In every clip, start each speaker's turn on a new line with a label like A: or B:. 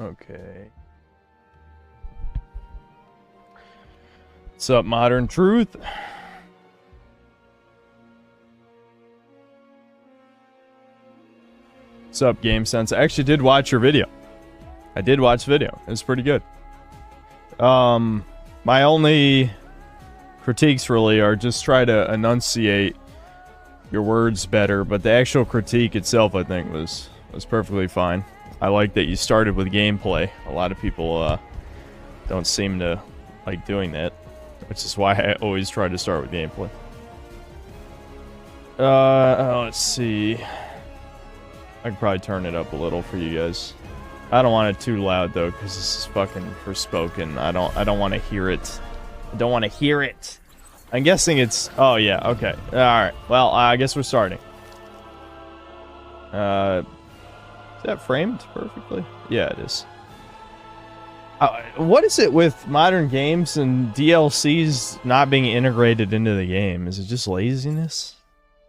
A: Okay. What's up, Modern Truth? What's up, Game Sense? I actually did watch your video. I did watch the video. It was pretty good. My only critiques really are just try to enunciate your words better, but the actual critique itself, I think, was perfectly fine. I like that you started with gameplay. A lot of people don't seem to like doing that, which is why I always try to start with gameplay. Let's see. I could probably turn it up a little for you guys. I don't want it too loud though, because this is fucking Forspoken. I don't want to hear it. I don't want to hear it. I'm guessing it's... Oh yeah, okay. Alright, well, I guess we're starting. Is that framed perfectly? Yeah, it is. What is it with modern games and DLCs not being integrated into the game? Is it just laziness?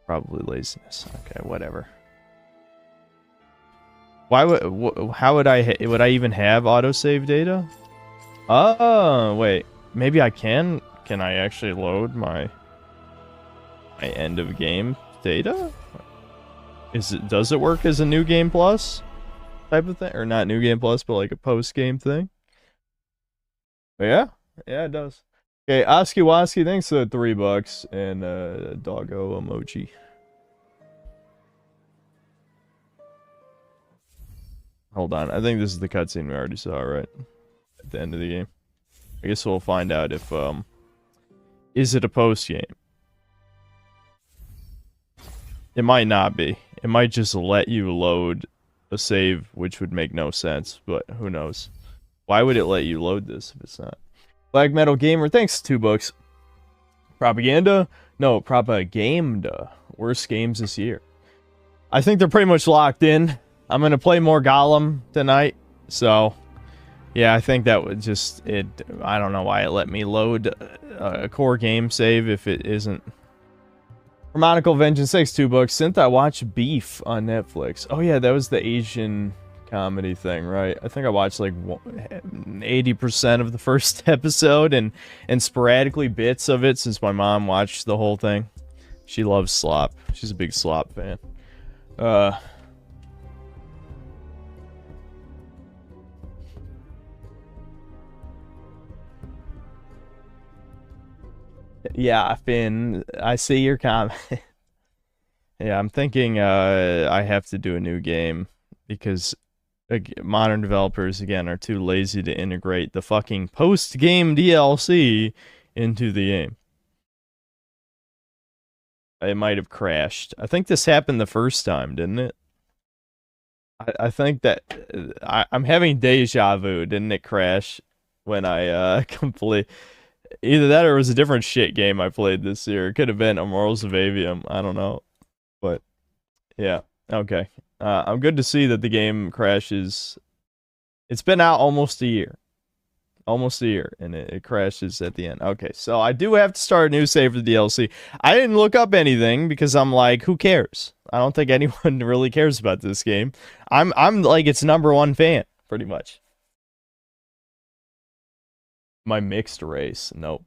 A: Probably laziness. Okay, whatever. Why would... How would I even have autosave data? Oh, wait. Maybe I can... Can I actually load my end of game data? Does it work as a new game plus type of thing? Or not new game plus, but like a post game thing? But yeah, it does. Okay, Oski Woski, thanks for the $3 and doggo emoji. Hold on, I think this is the cutscene we already saw, right? At the end of the game. I guess we'll find out if is it a post game? It might not be. It might just let you load a save, which would make no sense, but who knows? Why would it let you load this if it's not? Black Metal Gamer, thanks, $2. Propaganda? No, Propaganda. Worst games this year. I think they're pretty much locked in. I'm gonna play more Gollum tonight, so... Yeah, I think that would just... I don't know why it let me load a core game save if it isn't. Harmonical Vengeance, thanks, $2. Synth, I watched Beef on Netflix. Oh yeah, that was the Asian comedy thing, right? I think I watched like 80% of the first episode and sporadically bits of it since my mom watched the whole thing. She loves slop. She's a big slop fan. Yeah, Finn, I see your comment. Yeah, I'm thinking I have to do a new game because modern developers, again, are too lazy to integrate the fucking post-game DLC into the game. It might have crashed. I think this happened the first time, didn't it? I think that... I'm having deja vu. Didn't it crash when I complete... Either that or it was a different shit game I played this year. It could have been Immortals of Avium. I don't know. But, yeah. Okay. I'm good to see that the game crashes. It's been out almost a year. Almost a year. And it crashes at the end. Okay. So I do have to start a new save for the DLC. I didn't look up anything because I'm like, who cares? I don't think anyone really cares about this game. I'm like its #1 fan, pretty much. My mixed race. Nope.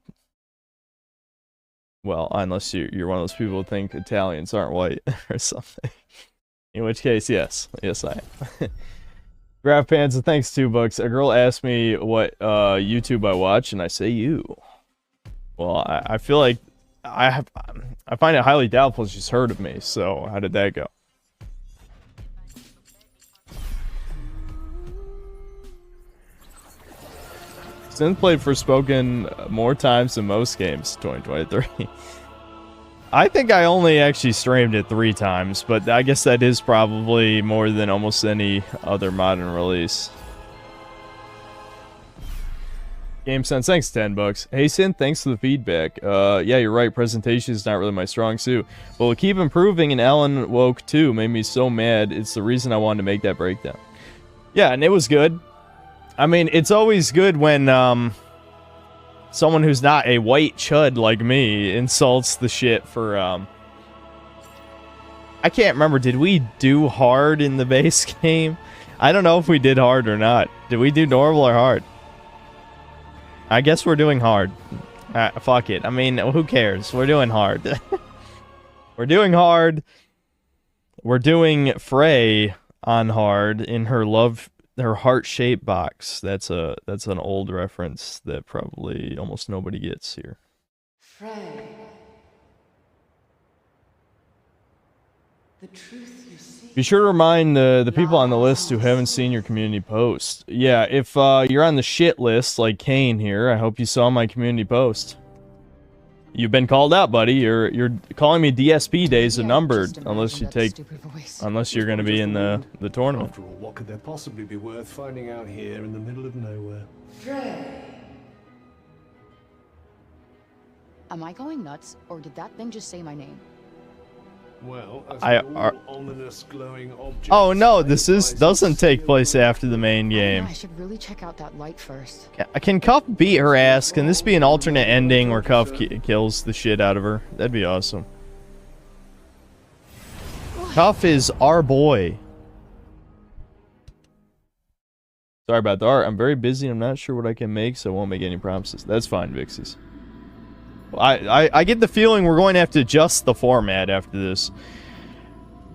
A: Well, unless you're one of those people who think Italians aren't white or something. In which case, yes. Yes, I am. Graph Panza, thanks, $2. A girl asked me what YouTube I watch, and I say you. Well, I feel like I find it highly doubtful she's heard of me, so how did that go? Synth played Forspoken more times than most games, 2023. I think I only actually streamed it 3 times, but I guess that is probably more than almost any other modern release. Game Sense, thanks, $10. Hey Synth, thanks for the feedback. Yeah, you're right, presentation is not really my strong suit. But we'll keep improving, and Alan Woke 2 made me so mad. It's the reason I wanted to make that breakdown. Yeah, and it was good. I mean, it's always good when someone who's not a white chud like me insults the shit for... I can't remember, did we do hard in the base game? I don't know if we did hard or not. Did we do normal or hard? I guess we're doing hard. Fuck it. I mean, who cares? We're doing hard. We're doing hard. We're doing Frey on hard in her heart-shaped box. That's an old reference that probably almost nobody gets here.
B: Frey. The truth you see.
A: Be sure to remind the people on the list who haven't seen your community post. Yeah, if you're on the shit list like Kane here, I hope you saw my community post. You've been called out, buddy. You're calling me DSP days are numbered unless you're going to be in the tournament.
C: After all, what could there possibly be worth finding out here in the middle of nowhere?
B: Frey.
D: Am I going nuts, or did that thing just say my name?
C: Well, as all ominous glowing objects.
A: Oh no, this doesn't take place after the main game.
D: I should really check out that light first.
A: Can Cuff beat her ass? Can this be an alternate ending where Cuff kills the shit out of her? That'd be awesome. Cuff is our boy. Sorry about the art. I'm very busy. I'm not sure what I can make, so I won't make any promises. That's fine, Vixies. I get the feeling we're going to have to adjust the format after this.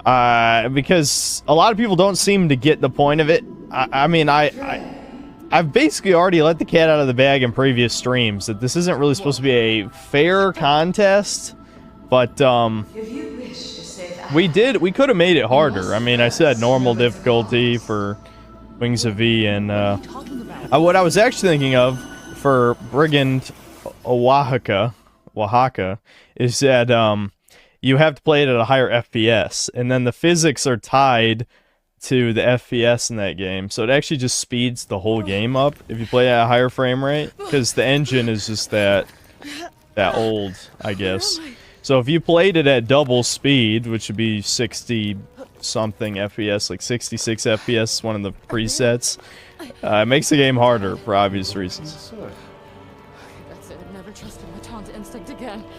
A: Because a lot of people don't seem to get the point of it. I've basically already let the cat out of the bag in previous streams that this isn't really supposed to be a fair contest. But, we could have made it harder. I mean, I said normal difficulty for Wings of V and, what I was actually thinking of for Brigand Oaxaca is that you have to play it at a higher FPS, and then the physics are tied to the FPS in that game, so it actually just speeds the whole game up if you play at a higher frame rate, because the engine is just that old, I guess. So if you played it at double speed, which would be 60 something FPS, like 66 FPS, one of the presets, it makes the game harder for obvious reasons.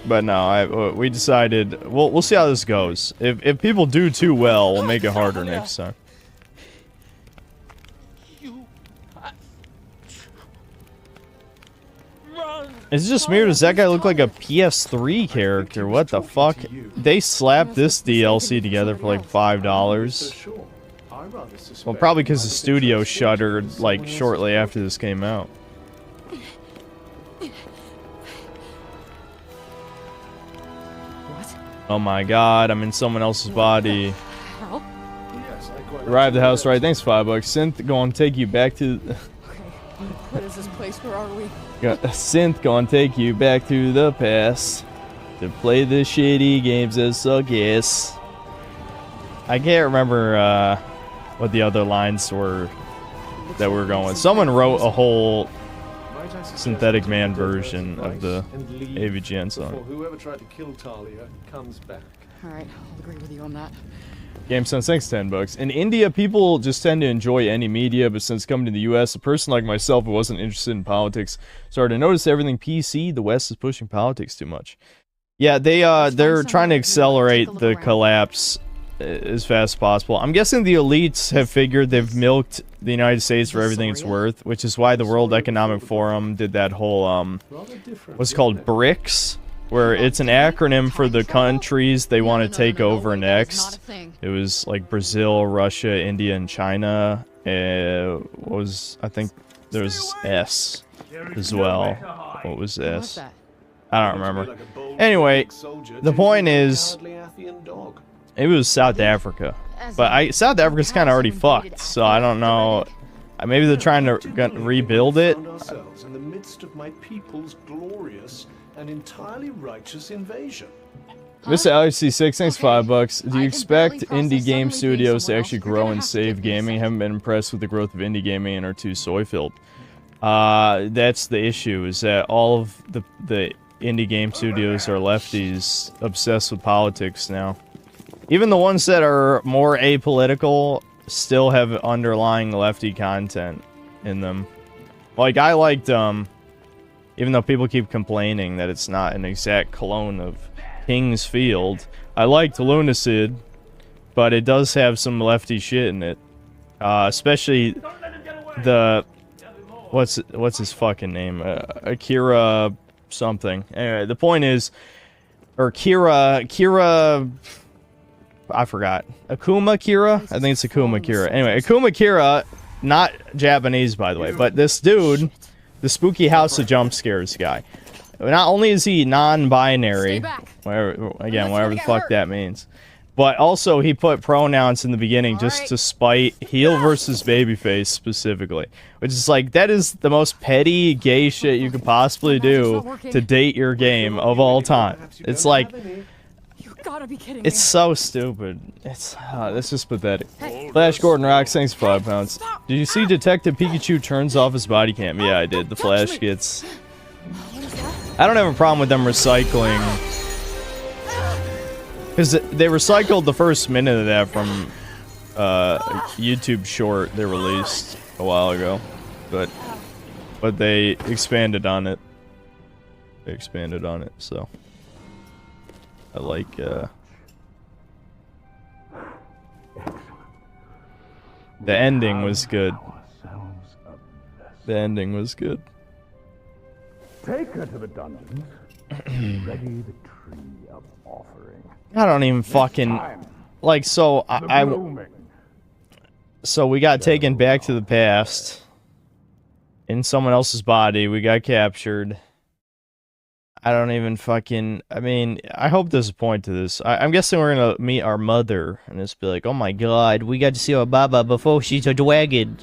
A: But no, we decided we'll see how this goes. If people do too well, we'll make it harder next time. Is it just me or does that guy look like a PS3 character? What the fuck? They slapped this DLC together for like $5. Well, probably because the studio shuttered like shortly after this came out. Oh my god, I'm in someone else's body. Arrive at the house, right? Thanks, $5. Synth, go on, take you back to...
D: Okay, what is this place? Where are we?
A: Synth, go on, take you back to the past. To play the shitty games that suck ass. I can't remember what the other lines were that we were going with. Someone wrote a whole Synthetic Man version of the AVGN song.
C: Whoever tried to kill Talia comes back.
D: Alright, I'll agree with you on that.
A: Game Sense, thanks, $10. In India, people just tend to enjoy any media, but since coming to the US, a person like myself who wasn't interested in politics started to notice everything PC. The West is pushing politics too much. Yeah, they're trying to accelerate the collapse as fast as possible. I'm guessing the elites have figured they've milked the United States for everything it's worth, which is why the World Economic Forum did that whole, what's called BRICS, where it's an acronym for the countries they want to take over next. It was like Brazil, Russia, India, and China. I think there's S as well. What was S? I don't remember. Anyway, the point is, it was South Africa. But South Africa's kind of already fucked, so I don't know. Maybe they're trying to rebuild it.
C: In the midst of my people's glorious and entirely righteous invasion.
A: Mr. LHC6, thanks $5. Do you expect indie game studios to actually grow and save gaming? Haven't been impressed with the growth of indie gaming and are too soy-filled. That's the issue, is that all of the indie game studios are lefties obsessed with politics now. Even the ones that are more apolitical still have underlying lefty content in them. Like, I liked, even though people keep complaining that it's not an exact clone of King's Field, I liked Lunacid, but it does have some lefty shit in it. Especially the what's his fucking name? Akira something. Anyway, the point is, or Kira. I forgot. Akuma Kira? I think it's Akuma Kira. Anyway, Akuma Kira, not Japanese, by the way, but this dude, the Spooky House of Jump Scares guy, not only is he non-binary, whatever the fuck that means, but also he put pronouns in the beginning just to spite heel versus babyface specifically, which is like, that is the most petty gay shit you could possibly do to date your game of all time. It's like,
D: Gotta be kidding me.
A: it's so stupid. It's just pathetic. Flash Gordon Rocks, thanks for 5 pounds. Did you see Detective Pikachu turns off his body cam? Yeah, I did. The Flash gets... I don't have a problem with them recycling. Because they recycled the first minute of that from a YouTube short they released a while ago. But they expanded on it. So... I like, the ending was good. The ending was good.
E: Take her to the dungeons. Ready the tree of offering.
A: I don't even fucking... Like, so, so we got taken back to the past. In someone else's body. We got captured. I don't even fucking... I mean, I hope there's a point to this. I'm guessing we're gonna meet our mother, and it's be like, oh my god, we got to see our Baba before she's a dragon.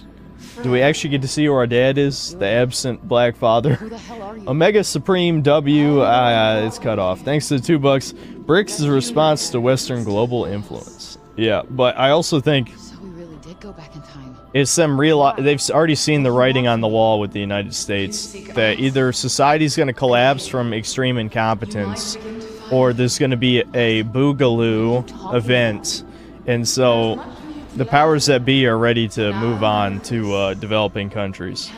A: Do we actually get to see who our dad is? The absent black father?
D: Who the hell are you?
A: Omega Supreme W, it's cut off. Thanks to the $2. BRICS is a response to Western global influence. Yeah, but I also think...
D: So we really did go back in time.
A: It's them they've already seen the writing on the wall with the United States that either society's going to collapse from extreme incompetence or there's going to be a boogaloo event, and so the powers that be are ready to move on to developing countries.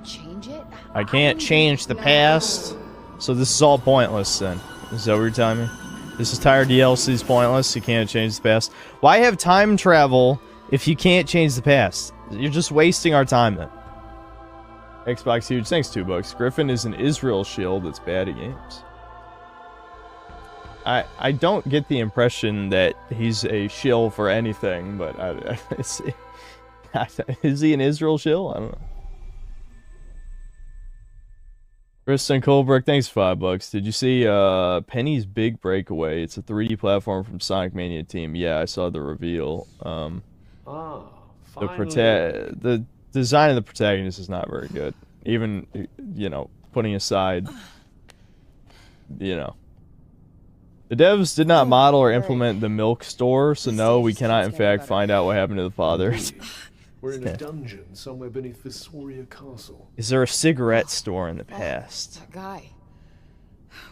D: Change it?
A: I can't change the past, so this is all pointless then. Is that what you're telling me? This entire DLC is pointless, you can't change the past. Why have time travel if you can't change the past? You're just wasting our time then. Xbox Huge, thanks $2. Griffin is an Israel shield that's bad at games. I don't get the impression that he's a shill for anything, but is he an Israel shill? I don't know. Kristen Colbrook, thanks for $5. Did you see Penny's Big Breakaway? It's a 3D platform from Sonic Mania Team. Yeah, I saw the reveal. The design of the protagonist is not very good. Even, you know, putting aside, you know. The devs did not model or implement the milk store, so no, we cannot in fact find out what happened to the father.
C: We're in a dungeon somewhere beneath this Warrior Castle.
A: Is there a cigarette store in the past?
D: That guy.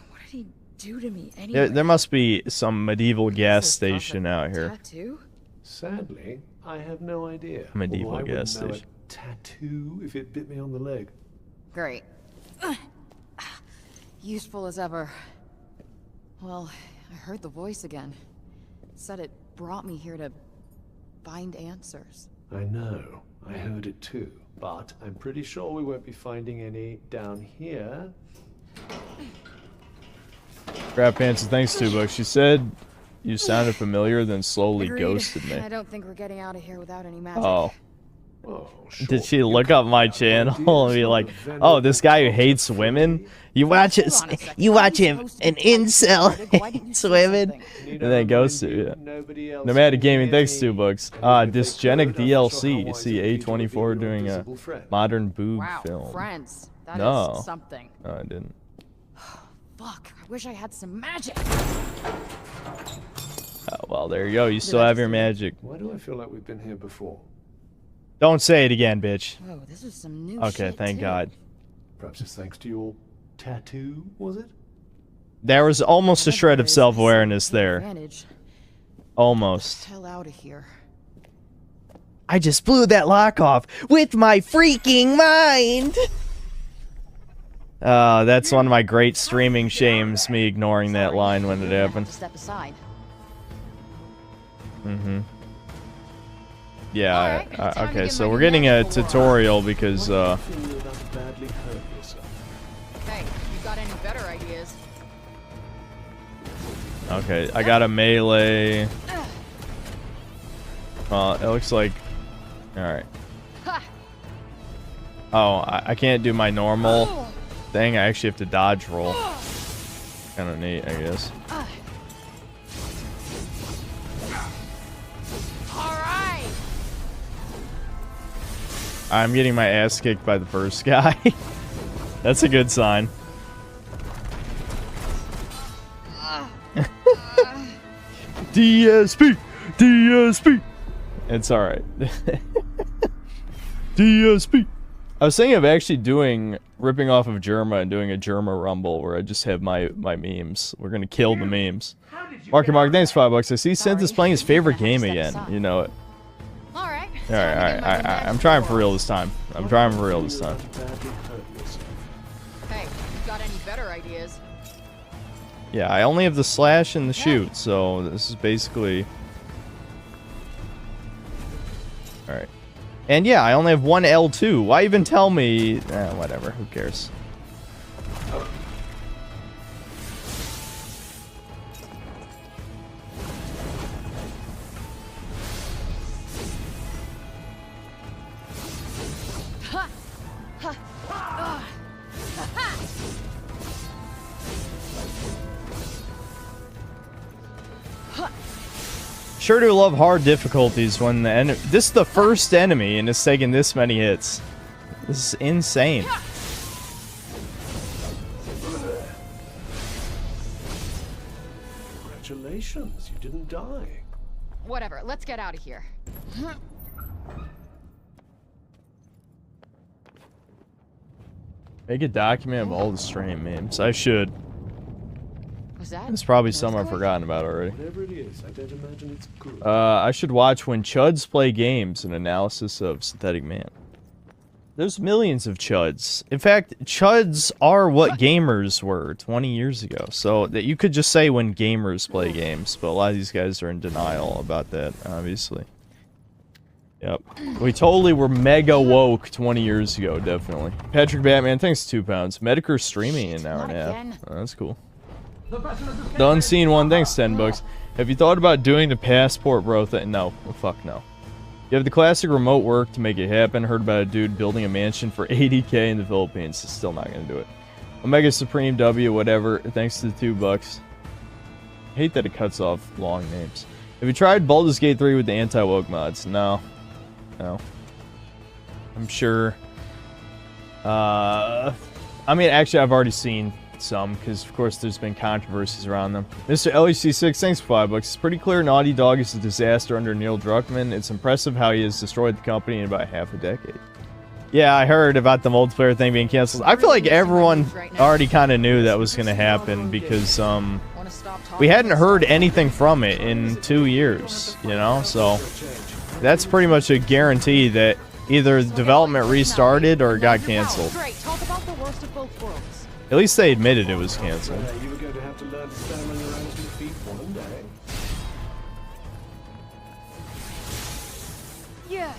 D: What did he do to me anyway?
A: There must be some medieval gas station out here.
D: Tattoo?
C: Sadly, I have no idea.
A: Medieval
C: Although I
A: gas
C: wouldn't know
A: station.
C: a tattoo if it bit me on the leg.
D: Great. Useful as ever. Well, I heard the voice again. Said it brought me here to find answers.
C: I know. I heard it too. But I'm pretty sure we won't be finding any down here.
A: Crap Pants, thanks $2. She said you sounded familiar, then slowly
D: Agreed.
A: ghosted me.
D: I don't think we're getting out of here without any magic.
A: Oh.
C: Oh, sure.
A: Did she look up my channel and be like, oh, this guy who hates women? You watch it, you watch him, an incel hates women, and then ghosted you. Yeah. Nomadic Gaming, thanks $2. Dysgenic DLC. You see A24 doing a modern boob
D: Wow,
A: film.
D: friends. That
A: No.
D: is something.
A: No, I didn't.
D: Fuck, I wish I had some magic.
A: Oh, well, there you go. You still have your magic.
C: Why do I feel like we've been here before?
A: Don't say it again, bitch.
D: Whoa, this is some new
A: Okay,
D: shit,
A: thank
D: too.
A: God.
C: Perhaps it's thanks to your tattoo, was it?
A: There was almost a shred of self-awareness there.
D: Advantage.
A: Almost.
D: Hell out of here.
A: I just blew that lock off with my freaking mind. That's one of my great streaming shames, me ignoring that line when it happened.
D: Step aside.
A: Mm-hmm. Yeah.
D: Alright, time to
A: Okay,
D: get
A: so
D: my
A: we're getting a
D: magical wand.
A: tutorial because
C: What do you feel about badly hurt yourself?
D: Hey, you got any better ideas?
A: okay, I got a melee. It looks like. All right.
D: Ha!
A: Oh, I can't do my normal thing. I actually have to dodge roll. Kind of neat, I guess.
D: Alright!
A: I'm getting my ass kicked by the first guy. That's a good sign. DSP! DSP! It's alright. DSP! I was thinking of actually ripping off of Germa and doing a Germa Rumble where I just have my memes. We're gonna kill the memes. Marky Mark, thanks $5. I see Synth is playing his favorite game again. You know it.
D: Alright.
A: Alright. I'm trying for real this time. I'm trying for real this time.
D: Hey, you got any better ideas?
A: Yeah, I only have the slash and the shoot, so this is basically... Alright. And yeah, I only have one L2. Why even tell me? Whatever, who cares? Sure do love hard difficulties when the this is the first enemy and it's taking this many hits. This is insane.
C: Congratulations, you didn't die.
D: Whatever, let's get out of here.
A: Make a document of all the stream memes. I should.
D: Was that?
A: There's probably some I've forgotten about already.
C: Whatever it is, I don't imagine it's good.
A: I should watch When Chuds Play Games, an analysis of Synthetic Man. There's millions of Chuds. In fact, Chuds are what gamers were 20 years ago. So that you could just say when gamers play games, but a lot of these guys are in denial about that, obviously. Yep. We totally were mega woke 20 years ago, definitely. Patrick Batman, thanks 2 pounds. Medicare streaming in an hour and a half. Oh, that's cool. The Unseen One, thanks $10. Have you thought about doing the passport, bro? No. Oh, fuck no. You have the classic remote work to make it happen. Heard about a dude building a mansion for 80K in the Philippines. Still not gonna do it. Omega Supreme W, whatever. Thanks to the $2. I hate that it cuts off long names. Have you tried Baldur's Gate 3 with the anti-woke mods? No. No. I'm sure. I mean, actually, I've already seen some, because of course there's been controversies around them. Mr. LEC6, thanks for $5. It's pretty clear Naughty Dog is a disaster under Neil Druckmann. It's impressive how he has destroyed the company in about half a decade. Yeah, I heard about the multiplayer thing being canceled. I feel like everyone already kind of knew that was going to happen because we hadn't heard anything from it in 2 years, you know? So that's pretty much a guarantee that either development restarted or got canceled.
D: Great, talk about the worst of both worlds.
A: At least they admitted it was canceled.
C: You were going to have to learn to stand on your own 2 feet one day.
D: Yeah.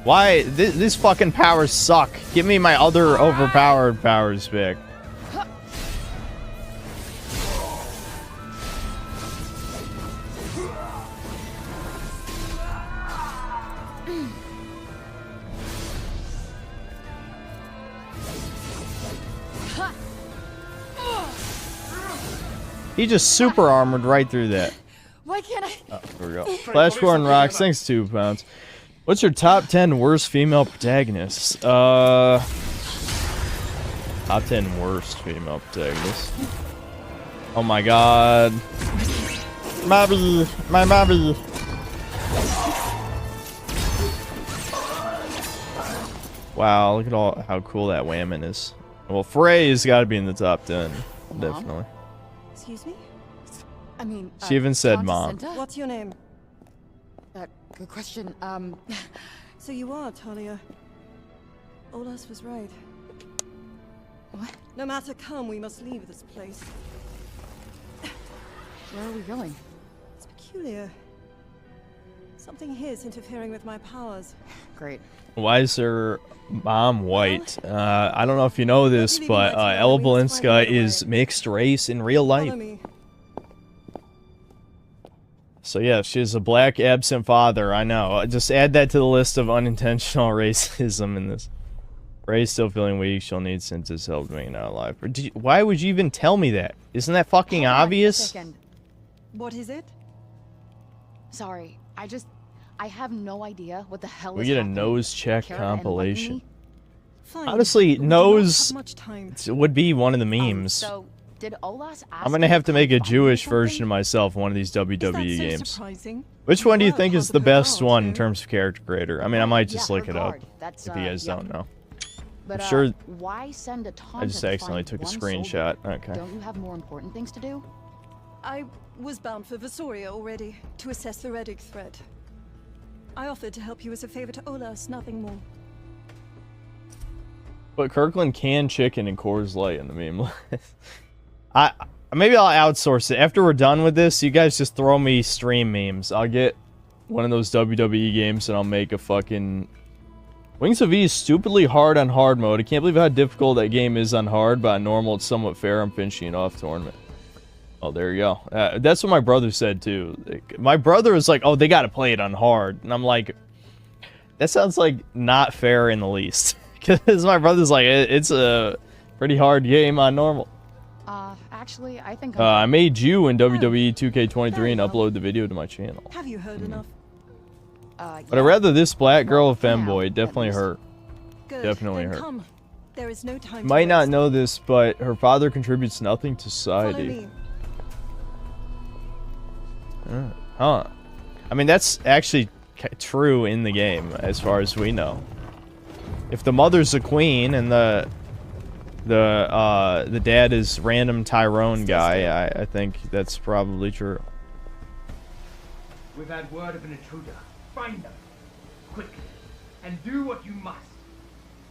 A: Why? These fucking powers suck. Give me my other overpowered powers back. He just super armored right through that.
D: Why can't I?
A: Oh, there we go. Flash Gordon rocks. Thanks, 2 pounds. What's your top 10 worst female protagonists? Top 10 worst female protagonists. Oh my god. Mabby, my Mabby. Wow, look at how cool that Whammon is. Well, Frey's got to be in the top 10, definitely.
F: Excuse me?
D: I mean,
A: She even said
D: Tante
A: mom.
D: Cinta?
F: What's your name?
D: Good question.
F: So you are Talia. Olas was right.
D: What?
F: No matter come, we must leave this place.
D: Where are we going?
F: peculiar. Something here's interfering with my powers.
D: Great.
A: Why is her mom white? I don't know if you know this, but Ella Balinska is mixed race in real
F: Follow
A: life.
F: me.
A: So yeah, she has a black absent father. I know. Just add that to the list of unintentional racism in this. Ray's still feeling weak. She'll need Synth's help to make it out alive. Why would you even tell me that? Isn't that fucking
D: Hold on a
A: obvious?
D: second.
F: What is it?
D: Sorry, I have no idea what the hell
A: We
D: is
A: get a
D: happening.
A: nose check
D: Care to enlighten
A: compilation.
D: me?
F: Fine.
A: Honestly,
F: We do not
A: nose
F: have much time.
A: would be one of the memes.
D: So, did Olas ask
A: I'm gonna
D: you
A: have to make a
D: find me
A: Jewish
D: something?
A: version of myself in one of these
F: Is that
A: WWE
F: so
A: games.
F: surprising?
A: Which one do you
F: Well,
A: think
F: part
A: is
F: of
A: the
F: her
A: best
F: power,
A: one in
F: too.
A: terms of character creator? I mean, I might just
D: Yeah,
A: look
D: her
A: it up
D: guard. That's,
A: if you guys
D: yeah.
A: don't know.
D: But,
A: sure-
D: why send a
A: I just
D: Tauntaun to
A: accidentally
D: find
A: took a
D: one
A: screenshot.
D: soldier?
A: Okay.
D: Don't you have more important things to do?
F: I was bound for Vasoria already to assess the Reddick threat. I offered to help you as a favor to Olas, nothing more.
A: But Kirkland canned chicken and Coors Light in the meme list. Maybe I'll outsource it. After we're done with this, you guys just throw me stream memes. I'll get one of those WWE games and I'll make a fucking... Wings of E is stupidly hard on hard mode. I can't believe how difficult that game is on hard, but on normal it's somewhat fair. I'm finishing it off tournament. Oh, there you go. That's what my brother said too. My brother was like, oh, they gotta play it on hard. And I'm like, that sounds like not fair in the least. Because my brother's like, it's a pretty hard game on normal.
D: Actually, I think
A: I made you in WWE 2K23 and upload the video to my channel.
F: Have you heard enough?
A: But I'd rather this black girl
D: Well,
A: a
D: for now,
A: femboy.
D: at
A: Definitely
D: least.
A: hurt.
F: Good.
A: Definitely
F: Then
A: hurt.
F: come. There is no time.
A: Might
F: to
A: not
F: waste.
A: know this, but her father contributes nothing to
F: Follow
A: society.
F: me.
A: Huh. I mean, that's actually true in the game, as far as we know. If the mother's a queen and the dad is random Tyrone guy, I think that's probably true.
G: We've had word of an intruder. Find them, quickly, and do what you must.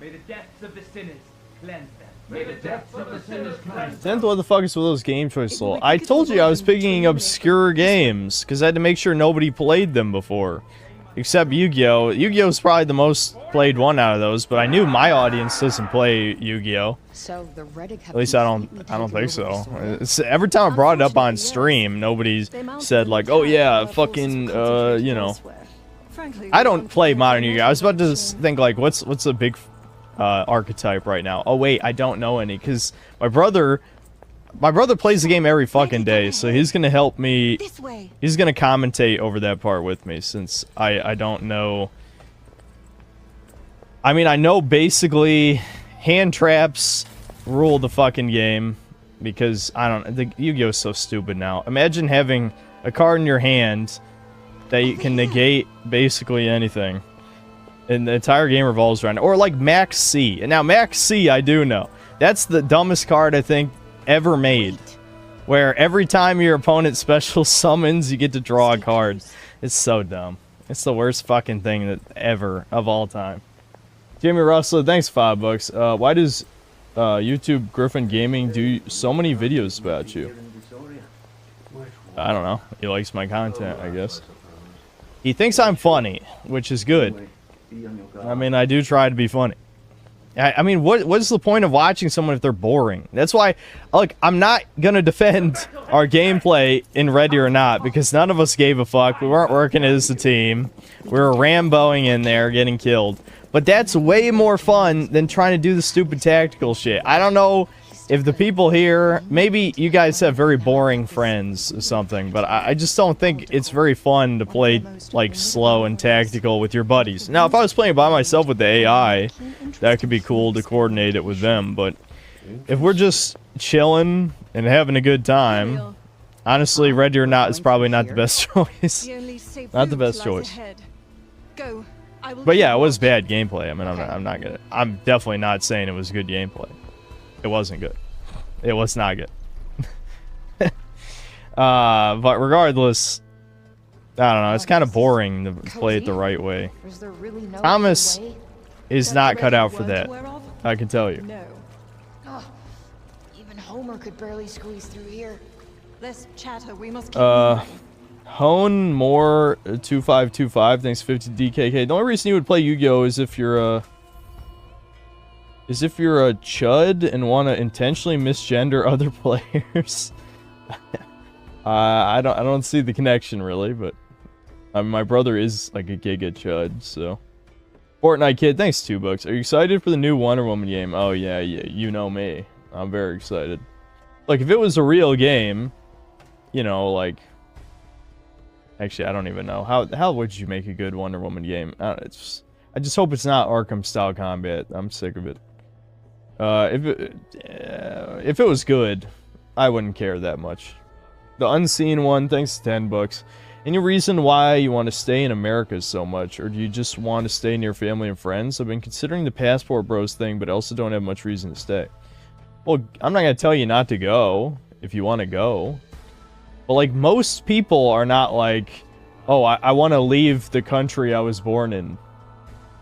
G: May the depths of the sinners cleanse them. May the depths of the sinners cleanse them.
A: Then what the fuck is with those game choices? I told you I was picking obscure games, because I had to make sure nobody played them before. Except Yu-Gi-Oh! Yu-Gi-Oh's probably the most played one out of those, but I knew my audience doesn't play Yu-Gi-Oh!
D: So the Reddick have
A: At least I don't think so. Every time I brought it up on stream, nobody said like, "Oh yeah, fucking you know."
F: Frankly,
A: I don't play modern Yu-Gi-Oh! I was about to think like, what's a big archetype right now? Oh wait, I don't know any because my brother plays the game every fucking day, so he's gonna help me.
F: This way.
A: He's gonna commentate over that part with me since I don't know. I mean, I know basically hand traps rule the fucking game because I don't. The Yu-Gi-Oh is so stupid now. Imagine having a card in your hand that you can negate basically anything, and the entire game revolves around it. Or like Max C. And now Max C, I do know. That's the dumbest card I think ever made. Where every time your opponent special summons, you get to draw a card. It's so dumb. It's the worst fucking thing that ever of all time. Jamie Russell, thanks $5. Why does YouTube Griffin Gaming do so many videos about you? I don't know. He likes my content, I guess. He thinks I'm funny, which is good. I mean, I do try to be funny. I mean, what's the point of watching someone if they're boring? That's why, look, I'm not gonna defend our gameplay in Ready or Not because none of us gave a fuck. We weren't working as a team. We were Ramboing in there, getting killed. But that's way more fun than trying to do the stupid tactical shit. I don't know if the people here, maybe you guys have very boring friends or something, but I just don't think it's very fun to play like slow and tactical with your buddies. Now, if I was playing by myself with the AI, that could be cool to coordinate it with them, but if we're just chilling and having a good time, honestly, Ready or Not is probably not the best choice. Not the best choice.
F: Go. I will
A: But yeah,
F: keep
A: it was
F: watch.
A: bad gameplay. I mean, I'm definitely not saying it was good gameplay. It wasn't good. It was not good. But regardless, I don't know. It's kind of boring to play it the right way.
D: Is there really no
A: Thomas
D: other way?
A: is not cut out for
F: Word
A: that.
F: aware of?
A: I can tell you.
F: No.
D: Oh, even Homer could barely squeeze through here.
F: Less chatter. We must keep moving.
A: Hone more 2525. Thanks 50 DKK. The only reason you would play Yu-Gi-Oh is if you're a chud and want to intentionally misgender other players. I don't see the connection really, but my brother is like a giga chud, so. Fortnite Kid, thanks $2. Are you excited for the new Wonder Woman game? Oh yeah, you know me. I'm very excited. Like if it was a real game, you know, like. Actually, I don't even know how would you make a good Wonder Woman game? I just hope it's not Arkham style combat. I'm sick of it. If it was good, I wouldn't care that much. The Unseen one, thanks to $10. Any reason why you want to stay in America so much, or do you just want to stay near family and friends? I've been considering the passport bros thing, but I also don't have much reason to stay. Well, I'm not gonna tell you not to go if you want to go. But like most people are not like, oh, I want to leave the country I was born in.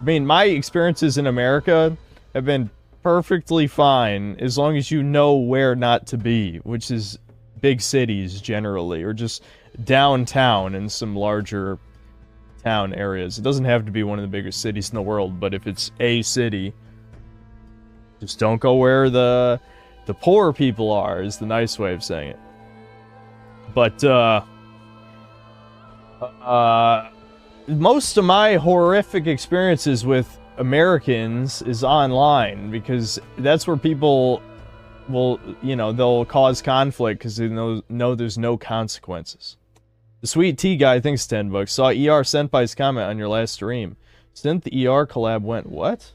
A: I mean, my experiences in America have been perfectly fine as long as you know where not to be, which is big cities generally, or just downtown in some larger town areas. It doesn't have to be one of the biggest cities in the world, but if it's a city, just don't go where the poor people are, is the nice way of saying it. But, most of my horrific experiences with Americans is online, because that's where people will, you know, they'll cause conflict because they know there's no consequences. The Sweet Tea Guy thinks $10. Saw ER Senpai's comment on your last stream. Synth ER collab went, what?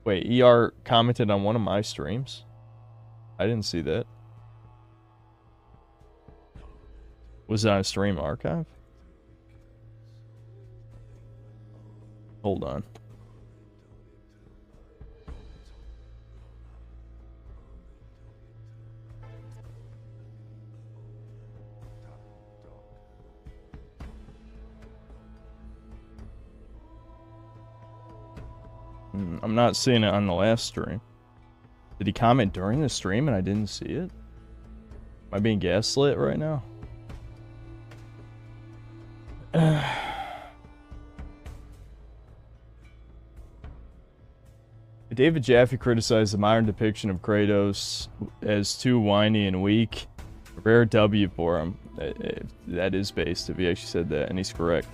A: Wait, ER commented on one of my streams? I didn't see that. Was it on a stream archive? Hold on. I'm not seeing it on the last stream. Did he comment during the stream and I didn't see it? Am I being gaslit right now? David Jaffe criticized the modern depiction of Kratos as too whiny and weak. Rare W for him. That is based, if he actually said that, and he's correct.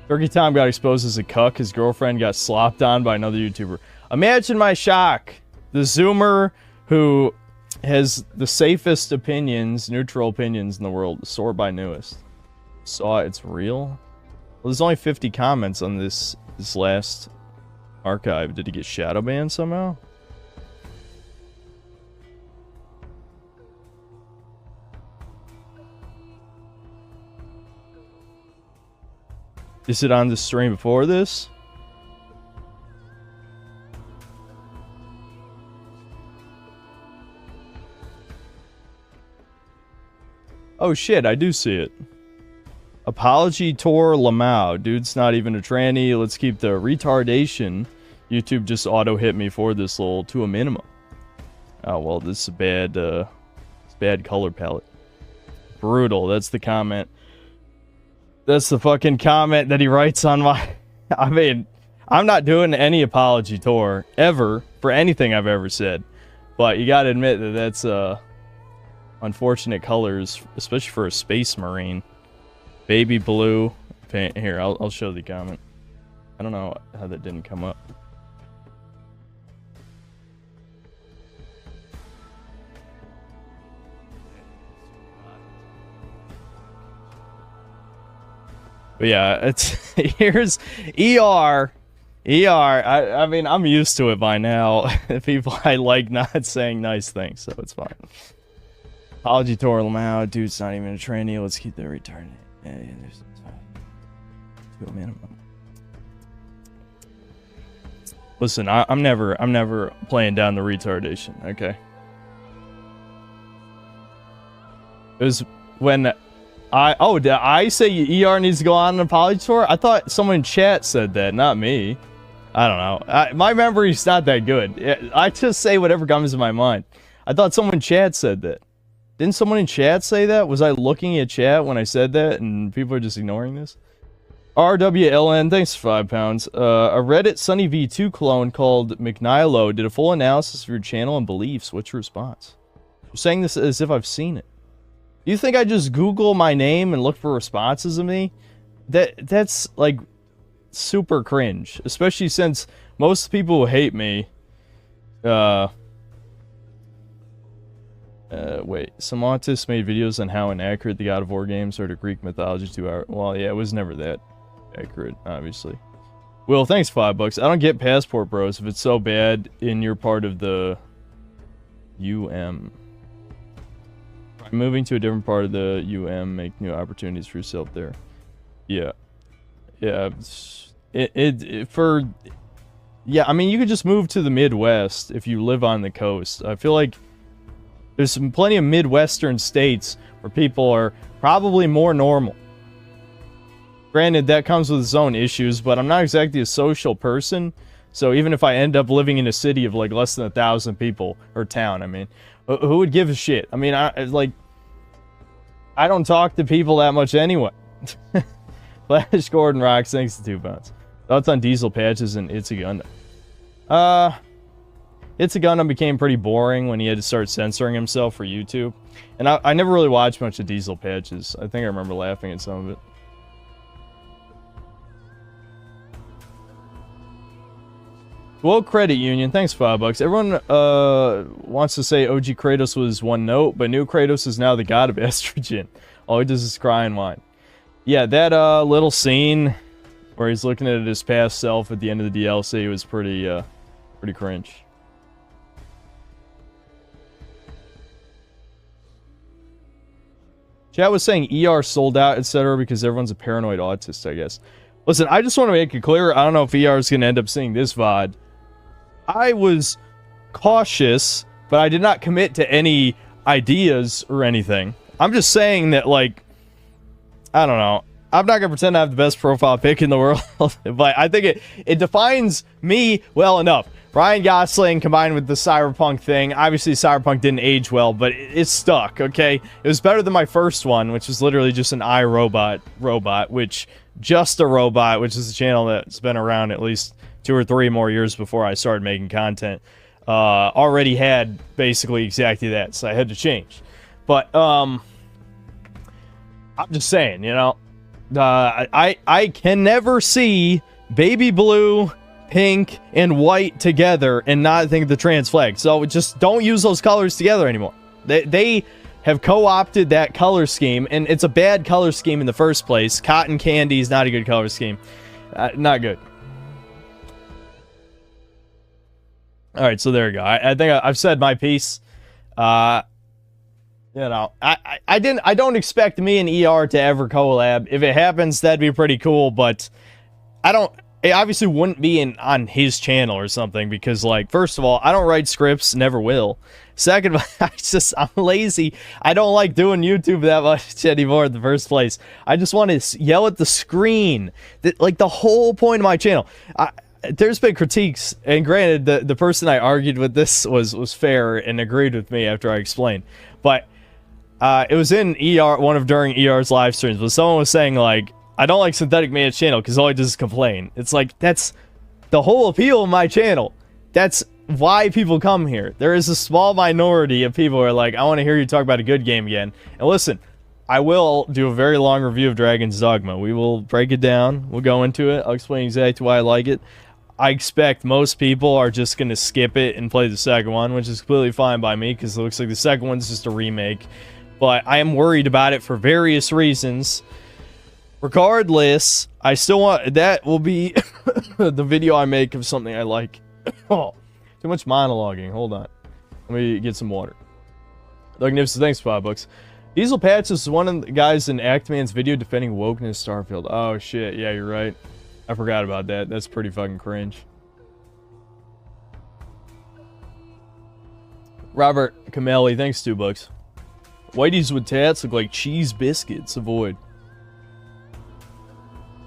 A: Turkey Tom got exposed as a cuck. His girlfriend got slopped on by another YouTuber. Imagine my shock. The Zoomer who has the safest opinions, neutral opinions in the world, sort by newest. Saw it's real? Well, there's only 50 comments on this last archive. Did he get shadow banned somehow? Is it on the stream before this? Oh shit, I do see it. Apology Tor Lamau. Dude's not even a tranny. Let's keep the retardation. YouTube just auto hit me for this lol to a minimum. Oh well, this is a bad color palette. Brutal. That's the comment. That's the fucking comment that he writes on my... I mean, I'm not doing any apology Tor ever for anything I've ever said. But you gotta admit that that's unfortunate colors, especially for a space marine. Baby blue. Here, I'll show the comment. I don't know how that didn't come up. But yeah, it's here's ER. I mean, I'm used to it by now. People I like not saying nice things, so it's fine. Apology Tor Lamau. Dude's not even a tranny. Let's keep the return. Yeah, there's to a minimum. Listen, I'm never playing down the retardation. Okay. It was when did I say ER needs to go on an apology tour? I thought someone in chat said that, not me. I don't know. My memory's not that good. I just say whatever comes to my mind. I thought someone in chat said that. Didn't someone in chat say that? Was I looking at chat when I said that and people are just ignoring this? RWLN, thanks for £5. A Reddit Sunny V2 clone called McNilo did a full analysis of your channel and beliefs. What's your response? You're saying this as if I've seen it. Do you think I just Google my name and look for responses of me? That's like super cringe, especially since most people who hate me, wait, some autists made videos on how inaccurate the God of War games are to Greek mythology 2 hours. Well, yeah, it was never that accurate, obviously. Will, thanks $5. I don't get Passport Bros if it's so bad in your part of the moving to a different part of the make new opportunities for yourself there. Yeah. Yeah. Yeah, I mean, you could just move to the Midwest if you live on the coast. I feel like there's plenty of Midwestern states where people are probably more normal. Granted, that comes with its own issues, but I'm not exactly a social person. So even if I end up living in a city of like less than 1,000 people, or town, I mean, who would give a shit? I mean, I don't talk to people that much anyway. Flash Gordon Rocks, thanks to £2. Thoughts on diesel patches and It's a Gundam? It's a Gundam became pretty boring when he had to start censoring himself for YouTube. And I never really watched much of diesel patches. I think I remember laughing at some of it. Well, Credit Union, thanks $5. Everyone wants to say OG Kratos was one note, but new Kratos is now the god of estrogen. All he does is cry and whine. Yeah, that little scene where he's looking at his past self at the end of the DLC was pretty cringe. Chat was saying ER sold out, etc. because everyone's a paranoid autist, I guess. Listen, I just want to make it clear, I don't know if ER is going to end up seeing this VOD. I was cautious, but I did not commit to any ideas or anything. I'm just saying that, like, I don't know. I'm not going to pretend I have the best profile pic in the world, but I think it defines me well enough. Ryan Gosling combined with the Cyberpunk thing. Obviously, Cyberpunk didn't age well, but it stuck, okay? It was better than my first one, which was literally just an iRobot, which Just a Robot, which is a channel that's been around at least 2 or 3 more years before I started making content, already had basically exactly that, so I had to change. But, I'm just saying, you know, I can never see baby blue, pink, and white together and not think of the trans flag. So just don't use those colors together anymore. They have co-opted that color scheme, and it's a bad color scheme in the first place. Cotton candy is not a good color scheme. Not good. Alright, so there you go. I think I've said my piece. You know, I don't expect me and ER to ever collab. If it happens, that'd be pretty cool, but it obviously wouldn't be on his channel or something, because, like, first of all, I don't write scripts, never will. Second of all, I'm lazy. I don't like doing YouTube that much anymore in the first place. I just want to yell at the screen. Like, the whole point of my channel. There's been critiques, and granted, the person I argued with this was fair and agreed with me after I explained. But it was in during ER's live streams, but someone was saying, like, I don't like Synthetic Man's channel because all he does is complain. It's like, that's the whole appeal of my channel. That's why people come here. There is a small minority of people who are like, I want to hear you talk about a good game again. And listen, I will do a very long review of Dragon's Dogma. We will break it down. We'll go into it. I'll explain exactly why I like it. I expect most people are just going to skip it and play the second one, which is completely fine by me because it looks like the second one's just a remake. But I am worried about it for various reasons. Regardless, I still want... That will be the video I make of something I like. Oh, too much monologuing. Hold on. Let me get some water. Magnificent, thanks for $5. Diesel Patch is one of the guys in Actman's video defending wokeness Starfield. Oh, shit. Yeah, you're right. I forgot about that. That's pretty fucking cringe. Robert Camelli, thanks $2. Whitey's with tats look like cheese biscuits. Avoid.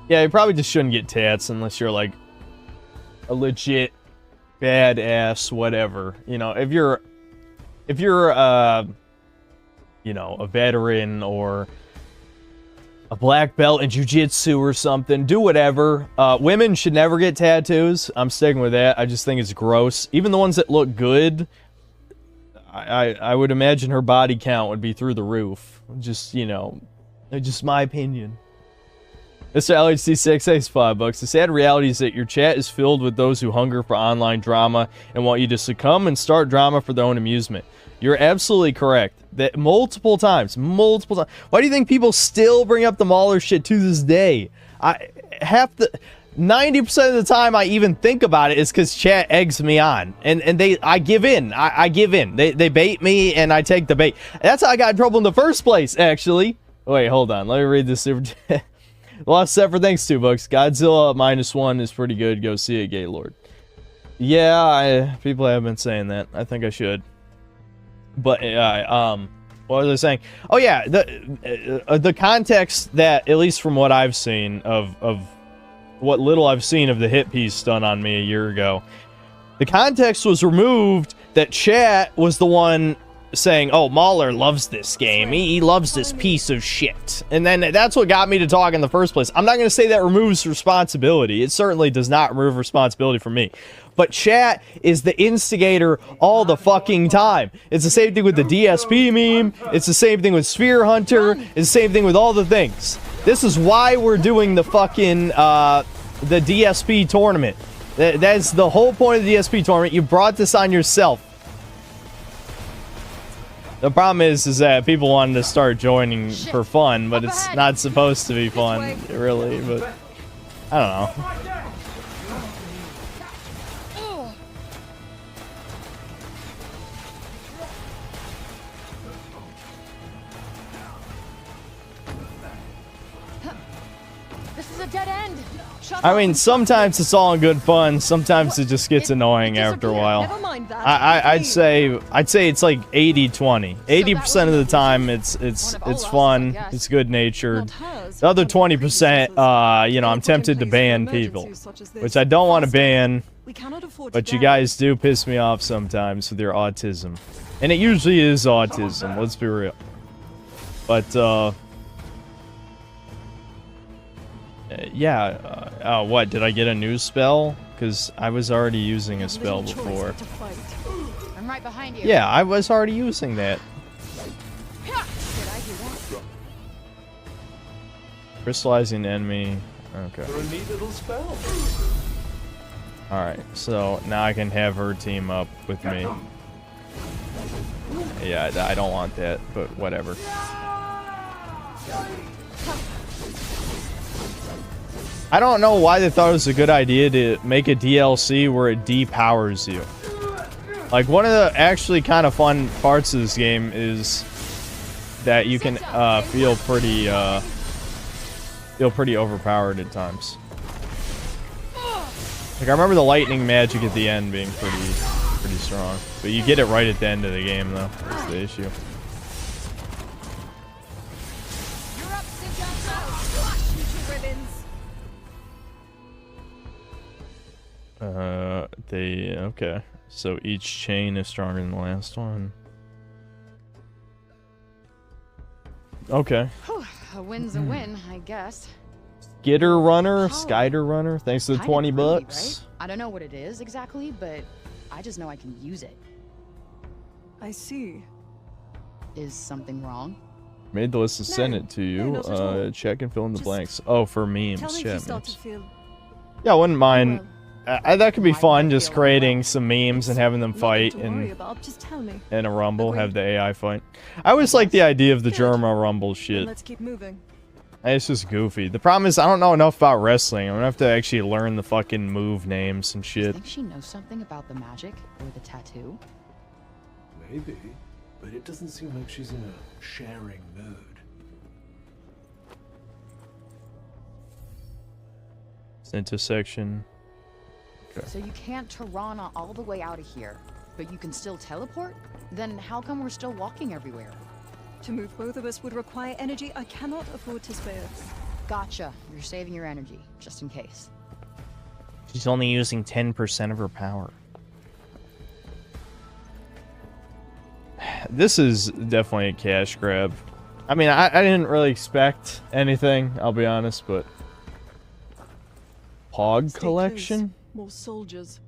A: Yeah, you probably just shouldn't get tats unless you're like a legit badass whatever. You know, if you're you know, a veteran or a black belt in jiu-jitsu or something. Do whatever. Women should never get tattoos. I'm sticking with that. I just think it's gross. Even the ones that look good, I would imagine her body count would be through the roof. Just, you know, just my opinion. Mr. LHC6, thanks $5. The sad reality is that your chat is filled with those who hunger for online drama and want you to succumb and start drama for their own amusement. You're absolutely correct. That multiple times. Why do you think people still bring up the Mauler shit to this day? 90% of the time I even think about it is because chat eggs me on. And I give in. I give in. They bait me and I take the bait. That's how I got in trouble in the first place, actually. Wait, hold on. Let me read this super chat. Lost set for thanks $2. Godzilla -1 is pretty good. Go see it, Gaylord. Yeah, people have been saying that. I think I should. But what was I saying? Oh yeah, the context that, at least from what I've seen of what little I've seen of the hit piece done on me a year ago, the context was removed that chat was the one saying, oh, Mauler loves this game. He loves this piece of shit. And then that's what got me to talk in the first place. I'm not going to say that removes responsibility. It certainly does not remove responsibility from me. But chat is the instigator all the fucking time. It's the same thing with the DSP meme. It's the same thing with Sphere Hunter. It's the same thing with all the things. This is why we're doing the fucking, the DSP tournament. That's the whole point of the DSP tournament. You brought this on yourself. The problem is that people wanted to start joining for fun, but it's not supposed to be fun, really, but I don't know.
D: This is a dead end.
A: I mean, sometimes it's all in good fun. Sometimes it just gets annoying after a while. I'd say it's like 80-20. 80% of the time it's fun. It's good natured. The other 20%, you know, I'm tempted to ban people, which I don't want to ban. But you guys do piss me off sometimes with your autism, and it usually is autism. Let's be real. But yeah, what, did I get a new spell? Because I was already using a spell before.
D: I'm right behind you.
A: Yeah, I was already using that. Crystallizing enemy. Okay.
C: For a neat little spell.
A: Alright, so now I can have her team up with me. Yeah, I don't want that, but whatever. I don't know why they thought it was a good idea to make a DLC where it depowers you. Like, one of the actually kind of fun parts of this game is that you can feel pretty overpowered at times. Like, I remember the lightning magic at the end being pretty strong, but you get it right at the end of the game, though. That's the issue. Okay. So each chain is stronger than the last one. Okay.
D: A win's a win, I guess.
A: Skitter Runner, Skider Runner, thanks to the
D: Kinda
A: 20
D: pretty,
A: bucks.
D: right? I don't know what it is exactly, but I just know I can use it.
F: I see.
D: Is something wrong?
A: Made the list and sent it to you.
F: not at all.
A: Check and fill in the
F: Just
A: blanks. Oh, for memes.
F: Tell me if
A: Chat
F: you start
A: memes.
F: to feel
A: Yeah, I wouldn't mind.
F: well.
A: That could be
D: Why
A: fun,
D: would I
A: just
D: feel
A: creating some memes and having them
F: nothing
A: fight
F: to worry
A: in
F: about. Just tell me.
A: a rumble, have the
F: Agreed.
A: AI fight. I always like the idea of the
F: Good.
A: Germa rumble
F: Then
A: shit.
F: let's keep moving.
A: It's just goofy. The problem is I don't know enough about wrestling. I'm gonna have to actually learn the fucking move names and
D: I
A: shit.
D: think she knows something about the magic or the tattoo.
C: Maybe, but it doesn't seem like she's in a sharing mood.
A: It's intersection.
D: So you can't Tirana all the way out of here, but you can still teleport? Then how come we're still walking everywhere?
F: To move both of us would require energy I cannot afford to spare.
D: Gotcha. You're saving your energy, just in case.
A: She's only using 10% of her power. this is definitely a cash grab. I mean, I didn't really expect anything, I'll be honest, but... Pog
F: Stay
A: collection?
F: close. More soldiers.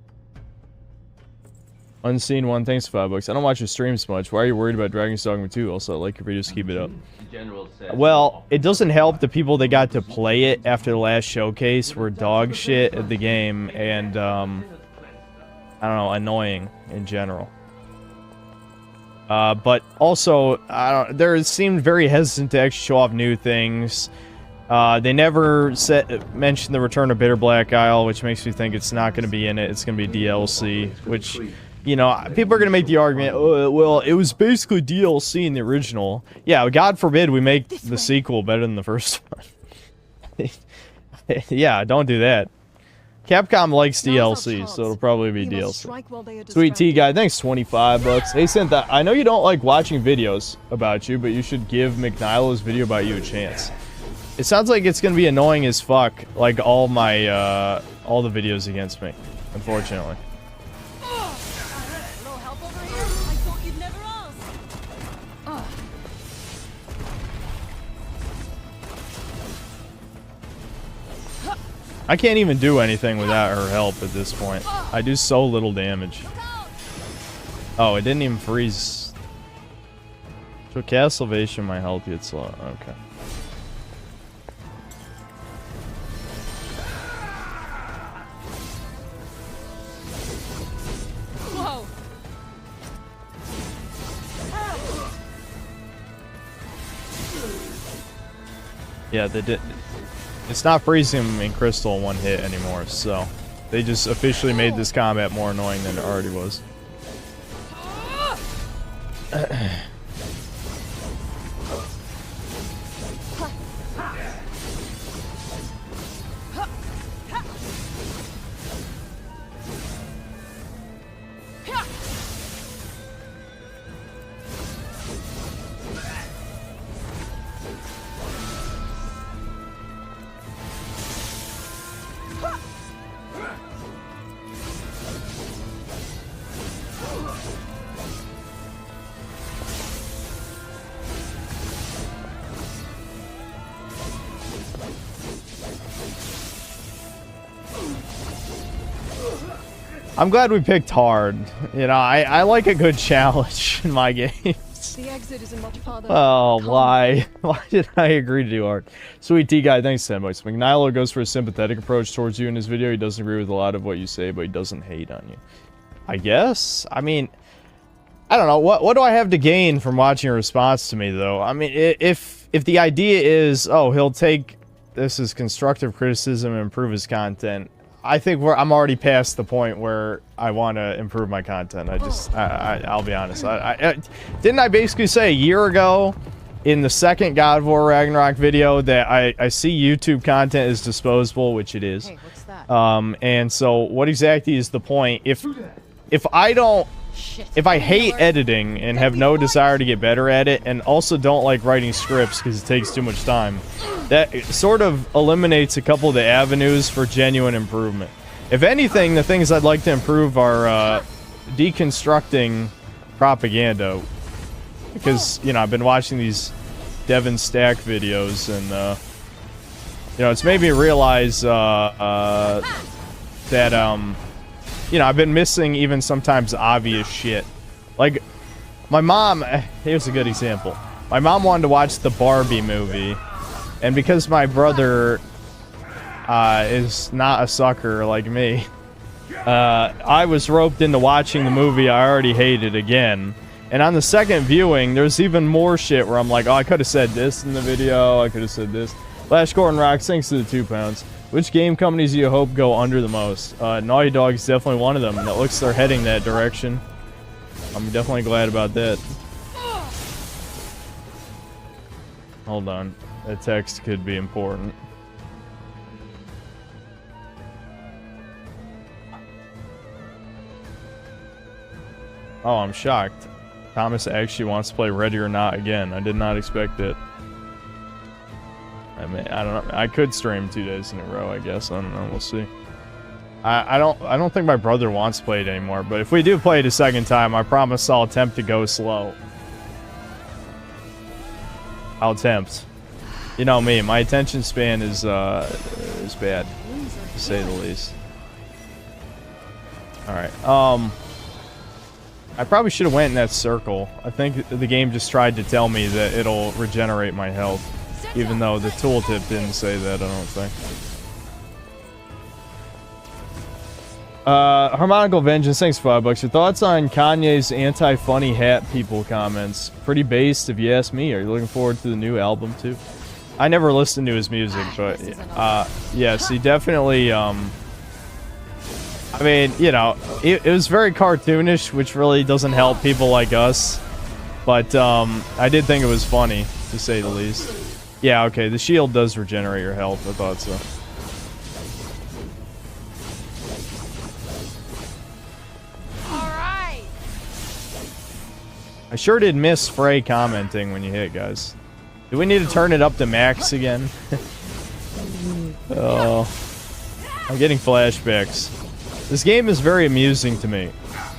A: Unseen one, thanks for $5. I don't watch your streams much. Why are you worried about Dragon's Dogma 2? Also, I like your videos, keep it up. Well, it doesn't help the people that got to play it after the last showcase were dog shit at the game and, I don't know, annoying in general. But also, they seemed very hesitant to actually show off new things. They never mentioned the return of Bitter Black Isle, which makes me think it's not going to be in it. It's going to be DLC, which, you know, people are going to make the argument, oh, well, it was basically DLC in the original. Yeah, God forbid we make the sequel better than the first one. Yeah, don't do that. Capcom likes DLC, so it'll probably be DLC. Sweet Tea Guy, thanks $25. Hey, Synth, I know you don't like watching videos about you, but you should give McNilo's video about you a chance. It sounds like it's gonna be annoying as fuck, like all my, all the videos against me, unfortunately. I can't even do anything without her help at this point. I do so little damage. Oh, it didn't even freeze. So cast Salvation, my health gets low. Okay.
D: Whoa.
A: Yeah, they did. It's not freezing him in Crystal in one hit anymore, so they just officially made this combat more annoying than it already was. I'm glad we picked hard. You know, I like a good challenge in my games.
F: The exit isn't much farther.
A: Oh, why? Why did I agree to do art? Sweet Tea Guy, thanks, Sandbox. McNilo goes for a sympathetic approach towards you in his video. He doesn't agree with a lot of what you say, but he doesn't hate on you. I guess? I mean, I don't know. What do I have to gain from watching a response to me, though? I mean, if the idea is, oh, he'll take this as constructive criticism and improve his content, I think I'm already past the point where I want to improve my content. I'll be honest. Didn't I basically say a year ago in the second God of War Ragnarok video that I see YouTube content is disposable, which it is.
D: Hey, what's that?
A: And so what exactly is the point? If I hate editing and have no desire to get better at it, and also don't like writing scripts because it takes too much time, that sort of eliminates a couple of the avenues for genuine improvement. If anything, the things I'd like to improve are deconstructing propaganda, because, you know, I've been watching these Devon Stack videos, and you know, it's made me realize that you know, I've been missing even sometimes obvious shit. Like, my mom, here's a good example. My mom wanted to watch the Barbie movie, and because my brother is not a sucker like me, I was roped into watching the movie I already hated again. And on the second viewing, there's even more shit where I'm like, oh, I could have said this in the video, I could have said this. Flash Gordon Rocks, thanks to the 2 pounds. Which game companies do you hope go under the most? Naughty Dog is definitely one of them, and it looks they're heading that direction. I'm definitely glad about that. Hold on. That text could be important. Oh, I'm shocked. Thomas actually wants to play Ready or Not again. I did not expect it. I mean, I don't know. I could stream 2 days in a row, I guess. I don't know. We'll see. I don't think my brother wants to play it anymore, but if we do play it a second time, I promise I'll attempt to go slow. I'll attempt. You know me, my attention span is bad, to say the least. Alright, I probably should have went in that circle. I think the game just tried to tell me that it'll regenerate my health, even though the tooltip didn't say that, I don't think. Harmonical Vengeance, thanks for $5. Your thoughts on Kanye's anti-funny hat people comments? Pretty based if you ask me. Are you looking forward to the new album too? I never listened to his music, but yes, he definitely I mean, you know, it was very cartoonish, which really doesn't help people like us. But I did think it was funny, to say the least. Yeah, okay, the shield does regenerate your health. I thought so.
H: Alright.
A: I sure did miss Frey commenting when you hit, guys. Do we need to turn it up to max again? Oh, I'm getting flashbacks. This game is very amusing to me,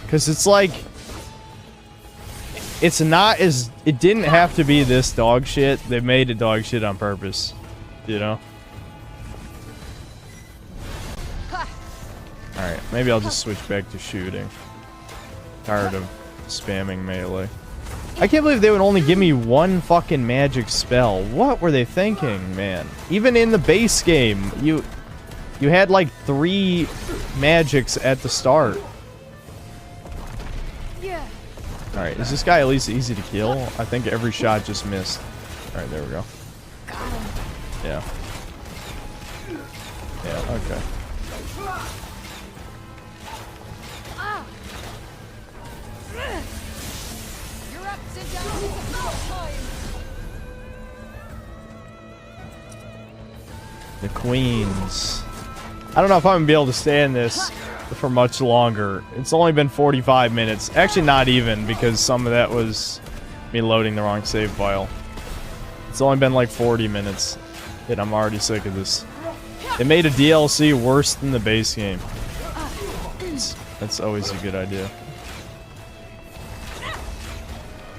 A: because it's like, it's not as, it didn't have to be this dog shit. They made it dog shit on purpose, you know? Alright, maybe I'll just switch back to shooting. Tired of spamming melee. I can't believe they would only give me one fucking magic spell. What were they thinking, man? Even in the base game, you had like 3 magics at the start.
H: Yeah.
A: Alright, is this guy at least easy to kill? I think every shot just missed. Alright, there we go.
H: Got him.
A: Yeah. Yeah, okay.
H: You're ups and downs is about time.
A: The queens. I don't know if I'm gonna be able to stay in this for much longer. It's only been 45 minutes. Actually, not even, because some of that was me loading the wrong save file. It's only been like 40 minutes, and I'm already sick of this. They made a DLC worse than the base game. That's always a good idea.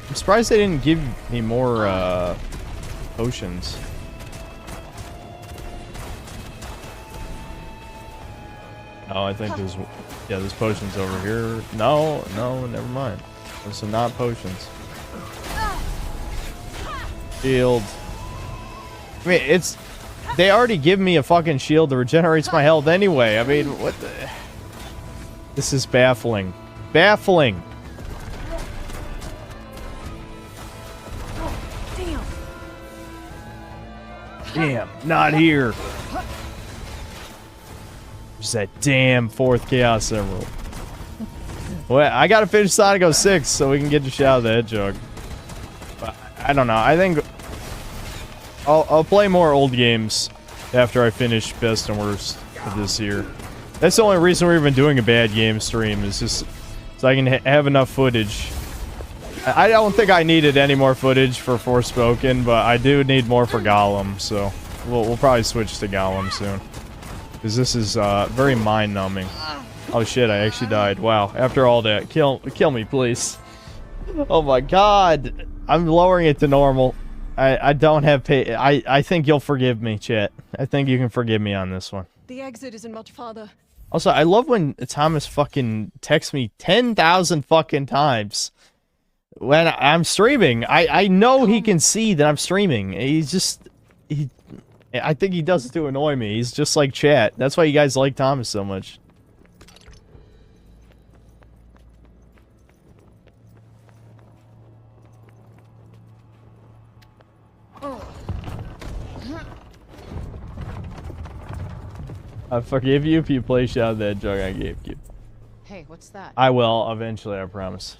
A: I'm surprised they didn't give me more potions. Oh, I think there's, yeah, there's potions over here. No, never mind. There's some not potions. Shield. I mean, it's, they already give me a fucking shield that regenerates my health anyway. I mean, what the... This is baffling. Baffling! Damn, not here. There's that damn 4th Chaos Emerald. Well, I gotta finish Sonic 06 so we can get to Shadow the Hedgehog. But I don't know. I think I'll play more old games after I finish Best and Worst of this year. That's the only reason we're even doing a bad game stream, is just so I can have enough footage. I don't think I needed any more footage for Forspoken, but I do need more for Gollum, so we'll probably switch to Gollum soon. Because this is very mind-numbing. Oh shit, I actually died. Wow, after all that, kill me, please. Oh my god. I'm lowering it to normal. I don't have I think you'll forgive me, chat. I think you can forgive me on this one.
F: The exit isn't much farther.
A: Also, I love when Thomas fucking texts me 10,000 fucking times when I'm streaming. I know he can see that I'm streaming. He's just... I think he does it to annoy me. He's just like chat. That's why you guys like Thomas so much. I forgive you if you play Shadow the Hedgehog I gave you.
D: Hey, what's that?
A: I will, eventually, I promise.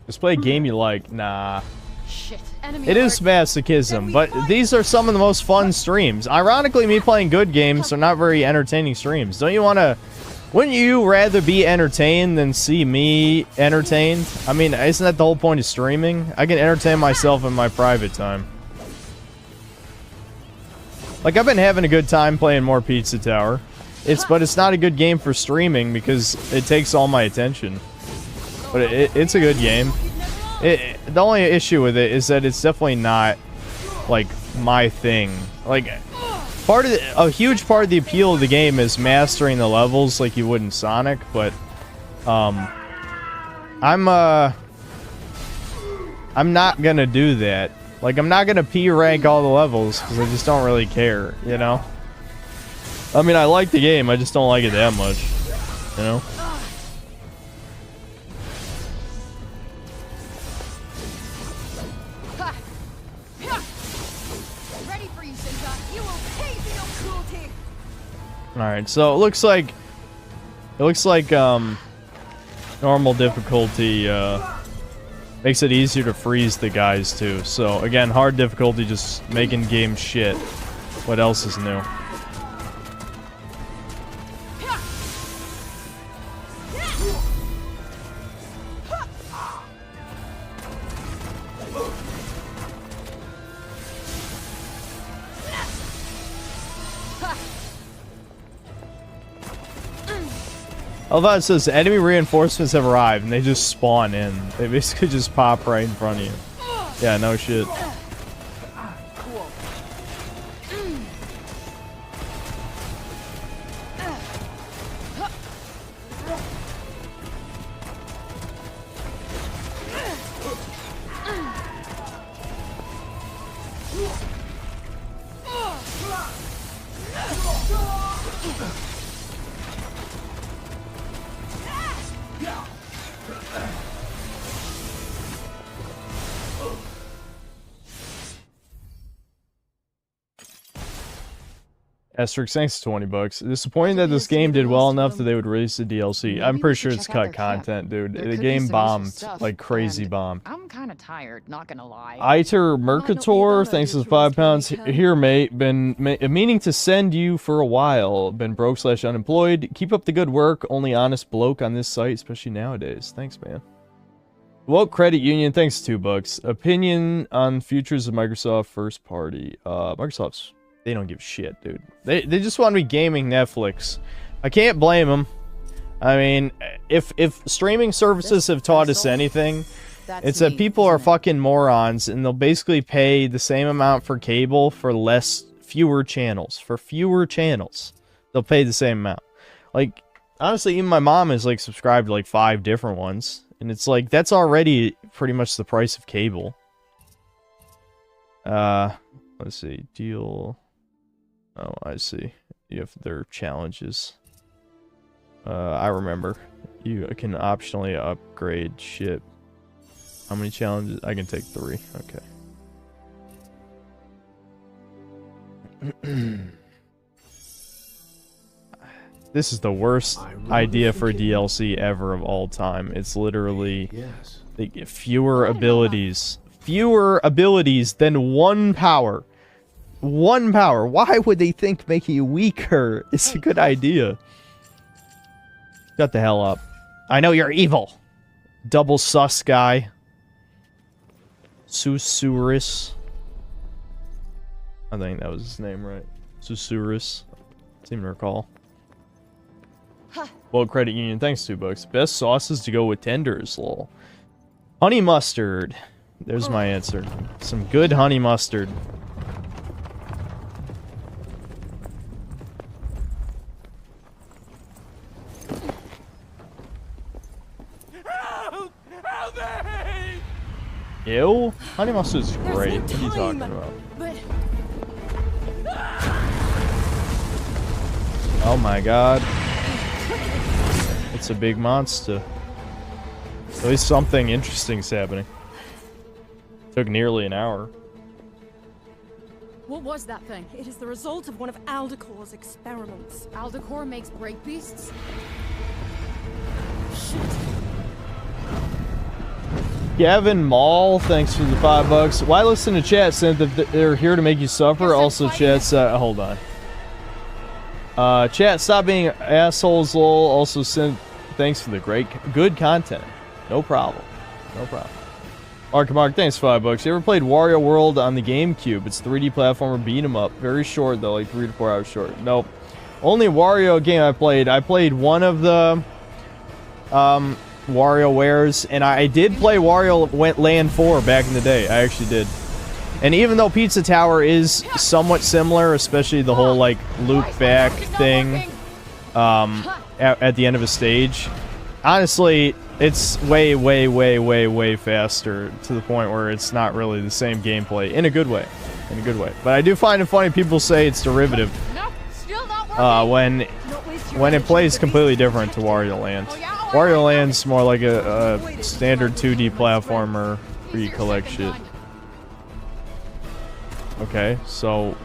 A: Just play a game you like. Nah.
D: Shit. Enemy
A: It is masochism, but these are some of the most fun streams. Ironically, me playing good games are not very entertaining streams. Don't you want to... Wouldn't you rather be entertained than see me entertained? I mean, isn't that the whole point of streaming? I can entertain myself in my private time. Like, I've been having a good time playing more Pizza Tower. But it's not a good game for streaming because it takes all my attention. But it's a good game. The only issue with it is that it's definitely not like my thing. Like a huge part of the appeal of the game is mastering the levels like you would in Sonic, but I'm not gonna do that. Like, I'm not gonna P rank all the levels because I just don't really care, you know? I mean, I like the game, I just don't like it that much, you know?
H: Ready for you, Sinja. You will pay for your cruelty.
A: Alright, so it looks like normal difficulty makes it easier to freeze the guys too. So again, hard difficulty just making game shit. What else is new? I love how it says enemy reinforcements have arrived and they just spawn in. They basically just pop right in front of you. Yeah, no shit. Asterix, thanks to $20. Disappointing that this game did well enough that they would release the DLC. I'm pretty sure it's cut content, dude. The game bombed, like crazy bombed.
H: I'm kind of tired, not gonna lie.
A: Iter Mercator, thanks for the £5. Here, mate. Been meaning to send you for a while. Been broke/unemployed. Keep up the good work. Only honest bloke on this site, especially nowadays. Thanks, man. Woke Credit Union, thanks $2. Opinion on futures of Microsoft first party. Microsoft's... They don't give shit, dude. They just want to be gaming Netflix. I can't blame them. I mean, if streaming services have taught us anything, it's that people are fucking morons and they'll basically pay the same amount for cable for fewer channels. For fewer channels, they'll pay the same amount. Like, honestly, even my mom is like subscribed to like 5 different ones, and it's like that's already pretty much the price of cable. Let's see, deal. Oh, I see. You have their challenges. I remember. You can optionally upgrade shit. How many challenges? I can take 3. Okay. This is the worst idea for DLC ever of all time. It's literally they get fewer abilities. Fewer abilities than 1 power. 1 power. Why would they think making you weaker is a good idea? Shut the hell up. I know you're evil. Double sus guy. Susurrus. I think that was his name, right? Susurrus. Seem to recall. Well, Credit Union, thanks $2. Best sauces to go with tenders, lol. Honey mustard. There's my answer. Some good honey mustard. Ew? Honey mustard is great. What are you talking about? Oh my god. It's a big monster. At least something interesting's happening. Took nearly an hour.
F: What was that thing? It is the result of one of Aldecor's experiments.
H: Aldecor makes break beasts?
A: Gavin Mall, thanks for the $5. Why listen to chat? Since they're here to make you suffer. Also, chat. Hold on. Chat, stop being assholes. Lol. Also, thanks for the good content. No problem. No problem. Mark, thanks $5. You ever played Wario World on the GameCube? It's a 3D platformer beat 'em up. Very short though, like 3 to 4 hours short. Nope. Only Wario game I played. I played one of the WarioWares, and I did play Wario Land 4 back in the day. I actually did. And even though Pizza Tower is somewhat similar, especially the whole like loop back thing at the end of a stage, honestly, it's way faster to the point where it's not really the same gameplay in a good way. But I do find it funny people say it's derivative when it plays completely different to Wario Land. Wario Land's more like a standard 2D platformer where you collect shit. Okay, so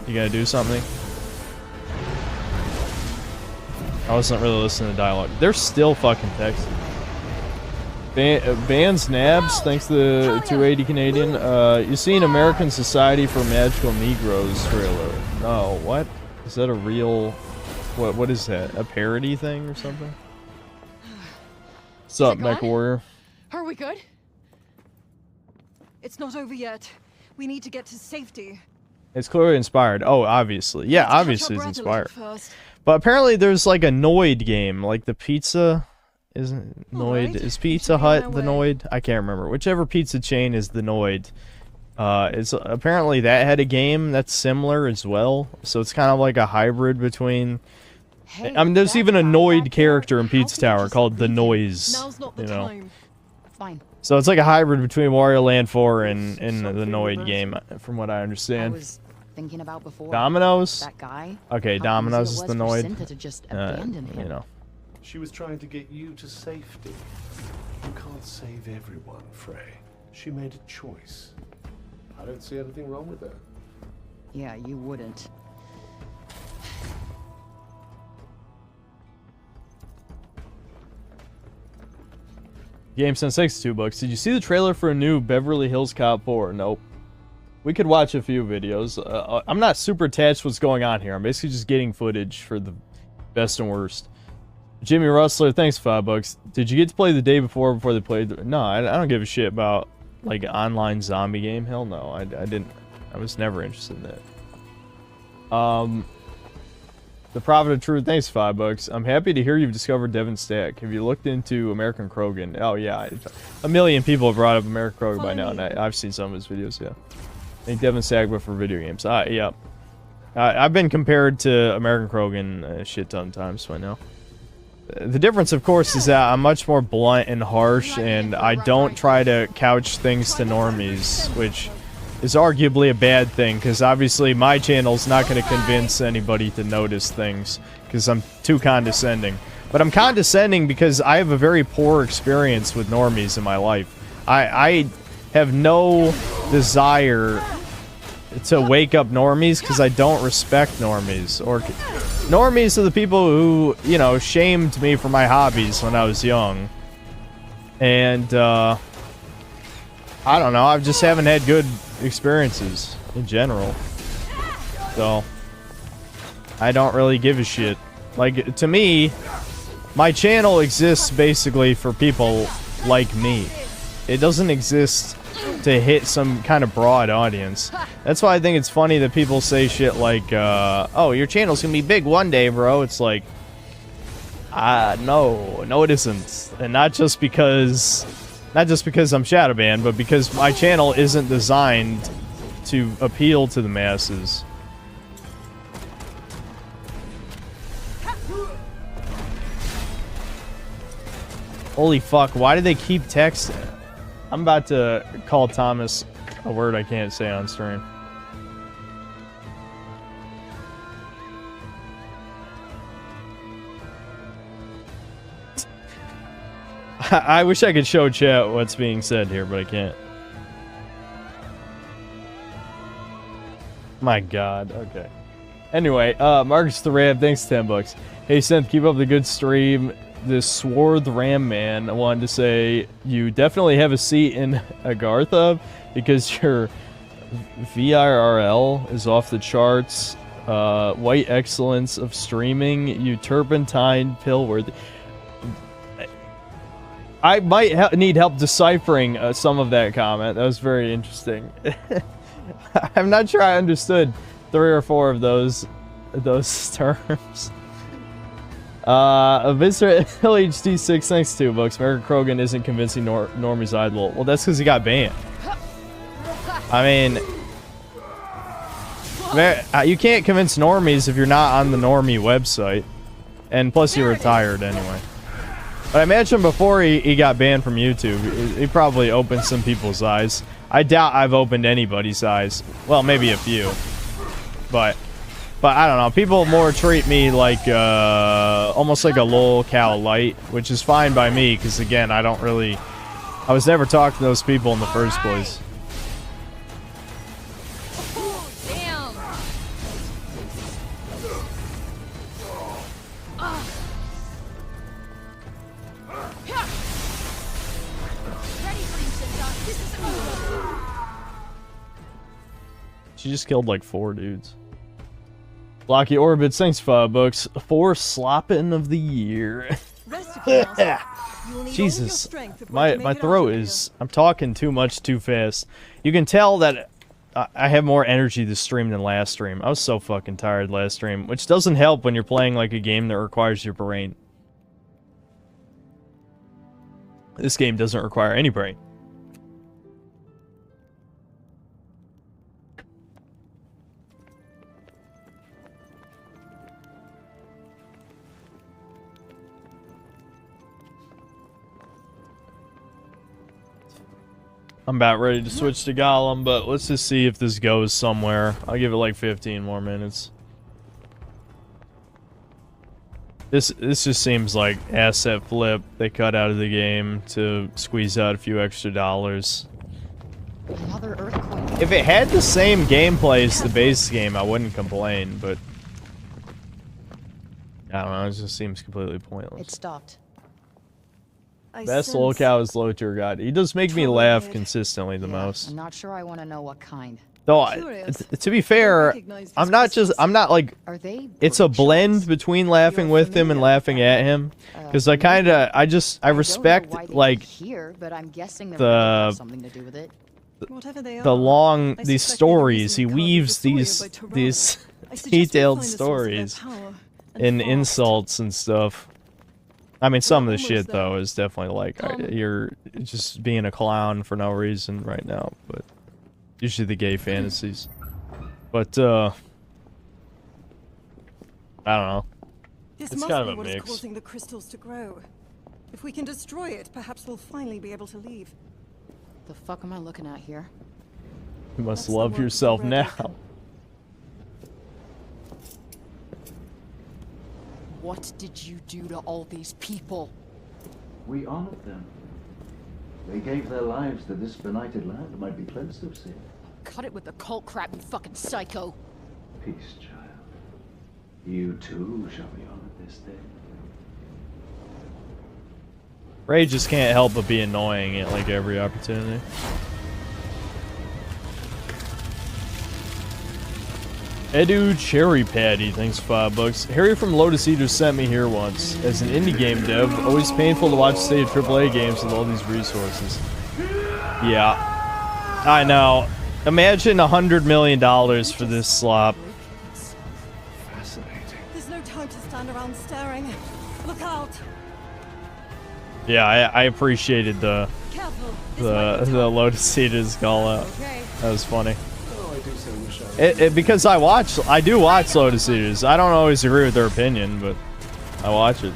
A: you gonna do something? I wasn't really listening to dialogue. They're still fucking texting. Bands Nabs, thanks to the 280 Canadian. You seen American Society for Magical Negroes trailer? No, what? Is that a real... What is that? A parody thing or something? What's up, Mech Warrior?
F: Are we good? It's not over yet. We need to get to safety.
A: It's clearly inspired. Oh, obviously. Yeah, obviously it's inspired. But apparently there's like a Noid game, like the pizza... Isn't Noid? Is Pizza Hut the Noid? I can't remember. Whichever pizza chain is the Noid. It's apparently that had a game that's similar as well. So it's kind of like a hybrid between... I mean, there's even a Noid character in Pizza Tower called the Noise. You know.
D: Fine.
A: So it's like a hybrid between Wario Land 4 and the Noid game, from what I understand.
D: I was thinking about before.
A: Domino's?
D: That guy.
A: Okay, Domino's is the Noid.
D: To just abandon him.
A: You know.
C: She was trying to get you to safety. You can't save everyone, Frey. She made a choice. I don't see anything wrong with that.
D: Yeah, you wouldn't.
A: Game Sense 62 bucks. Did you see the trailer for a new Beverly Hills Cop 4? Nope. We could watch a few videos. I'm not super attached to what's going on here. I'm basically just getting footage for the best and worst. Jimmy Rustler, thanks $5. Did you get to play the day before they played? No, I don't give a shit about like an online zombie game. Hell no, I didn't. I was never interested in that. The Prophet of Truth, thanks $5. I'm happy to hear you've discovered Devin Stack. Have you looked into American Krogan? Oh yeah, a million people have brought up American Krogan by now, and I've seen some of his videos. Yeah, I think Devin Stack, but for video games. Yeah, I've been compared to American Krogan a shit ton of times by now. The difference, of course, is that I'm much more blunt and harsh, and I don't try to couch things to normies, which is arguably a bad thing, because obviously my channel's not going to convince anybody to notice things, because I'm too condescending. But I'm condescending because I have a very poor experience with normies in my life. I have no desire to wake up normies, because I don't respect normies. Or normies are the people who, you know, shamed me for my hobbies when I was young. And, I don't know, I just haven't had good experiences in general. So, I don't really give a shit. Like, to me, my channel exists basically for people like me. It doesn't exist to hit some kind of broad audience. That's why I think it's funny that people say shit like, oh, your channel's gonna be big one day, bro. It's like, no it isn't. And not just because I'm Shadowban, but because my channel isn't designed to appeal to the masses. Holy fuck, why do they keep texting? I'm about to call Thomas a word I can't say on stream. I wish I could show chat what's being said here, but I can't. My god, okay. Anyway, Marcus the Ram, thanks $10. Hey Synth, keep up the good stream. This Swarth Ram Man wanted to say you definitely have a seat in Agartha because your VIRL is off the charts. White excellence of streaming, you turpentine pillworthy. I might need help deciphering some of that comment. That was very interesting. I'm not sure I understood 3 or 4 of those terms. Mr. LHD6, thanks $2. American Krogan isn't convincing normies idol. Well, that's because he got banned. I mean, you can't convince normies if you're not on the normie website. And plus, you're retired anyway. But I imagine before he got banned from YouTube, he probably opened some people's eyes. I doubt I've opened anybody's eyes. Well, maybe a few. But I don't know. People more treat me like, almost like a LoLCal light, which is fine by me, because again, I was never talking to those people in the first place.
H: Damn. Ready for you, Sinta. This is over.
A: She just killed like 4 dudes. Blocky Orbits, thanks for books. 4 slopping of the year. Jesus, my throat is. I'm talking too much too fast. You can tell that I have more energy this stream than last stream. I was so fucking tired last stream, which doesn't help when you're playing like a game that requires your brain. This game doesn't require any brain. I'm about ready to switch to Gollum, but let's just see if this goes somewhere. I'll give it like 15 more minutes. This just seems like asset flip they cut out of the game to squeeze out a few extra dollars.
D: Another earthquake.
A: If it had the same gameplay as the base game, I wouldn't complain, but I don't know, it just seems completely pointless.
D: It stopped.
A: Best LoLCal is LoTR God. He does make me laugh consistently the most.
D: I'm not sure I want to know what kind.
A: Though, to be fair, I'm not like,
D: Are they?
A: it's a blend between laughing with him and laughing at him. Because I respect, like,
D: Here, but I'm guessing something to do with it.
A: these stories. He weaves these detailed stories in insults and stuff. I mean, some of the shit, though, is definitely like, you're just being a clown for no reason right now, but usually the gay fantasies. But, I don't know.
F: This
A: It's
F: must
A: kind
F: be
A: of a
F: what is
A: mix.
F: causing the crystals to grow. If we can destroy it, perhaps we'll finally be able to leave.
D: The fuck am I looking at here?
A: You must
F: That's the
A: love
F: work of
A: yourself
F: the
A: now.
F: Red.
D: What did you do to all these people?
E: We honored them. They gave their lives that this benighted land might be cleansed of sin.
D: Cut it with the cult crap, you fucking psycho.
E: Peace, child. You too shall be honored this day.
A: Ray just can't help but be annoying at like every opportunity. Edu Cherry Patty, thanks for $5. Harry from Lotus Eaters sent me here once. As an indie game dev, always painful to watch the state of AAA games with all these resources. Yeah, I know. Imagine $100 million for this slop.
C: Fascinating.
F: There's no time to stand around staring. Look out!
A: Yeah, I appreciated the
F: Careful. This might be tough.
A: Lotus Eaters call out.
D: Okay.
C: Oh,
A: That was funny.
C: I do so wish I
A: Because I do watch Lotus Eaters. I don't always agree with their opinion, but I watch it.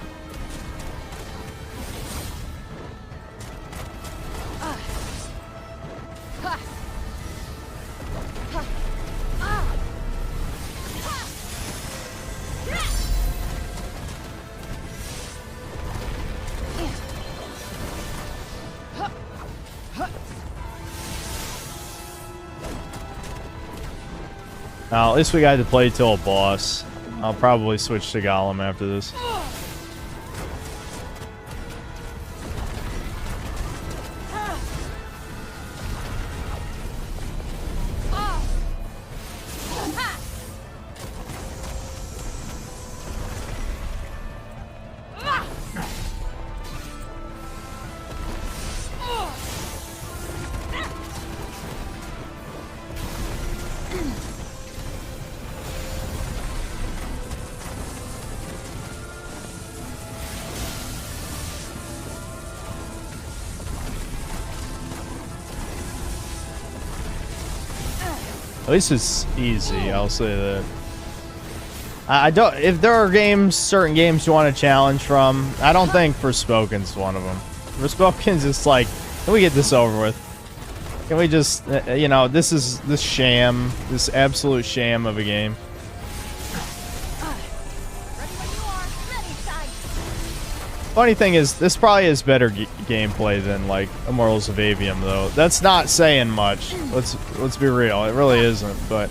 A: Now, at least we got to play till a boss. I'll probably switch to Gollum after this. least it's easy, I'll say that. I don't. If there are games, certain games you want to challenge from, I don't think Forspoken's one of them. Forspoken's just like, can we get this over with? Can we just, you know, this sham, this absolute sham of a game. Funny thing is, this probably has better gameplay than like Immortals of Avium, though. That's not saying much. Let's be real. It really isn't, but.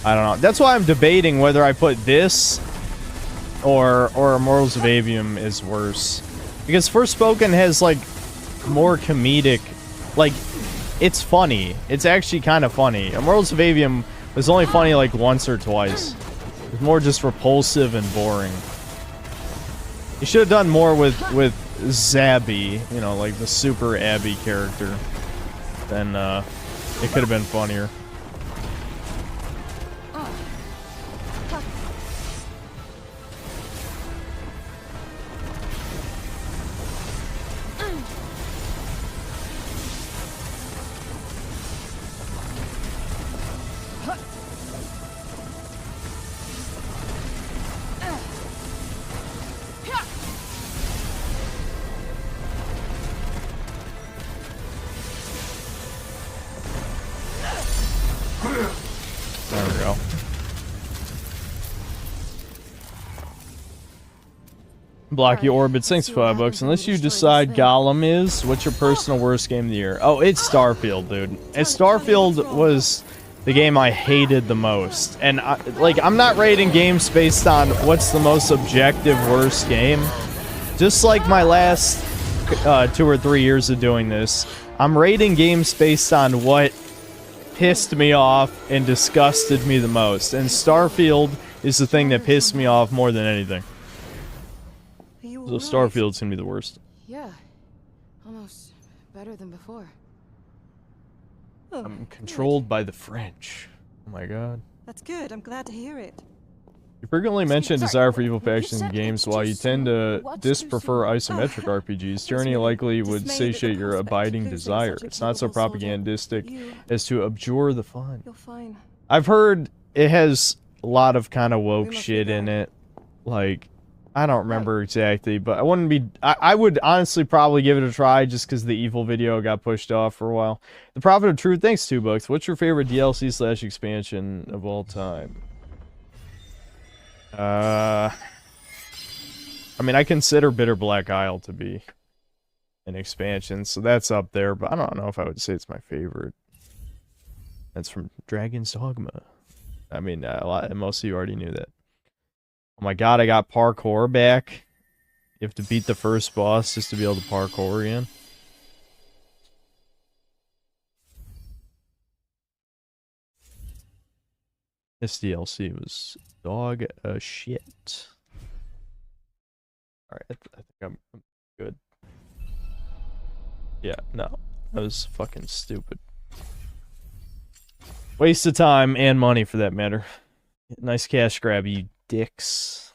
A: I don't know. That's why I'm debating whether I put this or Immortals of Avium is worse. Because Forspoken has, like, more comedic... Like, it's funny. It's actually kind of funny. Immortals of Avium was only funny, like, once or twice. It's more just repulsive and boring. You should have done more with Zabby, you know, like the super Abby character. Then, it could have been funnier. There we go. Blocky Orbit, thanks for $5. Unless you decide Gollum is, what's your personal worst game of the year? Oh, it's Starfield, dude. And Starfield was the game I hated the most. And, I'm not rating games based on what's the most objective worst game. Just like my last 2 or 3 years of doing this, I'm rating games based on what pissed me off and disgusted me the most. And Starfield is the thing that pissed me off more than anything. So Starfield's gonna be the worst.
D: Yeah. Almost better than before.
A: I'm controlled by the French. Oh my god.
F: That's good. I'm glad to hear it.
A: You frequently mention a desire for evil factions in games, while you tend to disprefer isometric RPGs. Tyranny likely would satiate your abiding desire. It's not so propagandistic as to abjure the fun.
F: You're fine.
A: I've heard it has a lot of kind of woke shit in it. Like, I don't remember exactly, but I wouldn't be... I would honestly probably give it a try just because the evil video got pushed off for a while. The Prophet of Truth, thanks $2. What's your favorite DLC/expansion of all time? I mean, I consider Bitter Black Isle to be an expansion, so that's up there, but I don't know if I would say it's my favorite. That's from Dragon's Dogma. I mean, most of you already knew that. Oh my god, I got parkour back. You have to beat the first boss just to be able to parkour again. This DLC was dog shit. Alright, I think I'm good. Yeah, no. That was fucking stupid. Waste of time and money for that matter. Nice cash grab, you dicks.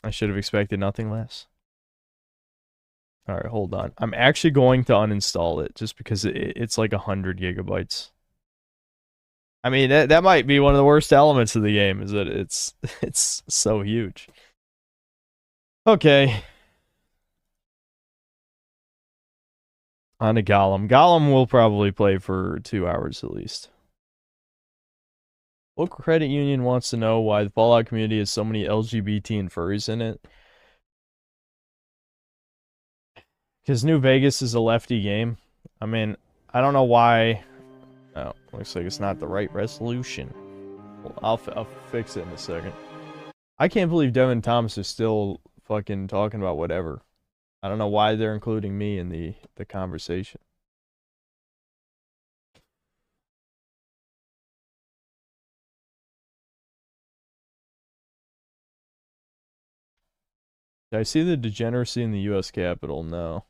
A: I should have expected nothing less. Alright, hold on. I'm actually going to uninstall it just because it's like 100 gigabytes. I mean, that might be one of the worst elements of the game, is that it's so huge. Okay. On to Gollum. Gollum will probably play for 2 hours at least. Local Credit Union wants to know why the Fallout community has so many LGBT and furries in it. Because New Vegas is a lefty game. I mean, I don't know why... Oh, looks like it's not the right resolution. Well, I'll fix it in a second. I can't believe Devin Thomas is still fucking talking about whatever. I don't know why they're including me in the conversation. Did I see the degeneracy in the U.S. Capitol? No.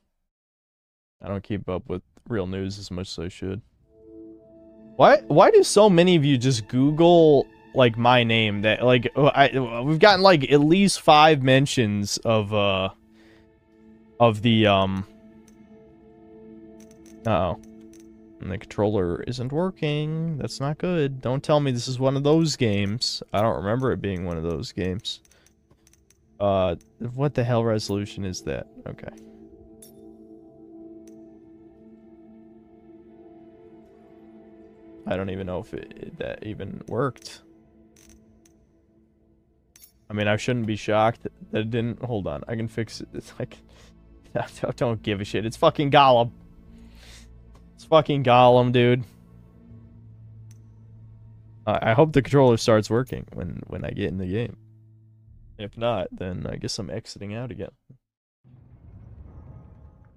A: I don't keep up with real news as much as I should. Why do so many of you just Google, like, my name? That, like, we've gotten, like, at least 5 mentions of the, Uh-oh. And the controller isn't working. That's not good. Don't tell me this is one of those games. I don't remember it being one of those games. What the hell resolution is that? Okay. I don't even know if that even worked. I mean, I shouldn't be shocked that it didn't. Hold on, I can fix it. It's like, don't give a shit. It's fucking Gollum. It's fucking Gollum, dude. I hope the controller starts working when I get in the game. If not, then I guess I'm exiting out again.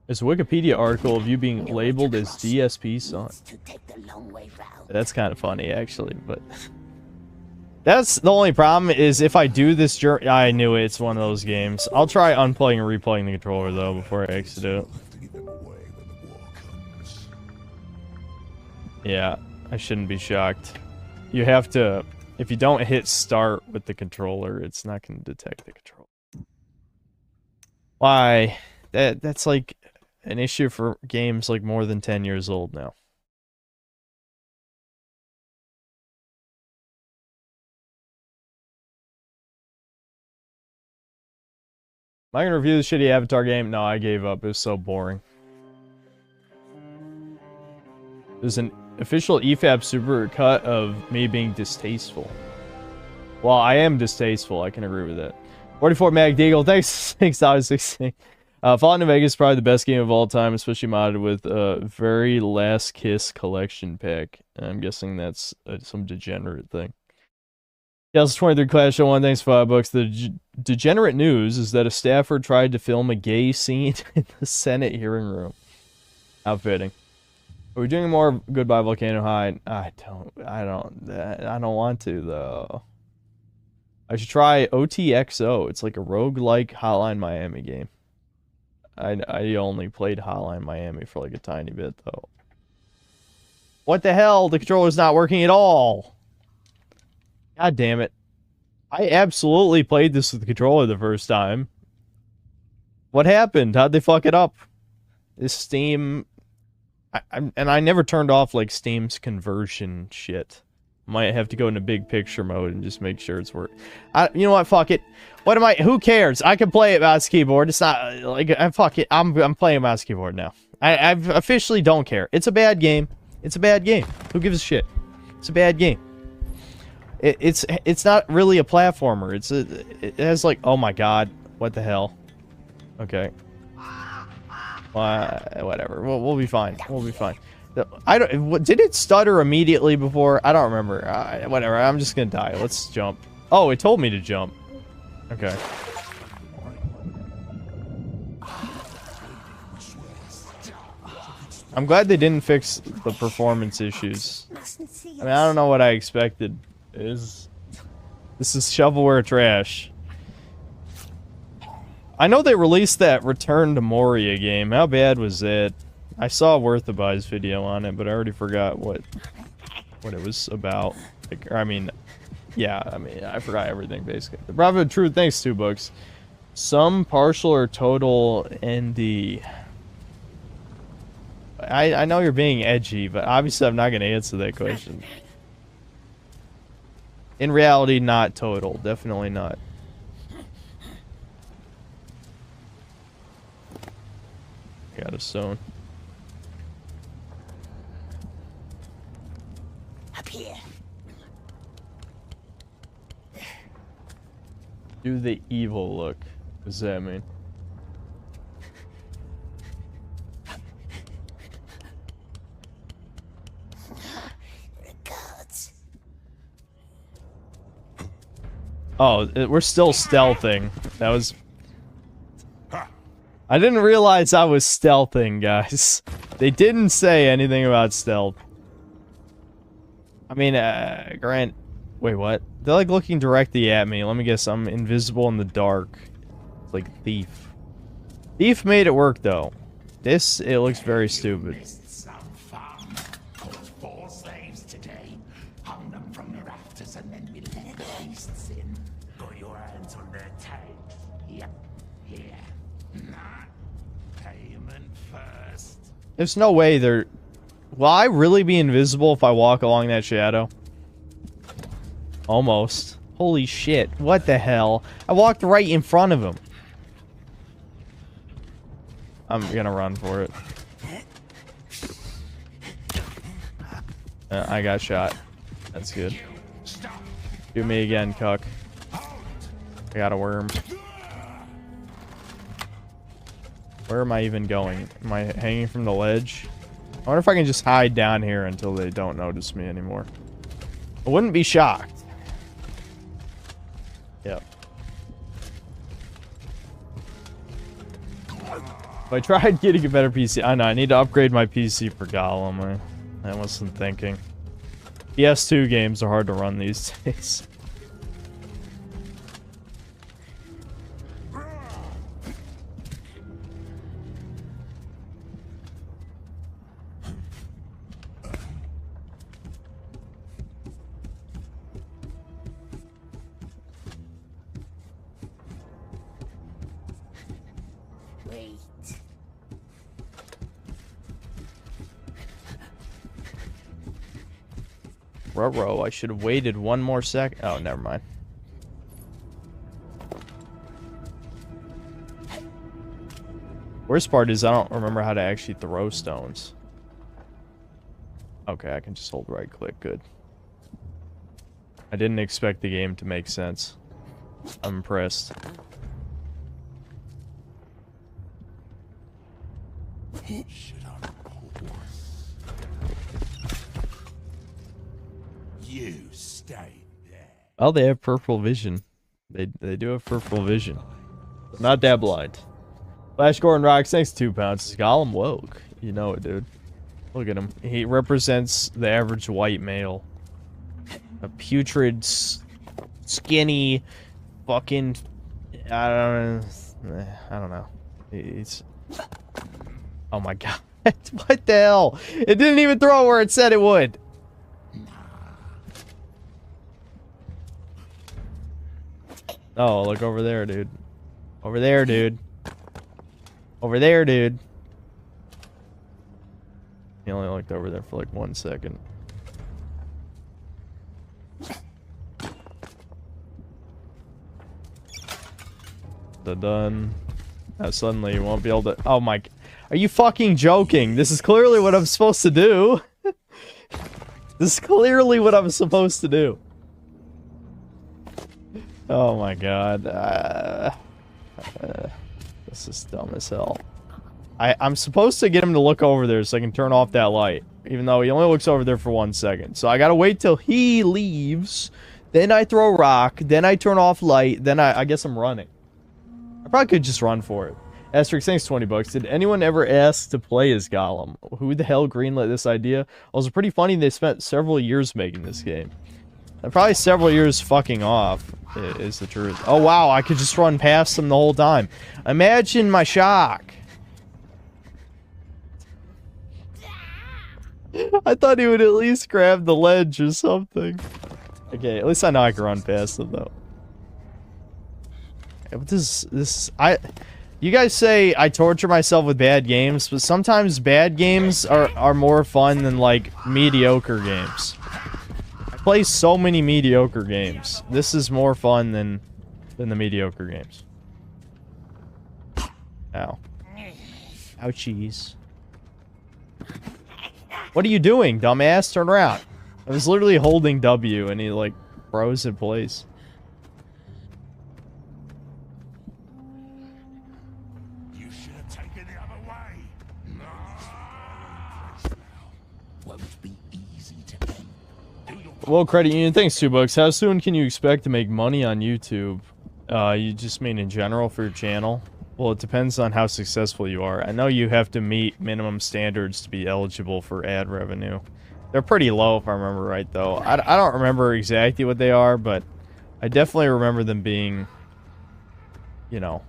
A: There's a Wikipedia article of you being labeled as DSP son. That's kind of funny, actually, but... That's the only problem, is if I do this journey... I knew it, it's one of those games. I'll try unplugging and replugging the controller, though, before I exit it. Yeah, I shouldn't be shocked. You have to... If you don't hit start with the controller, it's not going to detect the controller. Why? That's like an issue for games like more than 10 years old now. Am I going to review the shitty Avatar game? No, I gave up. It was so boring. There's an official EFAP supercut of me being distasteful. Well, I am distasteful. I can agree with that. 44 Mag Deagle. Thanks. Thanks, $16. Fallout New Vegas is probably the best game of all time, especially modded with Very Last Kiss collection pack. I'm guessing that's some degenerate thing. Yes, 23 Clash 01. Thanks for $5. The degenerate news is that a staffer tried to film a gay scene in the Senate hearing room. How fitting. Are we doing more Goodbye Volcano High? I don't want to, though. I should try OTXO. It's like a roguelike Hotline Miami game. I only played Hotline Miami for like a tiny bit, though. What the hell? The controller's not working at all. God damn it. I absolutely played this with the controller the first time. What happened? How'd they fuck it up? This Steam... and I never turned off, like, Steam's conversion shit. Might have to go into big picture mode and just make sure it's working. You know what? Fuck it. What am I... Who cares? I can play it mouse keyboard. It's not... Like, fuck it. I'm playing mouse keyboard now. I officially don't care. It's a bad game. It's a bad game. Who gives a shit? It's a bad game. It's not really a platformer. It has, like... Oh, my God. What the hell? Okay. Whatever. We'll be fine. We'll be fine. I don't. Did it stutter immediately before? I don't remember. Whatever. I'm just gonna die. Let's jump. Oh, it told me to jump. Okay. I'm glad they didn't fix the performance issues. I mean, I don't know what I expected. This is shovelware trash. I know they released that Return to Moria game. How bad was that? I saw Worthabai's video on it, but I already forgot what it was about. Like, I mean, yeah, I forgot everything, basically. The Bravo of Truth, thanks, $2. Some partial or total ND. I know you're being edgy, but obviously I'm not going to answer that question. In reality, not total. Definitely not. Got a stone.
I: Up here.
A: Do the evil look. What does that mean? Oh, we're still stealthing. That was... I didn't realize I was stealthing, guys. They didn't say anything about stealth. I mean, Grant... Wait, what? They're, like, looking directly at me. Let me guess, I'm invisible in the dark. It's like Thief. Thief made it work, though. This, it looks very stupid.
I: Four slaves today. Hung them from the rafters and then we let the beasts in. Got your hands on their tags. Yep. Yeah. Nah. Payment first.
A: There's no way they're... Will I really be invisible if I walk along that shadow? Almost. Holy shit. What the hell? I walked right in front of him. I'm gonna run for it. I got shot. That's good. Do me again, cuck. I got a worm. Where am I even going? Am I hanging from the ledge? I wonder if I can just hide down here until they don't notice me anymore. I wouldn't be shocked. Yep. If I tried getting a better PC, I know I need to upgrade my PC for Gollum. I wasn't thinking. PS2 games are hard to run these days. Ruh-roh, I should have waited one more sec. Oh, never mind. Worst part is I don't remember how to actually throw stones. Okay, I can just hold right click. Good. I didn't expect the game to make sense. I'm impressed.
I: You stay there.
A: Oh, they have purple vision. They do have purple vision. Not that blind. Flash Gordon Rocks, thanks 2 pounds. Gollum woke. You know it, dude. Look at him. He represents the average white male. A putrid, skinny, fucking... I don't know. He's... Oh my god. What the hell? It didn't even throw where it said it would. Oh, look over there, dude. Over there, dude. Over there, dude. He only looked over there for like 1 second. Done. Now suddenly you won't be able to... Oh my... Are you fucking joking? This is clearly what I'm supposed to do. This is clearly what I'm supposed to do. Oh my god. This is dumb as hell. I'm supposed to get him to look over there so I can turn off that light. Even though he only looks over there for 1 second. So I gotta wait till he leaves. Then I throw rock. Then I turn off light. Then I guess I'm running. I probably could just run for it. Asterisk, thanks 20 bucks. Did anyone ever ask to play as Gollum? Who the hell greenlit this idea? Also, pretty funny they spent several years making this game. And probably several years fucking off, is the truth. Oh wow, I could just run past them the whole time. Imagine my shock. I thought he would at least grab the ledge or something. Okay, at least I know I can run past them though. You guys say I torture myself with bad games, but sometimes bad games are more fun than like mediocre games. I play so many mediocre games. This is more fun than the mediocre games. Ow. Ouchies. What are you doing, dumbass? Turn around. I was literally holding W and he like froze in place.
I: You should have taken the other way. Won't be easy to do.
A: Well, Credit Union, thanks 2 bucks. How soon can you expect to make money on YouTube? You just mean in general for your channel? Well, it depends on how successful you are. I know you have to meet minimum standards to be eligible for ad revenue. They're pretty low if I remember right, though. I don't remember exactly what they are, but I definitely remember them being, you know,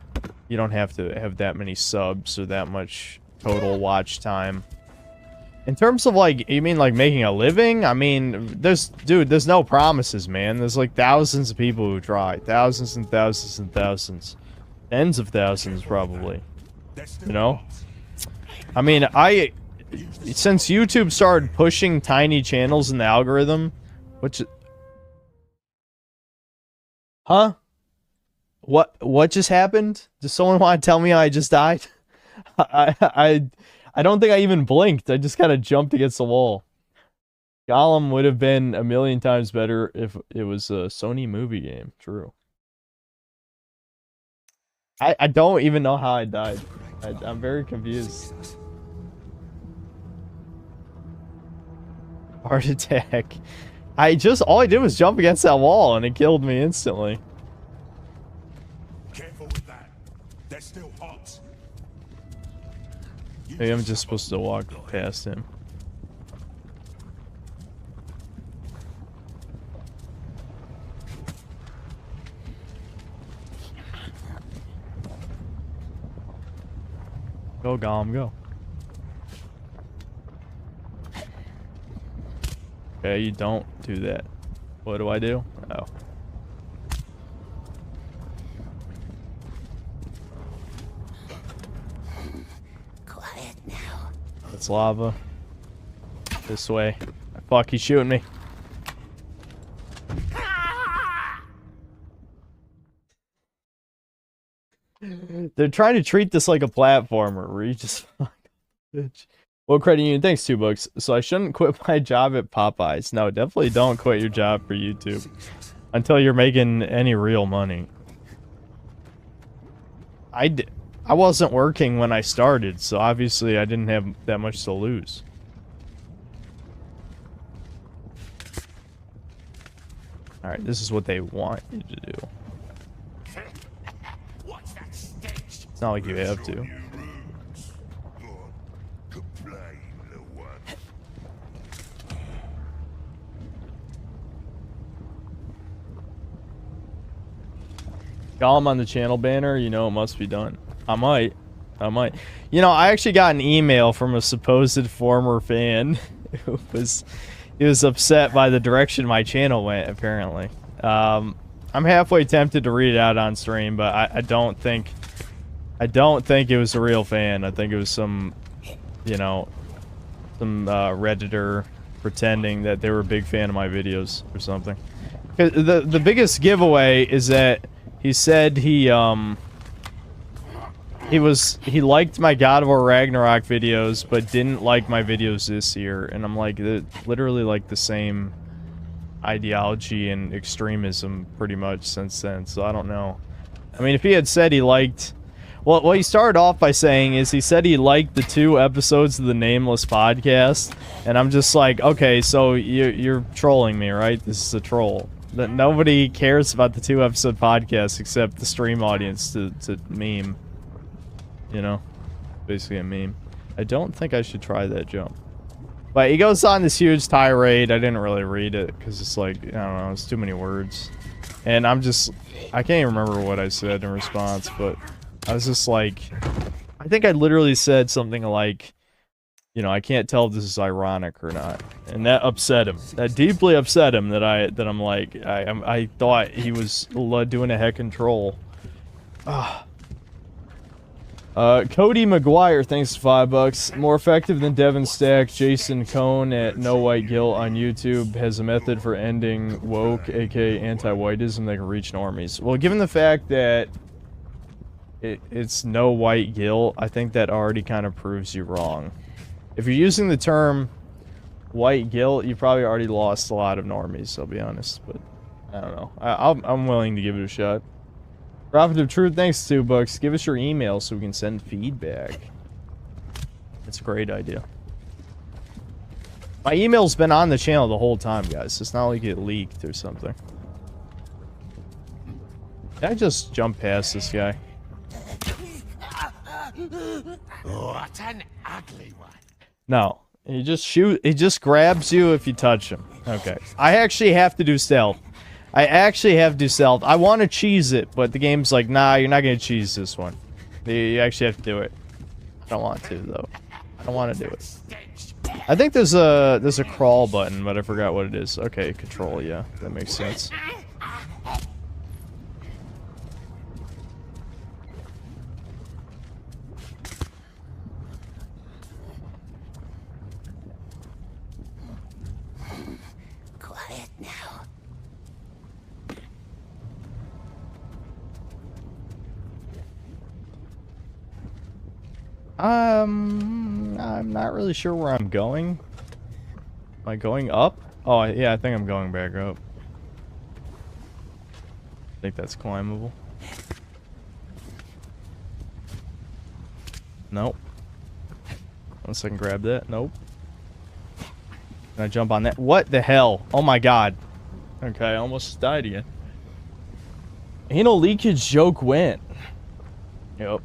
A: you don't have to have that many subs or that much total watch time. In terms of, like, you mean, like, making a living? I mean, there's no promises, man. There's, like, thousands of people who try. Thousands and thousands and thousands. Tens of thousands, probably. You know? I mean, since YouTube started pushing tiny channels in the algorithm, which... Huh? What just happened? Does someone want to tell me I just died? I don't think I even blinked. I just kind of jumped against the wall. Gollum would have been a million times better if it was a Sony movie game. True. I don't even know how I died. I'm very confused. Heart attack. All I did was jump against that wall and it killed me instantly.
I: Careful with that. They're still hot.
A: Maybe I'm just supposed to walk past him. Go, Gollum, go. Okay, you don't do that. What do I do? Oh.
I: Quiet now.
A: It's lava. This way. Fuck, he's shooting me. They're trying to treat this like a platformer where you just fuck bitch. Well, credit union, thanks $2. So I shouldn't quit my job at Popeyes. No, definitely don't quit your job for YouTube until you're making any real money. I wasn't working when I started, so obviously I didn't have that much to lose. All right, this is what they want you to do. It's not like you have to. Gollum on the channel banner, you know it must be done. I might. You know, I actually got an email from a supposed former fan who was upset by the direction my channel went, apparently. I'm halfway tempted to read it out on stream, but I don't think it was a real fan. I think it was some, you know, some Redditor pretending that they were a big fan of my videos or something. 'Cause the biggest giveaway is that he said he liked my God of War Ragnarok videos, but didn't like my videos this year. And I'm like, they're literally like the same ideology and extremism pretty much since then. So I don't know. I mean, if he had said he liked... Well, what he started off by saying is he said he liked the 2 episodes of the Nameless podcast. And I'm just like, okay, so you're trolling me, right? This is a troll. That nobody cares about the 2-episode podcast except the stream audience to meme. You know? Basically a meme. I don't think I should try that jump. But he goes on this huge tirade. I didn't really read it because it's like, I don't know, it's too many words. And I can't even remember what I said in response, but I was just like, I think I literally said something like, you know, I can't tell if this is ironic or not. And that upset him. That deeply upset him that I'm like, I thought he was doing a heckin' troll. Cody McGuire, thanks for $5. More effective than Devin Stack, Jason Cohn at No White Guilt on YouTube has a method for ending woke, aka anti-whiteism that can reach normies. Well, given the fact that it's No White Guilt, I think that already kind of proves you wrong. If you're using the term white guilt, you probably already lost a lot of normies, I'll be honest, but I don't know. I'm willing to give it a shot. Prophet of Truth, thanks $2. Give us your email so we can send feedback. That's a great idea. My email's been on the channel the whole time, guys. It's not like it leaked or something. Did I just jump past this guy?
I: What an ugly one.
A: No. He just grabs you if you touch him. Okay. I actually have to do stealth. I want to cheese it, but the game's like, nah, you're not going to cheese this one. You actually have to do it. I don't want to, though. I don't want to do it. I think there's a crawl button, but I forgot what it is. Okay, control, yeah. That makes sense. I'm not really sure where I'm going. Am I going up? Oh, yeah, I think I'm going back up. I think that's climbable. Nope. Unless I can grab that. Nope. Can I jump on that? What the hell? Oh my god. Okay, I almost died again. Anal leakage joke went. Yep.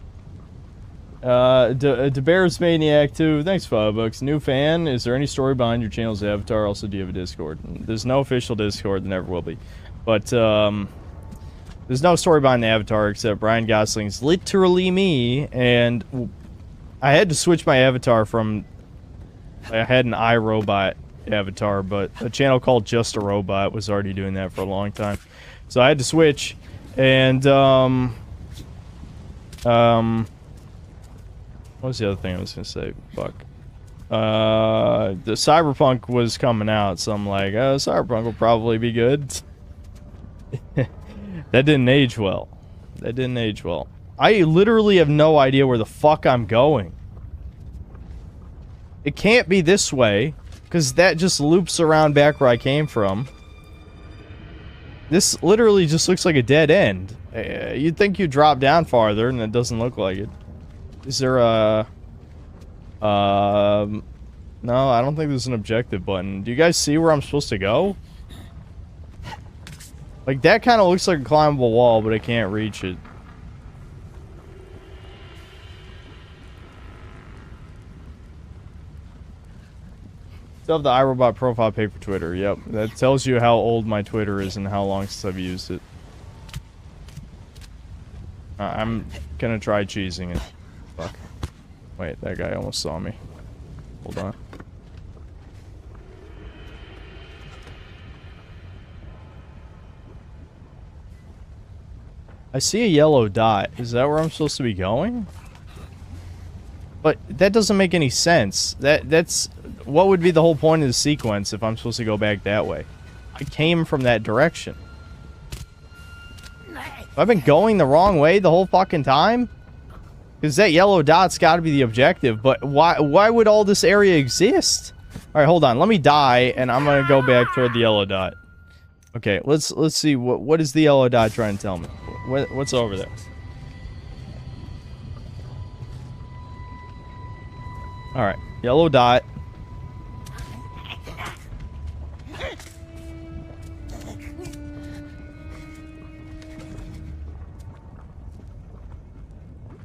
A: DeBears Maniac 2, thanks $5. New fan, is there any story behind your channel's avatar? Also, do you have a Discord? There's no official Discord, there never will be. But, there's no story behind the avatar except Ryan Gosling's literally me, and I had to switch my avatar from... I had an iRobot avatar, but a channel called Just a Robot was already doing that for a long time. So I had to switch, and, what was the other thing I was gonna say? Fuck. The Cyberpunk was coming out, so I'm like, Cyberpunk will probably be good. That didn't age well. That didn't age well. I literally have no idea where the fuck I'm going. It can't be this way, because that just loops around back where I came from. This literally just looks like a dead end. You'd think you'd drop down farther, and it doesn't look like it. Is there a... no, I don't think there's an objective button. Do you guys see where I'm supposed to go? Like, that kind of looks like a climbable wall, but I can't reach it. Still have the iRobot profile pic for Twitter. Yep, that tells you how old my Twitter is and how long since I've used it. I'm gonna try cheesing it. Fuck. Wait, that guy almost saw me. Hold on. I see a yellow dot. Is that where I'm supposed to be going? But that doesn't make any sense. That's... What would be the whole point of the sequence if I'm supposed to go back that way? I came from that direction. I've been going the wrong way the whole fucking time? Because that yellow dot's got to be the objective, but why would all this area exist? Alright, hold on. Let me die, and I'm gonna go back toward the yellow dot. Okay, let's see. What is the yellow dot trying to tell me? What's over there? Alright, yellow dot.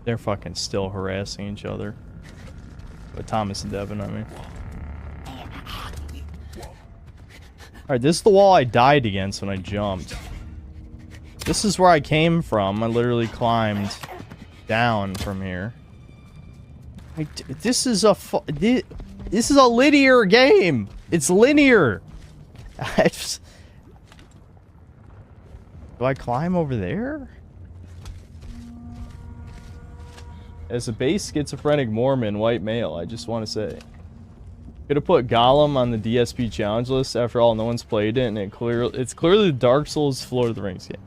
A: They're fucking still harassing each other. But Thomas and Devin, I mean. Alright, this is the wall I died against when I jumped. This is where I came from. I literally climbed down from here. Like, this is a linear game. It's linear. Do I climb over there? As a base schizophrenic Mormon white male, I just want to say. Could have put Gollum on the DSP challenge list. After all, no one's played it, and it's clearly the Dark Souls Lord of the Rings game.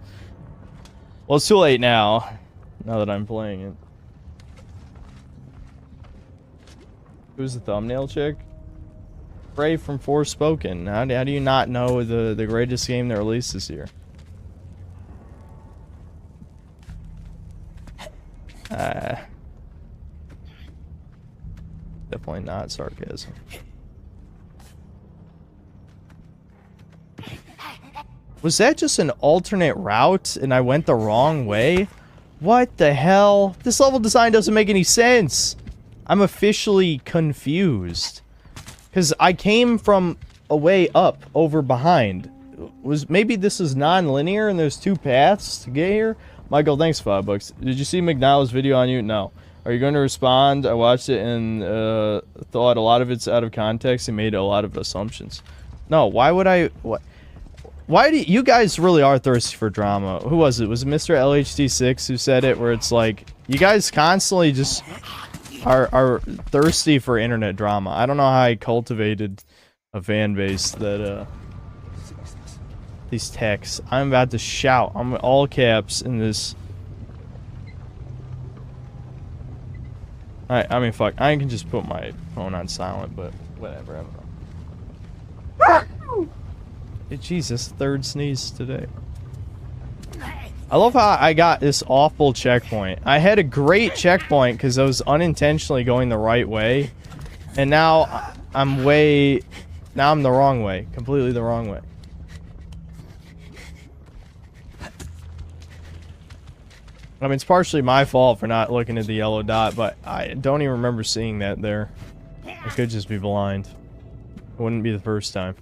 A: Well, it's too late now. Now that I'm playing it. Who's the thumbnail chick? Frey from Forspoken. How do you not know the greatest game that released this year? Definitely not sarcasm. Was that just an alternate route and I went the wrong way? What the hell? This level design doesn't make any sense. I'm officially confused. Because I came from a way up, over behind. Maybe this is non-linear and there's two paths to get here? Michael, thanks $5. Did you see McNally's video on you? No. Are you going to respond? I watched it and thought a lot of it's out of context and made a lot of assumptions. No, why would I... Why do you guys really are thirsty for drama? Who was it? Was it Mr. LHD6 who said it? Where it's like, you guys constantly just are thirsty for internet drama. I don't know how I cultivated a fan base that, these texts. I'm about to shout. I'm all caps in this. I mean, fuck. I can just put my phone on silent, but whatever. I don't know. Jesus, third sneeze today. I love how I got this awful checkpoint. I had a great checkpoint because I was unintentionally going the right way. And now I'm the wrong way. Completely the wrong way. I mean, it's partially my fault for not looking at the yellow dot, but I don't even remember seeing that there. I could just be blind. It wouldn't be the first time.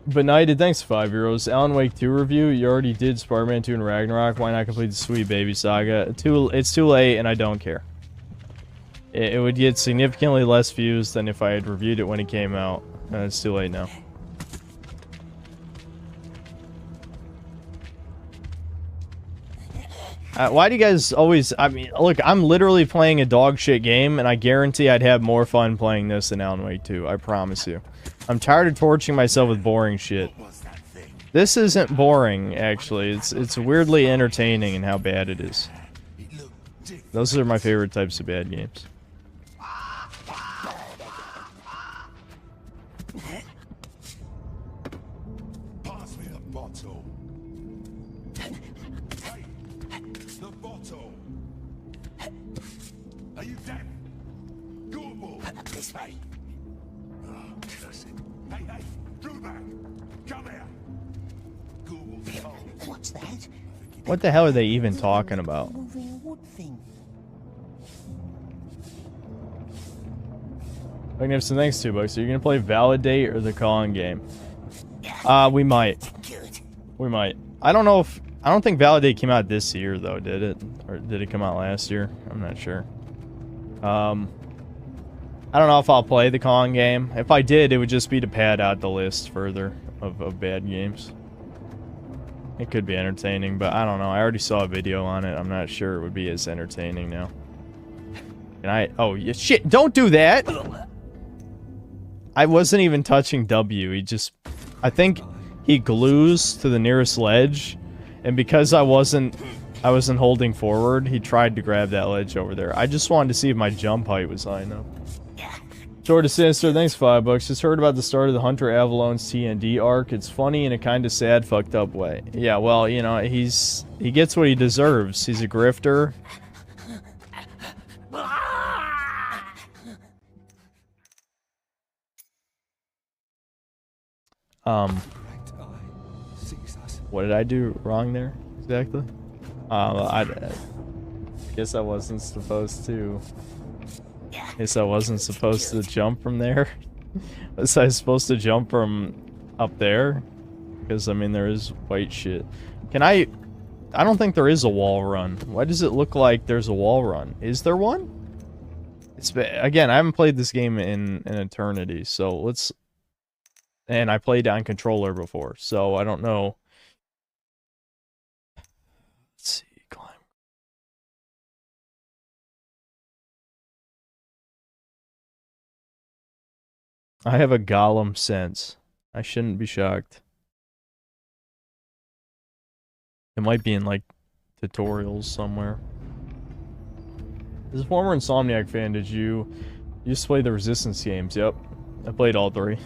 A: Benighted, thanks 5 euros. Alan Wake 2 review. You already did Spider-Man 2 and Ragnarok. Why not complete the Sweet Baby Saga? It's too late, and I don't care. It would get significantly less views than if I had reviewed it when it came out. And it's too late now. Why do you guys always... I mean, look, I'm literally playing a dog shit game, and I guarantee I'd have more fun playing this than Alan Wake 2. I promise you. I'm tired of torturing myself with boring shit. This isn't boring, actually. It's weirdly entertaining in how bad it is. Those are my favorite types of bad games.
I: Pass me the bottle. Hey, the bottle. Are you deaf? Gullible. This way. Oh, curse it. Hey, Drewback, come here.
J: What's that?
A: What the hell are they even talking about?
J: Moving wood thing.
A: Magnificent, thanks $2. Are you gonna play ValiDate or the calling game? We might. We might. I don't know if... I don't think ValiDate came out this year, though, did it? Or did it come out last year? I'm not sure. I don't know if I'll play the calling game. If I did, it would just be to pad out the list further of bad games. It could be entertaining, but I don't know. I already saw a video on it. I'm not sure it would be as entertaining now. And oh, yeah, shit, don't do that! I wasn't even touching W. He just... I think he glues to the nearest ledge, and because I wasn't holding forward, he tried to grab that ledge over there. I just wanted to see if my jump height was high enough. Short of Sinister, thanks $5. Just heard about the start of the Hunter Avalone's TND arc. It's funny in a kind of sad, fucked up way. Yeah, well, you know, he gets what he deserves. He's a grifter. What did I do wrong there exactly? I guess I wasn't supposed to. Guess I wasn't supposed to jump from there. Was I supposed to jump from up there? Because I mean there is white shit. Can I don't think there is a wall run. Why does it look like there's a wall run? Is there one? Again, I haven't played this game in an eternity, so let's... And I played on controller before, so I don't know. Let's see, climb. I have a Gollum sense. I shouldn't be shocked. It might be in, like, tutorials somewhere. As a former Insomniac fan, did you used to play the Resistance games? Yep. I played all three.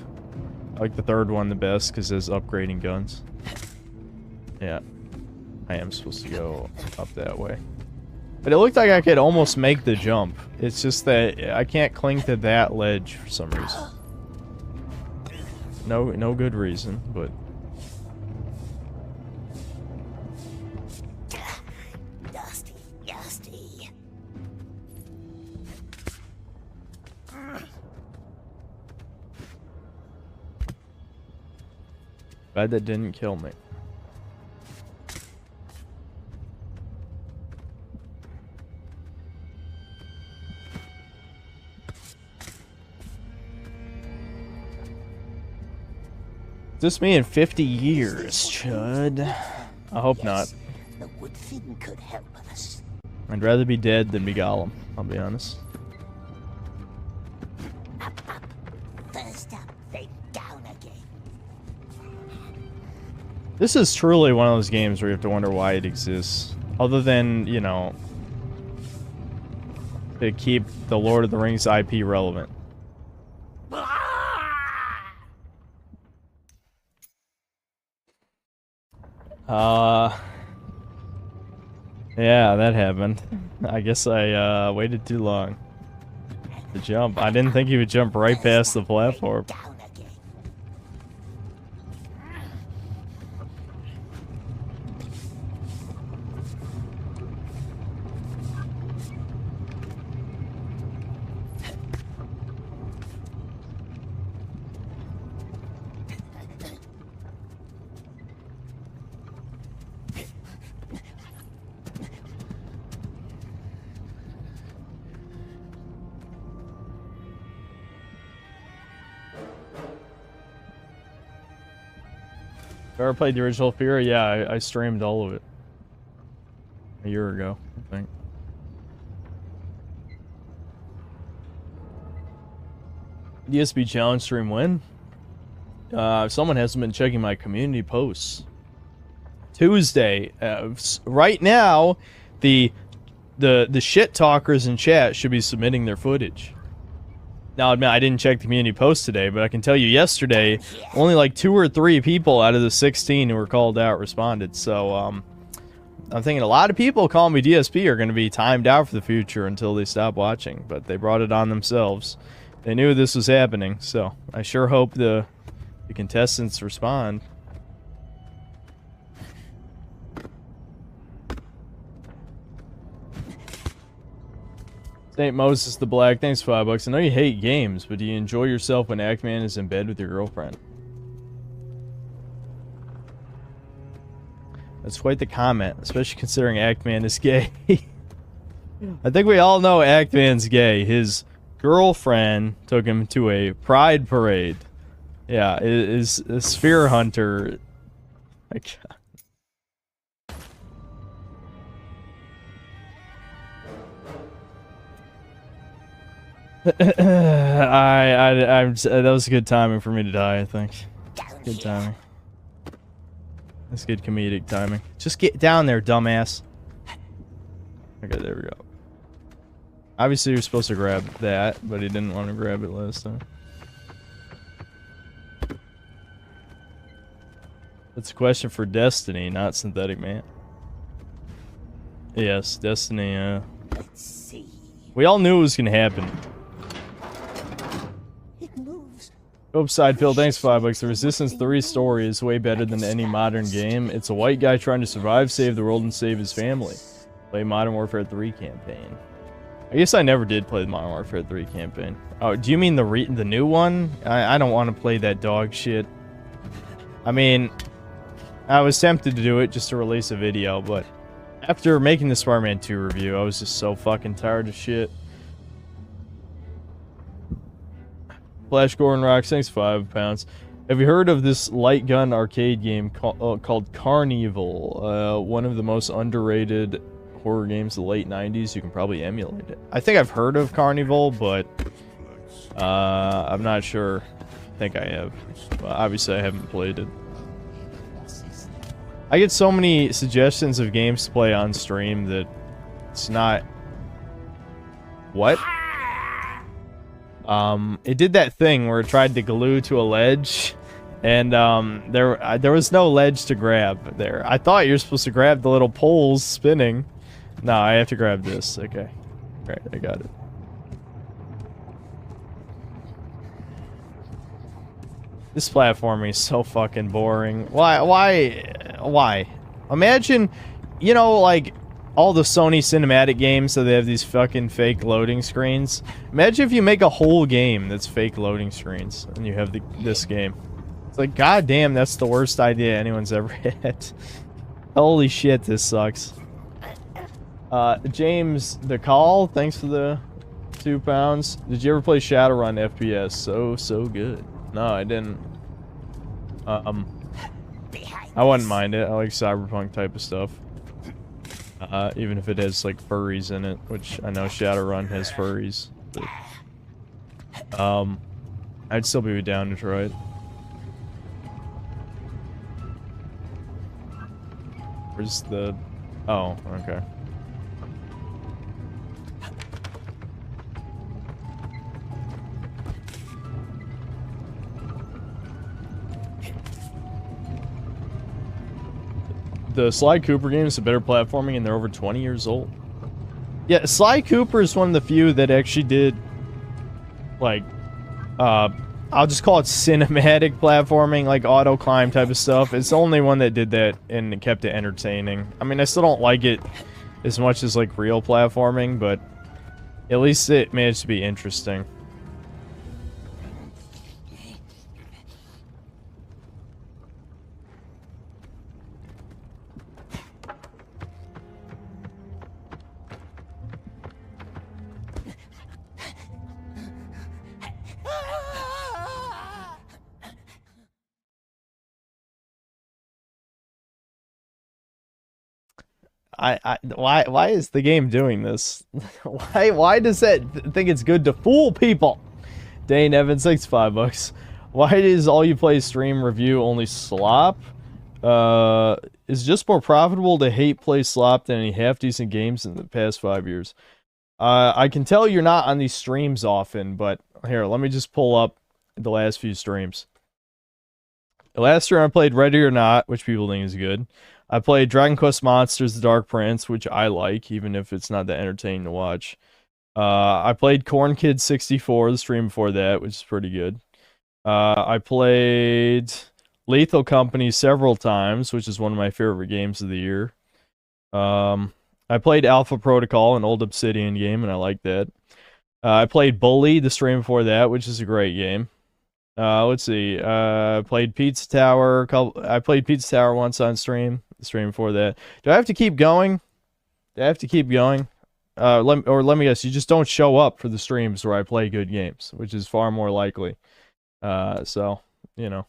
A: I like the third one the best because it's upgrading guns. Yeah. I am supposed to go up that way. But it looked like I could almost make the jump. It's just that I can't cling to that ledge for some reason. No good reason, but...
J: Dusty.
A: Glad that didn't kill me. Is this me in 50 years, Chud? I hope not.
J: The wood thing could help us.
A: I'd rather be dead than be Gollum, I'll be honest.
J: Up. First up, then down again.
A: This is truly one of those games where you have to wonder why it exists. Other than, you know, to keep the Lord of the Rings IP relevant. Yeah, that happened. I guess I waited too long to jump. I didn't think he would jump right past the platform. Ever played the original Fear? Yeah, I streamed all of it a year ago, I think. DSP challenge stream when? Someone hasn't been checking my community posts. Tuesday. Right now, the shit talkers in chat should be submitting their footage. Now, admit I didn't check the community post today, but I can tell you yesterday, only like 2 or 3 people out of the 16 who were called out responded. So, I'm thinking a lot of people calling me DSP are going to be timed out for the future until they stop watching. But they brought it on themselves. They knew this was happening, so I sure hope the contestants respond. St. Moses the Black, thanks for $5. I know you hate games, but do you enjoy yourself when Act-Man is in bed with your girlfriend? That's quite the comment, especially considering Act-Man is gay. I think we all know Act-Man's gay. His girlfriend took him to a pride parade. Yeah, is a sphere hunter. My God. That was good timing for me to die, I think. Good timing. That's good comedic timing. Just get down there, dumbass. Okay, there we go. Obviously, you're supposed to grab that, but he didn't want to grab it last time. That's a question for Destiny, not Synthetic Man. Yes, Destiny,
J: Let's see.
A: we all knew it was gonna happen.
J: It moves.
A: Upside Phil, thanks for $5. The Resistance 3 story is way better than any modern game. It's a white guy trying to survive, save the world, and save his family. Play Modern Warfare 3 campaign. I guess I never did play the Modern Warfare 3 campaign. Oh, do you mean the new one? I don't want to play that dog shit. I mean, I was tempted to do it just to release a video, but after making the Spider-Man 2 review, I was just so fucking tired of shit. Flash Gordon Rocks, thanks £5. Have you heard of this light gun arcade game called Carnival? One of the most underrated horror games of the late 90s. You can probably emulate it. I think I've heard of Carnival, but I'm not sure. I think I have. Well, obviously, I haven't played it. I get so many suggestions of games to play on stream that it's not... What? It did that thing where it tried to glue to a ledge, and there was no ledge to grab there. I thought you were supposed to grab the little poles spinning. No, I have to grab this. Okay. Alright, I got it. This platforming is so fucking boring. Why? Imagine, you know, like, all the Sony cinematic games, so they have these fucking fake loading screens. Imagine if you make a whole game that's fake loading screens, and you have this game. It's like, goddamn, that's the worst idea anyone's ever had. Holy shit, this sucks. James the Call, thanks for the £2. Did you ever play Shadowrun FPS? So good. No, I didn't. I wouldn't mind it. I like cyberpunk type of stuff. Even if it has like furries in it, which I know Shadowrun has furries. But, I'd still be down to try it. Where's the... Oh, okay. The Sly Cooper game is a better platforming, and they're over 20 years old. Yeah, Sly Cooper is one of the few that actually did, like, I'll just call it cinematic platforming, like auto climb type of stuff. It's the only one that did that and kept it entertaining. I mean, I still don't like it as much as, like, real platforming, but at least it managed to be interesting. Why is the game doing this? why does that think it's good to fool people? Dane Evans, thanks $5. Why does all you play stream review only slop? Is it just more profitable to hate play slop than any half decent games in the past 5 years? I can tell you're not on these streams often, but here, let me just pull up the last few streams. The last stream I played Ready or Not, which people think is good. I played Dragon Quest Monsters: The Dark Prince, which I like, even if it's not that entertaining to watch. I played Corn Kid 64, the stream before that, which is pretty good. I played Lethal Company several times, which is one of my favorite games of the year. I played Alpha Protocol, an old Obsidian game, and I like that. I played Bully, the stream before that, which is a great game. Let's see. I played Pizza Tower. I played Pizza Tower once on stream. The stream before that. Do I have to keep going? Do I have to keep going? Let me guess. You just don't show up for the streams where I play good games, which is far more likely. So you know.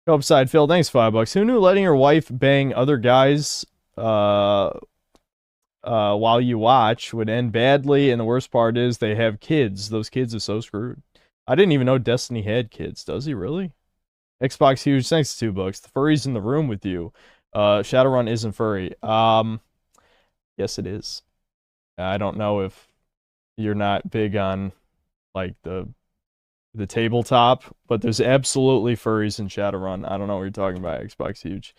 A: Upside Phil, thanks $5. Who knew letting your wife bang other guys while you watch would end badly? And the worst part is they have kids. Those kids are so screwed. I didn't even know Destiny had kids. Does he really? Xbox Huge, thanks $2. The furry's in the room with you. Shadowrun isn't furry. Yes, it is. I don't know if you're not big on, like, the tabletop, but there's absolutely furries in Shadowrun. I don't know what you're talking about, Xbox Huge.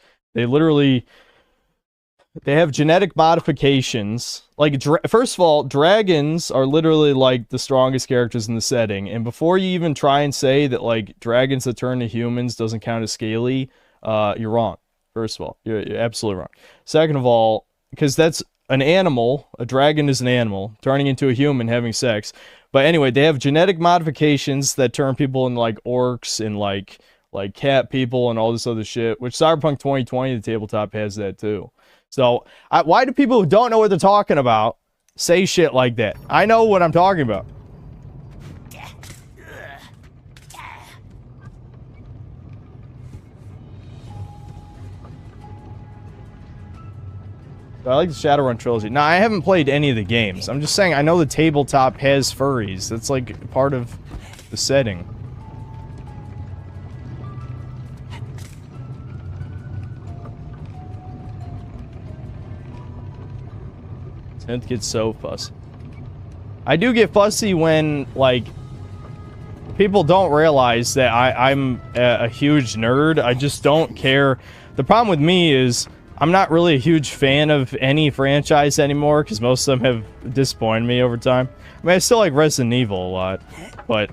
A: They have genetic modifications. Like, first of all, dragons are literally, like, the strongest characters in the setting. And before you even try and say that, like, dragons that turn to humans doesn't count as scaly, you're wrong. First of all, you're absolutely wrong. Second of all, because that's an animal. A dragon is an animal. Turning into a human, having sex. But anyway, they have genetic modifications that turn people into, like, orcs and, like cat people and all this other shit. Which Cyberpunk 2020, the tabletop, has that, too. So, why do people who don't know what they're talking about say shit like that? I know what I'm talking about. So I like the Shadowrun trilogy. Now, I haven't played any of the games. I'm just saying, I know the tabletop has furries. That's, like, part of the setting. 10th gets so fussy. I do get fussy when, like, people don't realize that I'm a huge nerd. I just don't care. The problem with me is I'm not really a huge fan of any franchise anymore because most of them have disappointed me over time. I mean, I still like Resident Evil a lot, but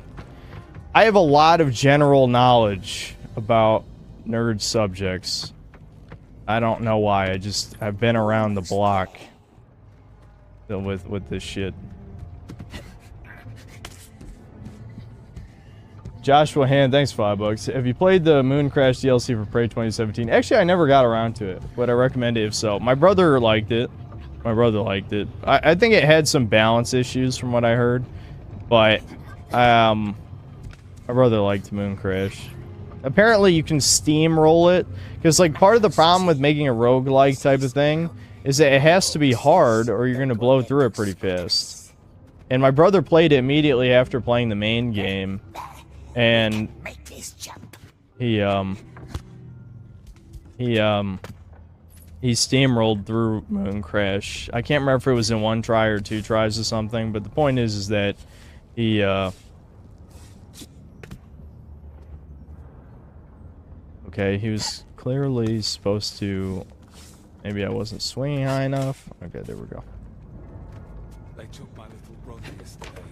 A: I have a lot of general knowledge about nerd subjects. I don't know why. I've been around the block with this shit. Joshua Hand, thanks $5. Have you played the Moon Crash DLC for Prey 2017? Actually, I never got around to it, but I recommend it if so. My brother liked it. I think it had some balance issues from what I heard, but my brother liked Moon Crash. Apparently, you can steamroll it, because, like, part of the problem with making a roguelike type of thing is that it has to be hard or you're going to blow through it pretty fast. And my brother played it immediately after playing the main game. And he he steamrolled through Moon Crash. I can't remember if it was in 1 try or 2 tries or something, but the point is that he, okay, he was clearly supposed to... Maybe I wasn't swinging high enough. Okay, there we go.
K: They took my little brother yesterday.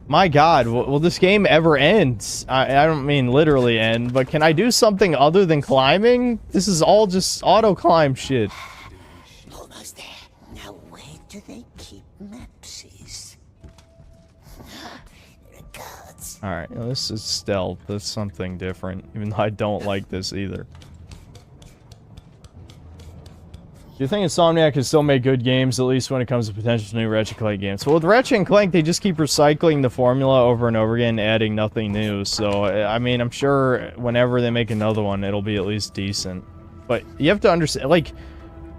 A: My god, will this game ever end? I don't mean literally end, but can I do something other than climbing? This is all just auto-climb shit.
J: Almost there. Now where do they keep mapsies? Regards.
A: Alright, this is stealth. That's something different, even though I don't like this either. Do you think Insomniac can still make good games, at least when it comes to potential new Ratchet & Clank games? Well, with Ratchet & Clank, they just keep recycling the formula over and over again, adding nothing new. So, I mean, I'm sure whenever they make another one, it'll be at least decent. But you have to understand, like,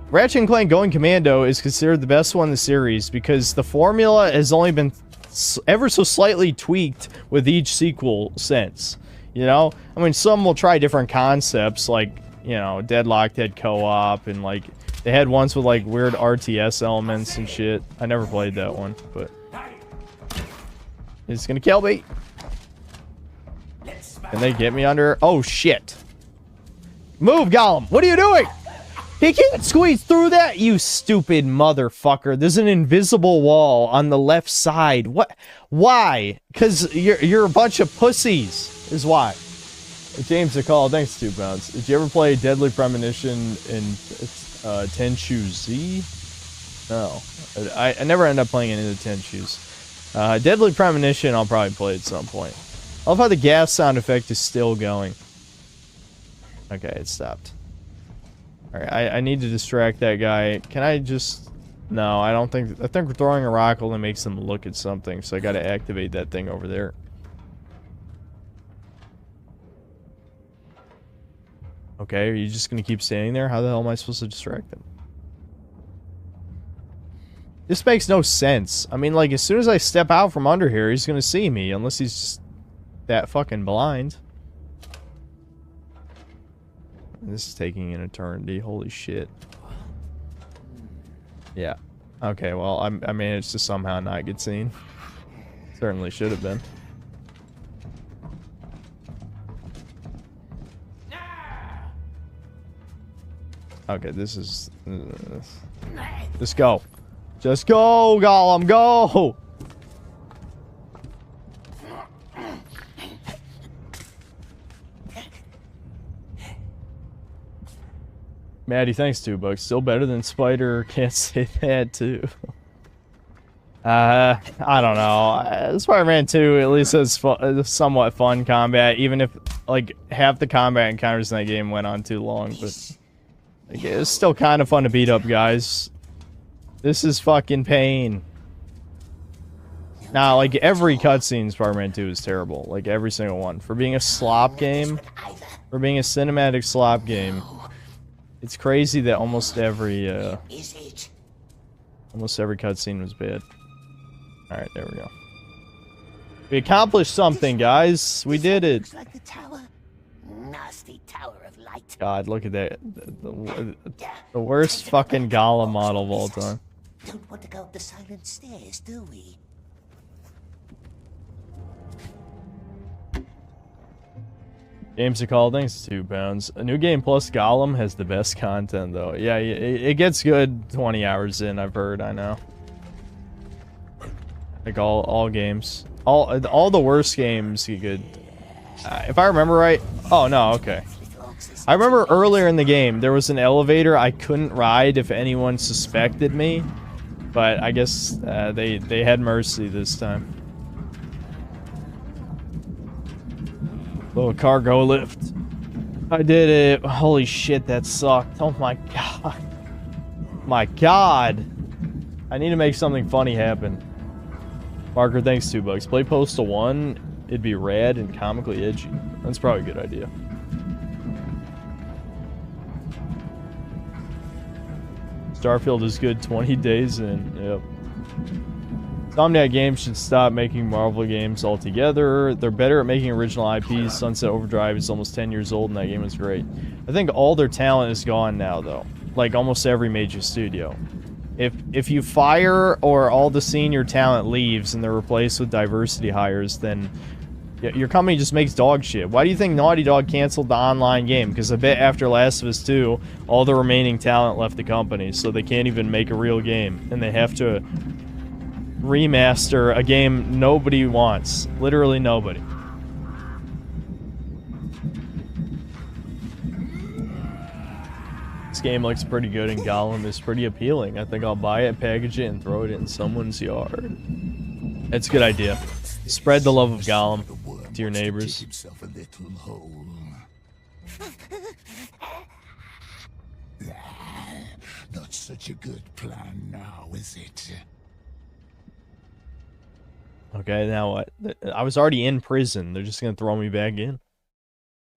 A: Ratchet & Clank Going Commando is considered the best one in the series because the formula has only been ever so slightly tweaked with each sequel since. You know? I mean, some will try different concepts, like, you know, Deadlocked had co-op, and, like... They had ones with, like, weird RTS elements and shit. I never played that one, but... He's gonna kill me! Can they get me under? Oh, shit! Move, Gollum! What are you doing? He can't squeeze through that, you stupid motherfucker! There's an invisible wall on the left side. What? Why? Because you're a bunch of pussies, is why. James DeCall, thanks 2 pounds. Did you ever play Deadly Premonition in... Tenchu Z? No. I never end up playing any of the Tenchus. Deadly Premonition I'll probably play at some point. I love how the gas sound effect is still going. Okay, it stopped. Alright, I need to distract that guy. Can I just... No, I don't think... I think throwing a rock only makes them look at something, so I gotta activate that thing over there. Okay, are you just gonna keep standing there? How the hell am I supposed to distract him? This makes no sense. I mean, like, as soon as I step out from under here, he's gonna see me, unless he's just that fucking blind. This is taking an eternity. Holy shit. Yeah. Okay, well, I managed to somehow not get seen. Certainly should have been. Okay, this is... just go. Just go, Gollum, go! Maddie, thanks $2. Still better than Spider. Can't say that, too. I don't know. Spider-Man 2 at least has somewhat fun combat, even if, like, half the combat encounters in that game went on too long, but... Like, it's still kind of fun to beat up guys. This is fucking pain. Nah, like, every cutscene in Spider-Man 2 is terrible. Like, every single one. For being a slop game, for being a cinematic slop game, it's crazy that almost every cutscene was bad. Alright, there we go. We accomplished something, guys. We did it.
J: Like the tower. Nasty tower of light.
A: God, look at that. The worst fucking Gollum model of all time.
J: Don't want to go up the silent stairs, do we?
A: Games to call, thanks 2 pounds. A new game plus Gollum has the best content, though. Yeah, it gets good 20 hours in, I've heard, I know. Like all games. All the worst games get good. If I remember right... Oh, no, okay. I remember earlier in the game, there was an elevator I couldn't ride if anyone suspected me. But I guess they had mercy this time. Little cargo lift. I did it. Holy shit, that sucked. Oh my god. My god. I need to make something funny happen. Marker, thanks $2. Play Postal 1. It'd be rad and comically edgy. That's probably a good idea. Starfield is good 20 days in. Yep. Insomniac Games should stop making Marvel games altogether. They're better at making original IPs. Sunset Overdrive is almost 10 years old and that game was great. I think all their talent is gone now, though. like almost every major studio. If you fire or all the senior talent leaves and they're replaced with diversity hires, then your company just makes dog shit. Why do you think Naughty Dog canceled the online game? Because I bet after Last of Us 2, all the remaining talent left the company, so they can't even make a real game. And they have to remaster a game nobody wants. Literally nobody. This game looks pretty good and Gollum is pretty appealing. I think I'll buy it, package it, and throw it in someone's yard. That's a good idea. Spread the love of Gollum to your neighbors.
I: Not such a good plan now, is it?
A: Okay, now what? I was already in prison. They're just gonna throw me back in.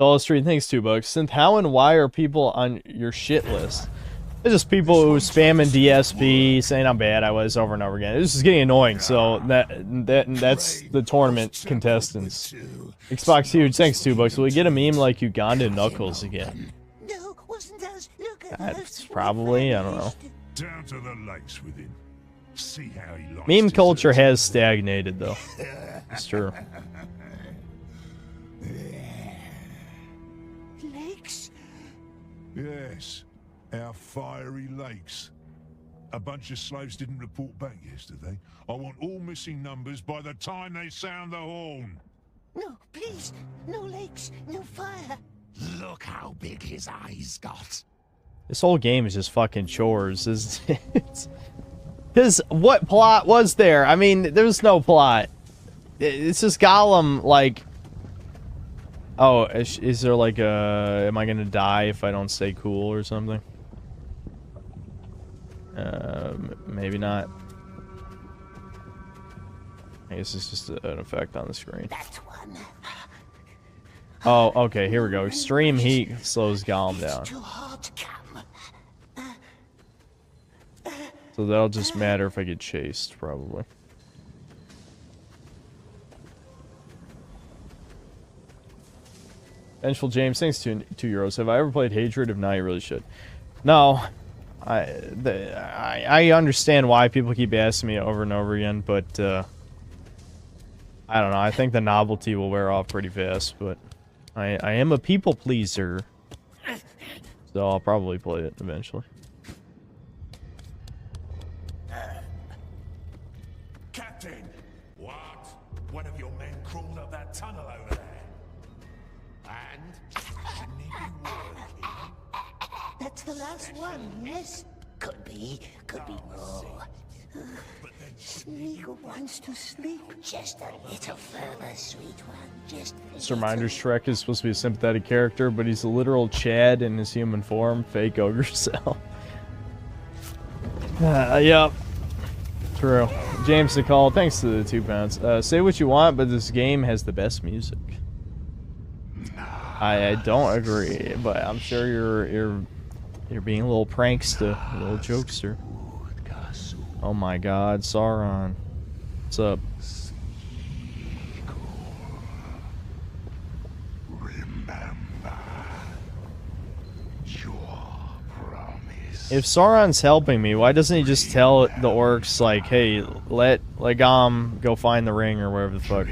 A: Dollar Street, thanks $2. Synth, how and why are people on your shit list? It's just people who spamming DSP, saying how bad I was over and over again. This is getting annoying, so that's the tournament contestants. Xbox Huge, thanks $2. Will we get a meme like Uganda Knuckles again?
J: No, wasn't us. Look at
A: That's probably, I don't know.
E: Down to the lakes with him. See how he likes
A: Meme
E: to
A: culture
E: do it.
A: has stagnated, though. It's true.
J: lakes.
E: Yes, our fiery lakes. A bunch of slaves didn't report back yesterday. I want all missing numbers by the time they sound the horn.
J: No, please. No lakes. No fire.
I: Look how big his eyes got.
A: This whole game is just fucking chores. Because what plot was there? I mean, there was no plot. It's just Gollum, like... Oh, is there like a... Am I gonna die if I don't stay cool or something? Maybe not. I guess it's just an effect on the screen.
J: That one.
A: Oh, okay, here we go. Extreme heat slows Gollum down.
J: Too hard to come.
A: So that'll just matter if I get chased, probably. Vengeful James, thanks €2. Have I ever played Hatred? If not, you really should. No. I understand why people keep asking me over and over again, but I don't know. I think the novelty will wear off pretty fast, but I am a people pleaser. So I'll probably play it eventually.
E: Captain! What? One of your men crawled up that tunnel over there. And? Shouldn't he be working?
J: That's the last one, yes? Could be more. Sneak wants to sleep. Just a little further, sweet one. Just
A: This reminder Shrek is supposed to be a sympathetic character, but he's a literal Chad in his human form. Fake ogre cell. Yep. True. James Nicole, thanks to the £2. Say what you want, but this game has the best music. I don't agree, but I'm sure you're being a little prankster, a little jokester. Oh my God, Sauron. What's up? If Sauron's helping me, why doesn't he just tell the orcs, like, hey, let go find the ring or whatever the fuck?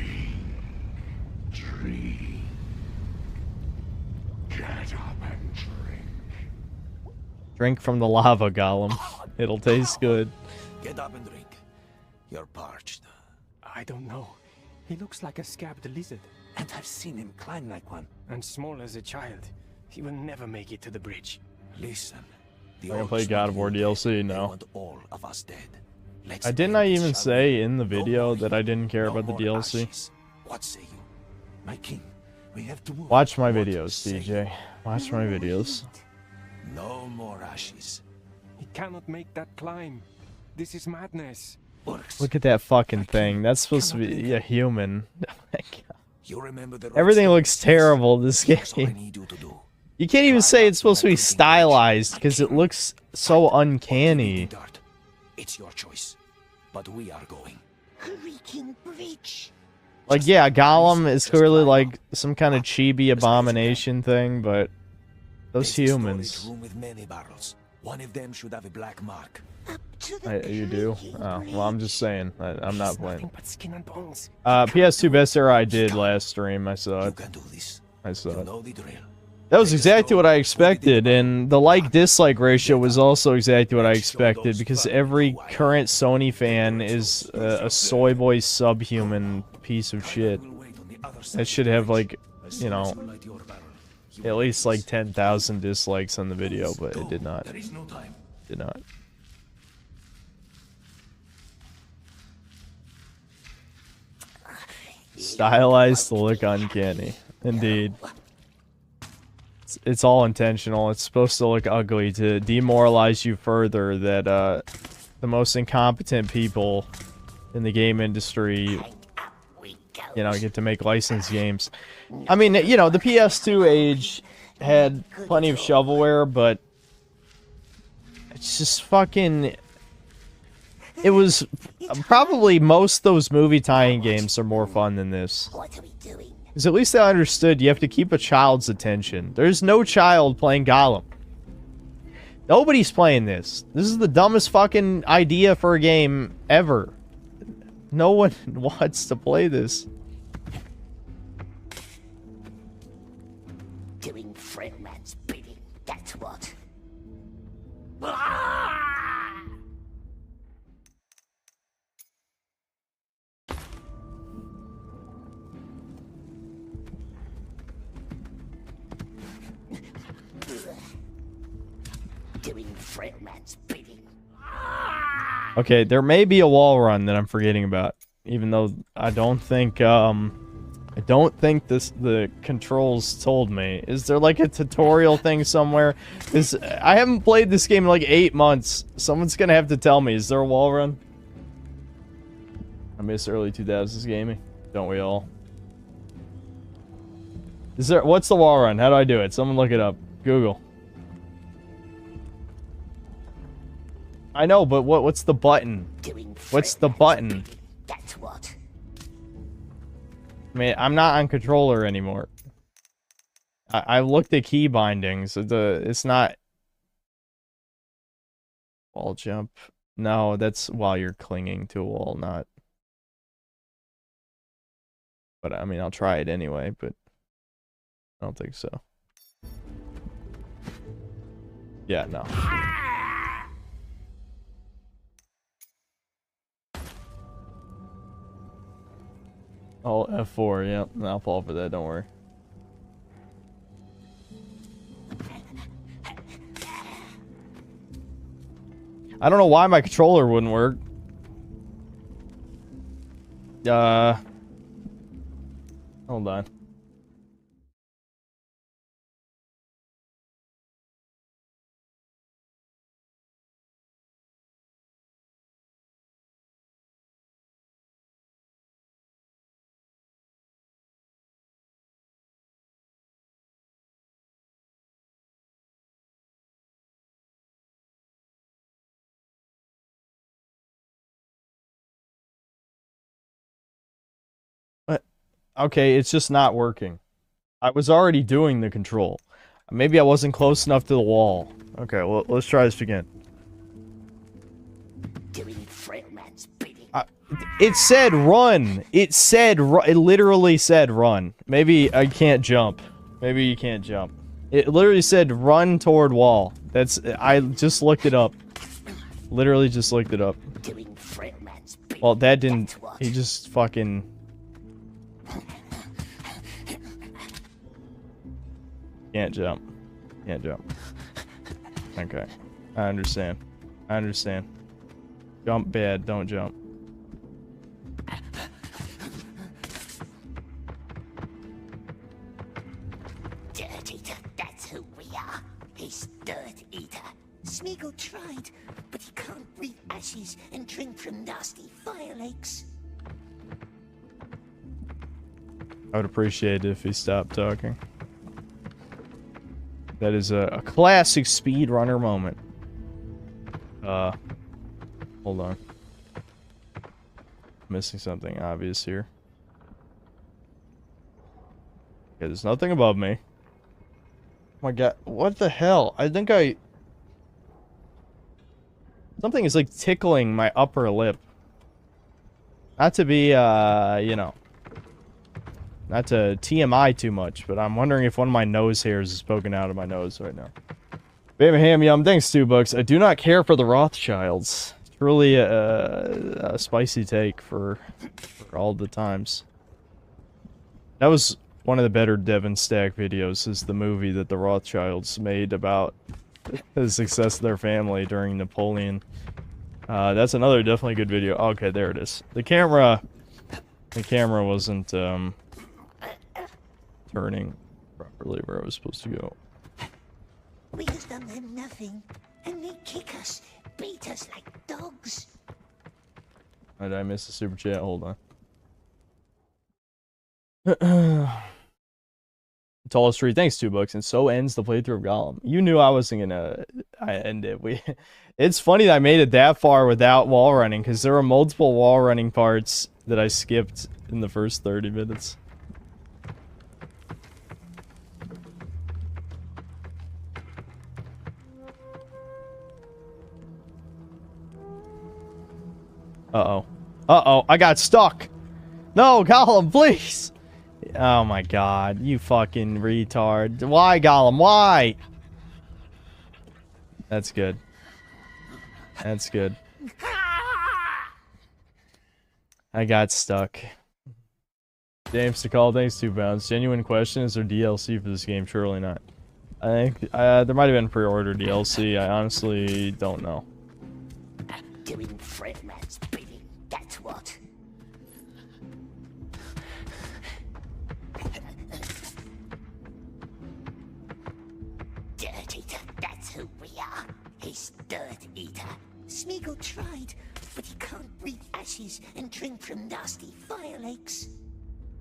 E: Get up and drink.
A: Drink from the lava, Gollum. It'll taste good.
L: Get up and drink. You're parched.
M: I don't know. He looks like a scabbed lizard.
L: And I've seen him climb like one.
M: And small as a child. He will never make it to the bridge.
L: Listen.
A: I'm gonna play God of War DLC now.
L: Want all of us dead.
A: Didn't I even say in the video that I didn't care about the DLC?
L: Ashes. What say you? My king, we have to move.
A: Watch my videos, DJ. Watch my videos.
L: No more ashes.
M: He cannot make that climb. This is madness.
A: Look at that fucking thing. That's supposed to be a human. Oh my God.
L: You remember the
A: Everything looks terrible in this game. You can't even say it's supposed to be stylized because it looks so uncanny.
L: It's your choice, but we are going.
J: Creaking bridge.
A: Like, yeah, Gollum is clearly like some kind of chibi abomination thing, but those humans.
L: Room with many barrels. One of them should have a black mark.
A: You do? Oh, well, I'm just saying. I'm not playing.
M: But skin and bones.
A: PS2 best era I did last stream. I saw it. I saw it. That was exactly what I expected, and the like-dislike ratio was also exactly what I expected, because every current Sony fan is a soy boy subhuman piece of shit. That should have, like, you know, at least like 10,000 dislikes on the video, but it did not. Did not. Stylized to look uncanny. Indeed. It's all intentional. It's supposed to look ugly to demoralize you further that the most incompetent people in the game industry, you know, get to make licensed games. I mean, you know, the PS2 age had plenty of shovelware, but it's just fucking... It was probably most of those movie tie-in games are more fun than this. Because at least I understood you have to keep a child's attention. There's no child playing Gollum. Nobody's playing this. This is the dumbest fucking idea for a game ever. No one wants to play this.
J: Doing Fredman's bidding, that's what. Doing Fredman's bidding.
A: Okay, there may be a wall run that I'm forgetting about, even though I don't think the controls told me. Is there like a tutorial thing somewhere? I haven't played this game in like 8 months. Someone's gonna have to tell me. Is there a wall run? I miss early 2000s gaming. Don't we all? Is there? What's the wall run? How do I do it? Someone look it up. Google. I know, but what's the button? What's the button?
J: That's what.
A: I mean, I'm not on controller anymore. I looked at key bindings. It's not... Wall jump. No, that's while you're clinging to a wall, not... But, I mean, I'll try it anyway, but... I don't think so. Yeah, no. Oh, F4, yep. I'll fall for that, don't worry. I don't know why my controller wouldn't work. Hold on. Okay, it's just not working. I was already doing the control. Maybe I wasn't close enough to the wall. Okay, well, let's try this again.
J: Doing Fredman's bidding.
A: It said run. It said it literally said run. Maybe I can't jump. Maybe you can't jump. It literally said run toward wall. I just looked it up. Literally just looked it up.
J: Doing Fredman's bidding.
A: Well, that didn't... He just fucking... Can't jump. Can't jump. Okay. I understand. I understand. Jump bad, don't jump.
J: Dirt Eater, that's who we are. He's Dirt Eater. Smeagol tried, but he can't breathe ashes and drink from nasty fire lakes.
A: I would appreciate it if he stopped talking. That is a classic speedrunner moment. Hold on. Missing something obvious here. Okay, there's nothing above me. Oh my god, what the hell? I think I... Something is like tickling my upper lip. Not to be, you know, not to TMI too much, but I'm wondering if one of my nose hairs is poking out of my nose right now. Bam Ham Yum, thanks $2. I do not care for the Rothschilds. It's really a spicy take for all the times. That was one of the better Devon Stack videos, is the movie that the Rothschilds made about the success of their family during Napoleon. That's another definitely good video. Okay, there it is. The camera wasn't turning properly where I was supposed to go.
J: We have done them nothing, and they kick us, beat us like dogs.
A: Did I miss a super chat? Hold on. Tallest tree, thanks $2. And so ends the playthrough of Gollum. You knew I wasn't gonna end it. It's funny that I made it that far without wall running, because there were multiple wall running parts that I skipped in the first 30 minutes. Uh-oh. Uh-oh, I got stuck! No, Gollum, please! Oh my god, you fucking retard. Why, Gollum, why? That's good. That's good. I got stuck. James to call, thanks £2. Genuine question, is there DLC for this game? Surely not. I think there might have been pre-order DLC. I honestly don't know.
J: Doing Fredman's bidding, that's what. Dirt Eater, that's who we are. He's Dirt Eater. Smeagol tried, but he can't breathe ashes and drink from nasty fire lakes.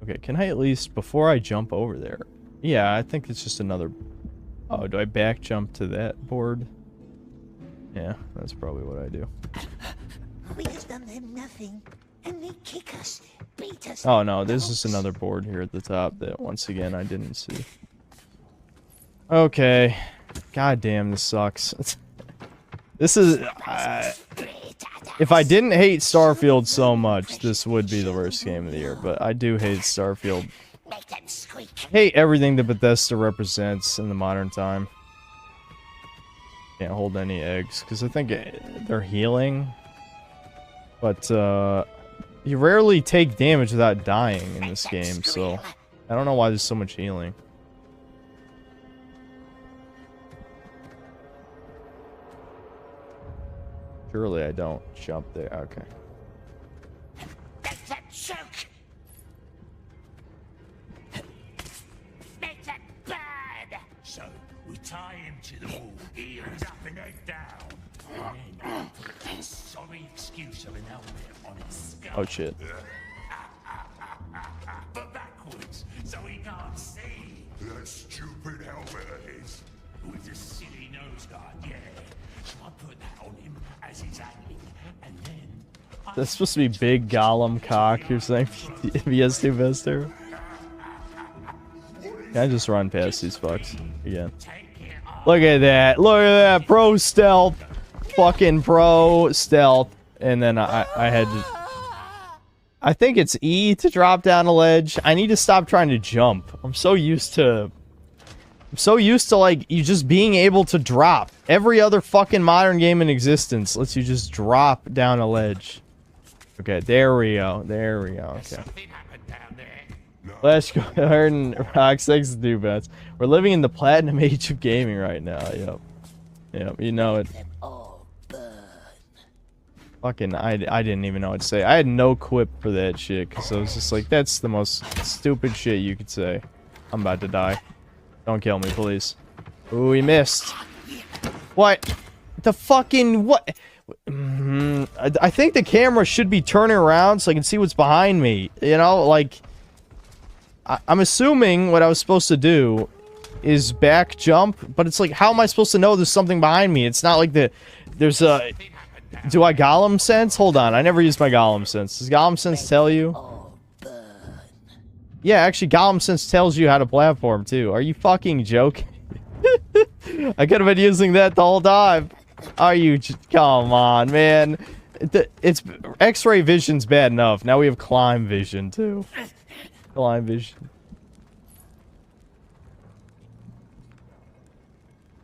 A: Okay, can I at least, before I jump over there? Yeah, I think it's just another... Oh, do I back jump to that board? Yeah, that's probably what I do.
J: We have done them nothing, and they kick us, beat us.
A: Oh no, there's just another board here at the top that, once again, I didn't see. Okay. God damn, this sucks. This is... if I didn't hate Starfield so much, this would be the worst game of the year, but I do hate Starfield. I hate everything that Bethesda represents in the modern time. Can't hold any eggs, because I think they're healing. But, you rarely take damage without dying in this game, so... I don't know why there's so much healing. Surely I don't jump there. Okay.
J: Make that choke! Make that bad!
I: So, we tie him to the wall, ears up and head down. And then put that sorry excuse of an helmet on his skull.
A: Oh shit.
I: But backwards, so he can't see.
E: That stupid helmet of his.
I: With a silly nose guard, yeah. So I put that on him as he's acting, and then...
A: That's supposed to be big Gollum cock, you're saying? VS2 Vester? Can I just run past these fucks again? Look at that. Look at that. Pro stealth. Fucking pro stealth. And then I had to... I think it's E to drop down a ledge. I need to stop trying to jump. I'm so used to, like, you just being able to drop. Every other fucking modern game in existence lets you just drop down a ledge. Okay, there we go. There we go. Okay. Let's go ahead and rock 6 do bets. We're living in the platinum age of gaming right now. Yep. Yep, you know it. Fucking, I didn't even know what to say. I had no quip for that shit, because I was just like, that's the most stupid shit you could say. I'm about to die. Don't kill me, please. Ooh, he missed. What? The fucking, what? I think the camera should be turning around so I can see what's behind me. You know, like, I'm assuming what I was supposed to do is back jump, but it's like, how am I supposed to know there's something behind me? It's not like there's a... Do I Gollum sense? Hold on, I never used my Gollum sense. Does Gollum sense tell you? Yeah, actually, Gollum sense tells you how to platform, too. Are you fucking joking? I could have been using that the whole time. Are you come on, man. It's X-ray vision's bad enough. Now we have climb vision too. Climb vision.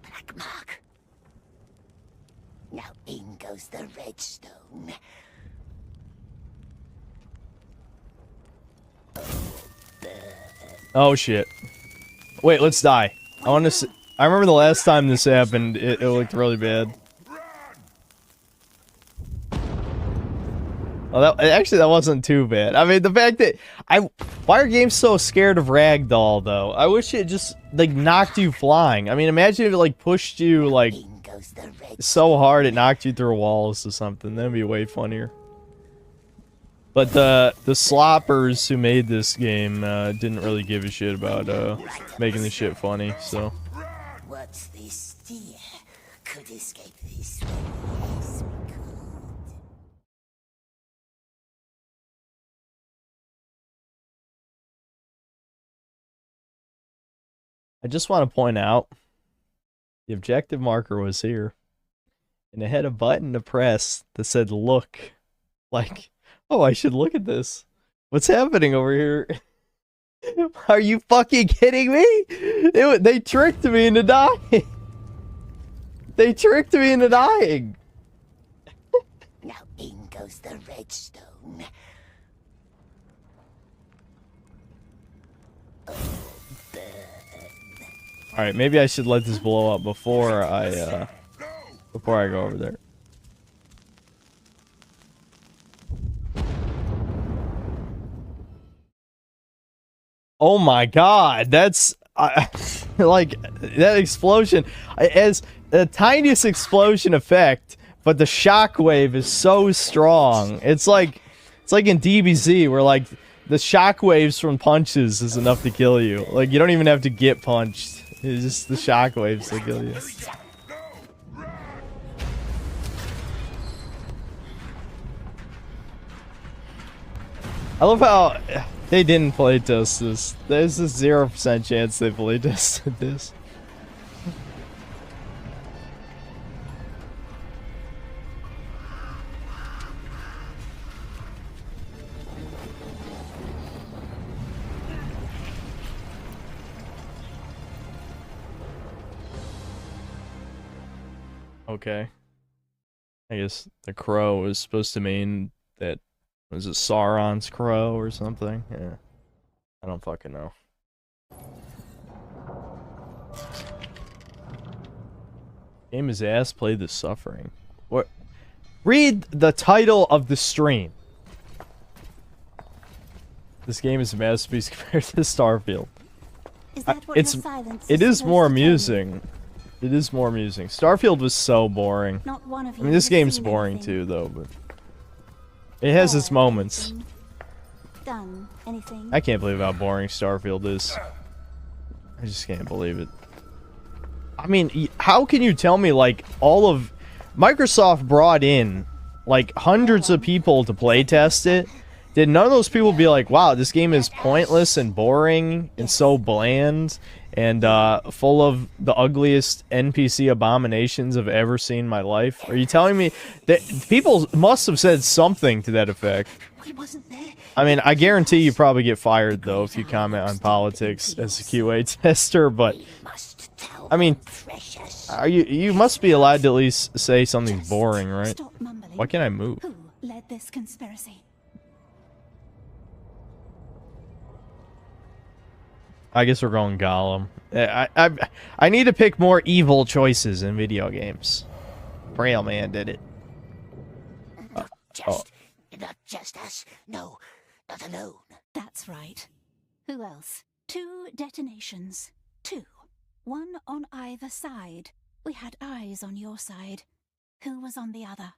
J: Black mark. Now in goes the redstone.
A: Oh shit. Wait, let's die. I want to see. I remember the last time this happened, it looked really bad. Oh, that wasn't too bad. I mean, the fact that why are games so scared of ragdoll though? I wish it just like knocked you flying. I mean, imagine if it like pushed you like so hard it knocked you through walls or something. That'd be way funnier. But the sloppers who made this game didn't really give a shit about making the shit funny. So.
J: What's this dear? Could escape this way. Yes, we could.
A: I just want to point out the objective marker was here, and it had a button to press that said "look," like, oh, I should look at this. What's happening over here? Are you fucking kidding me? They tricked me into dying. They tricked me into dying.
J: Now in goes the redstone.
A: All right, maybe I should let this blow up before I go over there. Oh my god, that's like that explosion as the tiniest explosion effect, but the shockwave is so strong. It's like in DBZ where like the shockwaves from punches is enough to kill you. Like you don't even have to get punched. It's just the shockwaves that kill you. I love how they didn't playtest this. There's a 0% chance they playtested this. Okay. I guess the crow was supposed to mean that, was it Sauron's crow or something? Yeah. I don't fucking know. Game is ass, play the suffering. What? Read the title of the stream. This game is a masterpiece compared to Starfield.
N: Is that what your silence
A: It
N: is
A: is more
N: supposed to tell me?
A: amusing. It is more amusing. Starfield was so boring.
N: Not one of
A: I
N: you
A: mean, this
N: has
A: game's
N: seen
A: boring
N: anything.
A: too, though, but it has its moments.
N: Done anything?
A: I can't believe how boring Starfield is. I just can't believe it. I mean, how can you tell me, like, all of... Microsoft brought in, like, hundreds of people to playtest it. Did none of those people be like, wow, this game is pointless and boring and so bland and full of the ugliest NPC abominations I've ever seen in my life? Are you telling me that people must have said something to that effect? I mean, I guarantee you probably get fired, though, if you comment on politics as a QA tester, but... I mean, you must be allowed to at least say something's boring, right? Why can't I move?
N: Who led this conspiracy?
A: I guess we're going Gollum. I need to pick more evil choices in video games. Braille Man did it.
J: Not just us. No, not alone.
N: That's right. Who else? 2 detonations. 2. 1 on either side. We had eyes on your side. Who was on the other?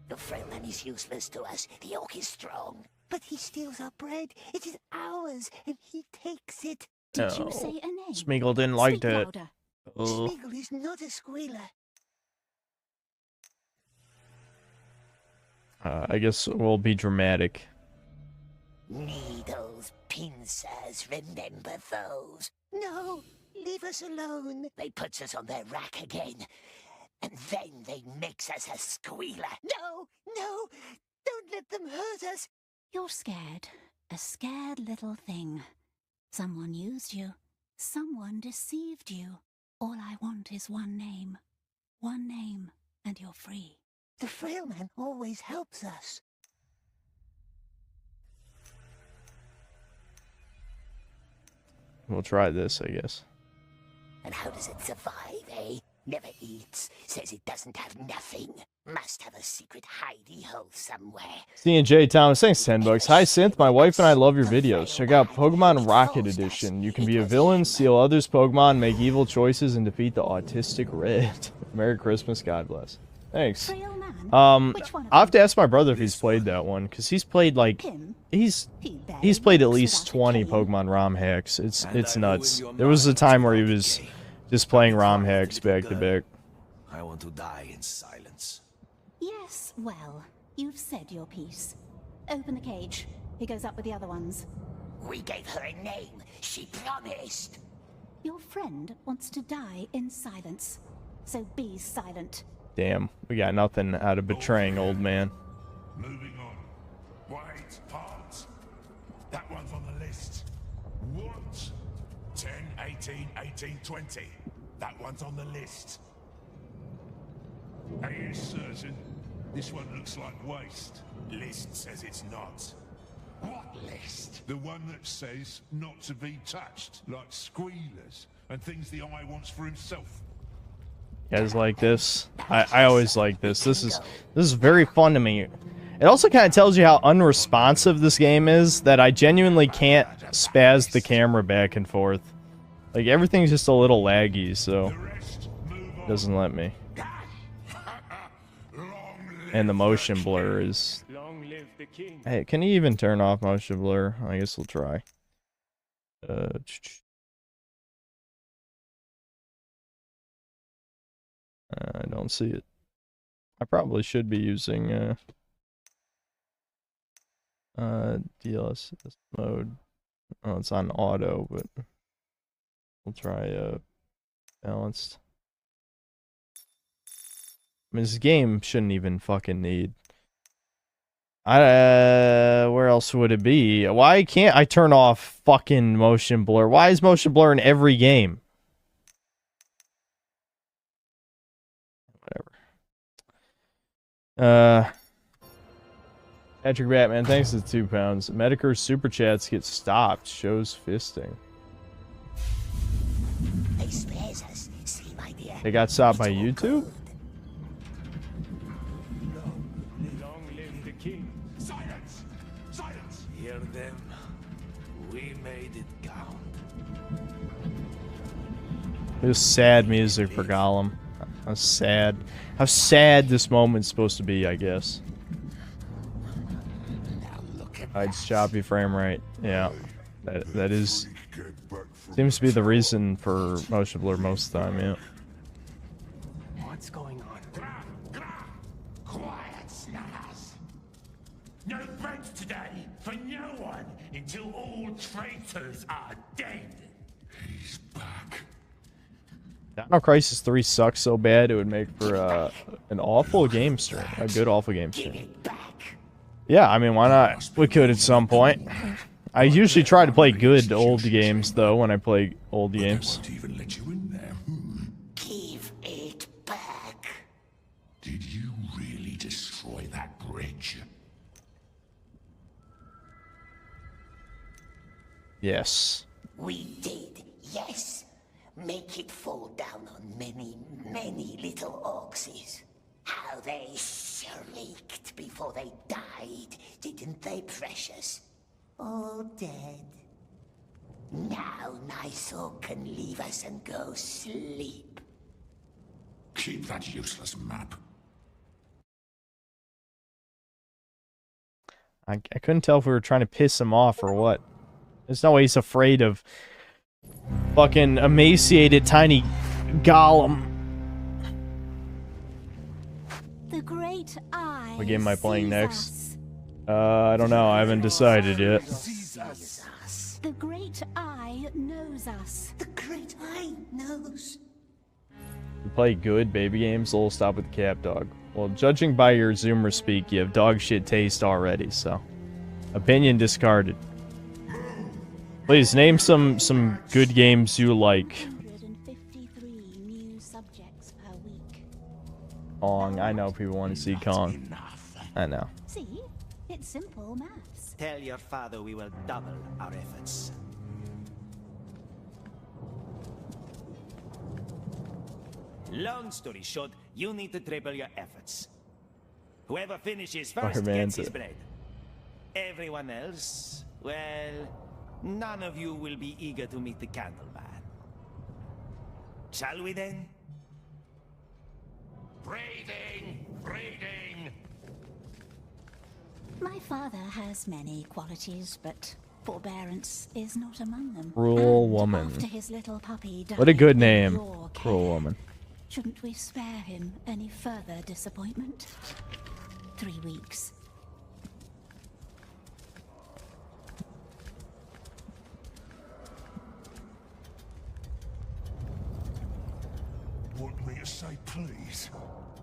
J: The Freeman is useless to us. The Orc is strong. But he steals our bread. It is ours, and he takes it.
N: Did you say a name?
A: Smeagol didn't like
N: Speak
A: that.
N: louder.
J: Smeagol is not a squealer.
A: I guess we'll be dramatic.
J: Needles, pincers, remember those? No, leave us alone. They put us on their rack again. And then they makes us a squealer. No, no, don't let them hurt us.
N: You're scared. A scared little thing. Someone used you. Someone deceived you. All I want is one name. One name, and you're free.
J: The frail man always helps us.
A: We'll try this, I guess.
J: And how does it survive, eh? Never eats, says it doesn't have nothing. Must have a secret hidey hole somewhere.
A: C&J Thomas, thanks $10. Hi Synth, my wife and I love your videos. Check out Pokemon Rocket Edition. You can be a villain, steal others' Pokemon, make evil choices, and defeat the autistic Red. Merry Christmas, God bless. Thanks. I'll have to ask my brother if he's played that one, because he's played like he's played at least 20 Pokemon ROM hacks. It's nuts. There was a time where he was just playing ROM hacks back to back.
L: I want to die in silence.
N: Yes, well, you've said your piece. Open the cage. He goes up with the other ones.
J: We gave her a name. She promised.
N: Your friend wants to die in silence. So be silent.
A: Damn, we got nothing out of betraying old man.
E: Moving on. Wait, parts. That one's on the list. What? 10, 18, 18, 20. That one's on the list. Are you certain? This one looks like waste. List says it's not. What list? The one that says not to be touched, like squealers and things the eye wants for himself.
A: You guys like this? I always like this. This is very fun to me. It also kind of tells you how unresponsive this game is, that I genuinely can't spaz the camera back and forth. Like, everything's just a little laggy, so it doesn't let me. And the motion blur is... Hey, can you even turn off motion blur? I guess we'll try. I don't see it. I probably should be using DLSS mode. Oh, it's on auto, but we'll try balanced. I mean, this game shouldn't even fucking need. Where else would it be? Why can't I turn off fucking motion blur? Why is motion blur in every game? Patrick Batman, thanks to the £2. Medicare's super chats get stopped. Shows fisting.
J: They spares us. See, my dear.
A: They got stopped by YouTube?
K: Long live the king.
L: Silence! Silence! Hear them. We made it count.
A: This sad music for Gollum. How sad this moment's supposed to be, I guess. It's choppy frame rate. Yeah. That is seems to be the reason for motion blur most of the time, yeah.
K: What's going on?
I: Quiet, Snuggers. No bread today for no one until all traitors are dead.
E: He's back.
A: Dino Crisis 3 sucks so bad it would make for an awful game stream. A good awful game stream. Yeah, I mean, why not? We could at some point. I usually try to play good old games, though, when I play old games.
E: They won't even let you in there.
J: Give it back.
E: Did you really destroy that bridge?
A: Yes.
J: We did, yes. Make it fall down on many, many little oxes. How they shrieked before they died, didn't they, precious? All dead. Now Niceor can leave us and go sleep.
E: Keep that useless map.
A: I couldn't tell if we were trying to piss him off or what. There's no way he's afraid of fucking emaciated tiny Gollum.
N: The great eye.
A: What game am I playing next? I don't know. I haven't decided yet.
J: Jesus.
N: The Great Eye knows us.
J: The Great Eye knows.
A: You play good baby games, Lol, stop with the cap dog. Well, judging by your Zoomer speak, you have dog shit taste already, so. Opinion discarded. Please, name some good games you like.
N: 153 new subjects per week.
A: Kong, I know people want to see Kong. I know.
N: See? It's simple maths.
O: Tell your father we will double our efforts. Long story short, you need to triple your efforts. Whoever finishes first gets his bread. Everyone else, well, none of you will be eager to meet the Candleman. Shall we then?
E: Breeding! Breeding!
N: My father has many qualities, but forbearance is not among them.
A: Cruel woman.
N: After his little puppy died
A: What a good
N: in
A: name.
N: your
A: Cruel
N: care,
A: woman.
N: Shouldn't we spare him any further disappointment? 3 weeks.
E: Want me to say please?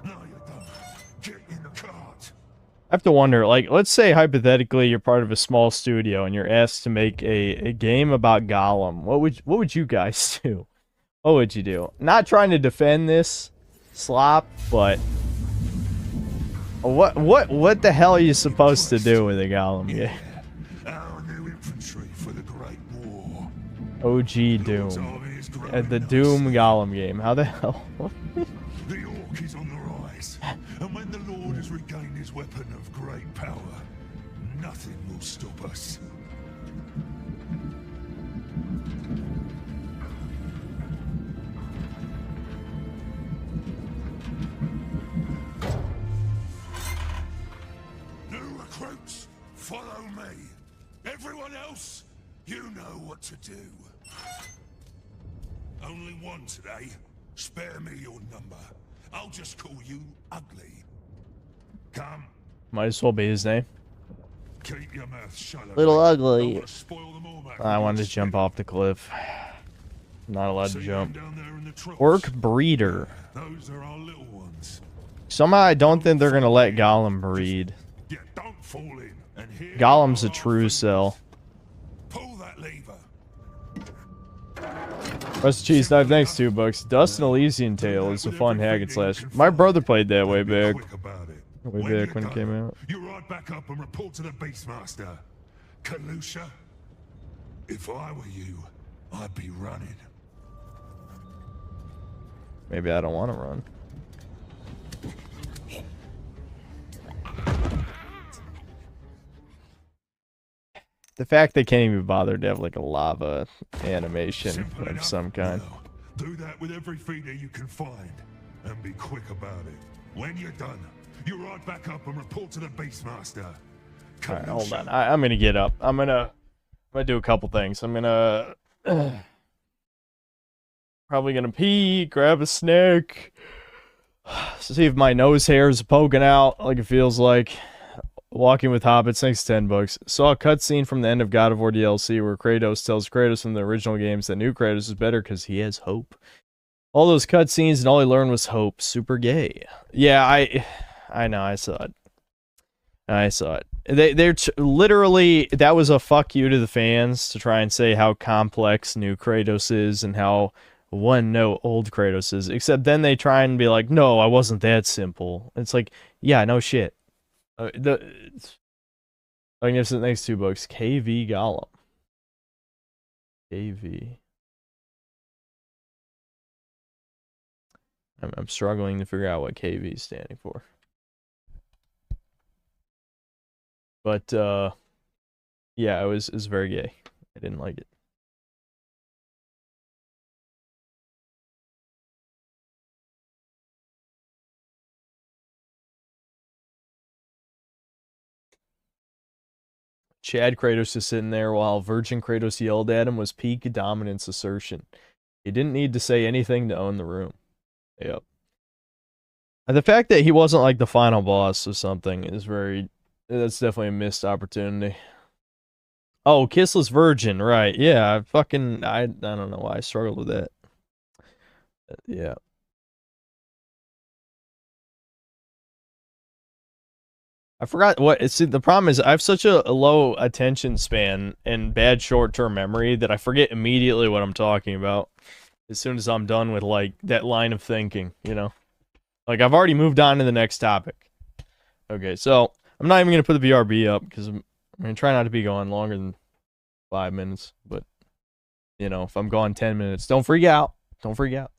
E: No, you don't. Get in the cart.
A: I have to wonder, like, let's say hypothetically you're part of a small studio and you're asked to make a game about Gollum. What would you guys do? What would you do? Not trying to defend this slop, but what the hell are you supposed to do with a Gollum game?
E: Our new infantry for the Great War.
A: OG Doom. The Doom Gollum game. How the hell?
E: The Orc is on the rise, and when the Lord has regained his weapon of great power, nothing will stop us. New recruits, follow me. Everyone else, you know what to do. Only one today. Spare me your number. I'll just call you Ugly. Come.
A: Might as well be his name.
E: Keep your mouth shut.
A: Little Ugly.
E: I wanna spoil them all, mate.
A: I wanted to jump off the cliff. Not allowed to
E: See
A: jump.
E: them down there in the troughs?
A: Orc Breeder.
E: Those are our little ones.
A: Somehow I don't think they're gonna let Gollum breed.
E: Yeah, don't fall in. And here
A: Gollum's a true cell.
E: pull that lever.
A: Rest Cheese Dive, thanks, $2. Dust and Elysian Tale is a fun hack and slash. My brother played that way back. Way back when it came out.
E: You ride back up and report to the Beastmaster. Kalusha, if I were you, I'd be running.
A: Maybe I don't want to run. The fact they can't even bother to have like a lava animation of some kind.
E: Do that with every feeder you can find, and be quick about it. When you're done, you ride back up and report to the Beastmaster.
A: Alright, hold on. I'm gonna get up. I'm gonna do a couple things. I'm gonna probably gonna pee, grab a snack, see if my nose hair is poking out like it feels like. Walking with Hobbits, thanks $10. Saw a cutscene from the end of God of War DLC where Kratos tells Kratos from the original games that new Kratos is better because he has hope. All those cutscenes and all he learned was hope. Super gay. Yeah, I know, I saw it. I saw it. They're literally, that was a fuck you to the fans to try and say how complex new Kratos is and how one note old Kratos is. Except then they try and be like, no, I wasn't that simple. It's like, yeah, no shit. Magnificent, thanks $2. KV Gollum. KV. I'm struggling to figure out what KV is standing for. But yeah, it was very gay. I didn't like it. Chad Kratos is sitting there while Virgin Kratos yelled at him was peak dominance assertion. He didn't need to say anything to own the room. Yep. And the fact that he wasn't like the final boss or something is that's definitely a missed opportunity. Oh, Kissless Virgin, right. Yeah, I don't know why I struggled with that. Yeah. I forgot what. See, the problem is I have such a low attention span and bad short-term memory that I forget immediately what I'm talking about as soon as I'm done with, like, that line of thinking, you know? Like, I've already moved on to the next topic. Okay, so I'm not even going to put the BRB up because I'm going to try not to be going longer than 5 minutes. But, you know, if I'm gone 10 minutes, don't freak out. Don't freak out.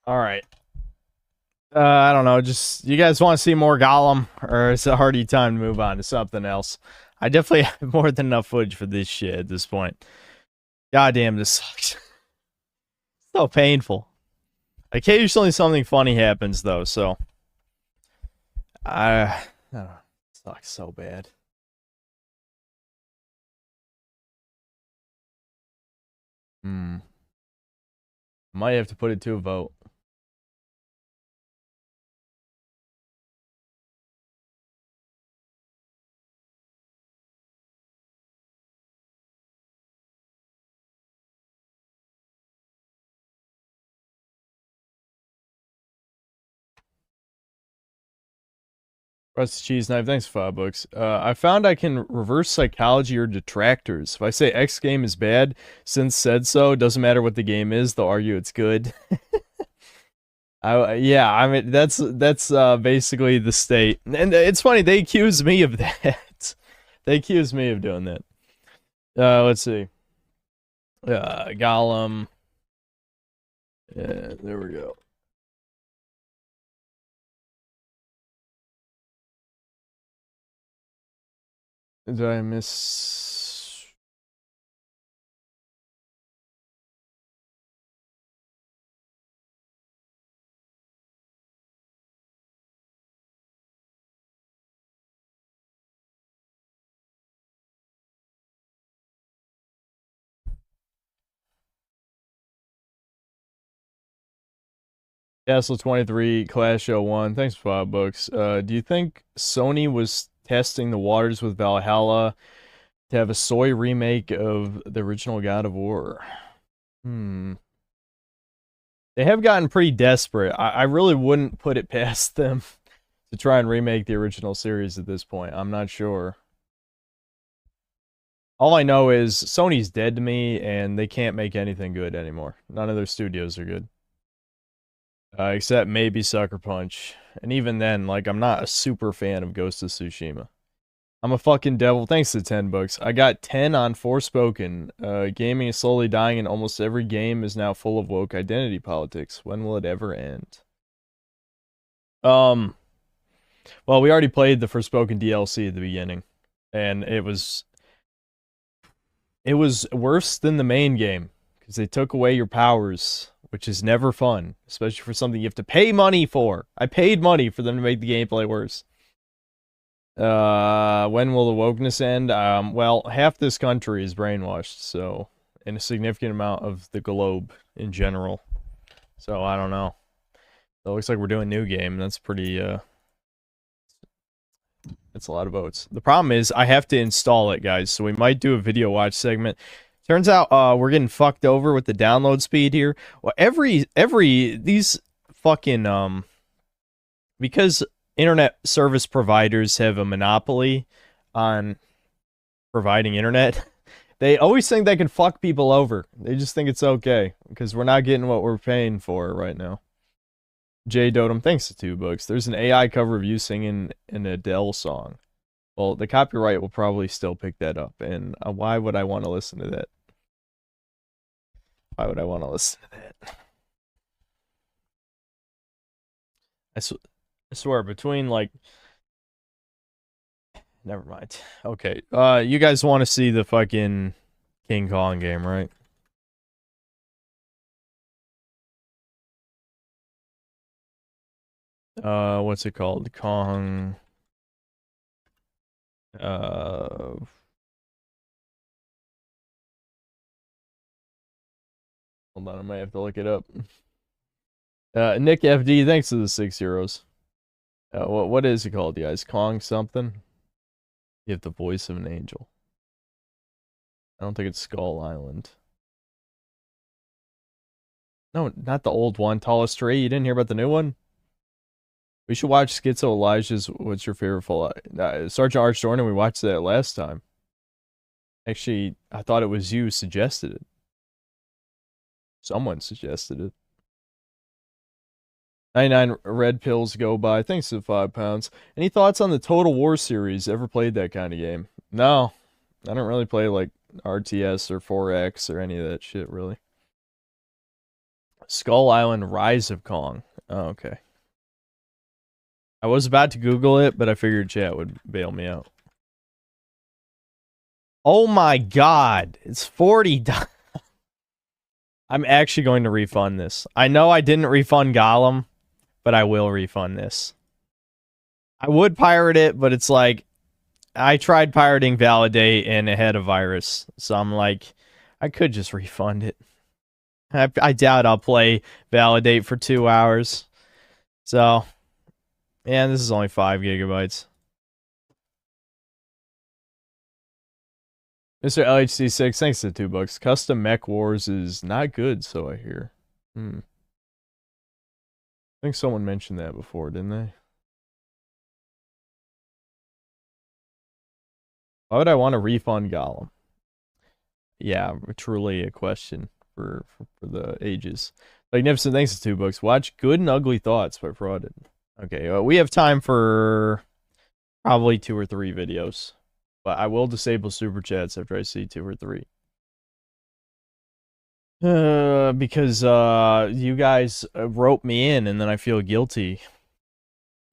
A: All right. I don't know. Just you guys want to see more Gollum, or is it already time to move on to something else? I definitely have more than enough footage for this shit at this point. God damn, this sucks. So painful. Occasionally something funny happens though, so I don't know. It sucks so bad. Might have to put it to a vote. Rusty Cheese Knife, thanks for $5. I found I can reverse psychology or detractors. If I say X game is bad, since said so, doesn't matter what the game is, they'll argue it's good. Yeah, I mean that's basically the state, and it's funny they accuse me of that. They accuse me of doing that. Let's see. Gollum. Yeah, there we go. Did I miss? Castle 23, Clash 01. Thanks for $5. Do you think Sony was testing the waters with Valhalla to have a soy remake of the original God of War? They have gotten pretty desperate. I really wouldn't put it past them to try and remake the original series at this point. I'm not sure. All I know is Sony's dead to me, and they can't make anything good anymore. None of their studios are good. Except maybe Sucker Punch. And even then, like, I'm not a super fan of Ghost of Tsushima. I'm a fucking devil. Thanks to $10. I got 10 on Forspoken. Gaming is slowly dying, and almost every game is now full of woke identity politics. When will it ever end? Well, we already played the Forspoken DLC at the beginning, and it was worse than the main game because they took away your powers, which is never fun, especially for something you have to pay money for. I paid money for them to make the gameplay worse. When will the wokeness end? Well, half this country is brainwashed, so, and a significant amount of the globe in general. So, I don't know. So it looks like we're doing new game. That's pretty, that's a lot of votes. The problem is, I have to install it, guys, so we might do a video watch segment. Turns out, we're getting fucked over with the download speed here. Well, these fucking, because internet service providers have a monopoly on providing internet, they always think they can fuck people over. They just think it's okay, because we're not getting what we're paying for right now. Jay Dotem, thanks to $2. There's an AI cover of you singing an Adele song. Well, the copyright will probably still pick that up, and why would I want to listen to that? Why would I want to listen to that? I swear, between, like... Never mind. Okay, you guys want to see the fucking King Kong game, right? What's it called? Kong... Hold on, I might have to look it up. Nick FD, thanks to the €6. What is it called, guys? Kong something? You have the voice of an angel. I don't think it's Skull Island. No, not the old one. Tallest Tree. You didn't hear about the new one? We should watch Schizo Elijah's What's Your Favorite Full Sergeant Arch Jordan, we watched that last time. Actually, I thought it was you suggested it. Someone suggested it. 99 red pills go by. Thanks to the £5. Any thoughts on the Total War series? Ever played that kind of game? No. I don't really play like RTS or 4X or any of that shit, really. Skull Island Rise of Kong. Oh, okay. I was about to Google it, but I figured chat would bail me out. Oh my god, it's $40. I'm actually going to refund this. I know I didn't refund Gollum, but I will refund this. I would pirate it, but it's like, I tried pirating ValiDate and it had a virus. So I'm like, I could just refund it. I doubt I'll play ValiDate for 2 hours. So, yeah, this is only 5 gigabytes. Mr. LHC6, thanks to $2. Custom Mech Wars is not good, so I hear. I think someone mentioned that before, didn't they? Why would I want to refund Gollum? Yeah, truly a question for the ages. Magnificent, thanks to $2. Watch Good and Ugly Thoughts by Frauded. Okay, we have time for probably 2 or 3 videos. But I will disable super chats after I see 2 or 3. Because you guys wrote me in and then I feel guilty.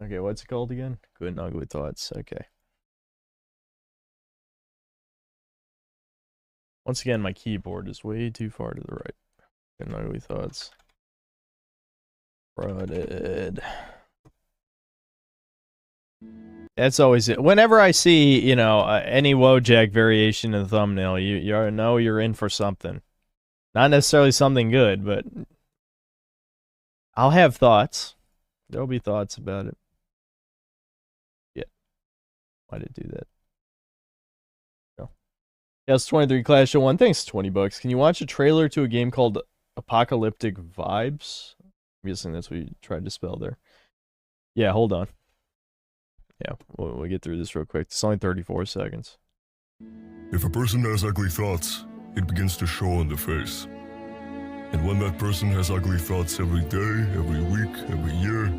A: Okay, what's it called again? Good and Ugly Thoughts. Okay. Once again, my keyboard is way too far to the right. Good and Ugly Thoughts. Frauded. That's always it. Whenever I see, you know, any Wojak variation in the thumbnail, you know you're in for something. Not necessarily something good, but I'll have thoughts. There'll be thoughts about it. Yeah. Why did it do that? No. Yes, 23 Clash of 1. Thanks, $20. Can you watch a trailer to a game called Apocalyptic Vibes? I'm guessing that's what you tried to spell there. Yeah, hold on. Yeah, we'll get through this real quick. It's only 34 seconds.
P: If a person has ugly thoughts, it begins to show on the face. And when that person has ugly thoughts every day, every week, every year,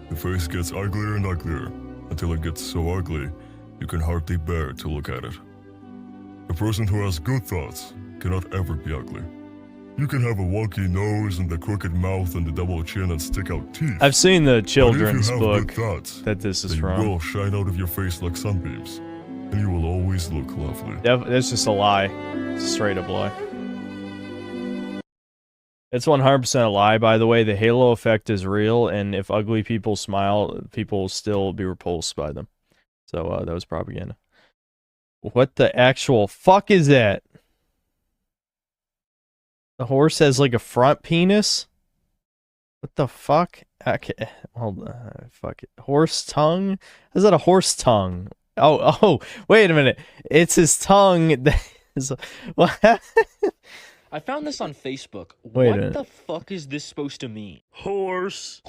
P: the face gets uglier and uglier, until it gets so ugly, you can hardly bear to look at it. A person who has good thoughts cannot ever be ugly. You can have a wonky nose and a crooked mouth and a double chin and stick out teeth.
A: I've seen the children's book
P: thoughts,
A: that this is from.
P: They will shine out of your face like sunbeams, and you will always look lovely.
A: That's just a lie. It's a straight up lie. It's 100% a lie, by the way. The halo effect is real, and if ugly people smile, people will still be repulsed by them. So that was propaganda. What the actual fuck is that? The horse has like a front penis? What the fuck? Okay, hold on. Fuck it. Horse tongue? Is that a horse tongue? Oh, wait a minute. It's his tongue. What?
Q: I found this on Facebook.
A: Wait
Q: What the fuck is this supposed to mean?
A: Horse.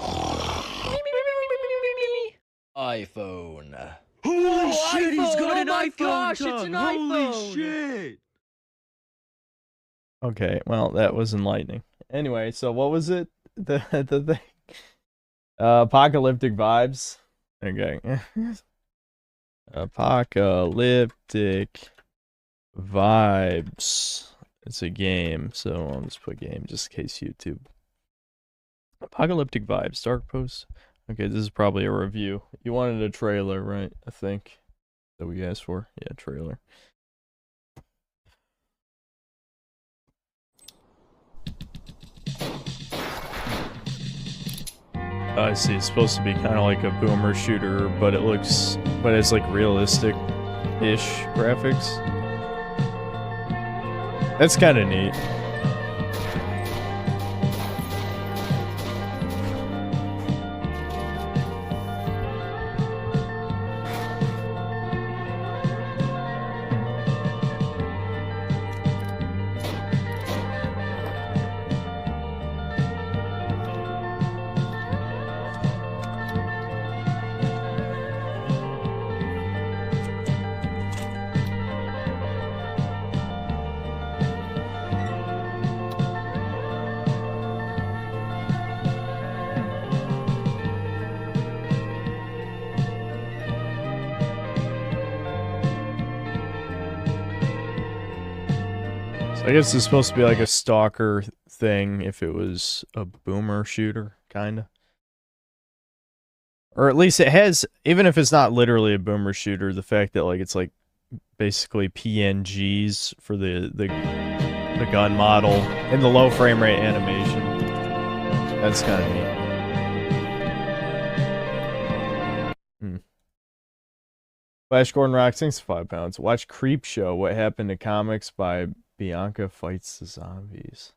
Q: iPhone.
R: Holy shit, he's got an
Q: Oh my
R: iPhone
Q: gosh, it's
R: tongue.
Q: an
R: Holy
Q: iPhone.
R: shit.
A: Okay, well, that was enlightening. Anyway, so what was it? The thing? Apocalyptic Vibes. Okay. Apocalyptic Vibes. It's a game, so I'll just put game just in case YouTube. Apocalyptic Vibes, Dark Post. Okay, this is probably a review. You wanted a trailer, right? I think. That we asked for? Yeah, trailer. I see. It's supposed to be kind of like a boomer shooter, but it's like realistic-ish graphics. That's kind of neat. I guess it's supposed to be like a stalker thing if it was a boomer shooter, kind of. Or at least it has, even if it's not literally a boomer shooter, the fact that like it's like basically PNGs for the gun model and the low frame rate animation. That's kind of neat. Flash Gordon Rock, thanks for 5 pounds. Watch Creep Show, What Happened to Comics by Bianca Fights the Zombies.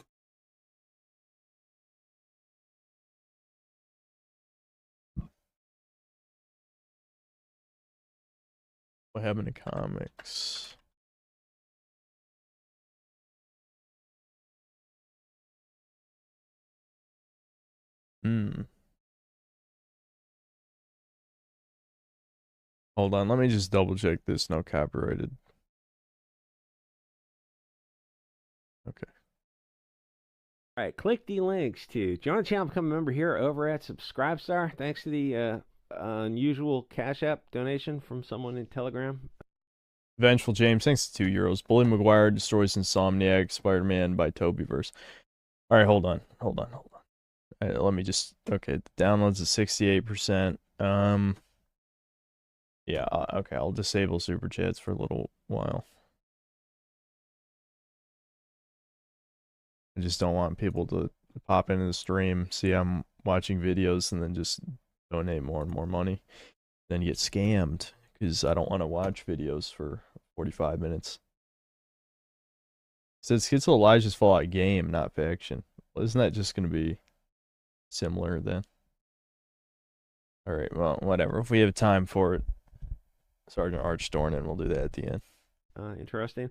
A: What happened to comics? Hold on, let me just double check this. No copyrighted. Okay.
S: All right, click the links to join the channel, become a member here over at Subscribestar. Thanks to the unusual Cash App donation from someone in Telegram.
A: Vengeful James, thanks to €2. Bully Maguire destroys Insomniac, Spider-Man by Tobyverse. All right, hold on. All right, let me just, okay, the downloads at 68%. Yeah, okay, I'll disable super chats for a little while. I just don't want people to pop into the stream, see I'm watching videos, and then just donate more and more money, then get scammed, because I don't want to watch videos for 45 minutes. So it's Schizo Elijah's Fallout game, not fiction. Well, isn't that just going to be similar then? Alright, well, whatever. If we have time for it, Sergeant Archthorn, we'll do that at the end.
S: Interesting.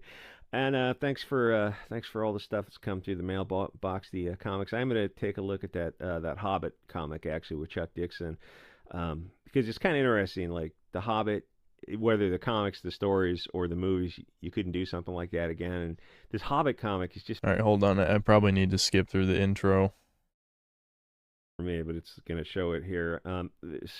S: And thanks for all the stuff that's come through the mailbox, the comics. I'm going to take a look at that Hobbit comic, actually, with Chuck Dixon, because it's kind of interesting, like, the Hobbit, whether the comics, the stories, or the movies, you couldn't do something like that again. And this Hobbit comic is just...
A: Alright, hold on. I probably need to skip through the intro.
S: For me, but it's going to show it here.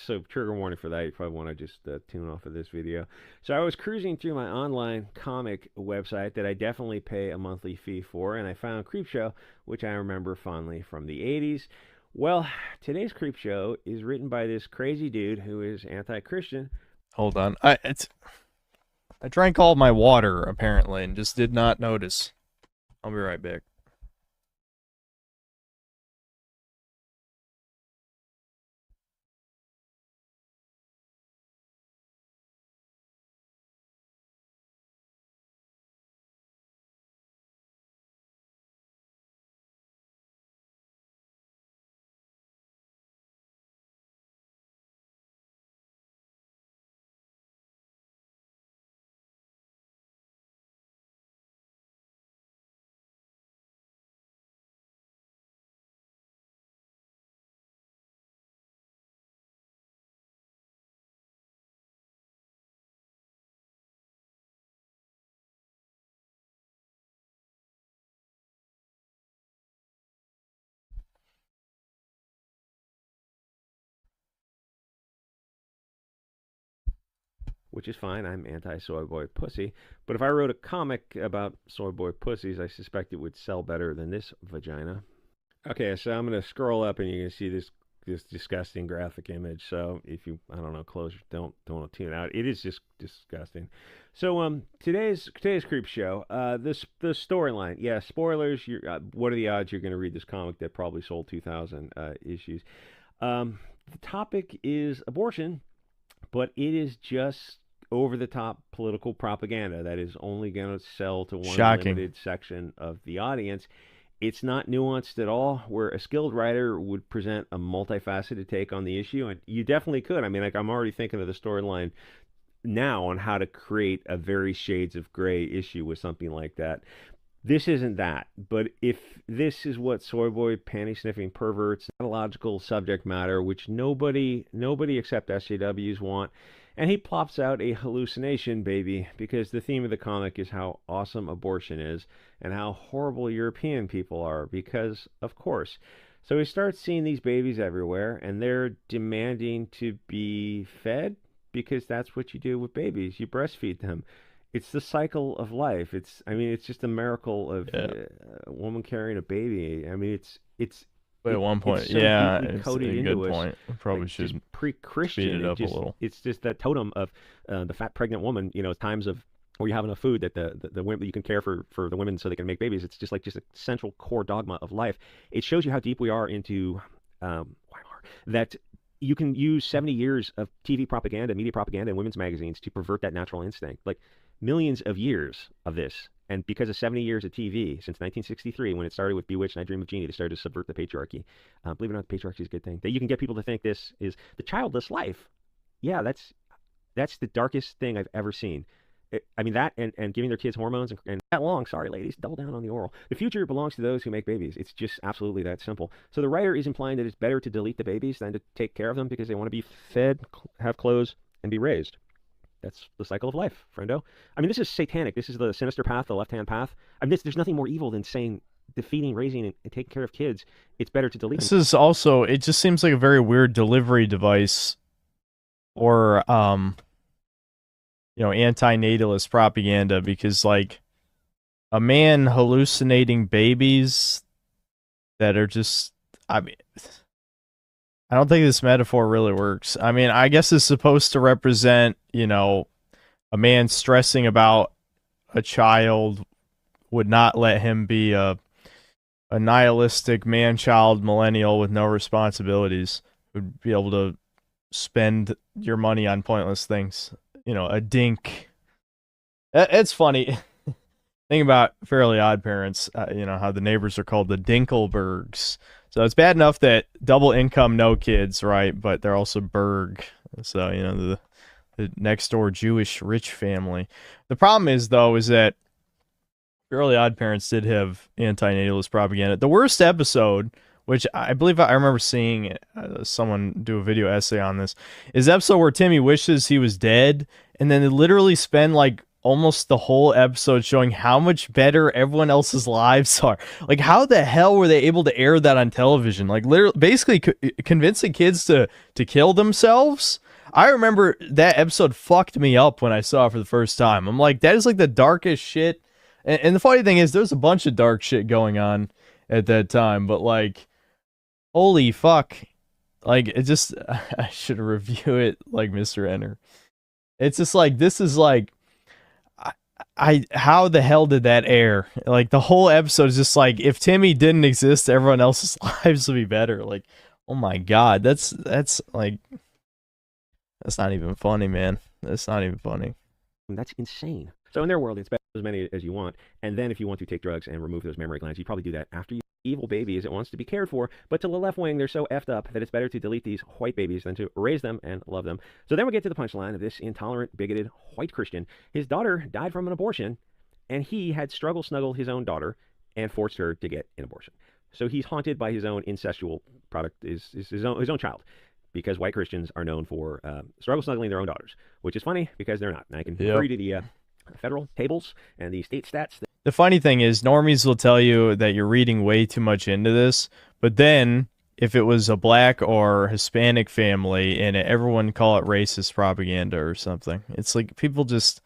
S: So trigger warning for that. You probably want to just tune off of this video. So I was cruising through my online comic website that I definitely pay a monthly fee for, and I found Creepshow, which I remember fondly from the 80s. Well, today's Creepshow is written by this crazy dude who is anti-Christian.
A: Hold on. I drank all my water, apparently, and just did not notice. I'll be right back.
S: Which is fine. I'm anti-soy boy pussy. But if I wrote a comic about soy boy pussies, I suspect it would sell better than this vagina. Okay, so I'm going to scroll up and you're going to see this disgusting graphic image. So if you, I don't know, don't tune out. It is just disgusting. So today's Creep Show, the storyline. Yeah, spoilers. What are the odds you're going to read this comic that probably sold 2,000 issues? The topic is abortion, but it is just over-the-top political propaganda that is only going to sell to one limited section of the audience. It's not nuanced at all, where a skilled writer would present a multifaceted take on the issue, and you definitely could. I mean, like, I'm already thinking of the storyline now on how to create a very shades of gray issue with something like that. This isn't that, but if this is what soy boy panty-sniffing perverts, pathological subject matter, which nobody except SJWs want, and he plops out a hallucination baby, because the theme of the comic is how awesome abortion is, and how horrible European people are, because, of course. So he starts seeing these babies everywhere, and they're demanding to be fed, because that's what you do with babies. You breastfeed them. It's the cycle of life. I mean, it's just a miracle of a woman carrying a baby. I mean,
A: But at one point,
S: it's so
A: yeah,
S: deeply
A: it's
S: coded
A: a
S: into
A: good
S: us.
A: point. We probably
S: Like,
A: should
S: just pre-Christian.
A: speed it up a little.
S: It's just that totem of the fat pregnant woman. You know, times of where you have enough food that the women, you can care for the women so they can make babies. It's just a central core dogma of life. It shows you how deep we are into that. You can use 70 years of TV propaganda, media propaganda, and women's magazines to pervert that natural instinct. Like millions of years of this. And because of 70 years of TV, since 1963, when it started with Bewitched and I Dream of Jeannie, they started to subvert the patriarchy. Believe it or not, the patriarchy is a good thing. That you can get people to think this is the childless life. Yeah, that's the darkest thing I've ever seen. I mean, that and giving their kids hormones and that long. Sorry, ladies, double down on the oral. The future belongs to those who make babies. It's just absolutely that simple. So the writer is implying that it's better to delete the babies than to take care of them because they want to be fed, have clothes, and be raised. That's the cycle of life, friendo. I mean, this is satanic. This is the sinister path, the left-hand path. I mean, there's nothing more evil than saying defeating, raising, and taking care of kids. It's better to delete them.
A: This is also, it just seems like a very weird delivery device or, you know, anti-natalist propaganda because, like, a man hallucinating babies that are just, I mean, I don't think this metaphor really works. I mean, I guess it's supposed to represent, you know, a man stressing about a child would not let him be a nihilistic man-child millennial with no responsibilities, would be able to spend your money on pointless things. You know, a dink. It's funny. Think about Fairly Odd Parents, you know, how the neighbors are called the Dinkelbergs. So it's bad enough that double income, no kids, right? But they're also Berg. So, you know, the next door Jewish rich family. The problem is, though, is that Fairly Odd Parents did have anti-natalist propaganda. The worst episode, which I believe I remember seeing someone do a video essay on this, is the episode where Timmy wishes he was dead, and then they literally spend like almost the whole episode showing how much better everyone else's lives are. Like, how the hell were they able to air that on television? Like, literally, basically convincing kids to kill themselves. I remember that episode fucked me up when I saw it for the first time. I'm like, that is like the darkest shit. And the funny thing is, there's a bunch of dark shit going on at that time, but like, holy fuck. Like, it just, I should review it like Mr. Enter. It's just like, this is like, how the hell did that air? Like, the whole episode is just like, if Timmy didn't exist, everyone else's lives would be better. Like, oh my god, that's like, that's not even funny, man. That's not even funny.
S: That's insane. So in their world, it's better as many as you want. And then if you want to take drugs and remove those mammary glands, you probably do that after you evil babies it wants to be cared for. But to the left wing, they're so effed up that it's better to delete these white babies than to raise them and love them. So then we get to the punchline of this intolerant, bigoted, white Christian. His daughter died from an abortion, and he had struggle-snuggled his own daughter and forced her to get an abortion. So he's haunted by his own incestual product, is his own child. Because white Christians are known for struggle-snuggling their own daughters, which is funny because they're not. And I can refer to the federal tables and the state stats.
A: The funny thing is, normies will tell you that you're reading way too much into this, but then if it was a black or Hispanic family in it, everyone call it racist propaganda or something. It's like people just...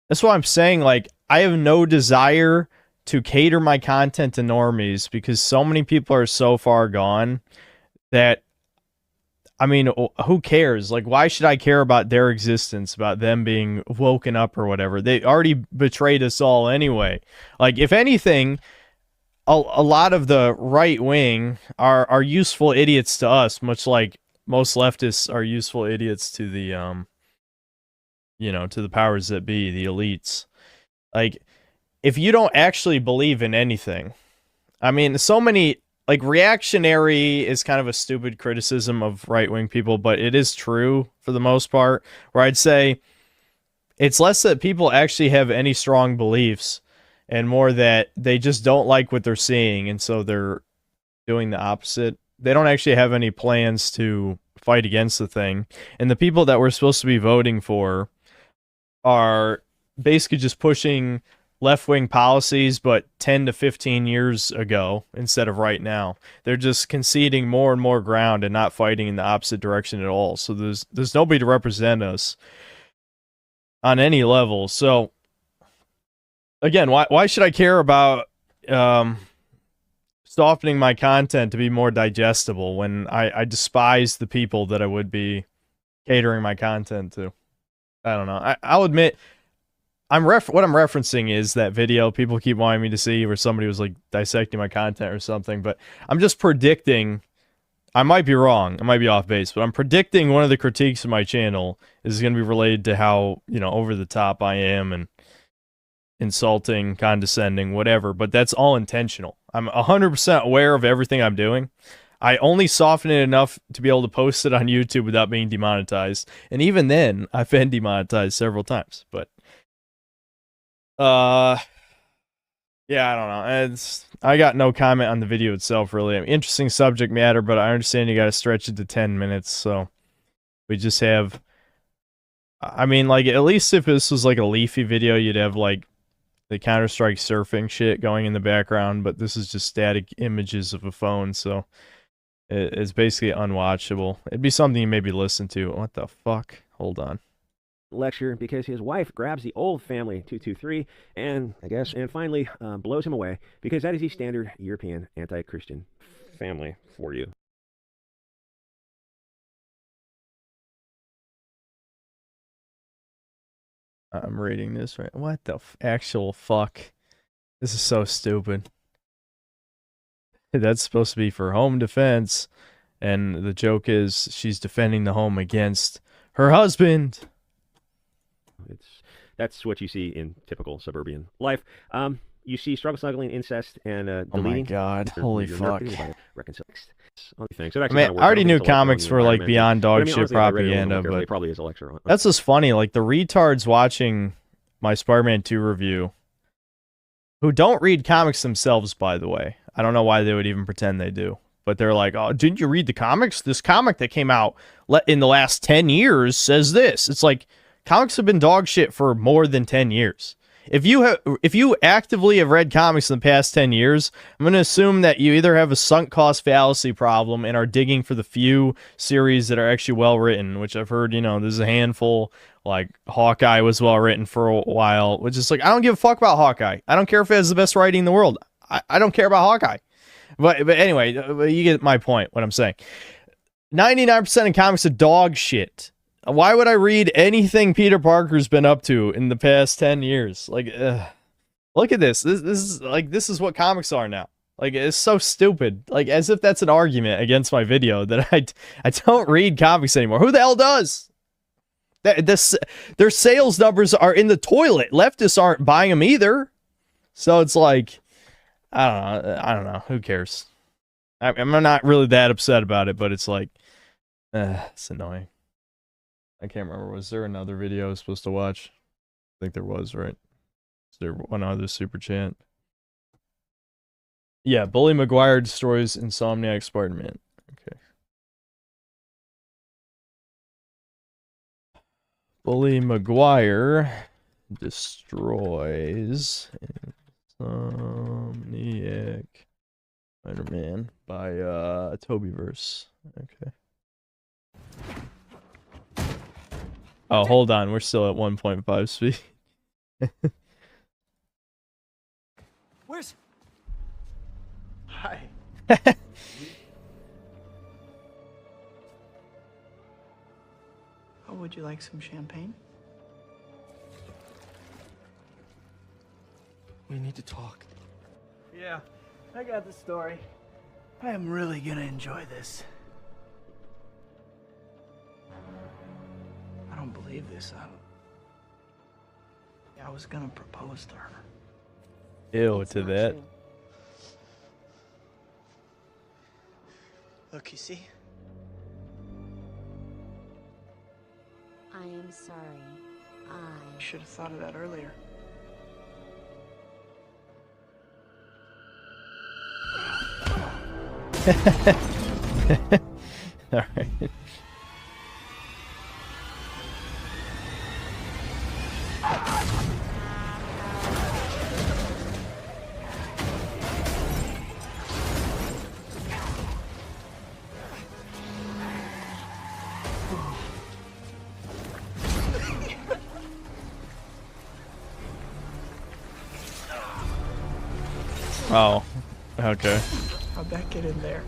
A: That's why I'm saying, like, I have no desire to cater my content to normies because so many people are so far gone that... I mean, who cares? Like, why should I care about their existence, about them being woken up or whatever? They already betrayed us all anyway. Like, if anything, a lot of the right wing are useful idiots to us, much like most leftists are useful idiots to the, you know, to the powers that be, the elites. Like, if you don't actually believe in anything, I mean, so many... Like, reactionary is kind of a stupid criticism of right-wing people, but it is true for the most part, where I'd say it's less that people actually have any strong beliefs and more that they just don't like what they're seeing, and so they're doing the opposite. They don't actually have any plans to fight against the thing, and the people that we're supposed to be voting for are basically just pushing left-wing policies, but 10 to 15 years ago instead of right now. They're just conceding more and more ground and not fighting in the opposite direction at all. So there's nobody to represent us on any level. So again, why should I care about softening my content to be more digestible when I despise the people that I would be catering my content to? I don't know. I'll admit, what I'm referencing is that video people keep wanting me to see where somebody was like dissecting my content or something, but I'm just predicting. I might be wrong. I might be off base, but I'm predicting one of the critiques of my channel is going to be related to how, over the top I am and insulting, condescending, whatever, but that's all intentional. I'm 100% aware of everything I'm doing. I only soften it enough to be able to post it on YouTube without being demonetized. And even then, I've been demonetized several times. But, yeah, I don't know. I got no comment on the video itself, really. Interesting subject matter, but I understand you got to stretch it to 10 minutes. So we just have, I mean, like, at least if this was like a Leafy video, you'd have like the Counter-Strike surfing shit going in the background. But this is just static images of a phone. So it's basically unwatchable. It'd be something you maybe listen to. What the fuck? Hold on.
S: Lecture because his wife grabs the old family 223 and finally blows him away because that is the standard European anti-Christian family for you.
A: I'm reading this right. What the actual fuck? This is so stupid. That's supposed to be for home defense, and the joke is she's defending the home against her husband.
S: That's what you see in typical suburban life. You see struggle, snuggling, incest, and deleting.
A: Oh my god! Holy fuck!
S: So
A: I mean, I already knew comics were like beyond dog shit propaganda, but
S: probably is a lecture on.
A: That's just funny. Like the retards watching my Spider-Man 2 review, who don't read comics themselves, by the way. I don't know why they would even pretend they do. But they're like, oh, didn't you read the comics? This comic that came out in the last 10 years says this. It's like, comics have been dog shit for more than 10 years. If you actively have read comics in the past 10 years, I'm going to assume that you either have a sunk cost fallacy problem and are digging for the few series that are actually well written, which I've heard, there's a handful. Like Hawkeye was well written for a while, which is like, I don't give a fuck about Hawkeye. I don't care if it has the best writing in the world. I don't care about Hawkeye. But anyway, you get my point, what I'm saying. 99% of comics are dog shit. Why would I read anything Peter Parker's been up to in the past 10 years? Like, look at this. This is what comics are now. Like, it's so stupid. Like, as if that's an argument against my video that I don't read comics anymore. Who the hell does? Their sales numbers are in the toilet. Leftists aren't buying them either. So it's like, I don't know. Who cares? I'm not really that upset about it, but it's like, it's annoying. I can't remember. Was there another video I was supposed to watch? I think there was, right? Is there one other super chat? Yeah, Bully Maguire destroys Insomniac Spider-Man. Okay. Bully Maguire destroys Insomniac Spider-Man by Tobyverse. Okay. Oh, hold on. We're still at 1.5 speed.
G: Where's... Hi.
T: Oh, would you like some champagne?
G: We need to talk. Yeah, I got the story. I am really gonna enjoy this.
T: I don't believe this. I was gonna propose to her.
A: Ew, to that.
T: Look, you see?
N: I am sorry. I
T: should have thought of that earlier.
A: All right. Oh, okay.
T: How'd that get in there?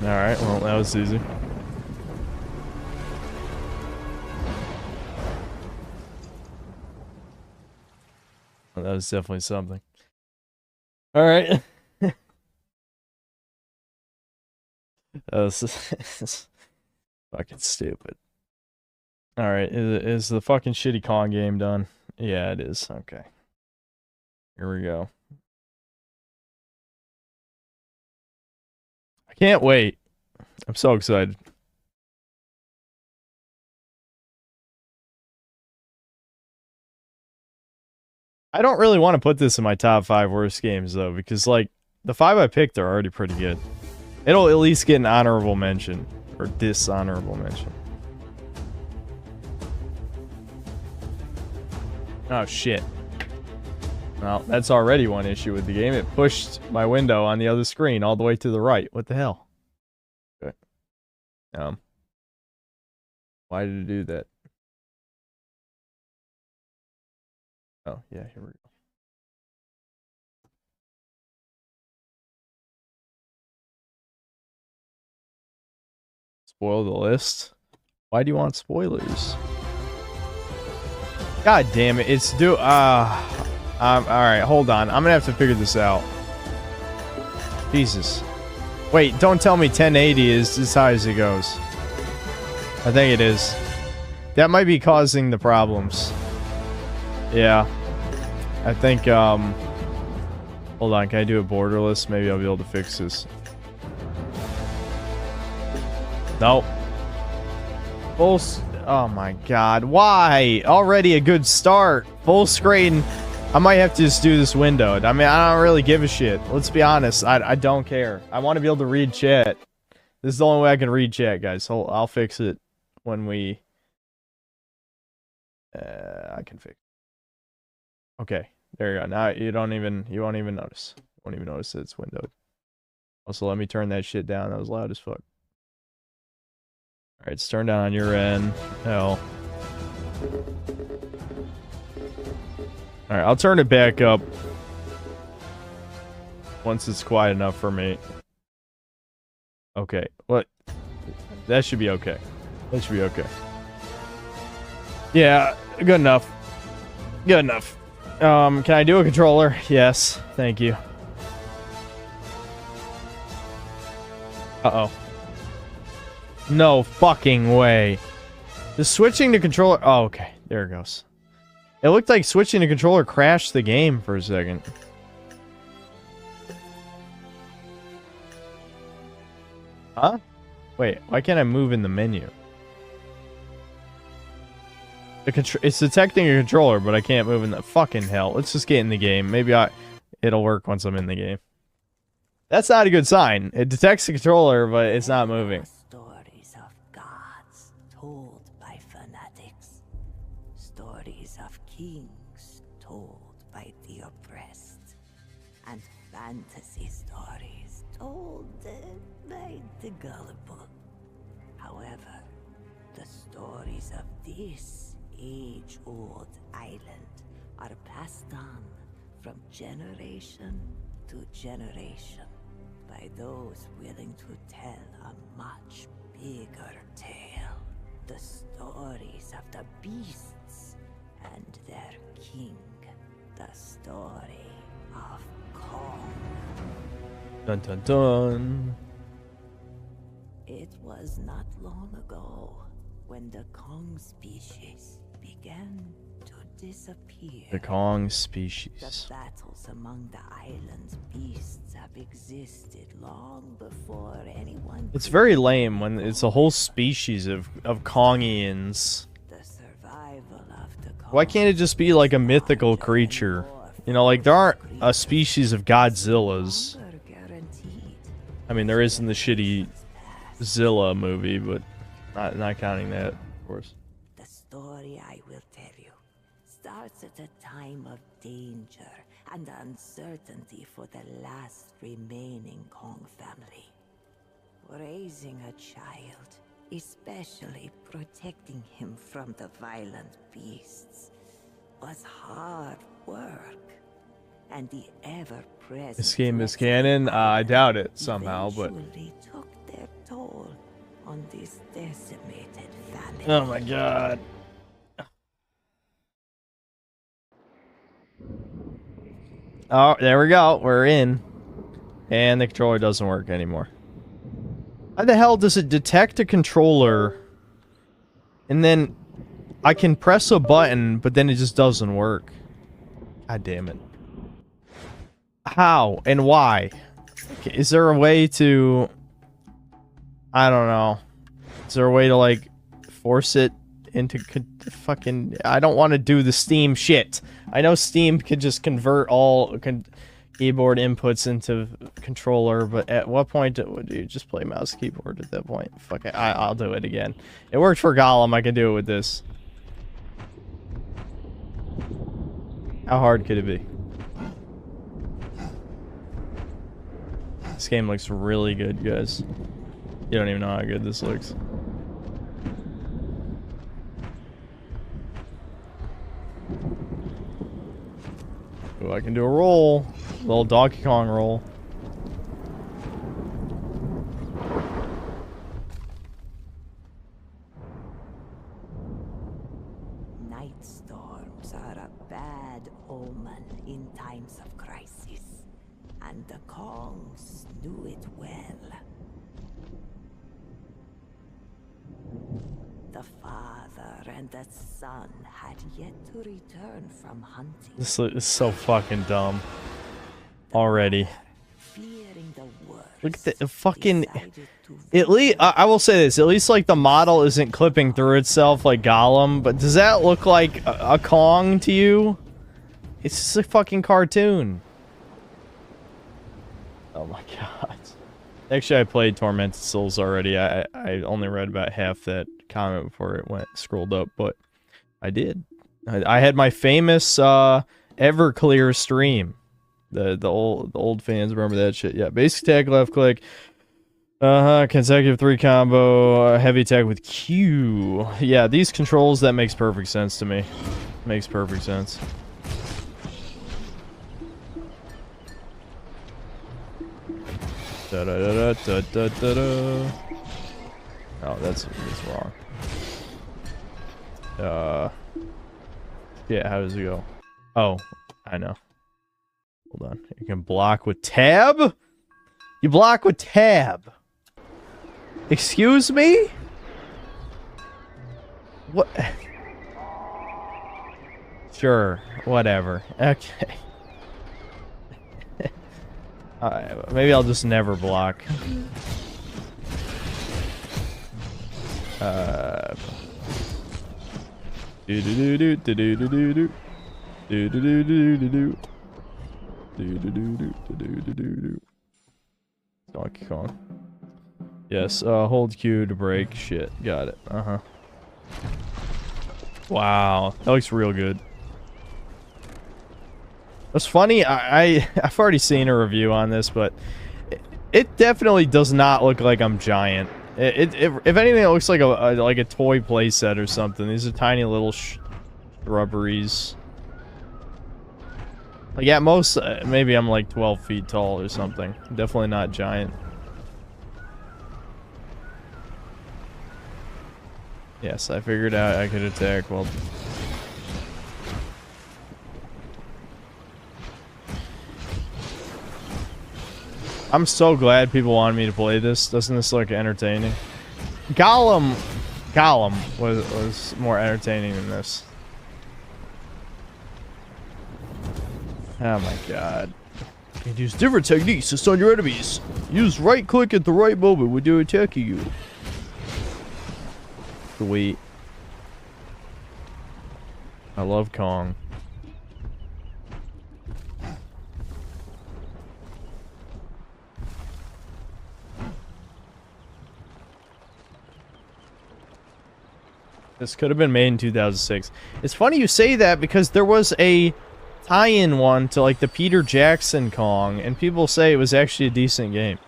A: Alright, well, that was easy. Well, that was definitely something. Alright. That was fucking stupid. Alright, is the fucking shitty Kong game done? Yeah, it is. Okay. Here we go. I can't wait. I'm so excited. I don't really want to put this in my top 5 worst games, though, because, like, the 5 I picked are already pretty good. It'll at least get an honorable mention, or dishonorable mention. Oh, shit. Well, that's already one issue with the game. It pushed my window on the other screen all the way to the right. What the hell? Okay. Why did it do that? Oh, yeah, here we go. Spoil the list? Why do you want spoilers? God damn it, it's alright, hold on. I'm gonna have to figure this out. Jesus. Wait, don't tell me 1080 is as high as it goes. I think it is. That might be causing the problems. Yeah. I think, hold on, can I do a borderless? Maybe I'll be able to fix this. Nope. Oh my god, why? Already a good start. Full screen. I might have to just do this windowed. I mean, I don't really give a shit. Let's be honest. I don't care. I want to be able to read chat. This is the only way I can read chat, guys. So I'll fix it when we... I can fix it. Okay, there you go. Now you won't even notice. You won't even notice that it's windowed. Also, let me turn that shit down. That was loud as fuck. Alright, it's turned down on your end. Hell. Alright, I'll turn it back up once it's quiet enough for me. Okay, what? That should be okay. That should be okay. Yeah, good enough. Good enough. Can I do a controller? Yes, thank you. Uh-oh. No fucking way. The switching to controller... Oh, okay. There it goes. It looked like switching to controller crashed the game for a second. Huh? Wait, why can't I move in the menu? It's detecting a controller, but I can't move in the... Fucking hell. Let's just get in the game. Maybe it'll work once I'm in the game. That's not a good sign. It detects the controller, but it's not moving.
J: Stories of gods told by fanatics. Stories of kings told by the oppressed. And fantasy stories told by the gullible. However, the stories of this age-old island are passed on from generation to generation by those willing to tell a much bigger tale. The stories of the beasts and their king. The story of Kong.
A: Dun dun dun.
J: It was not long ago when the Kong species began to disappear.
A: The Kong species.
J: The battles among the island's beasts have existed long before anyone...
A: It's very lame when it's a whole species of Kongians.
J: The survival of the Kong...
A: Why can't it just be like a mythical creature? You know, like there aren't a species of Godzillas. I mean, there is in the shitty Zilla movie, but not counting that, of course.
J: The story I will tell you starts at a time of danger and uncertainty for the last remaining Kong family. Raising a child, especially protecting him from the violent beasts, was hard work.
U: and the ever-present
A: This game is canon? I doubt it somehow, but...
U: eventually took their toll on this decimated family.
A: Oh my god. Oh, there we go. We're in. And the controller doesn't work anymore. How the hell does it detect a controller and then I can press a button, but then it just doesn't work? God damn it. How and why? Okay, is there a way to... I don't know. Is there a way to, like, force it into fucking... I don't want to do the Steam shit. I know Steam could just convert all keyboard inputs into controller, but at what point would you just play mouse keyboard at that point? Fuck it, I'll do it again. It worked for Gollum, I can do it with this. How hard could it be? This game looks really good, guys. You don't even know how good this looks. Oh, I can do a roll. A little Donkey Kong roll.
U: Night storms are a bad omen in times of crisis, and the Kongs knew it well. The father and the son had yet to return from hunting.
A: This is so fucking dumb. Already. Look at the fucking... At least, I will say this, at least like the model isn't clipping through itself like Gollum, but does that look like a Kong to you? It's just a fucking cartoon. Oh my god. Actually, I played Tormented Souls already. I only read about half that comment before it scrolled up, but I did. I had my famous Everclear stream. The old fans remember that shit. Yeah, basic attack, left click. Consecutive 3 combo, heavy attack with Q. Yeah, these controls, that makes perfect sense to me. Makes perfect sense. Da da da da da da da. Oh, that's wrong. Yeah, how does it go? Oh, I know. Hold on. You can block with tab? You block with tab. Excuse me? What? Sure, whatever. Okay. Maybe I'll just never block. Do do do do do do do do do do do do do do do do do do do do. Donkey Kong. Yes, hold Q to break. Shit, got it. Wow, that looks real good. What's funny, I've already seen a review on this, but it definitely does not look like I'm giant. If anything, it looks like a toy playset or something. These are tiny little shrubberies. Like at most, maybe I'm like 12 feet tall or something. Definitely not giant. Yes, I figured out I could attack well. I'm so glad people wanted me to play this. Doesn't this look entertaining? Gollum was more entertaining than this. Oh my god. You can use different techniques to stun your enemies. Use right click at the right moment when they're attacking you. Sweet. I love Kong. This could have been made in 2006. It's funny you say that because there was a tie-in one to like the Peter Jackson Kong, and people say it was actually a decent game.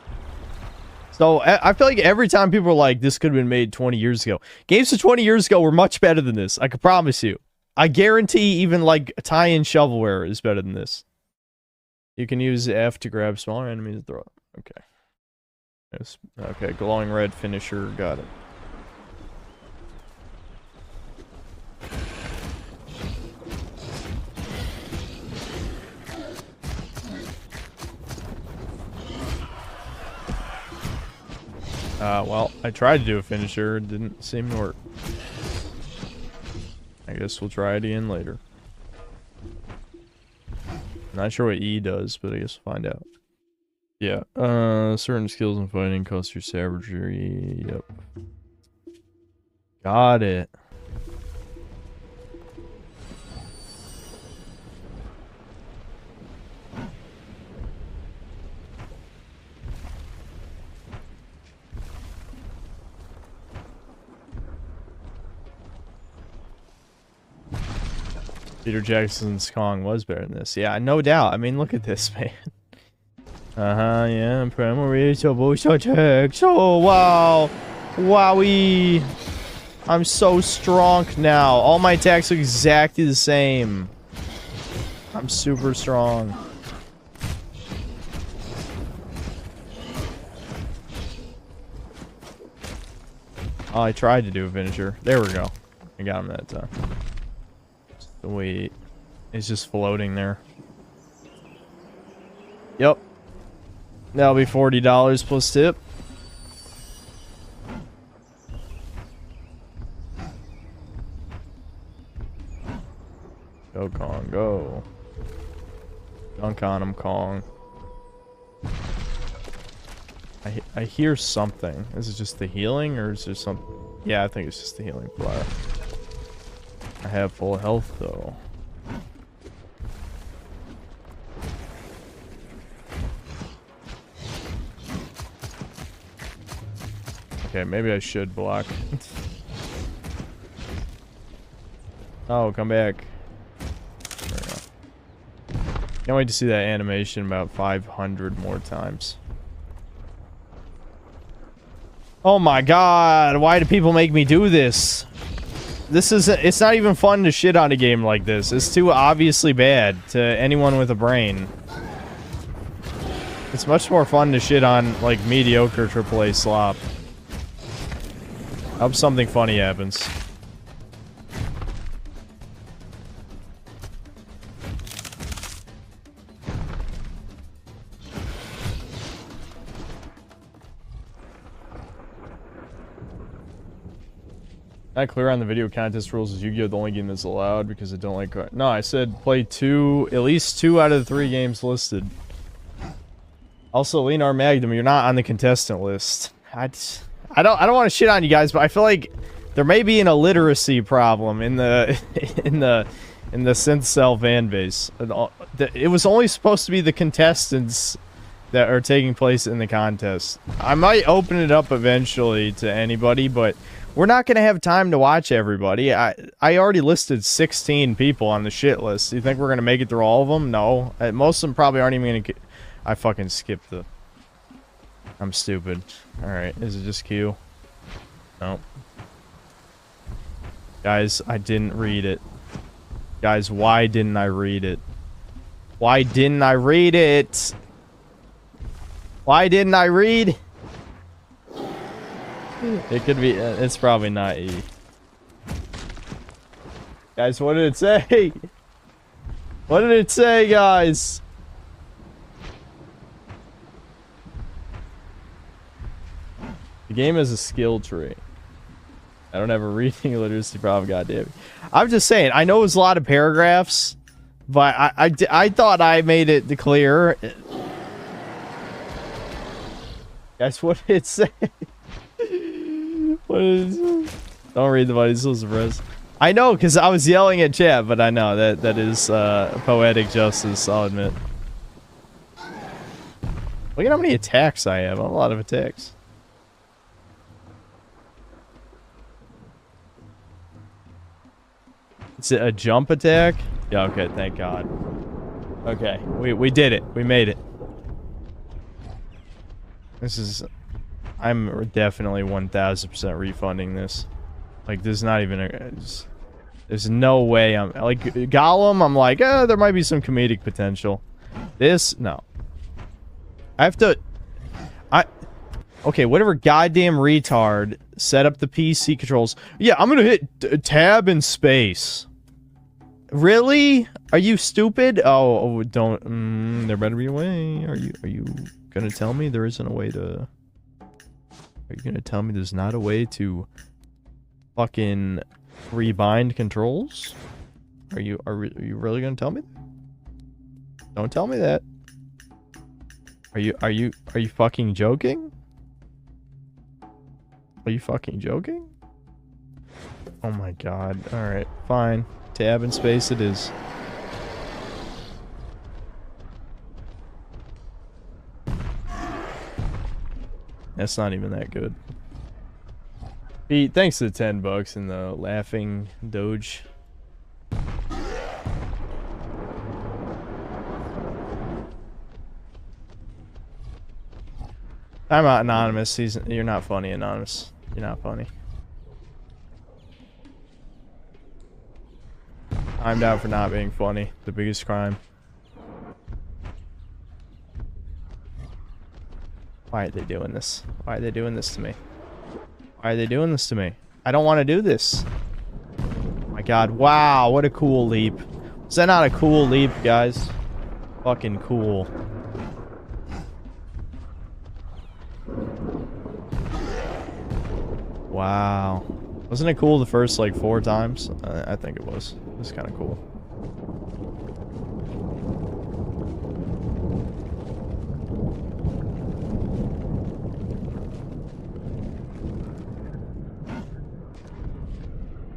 A: So I feel like every time people are like, this could have been made 20 years ago. Games from 20 years ago were much better than this. I can promise you. I guarantee even like tie-in shovelware is better than this. You can use F to grab smaller enemies and throw it. Okay. Yes. Okay, glowing red finisher, got it. Well, I tried to do a finisher, it didn't seem to work. I guess we'll try it again later. Not sure what E does, but I guess we'll find out. Yeah, certain skills in fighting cost your savagery. Yep. Got it. Peter Jackson's Kong was better than this. Yeah, no doubt. I mean, look at this, man. Yeah, primary boost attack. Oh, wow. Wowie. I'm so strong now. All my attacks look exactly the same. I'm super strong. Oh, I tried to do a finisher. There we go. I got him that time. Wait, it's just floating there. Yep. That'll be $40 plus tip. Go Kong, go. Dunk on him, Kong. I hear something. Is it just the healing or is there some? Yeah, I think it's just the healing flower. I have full health though. Okay, maybe I should block. Oh, come back. There we go. Can't wait to see that animation about 500 more times. Oh my god, why do people make me do this? It's not even fun to shit on a game like this. It's too obviously bad to anyone with a brain. It's much more fun to shit on, like, mediocre AAA slop. I hope something funny happens. Not clear on the video contest rules. Is Yu-Gi-Oh the only game that's allowed because I don't like. No, I said play at least two out of the 3 games listed. Also, Leonard Magnum, you're not on the contestant list. I don't want to shit on you guys, but I feel like there may be an illiteracy problem in the in the Synth Cell fan base. It was only supposed to be the contestants that are taking place in the contest. I might open it up eventually to anybody, but we're not going to have time to watch everybody. I already listed 16 people on the shit list. You think we're going to make it through all of them? No. Most of them probably aren't even going to... I fucking skipped the... I'm stupid. Alright, is it just Q? No. Guys, I didn't read it. Guys, why didn't I read it? Why didn't I read it? Why didn't I read? It could be, it's probably not E. Guys, what did it say? What did it say, guys? The game is a skill tree. I don't have a reading literacy problem, goddamn. I'm just saying, I know it was a lot of paragraphs, but I thought I made it clear. Guys, what did it say? Don't read the buddies, so suppressed. I know, because I was yelling at chat, but I know that is poetic justice, I'll admit. Look at how many attacks I have. I have a lot of attacks. Is it a jump attack? Yeah, okay, thank God. Okay, we did it. We made it. This is... I'm definitely 1000% refunding this. Like, there's not even a... There's no way I'm... Like, Gollum, I'm like, there might be some comedic potential. This? No. I have to... Okay, whatever goddamn retard set up the PC controls. Yeah, I'm gonna hit tab and space. Really? Are you stupid? Oh, don't... there better be a way. Are you gonna tell me there isn't a way to... Are you gonna tell me there's not a way to fucking rebind controls? Are you really gonna tell me? Don't tell me that. Are you fucking joking? Are you fucking joking? Oh my god. Alright, fine. Tab and space it is. That's not even that good. Pete, thanks to the $10 and the laughing doge. I'm not anonymous. You're not funny, anonymous. You're not funny. I'm down for not being funny. The biggest crime. Why are they doing this? Why are they doing this to me? Why are they doing this to me? I don't want to do this. Oh my god. Wow, what a cool leap. Is that not a cool leap, guys? Fucking cool. Wow. Wasn't it cool the first, like, 4 times? I think it was. It was kind of cool.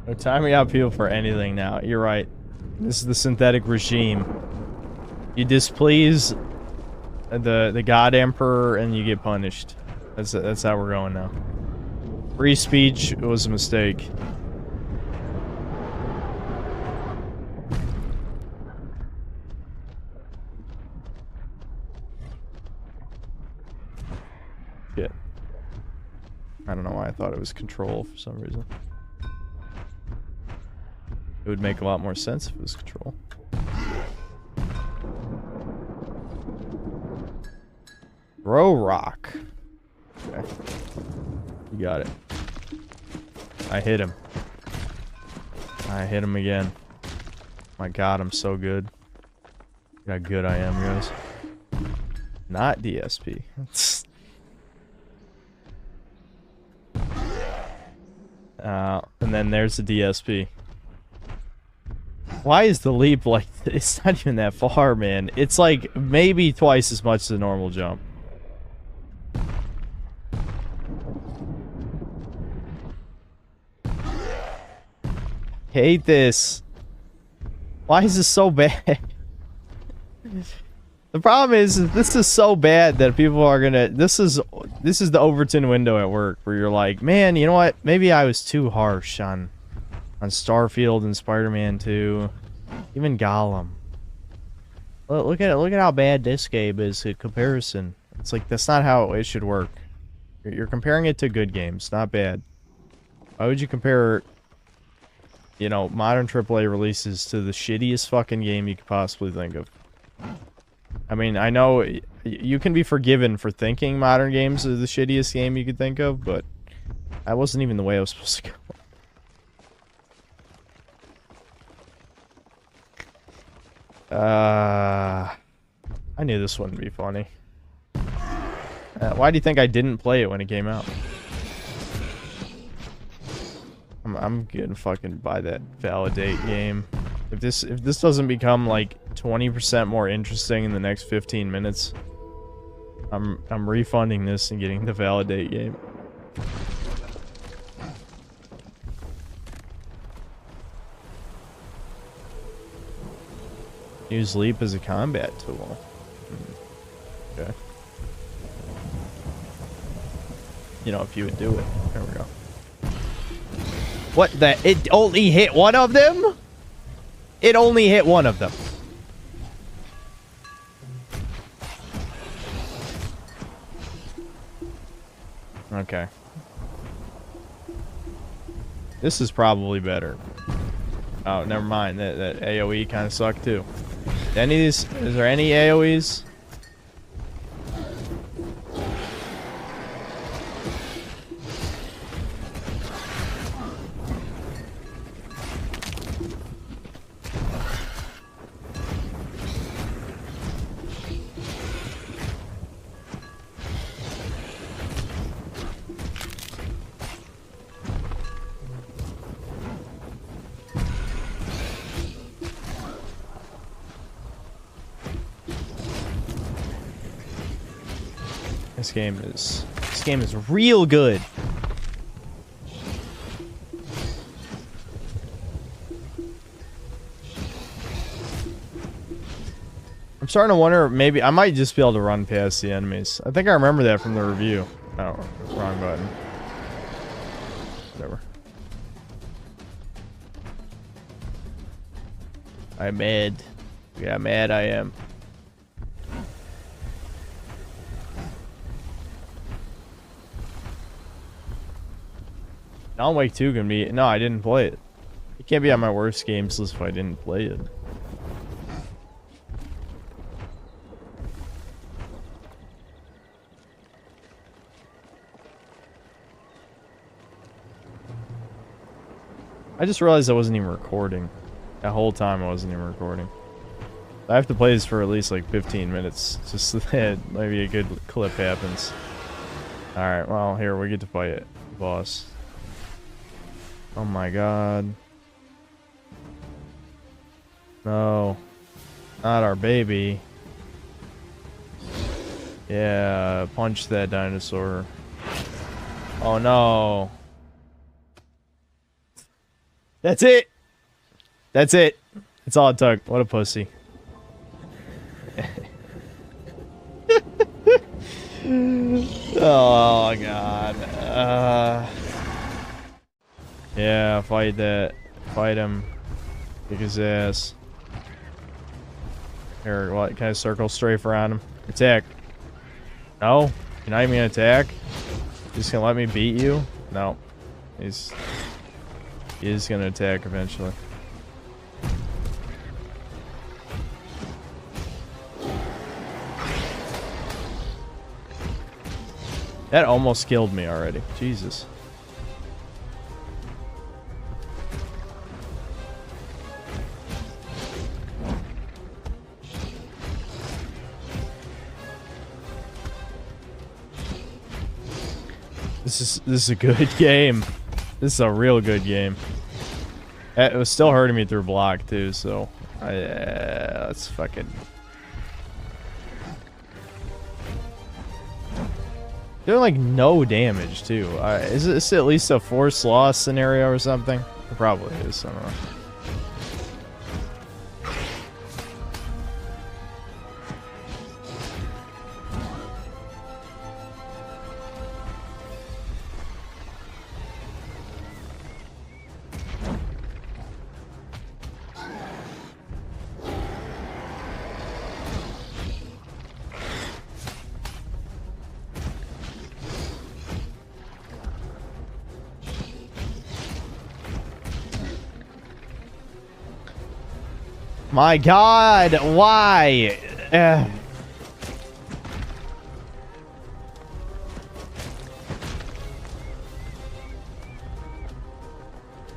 A: They're timing out people for anything now. You're right. This is the synthetic regime. You displease the God Emperor and you get punished. That's how we're going now. Free speech was a mistake. Shit. I don't know why I thought it was control for some reason. It would make a lot more sense if it was control. Throw rock. Okay. You got it. I hit him. I hit him again. My god, I'm so good. Look how good I am, guys. Not DSP. And then there's the DSP. Why is the leap like... It's not even that far, man. It's like maybe twice as much as a normal jump. Hate this. Why is this so bad? The problem is this is so bad that people are gonna... This is the Overton window at work where you're like, man, you know what? Maybe I was too harsh on Starfield and Spider-Man 2, even Gollum. Look at how bad this game is in comparison. It's like that's not how it should work. You're comparing it to good games, not bad. Why would you compare, you know, modern AAA releases to the shittiest fucking game you could possibly think of? I mean, I know you can be forgiven for thinking modern games are the shittiest game you could think of, but that wasn't even the way I was supposed to go. I knew this wouldn't be funny. Why do you think I didn't play it when it came out? I'm gonna fucking buy that ValiDate game. If this doesn't become like 20% more interesting in the next 15 minutes, I'm refunding this and getting the ValiDate game. Use leap as a combat tool. Okay. You know, if you would do it. There we go. What the? It only hit one of them? It only hit one of them. Okay. This is probably better. Oh, never mind. That AoE kind of sucked too. Any of these? Is there any AoEs? This game is real good. I'm starting to wonder, maybe I might just be able to run past the enemies. I think I remember that from the review. Oh, wrong button. Whatever. I'm mad. Yeah, mad I am. Alan Wake 2 can be... No, I didn't play it. It can't be on my worst games list if I didn't play it. I just realized I wasn't even recording. That whole time I wasn't even recording. I have to play this for at least like 15 minutes. Just so that maybe a good clip happens. Alright, well, here, we get to fight it. Boss. Oh my god. No. Not our baby. Yeah, punch that dinosaur. Oh no. That's it! That's it. That's all it took. What a pussy. Oh god. Yeah, fight that. Fight him. Kick his ass. Here, what? Can I circle strafe around him? Attack. No? You're not even gonna attack? You're just gonna let me beat you? No. He is gonna attack eventually. That almost killed me already. Jesus. This is a good game. This is a real good game. It was still hurting me through block too, so let's fucking doing like no damage too. Is this at least a force loss scenario or something? It probably is. I don't know. My god, why?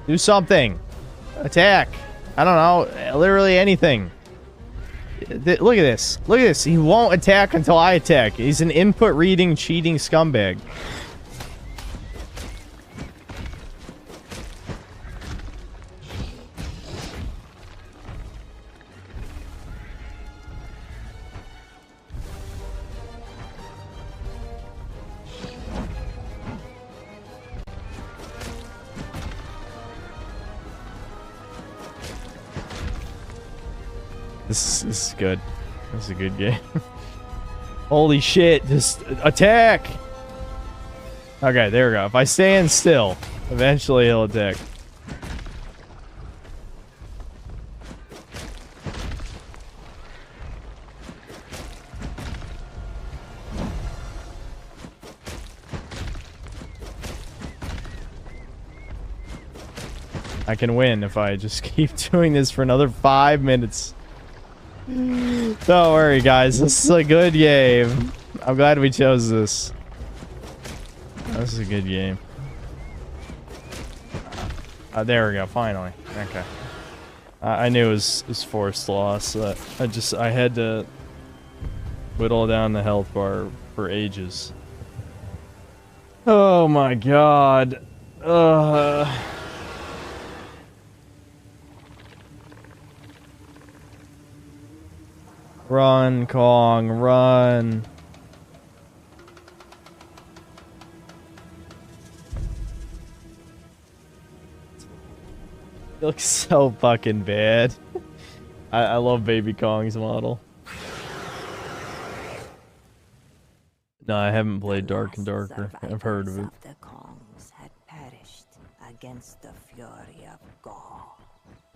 A: Do something. Attack. I don't know. Literally anything. Look at this. Look at this. He won't attack until I attack. He's an input reading, cheating scumbag. This is good. This is a good game. Holy shit, just attack! Okay, there we go. If I stand still, eventually he'll attack. I can win if I just keep doing this for another 5 minutes. Don't worry, guys. This is a good game. I'm glad we chose this. This is a good game. There we go. Finally. Okay. I knew it was forced loss. I had to whittle down the health bar for ages. Oh my god. Run, Kong, run. It looks so fucking bad. I love Baby Kong's model. No, I haven't played Dark and Darker. I've heard of it.
U: The Kongs had perished against the fury of Gaul,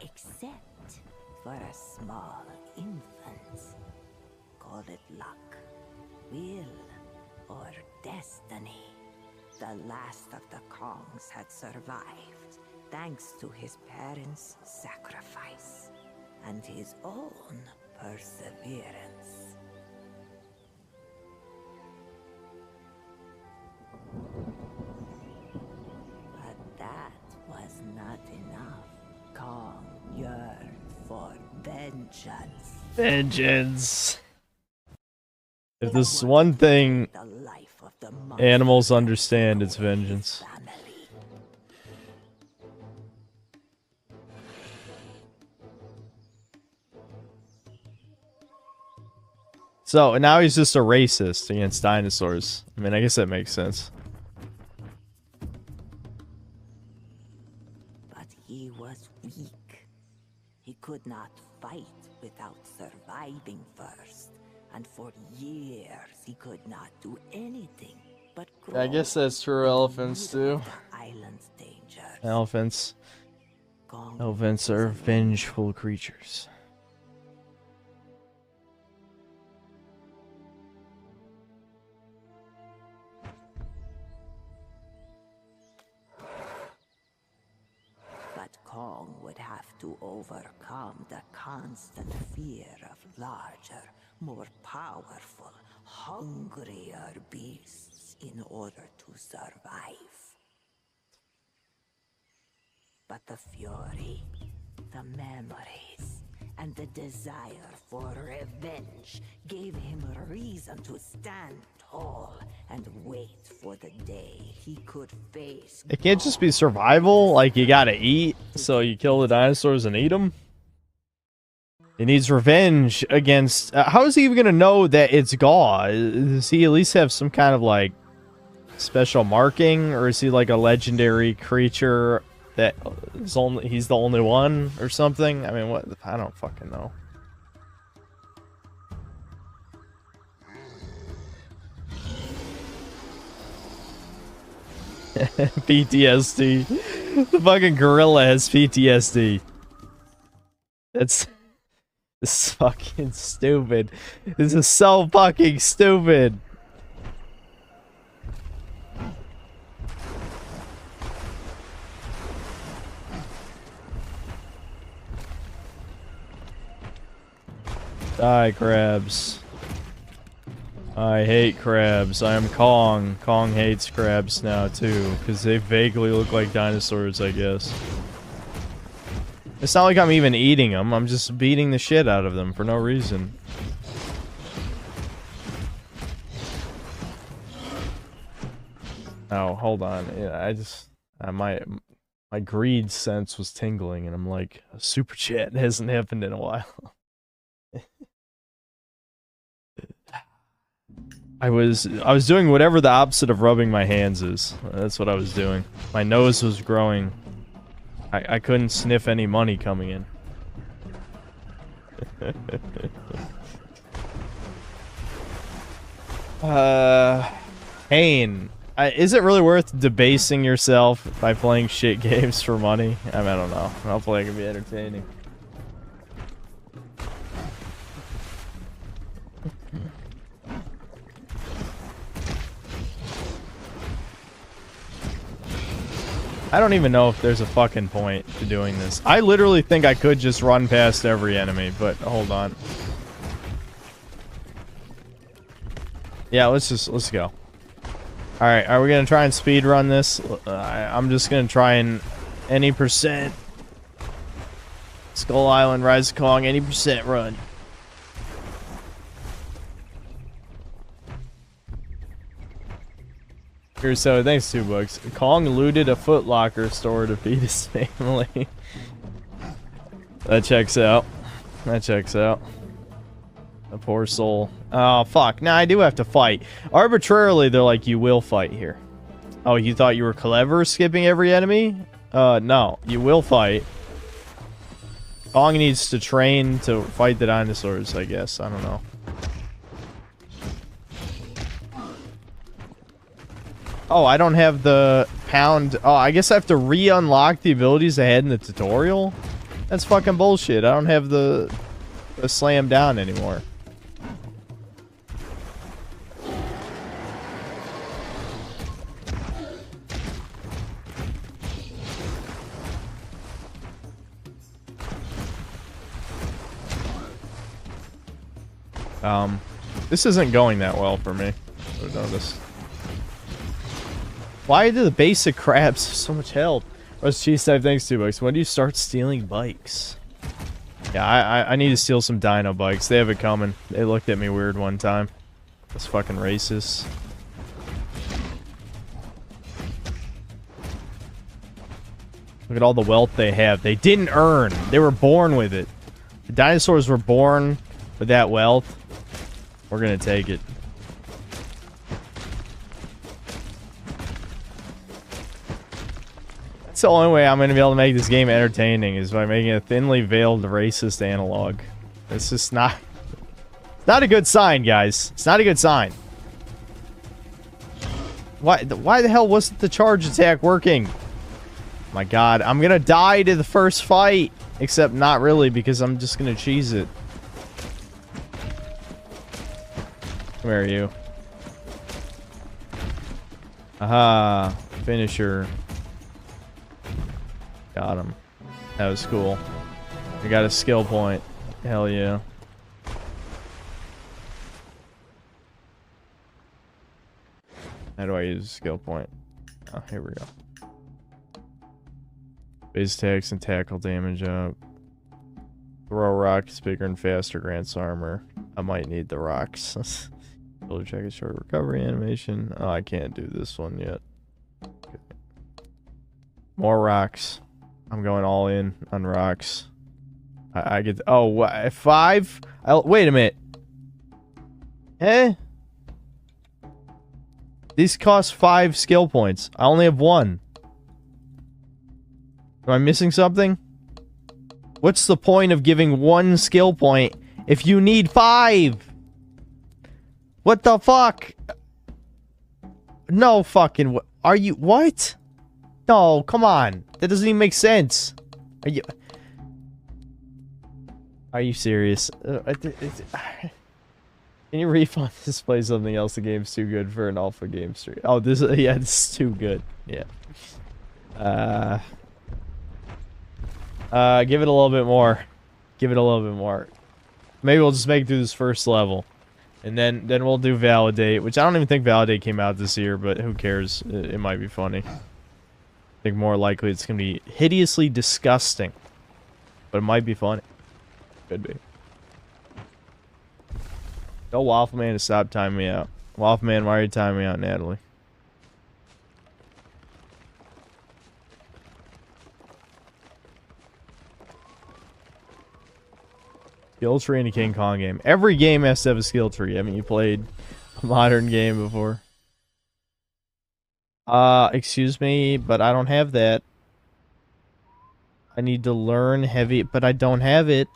U: except for a small infant. Call it luck, will, or destiny. The last of the Kongs had survived, thanks to his parents' sacrifice and his own perseverance. But that was not enough. Kong yearned for vengeance.
A: Vengeance. If this is one thing animals understand, it's vengeance. So now he's just a racist against dinosaurs. I mean, I guess that makes sense.
U: But he was weak. He could not fight without surviving first. And for years he could not do anything but grow.
A: I guess that's true. Elephants too.
U: Island's dangers.
A: Elephants are vengeful creatures.
U: But Kong would have to overcome the constant fear of larger, more powerful, hungrier beasts in order to survive. But the fury, the memories, and the desire for revenge gave him a reason to stand tall and wait for the day he could face.
A: It can't just be survival, like you gotta eat, so you kill the dinosaurs and eat them. He needs revenge against... how is he even gonna know that it's Gaul? Does he at least have some kind of, like, special marking? Or is he, like, a legendary creature that is he's the only one or something? I mean, what? I don't fucking know. PTSD. The fucking gorilla has PTSD. This is fucking stupid. This is so fucking stupid. Die, crabs. I hate crabs. I am Kong. Kong hates crabs now, too. Because they vaguely look like dinosaurs, I guess. It's not like I'm even eating them. I'm just beating the shit out of them for no reason. Oh, hold on. Yeah, I just... my greed sense was tingling, and I'm like, a super chat hasn't happened in a while. I was doing whatever the opposite of rubbing my hands is. That's what I was doing. My nose was growing. I couldn't sniff any money coming in. Kane, is it really worth debasing yourself by playing shit games for money? I mean, I don't know. Hopefully it can be entertaining. I don't even know if there's a fucking point to doing this. I literally think I could just run past every enemy, but hold on. Yeah, let's go. Alright, are we gonna try and speed run this? I'm just gonna try and any percent. Skull Island, Rise of Kong, any percent run. Here, so thanks $2. Kong looted a Foot Locker store to feed his family. That checks out. That checks out. A poor soul. Oh, fuck. Now I do have to fight. Arbitrarily, they're like, you will fight here. Oh, you thought you were clever skipping every enemy? No. You will fight. Kong needs to train to fight the dinosaurs, I guess. I don't know. Oh, I don't have the pound. Oh, I guess I have to re-unlock the abilities I had in the tutorial? That's fucking bullshit. I don't have the slam down anymore. This isn't going that well for me. I've noticed. Why do the basic crabs have so much health? Roast Cheese Type, thanks $2. When do you start stealing bikes? Yeah, I need to steal some dino bikes. They have it coming. They looked at me weird one time. That's fucking racist. Look at all the wealth they have. They didn't earn. They were born with it. The dinosaurs were born with that wealth. We're gonna take it. That's the only way I'm gonna be able to make this game entertaining is by making a thinly veiled racist analog. It's just not a good sign, guys. It's not a good sign. Why the hell wasn't the charge attack working? My god, I'm gonna die to the first fight. Except not really, because I'm just gonna cheese it. Come here, you. Aha. Finisher. Got him. That was cool. I got a skill point. Hell yeah. How do I use a skill point? Oh, here we go. Base attacks and tackle damage up. Throw rocks bigger and faster, grants armor. I might need the rocks. Builder check is short recovery animation. Oh, I can't do this one yet. Okay. More rocks. I'm going all in on rocks. I get... Oh, what? 5? Wait a minute. Eh? These cost 5 skill points. I only have 1. Am I missing something? What's the point of giving 1 skill point if you need 5? What the fuck? No fucking... Are you... What? No, come on. That doesn't even make sense. Are you serious? Can you refund this? Play something else? The game's too good for an alpha game stream. Oh, this... Yeah, this is too good. Yeah. Give it a little bit more. Give it a little bit more. Maybe we'll just make it through this first level. And then we'll do ValiDate, which I don't even think ValiDate came out this year, but who cares? It might be funny. I think more likely it's going to be hideously disgusting. But it might be funny. Could be. Tell Waffle Man to stop timing me out. Waffle Man, why are you timing me out, Natalie? Skill tree in a King Kong game. Every game has to have a skill tree. Haven't you played a modern game before? Excuse me, but I don't have that. I need to learn heavy, but I don't have it.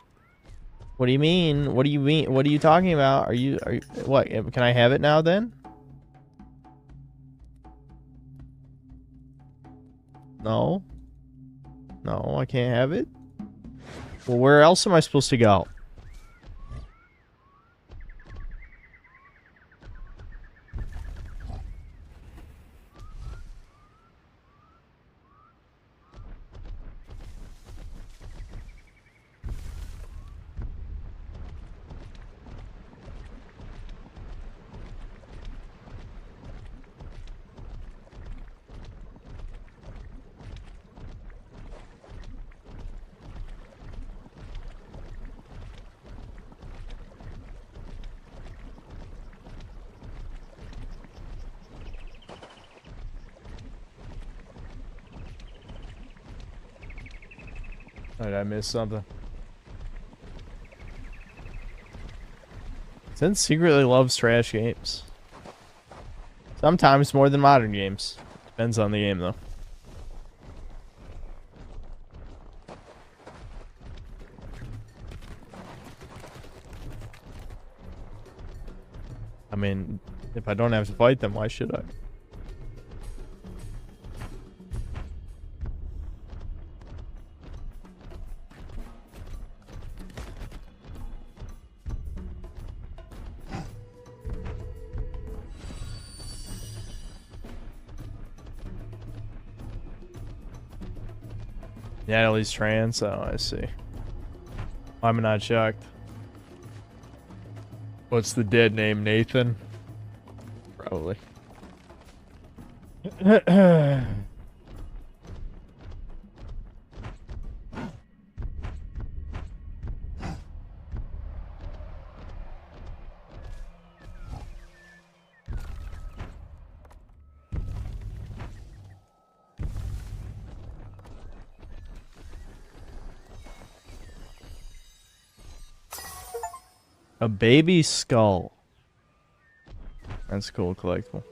A: What do you mean? What do you mean? What are you talking about? Are you what? Can I have it now then? No. No, I can't have it. Well, where else am I supposed to go? Did I miss something? Zen secretly loves trash games. Sometimes more than modern games. Depends on the game, though. I mean, if I don't have to fight them, why should I? Natalie's trans? Oh, I see. I'm not shocked. What's the dead name? Nathan? Probably. A baby skull. That's cool, collectible.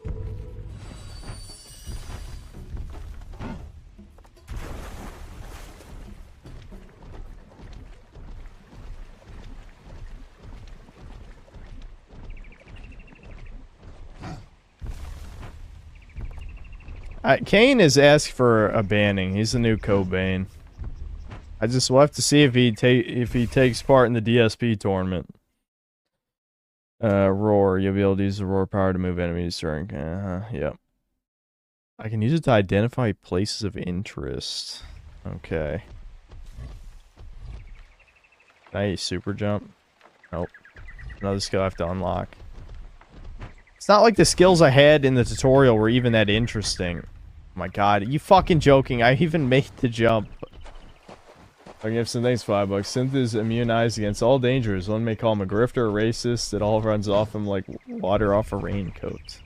A: Kane has asked for a banning. He's the new Cobain. I just will have to see if he takes part in the DSP tournament. Roar. You'll be able to use the roar power to move enemies during. Yep. I can use it to identify places of interest. Okay. Can I super jump? Nope. Another skill I have to unlock. It's not like the skills I had in the tutorial were even that interesting. Oh my god, are you fucking joking? I even made the jump. Magnificent, thanks, $5. Synth is immunized against all dangers. One may call him a grifter or racist. It all runs off him like water off a raincoat.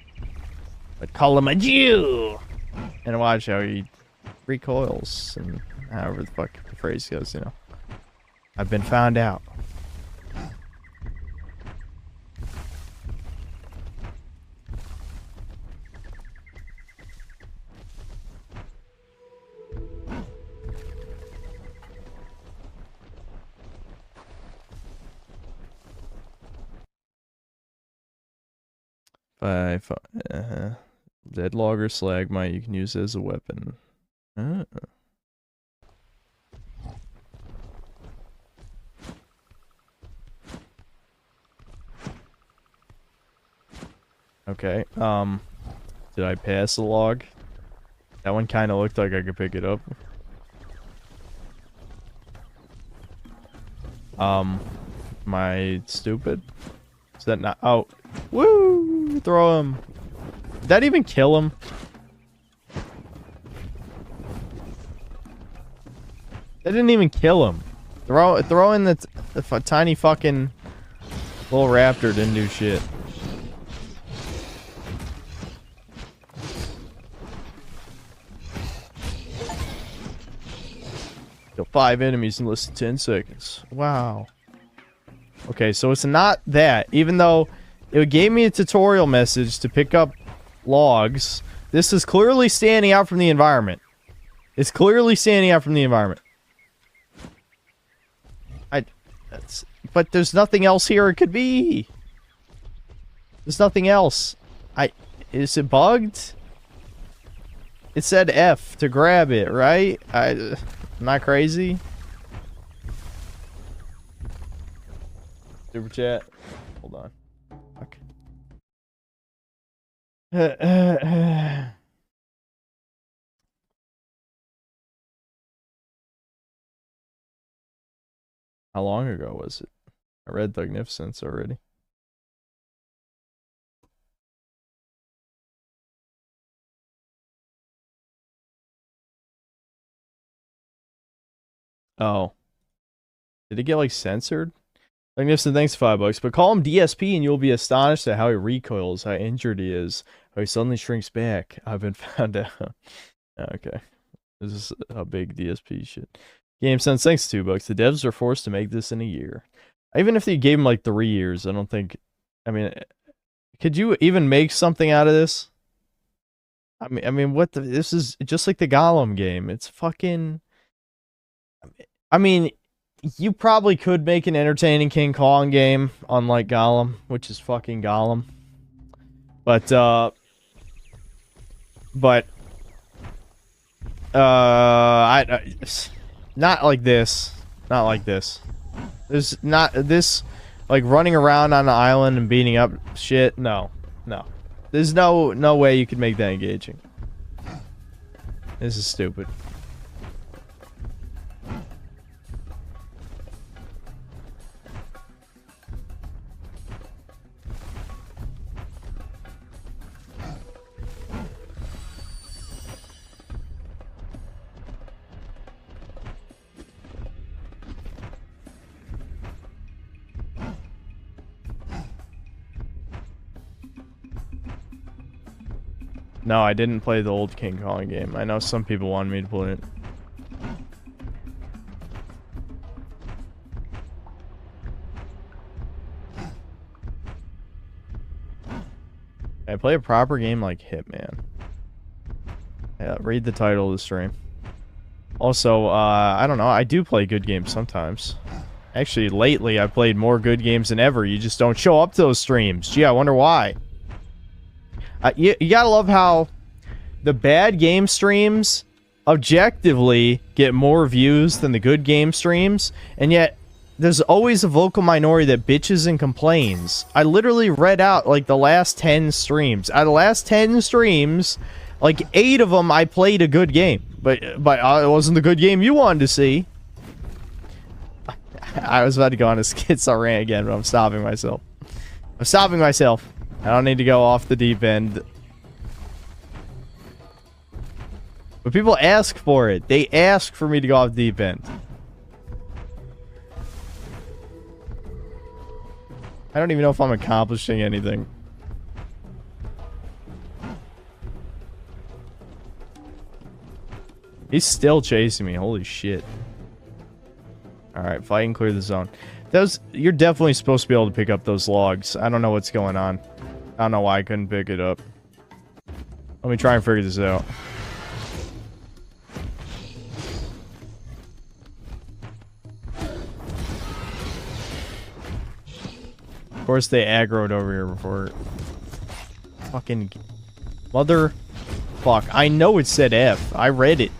A: But call him a Jew! And watch how he recoils. And however the fuck the phrase goes, you know. I've been found out. Dead logger slagmite you can use as a weapon. Okay, did I pass the log? That one kind of looked like I could pick it up. Am I stupid? Is that not? Oh, woo! Throw him. Did that even kill him? That didn't even kill him. Throw in the tiny fucking little raptor didn't do shit. Kill 5 enemies in less than 10 seconds. Wow. Okay, so it's not that. Even though it gave me a tutorial message to pick up logs, this is clearly standing out from the environment. It's clearly standing out from the environment. But there's nothing else here it could be. There's nothing else. Is it bugged? It said F to grab it, right? I'm not crazy. Super chat. Hold on. Okay. How long ago was it? I read Magnificence already. Oh. Did it get like censored? Magnificent, thanks $5. But call him DSP and you'll be astonished at how he recoils, how injured he is, how he suddenly shrinks back. I've been found out. Okay. This is a big DSP shit. Game Sense, thanks $2. The devs are forced to make this in a year. Even if they gave them like 3 years, I don't think. I mean, could you even make something out of this? I mean, what the? This is just like the Gollum game. It's fucking. I mean, you probably could make an entertaining King Kong game, unlike Gollum, which is fucking Gollum. But not like this. Not like this. There's not this, like running around on the island and beating up shit. No. There's no way you could make that engaging. This is stupid. No, I didn't play the old King Kong game. I know some people wanted me to play it. I play a proper game like Hitman. Yeah, read the title of the stream. Also, I don't know. I do play good games sometimes. Actually, lately I played more good games than ever. You just don't show up to those streams. Gee, I wonder why. You gotta love how the bad game streams objectively get more views than the good game streams, and yet there's always a vocal minority that bitches and complains. I literally read out like the last 10 streams. Out of the last 10 streams, like 8 of them I played a good game, but it wasn't the good game you wanted to see. I was about to go on a schizo rant again, but I'm stopping myself. I don't need to go off the deep end. But people ask for it. They ask for me to go off the deep end. I don't even know if I'm accomplishing anything. He's still chasing me. Holy shit. Alright, fight and clear the zone. You're definitely supposed to be able to pick up those logs. I don't know what's going on. I don't know why I couldn't pick it up. Let me try and figure this out. Of course they aggroed over here before. Fucking mother fuck. I know it said F. I read it.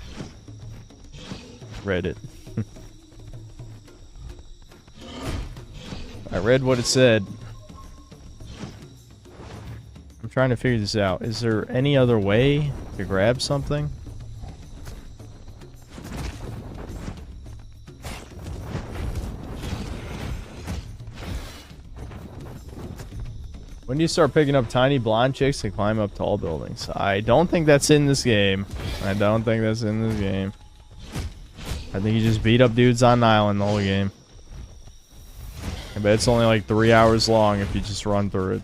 A: I read what it said. I'm trying to figure this out. Is there any other way to grab something? When do you start picking up tiny blonde chicks to climb up tall buildings? I don't think that's in this game. I think you just beat up dudes on an island the whole game. I bet it's only like 3 hours long if you just run through it.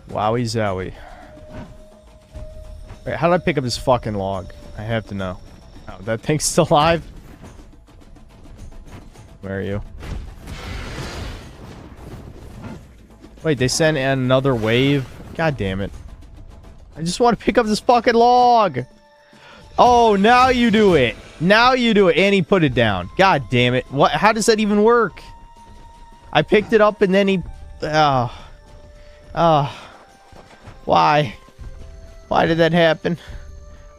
A: Wowie zowie. Wait, how did I pick up this fucking log? I have to know. Oh, that thing's still alive? Where are you? Wait, they sent another wave? God damn it. I just want to pick up this fucking log! Oh, now you do it! Now you do it, and he put it down. God damn it. What? How does that even work? I picked it up and then he... Why? Why did that happen?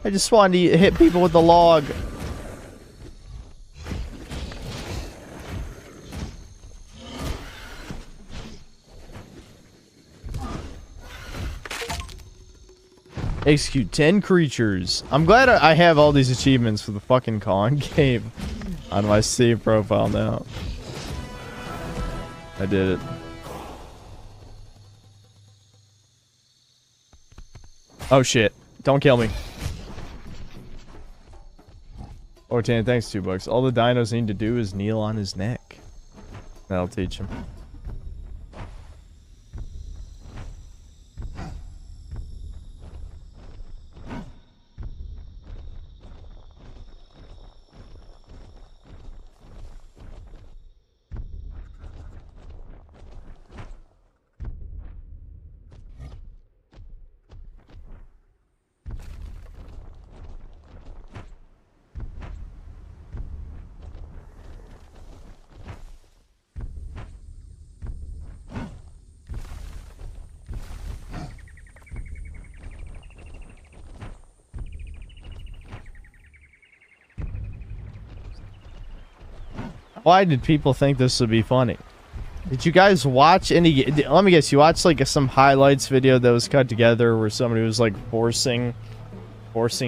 A: I just wanted to hit people with the log. Execute 10 creatures. I'm glad I have all these achievements for the fucking Kong game on my Steam profile now. I did it. Oh shit. Don't kill me. Oh, Tan, thanks, $2. All the dinos need to do is kneel on his neck. That'll teach him. Why did people think this would be funny? Did you guys watch any... Let me guess, you watched like some highlights video that was cut together where somebody was like forcing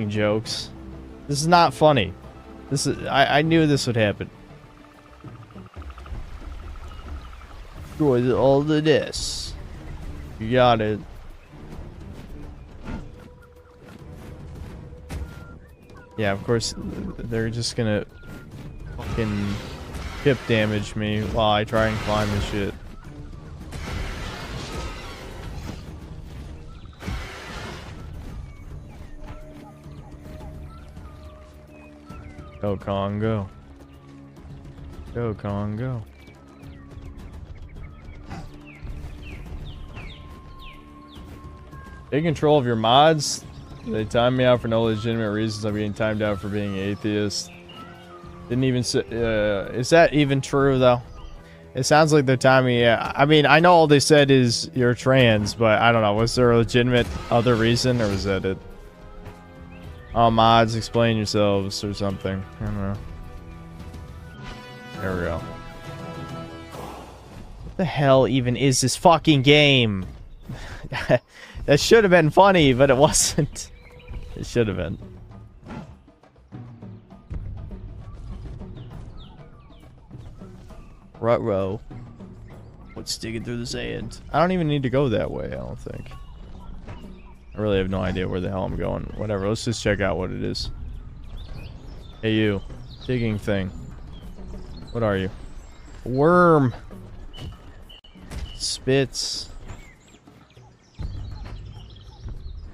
A: jokes? This is not funny. This is... I knew this would happen. Destroy all of this. You got it. Yeah, of course, they're just gonna fucking hip damage me while I try and climb this shit. Go Kong, go. Go Kong, go. Take control of your mods. They time me out for no legitimate reasons. I'm getting timed out for being an atheist. Didn't even say, is that even true though? It sounds like they're timing me out. I mean, I know all they said is you're trans, but I don't know. Was there a legitimate other reason, or was that it? Oh, mods, explain yourselves or something. I don't know. There we go. What the hell even is this fucking game? That should have been funny, but it wasn't. It should have been. Ruh-roh. What's digging through the sand? I don't even need to go that way, I don't think. I really have no idea where the hell I'm going. Whatever, let's just check out what it is. Hey you. Digging thing. What are you? Worm. Spits.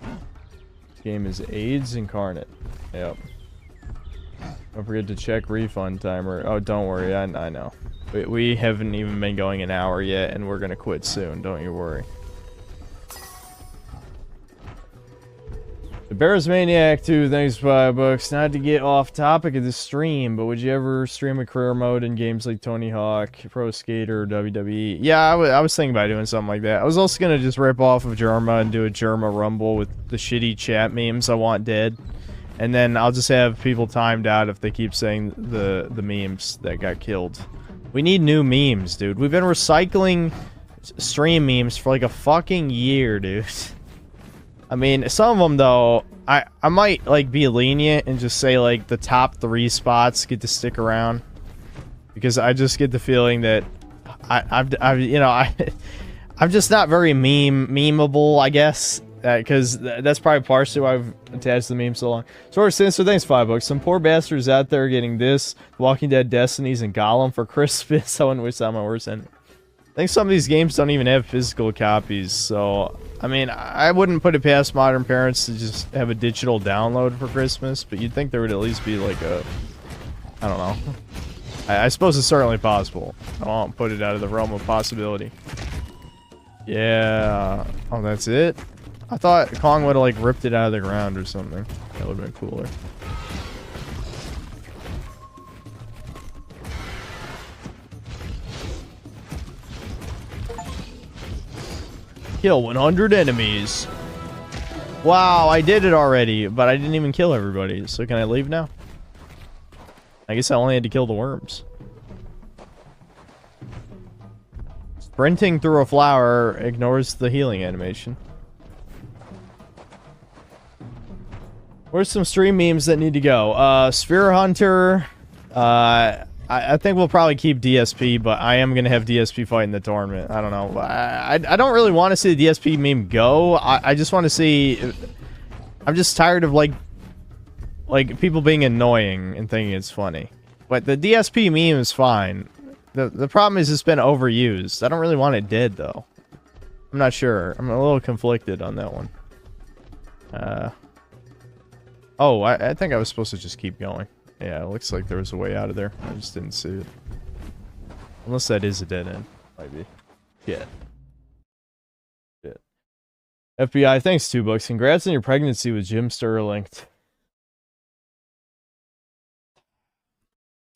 A: This game is AIDS incarnate. Yep. Don't forget to check refund timer. Oh, don't worry, I know. We haven't even been going an hour yet, and we're gonna quit soon. Don't you worry. The Bears Maniac 2, thanks $5. Not to get off topic of the stream, but would you ever stream a career mode in games like Tony Hawk, Pro Skater, or WWE? Yeah, I was thinking about doing something like that. I was also gonna just rip off of Jerma and do a Jerma Rumble with the shitty chat memes I want dead. And then I'll just have people timed out if they keep saying the memes that got killed. We need new memes, dude. We've been recycling stream memes for like a fucking year, dude. I mean, some of them, though, I might, like, be lenient and just say, like, the top 3 spots get to stick around. Because I just get the feeling that I'm just not very memeable, I guess. Because that's probably partially why I've attached the meme so long. Sort of Sinister, thanks $5. Some poor bastards out there getting this, Walking Dead Destinies, and Gollum for Christmas. I wouldn't wish that on my worst enemy. I think some of these games don't even have physical copies, so... I mean, I wouldn't put it past modern parents to just have a digital download for Christmas, but you'd think there would at least be, like, a... I don't know. I suppose it's certainly possible. I won't put it out of the realm of possibility. Yeah... Oh, that's it? I thought Kong would have, like, ripped it out of the ground or something. That would have been cooler. Kill 100 enemies. Wow, I did it already, but I didn't even kill everybody. So can I leave now? I guess I only had to kill the worms. Sprinting through a flower ignores the healing animation. Where's some stream memes that need to go? Sphere Hunter. I think we'll probably keep DSP, but I am gonna have DSP fight in the tournament. I don't know. I don't really want to see the DSP meme go. I just want to see. I'm just tired of like people being annoying and thinking it's funny. But the DSP meme is fine. The problem is it's been overused. I don't really want it dead though. I'm not sure. I'm a little conflicted on that one. Oh, I think I was supposed to just keep going. Yeah, it looks like there was a way out of there. I just didn't see it. Unless that is a dead end. Might be. Yeah. Shit. FBI, thanks $2. Congrats on your pregnancy with Jim Sterling.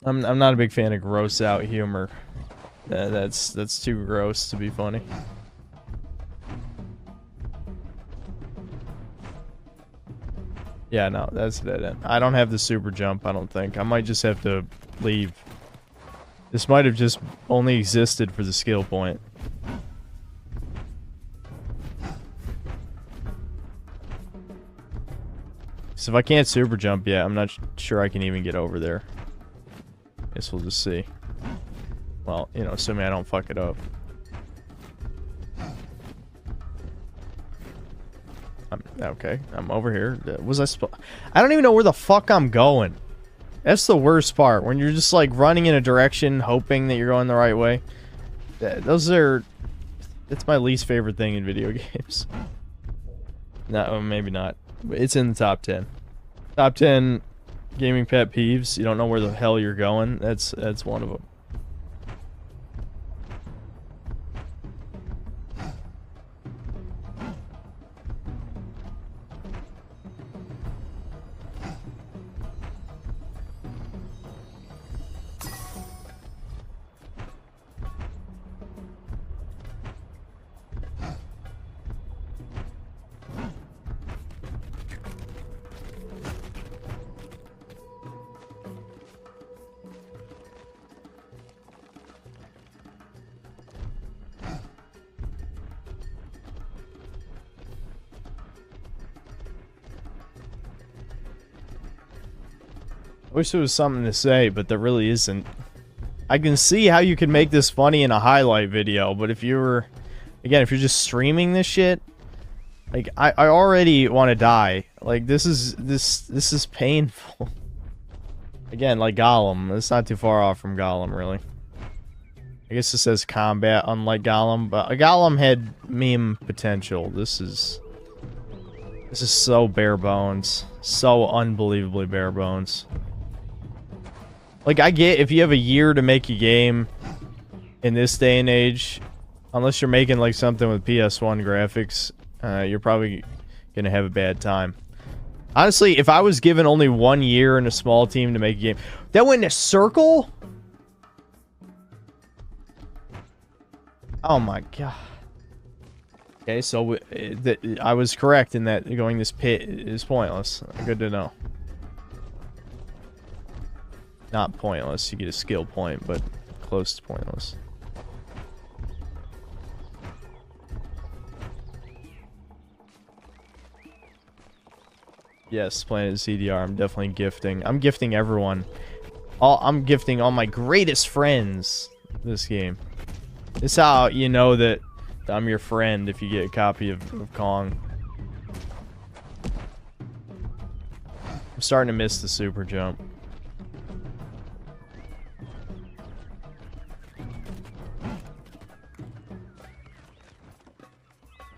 A: I'm not a big fan of gross out humor. That's too gross to be funny. Yeah, no, that's dead end. I don't have the super jump, I don't think. I might just have to leave. This might have just only existed for the skill point. So if I can't super jump yet, I'm not sure I can even get over there. Guess we'll just see. Well, you know, assuming I don't fuck it up. Okay, I'm over here. I don't even know where the fuck I'm going. That's the worst part. When you're just like running in a direction, hoping that you're going the right way. That's my least favorite thing in video games. No, maybe not. It's in the top 10. Top 10 gaming pet peeves. You don't know where the hell you're going. That's one of them. I wish there was something to say, but there really isn't. I can see how you can make this funny in a highlight video, but if you're... Again, if you're just streaming this shit... Like, I already want to die. Like, this is painful. Again, like Gollum. It's not too far off from Gollum, really. I guess it says combat, unlike Gollum, but Gollum had meme potential. This is so bare bones. So unbelievably bare bones. Like, I get if you have a year to make a game in this day and age, unless you're making like something with PS1 graphics, you're probably gonna have a bad time. Honestly, if I was given only 1 year and a small team to make a game, that went in a circle? Oh my god. Okay, so I was correct in that going this pit is pointless. Good to know. Not pointless. You get a skill point, but close to pointless. Yes, playing at CDR. I'm definitely gifting. I'm gifting everyone. I'm gifting all my greatest friends this game. This is how you know that I'm your friend if you get a copy of Kong. I'm starting to miss the super jump.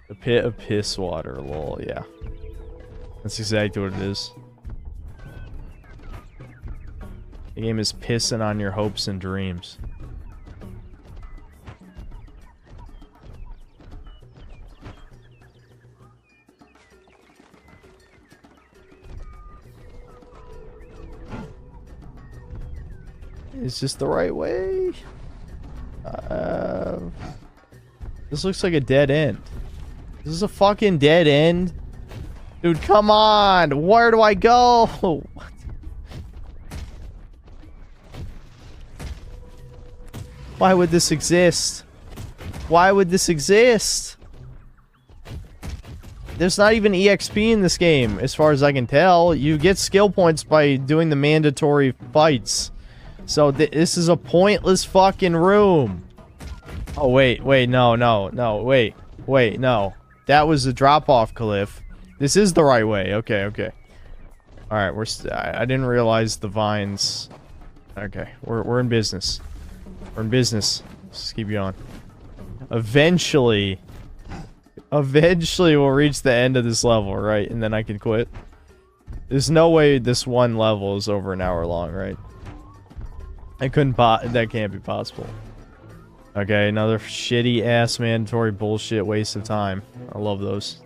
A: The pit of piss water, lol, yeah. That's exactly what it is. The game is pissing on your hopes and dreams. Is this the right way? This looks like a dead end. This is a fucking dead end? Dude, come on! Where do I go? Why would this exist? Why would this exist? there's not even EXP in this game, as far as I can tell. You get skill points by doing the mandatory fights. So this is a pointless fucking room. Oh, wait, no, no. That was a drop-off cliff. This is the right way. Okay. Alright, I didn't realize the vines. Okay, we're in business. We're in business. Let's keep going. Eventually we'll reach the end of this level, right? And then I can quit. There's no way this one level is over an hour long, right? That can't be possible. Okay, another shitty ass mandatory bullshit waste of time. I love those.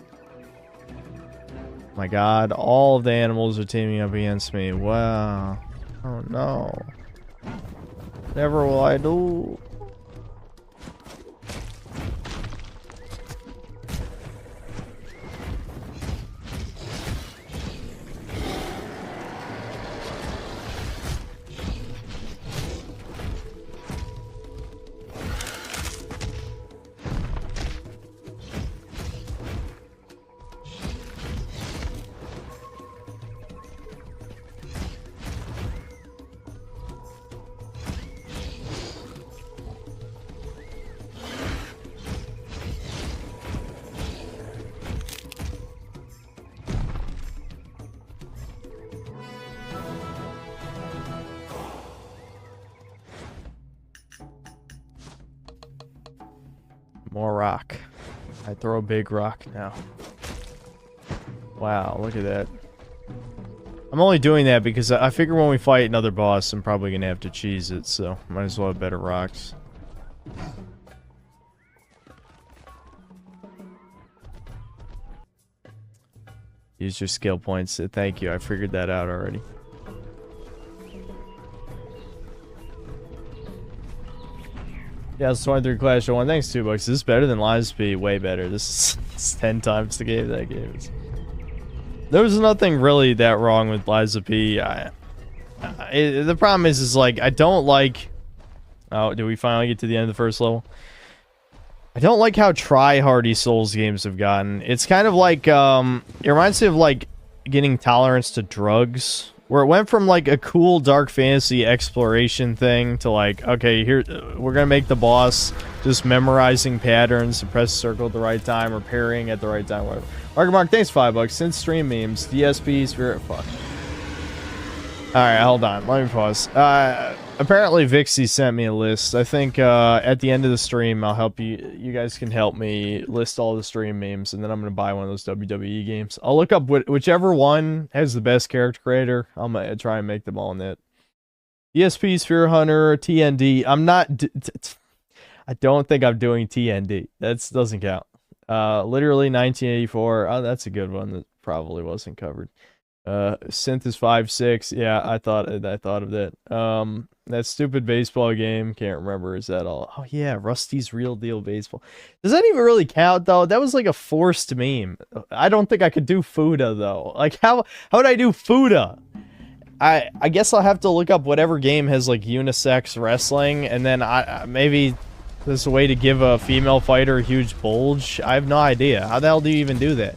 A: My god, all of the animals are teaming up against me. Wow. Oh no. Never will I do. More rock. I throw a big rock now. Wow, look at that. I'm only doing that because I figure when we fight another boss, I'm probably gonna have to cheese it, so might as well have better rocks. Use your skill points. Thank you, I figured that out already. Yeah, it's 23 Clash of 1. Thanks, $2. This is better than Lies P. Way better. This is 10 times the game that game is. There was nothing really that wrong with Liza P. The problem is like, I don't like... Oh, did we finally get to the end of the first level? I don't like how try-hardy Souls games have gotten. It's kind of like, it reminds me of like getting tolerance to drugs. Where it went from like a cool dark fantasy exploration thing to like, okay, here we're gonna make the boss just memorizing patterns and press circle at the right time or parrying at the right time, whatever. Mark, thanks $5. Since stream memes, DSP, Spirit, fuck. Alright, hold on, let me pause. Apparently Vixie sent me a list. I think at the end of the stream I'll help you guys can help me list all the stream memes, and then I'm gonna buy one of those WWE games. I'll look up whichever one has the best character creator. I'm gonna try and make them all in it. ESP, Sphere Hunter, TND. I'm not I don't think I'm doing TND. That doesn't count. Literally 1984. Oh, that's a good one that probably wasn't covered. Synth is 5.6. Yeah, I thought of that. That stupid baseball game, can't remember. Is that all? Oh yeah, Rusty's Real Deal Baseball. Does that even really count though? That was like a forced meme. I don't think I could do Fuda though. Like how would I do Fuda? I guess I'll have to look up whatever game has like unisex wrestling, and then maybe there's a way to give a female fighter a huge bulge. I have no idea. How the hell do you even do that?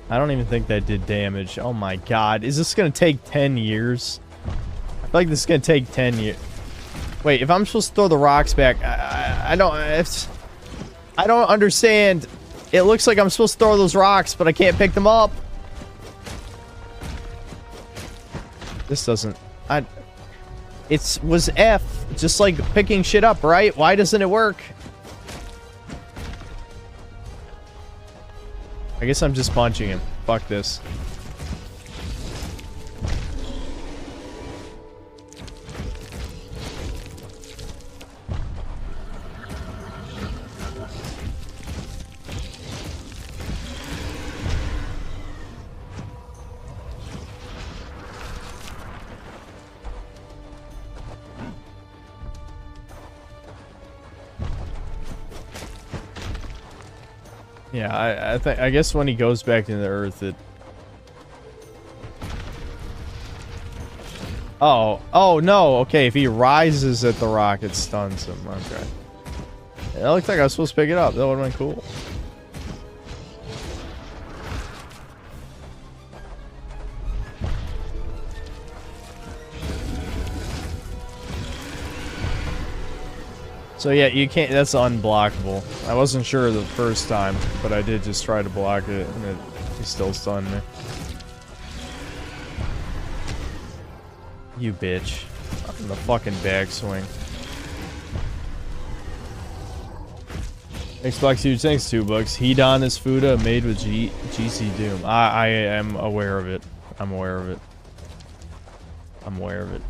A: I don't even think that did damage. Oh my god. Is this gonna take 10 years? I feel like this is gonna take 10 years. Wait, if I'm supposed to throw the rocks back, I don't understand. It looks like I'm supposed to throw those rocks, but I can't pick them up. This doesn't... It was F, just like picking shit up, right? Why doesn't it work? I guess I'm just punching him. Fuck this. Yeah, I guess when he goes back into the earth, it Oh no, okay, if he rises at the rock, it stuns him. Okay. It looked like I was supposed to pick it up. That would've been cool. So yeah, you can't, that's unblockable. I wasn't sure the first time, but I did just try to block it, and he still stunned me. You bitch. On the fucking backswing. Xbox Huge, thanks $2. Hedon is Fuda made with GC Doom. I am aware of it. I'm aware of it. I'm aware of it.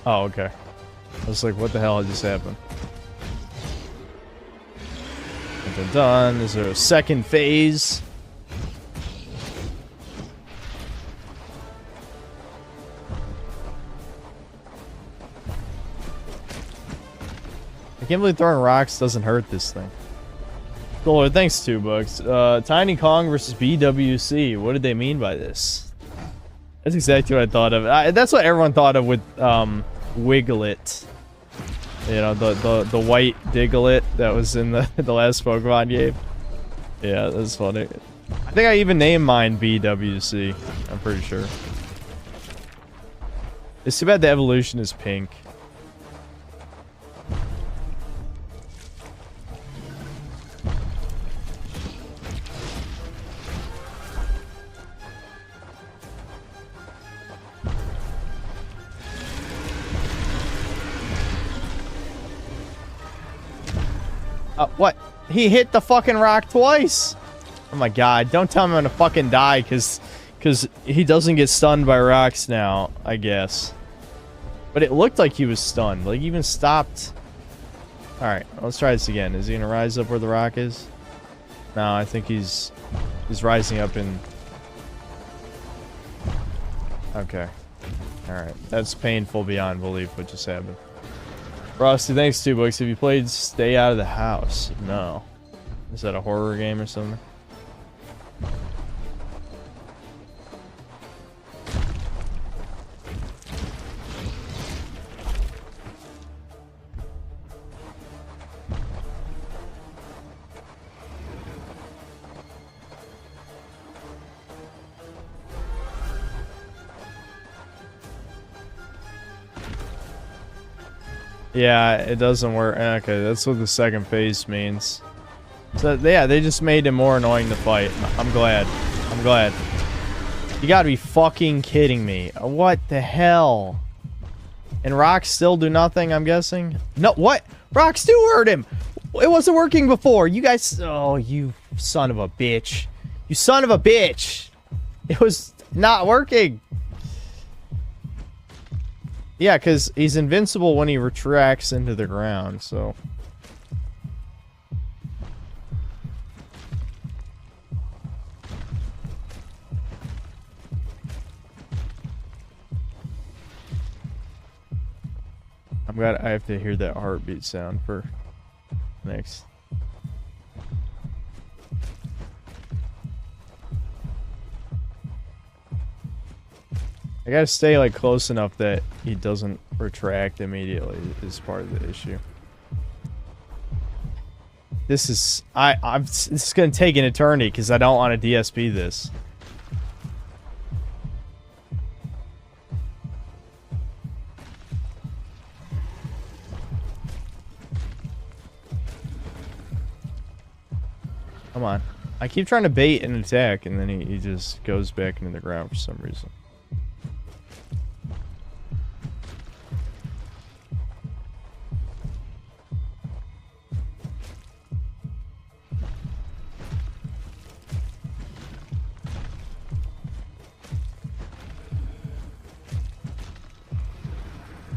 A: Oh, okay. I was like, what the hell just happened? Done. Is there a second phase? I can't believe throwing rocks doesn't hurt this thing. Cool, thanks $2. Tiny Kong versus BWC. What did they mean by this? That's exactly what I thought of. That's what everyone thought of with Wiglet. You know, the white Diglett that was in the last Pokemon game. Yeah, that's funny. I think I even named mine BWC. I'm pretty sure. It's too bad the evolution is pink. What? He hit the fucking rock twice. Oh my god, don't tell me I'm gonna fucking die because he doesn't get stunned by rocks now, I guess. But it looked like he was stunned. Like, he even stopped. Alright, let's try this again. Is he gonna rise up where the rock is? No, I think he's rising up in... Okay. Alright, that's painful beyond belief what just happened. Frosty, thanks $2. Have you played Stay Out of the House? No. Is that a horror game or something? Yeah, it doesn't work. Okay, that's what the second phase means. So, yeah, they just made it more annoying to fight. I'm glad. I'm glad. You gotta be fucking kidding me. What the hell? And rocks still do nothing, I'm guessing? No, what? Rocks do hurt him! It wasn't working before. You guys... Oh, you son of a bitch. You son of a bitch! It was not working! Yeah, because he's invincible when he retracts into the ground, so... I'm glad I have to hear that heartbeat sound for next. I gotta stay like close enough that he doesn't retract immediately is part of the issue. This is this is gonna take an eternity because I don't want to DSP this. Come on. I keep trying to bait an attack and then he just goes back into the ground for some reason.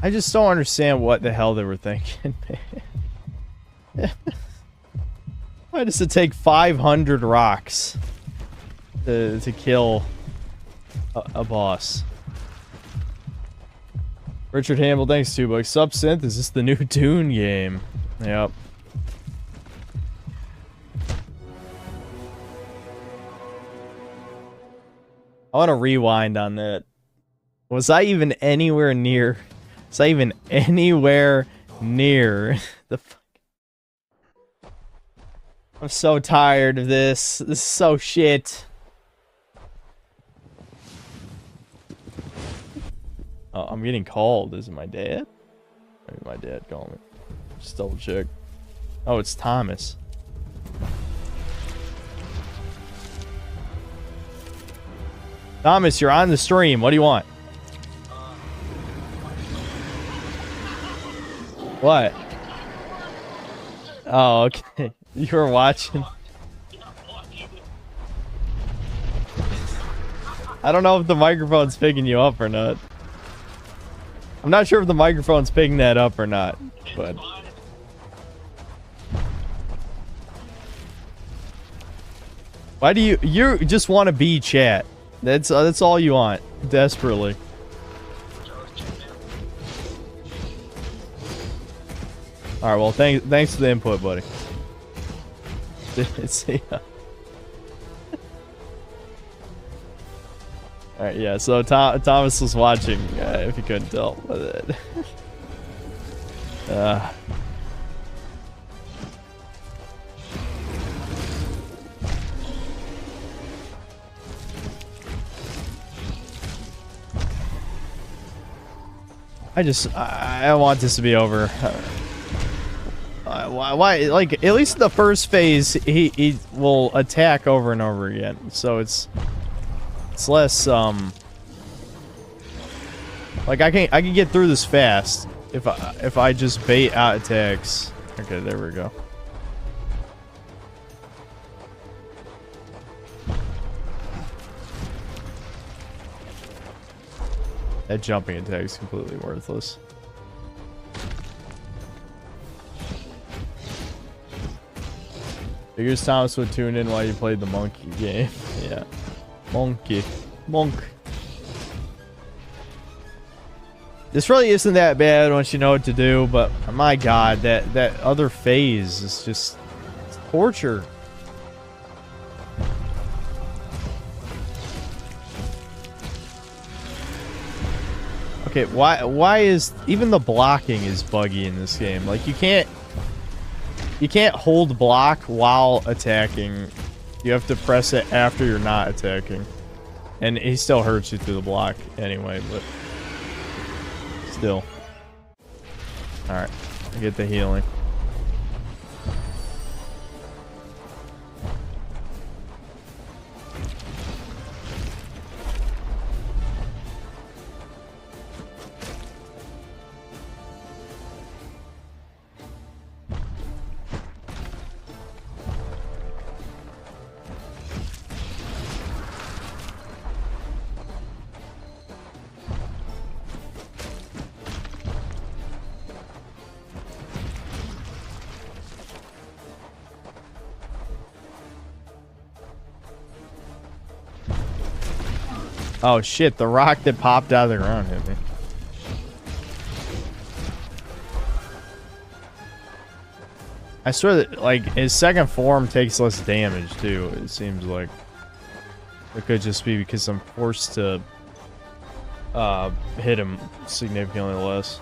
A: I just don't understand what the hell they were thinking. I Why does it take 500 rocks to kill a boss? Richard Hamble, thanks $2. Subsynth, is this the new Dune game? Yep. I want to rewind on that. Was I even anywhere near? Was I even anywhere near the fuck? I'm so tired of this. This is so shit. Oh, I'm getting called. Is it my dad? Maybe my dad calling me. Just double check. Oh, it's Thomas. Thomas, you're on the stream. What do you want? What? Oh, okay. You were watching. I don't know if the microphone's picking you up or not. I'm not sure if the microphone's picking that up or not, but... Why do you just want to be chat? That's all you want, desperately. All right, well, thanks for the input, buddy. See ya. All right, yeah. So Thomas was watching, if you couldn't tell. I want this to be over. Why? Like, at least the first phase, he will attack over and over again. So it's less, like, I can get through this fast if I just bait out attacks. Okay, there we go. That jumping attack is completely worthless. Figures Thomas would tune in while you played the monkey game. Yeah. Monk. This really isn't that bad once you know what to do, but my god, that other phase is just torture. Okay, why is even the blocking is buggy in this game? Like, you can't hold block while attacking. You have to press it after you're not attacking. And he still hurts you through the block anyway, but still. Alright, I get the healing. Oh shit, the rock that popped out of the ground hit me. I swear that, like, his second form takes less damage too, it seems like. It could just be because I'm forced to hit him significantly less.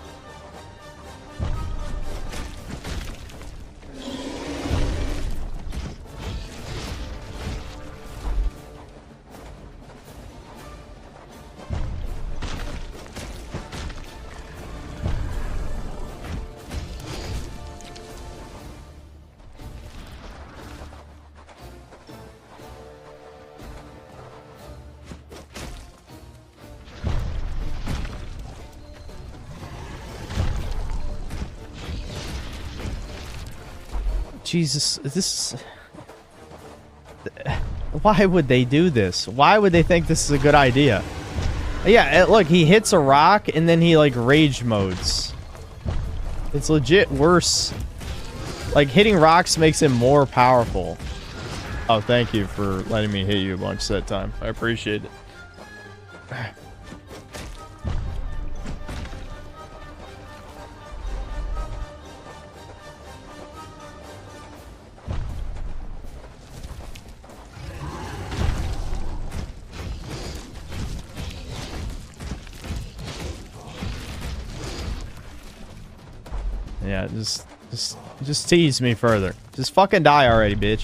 A: Jesus, this... Why would they do this? Why would they think this is a good idea? Yeah, look, he hits a rock and then he, like, rage modes. It's legit worse Like, hitting rocks makes him more powerful. Oh, thank you for letting me hit you a bunch that time. I appreciate it. Yeah, just tease me further. Just fucking die already, bitch.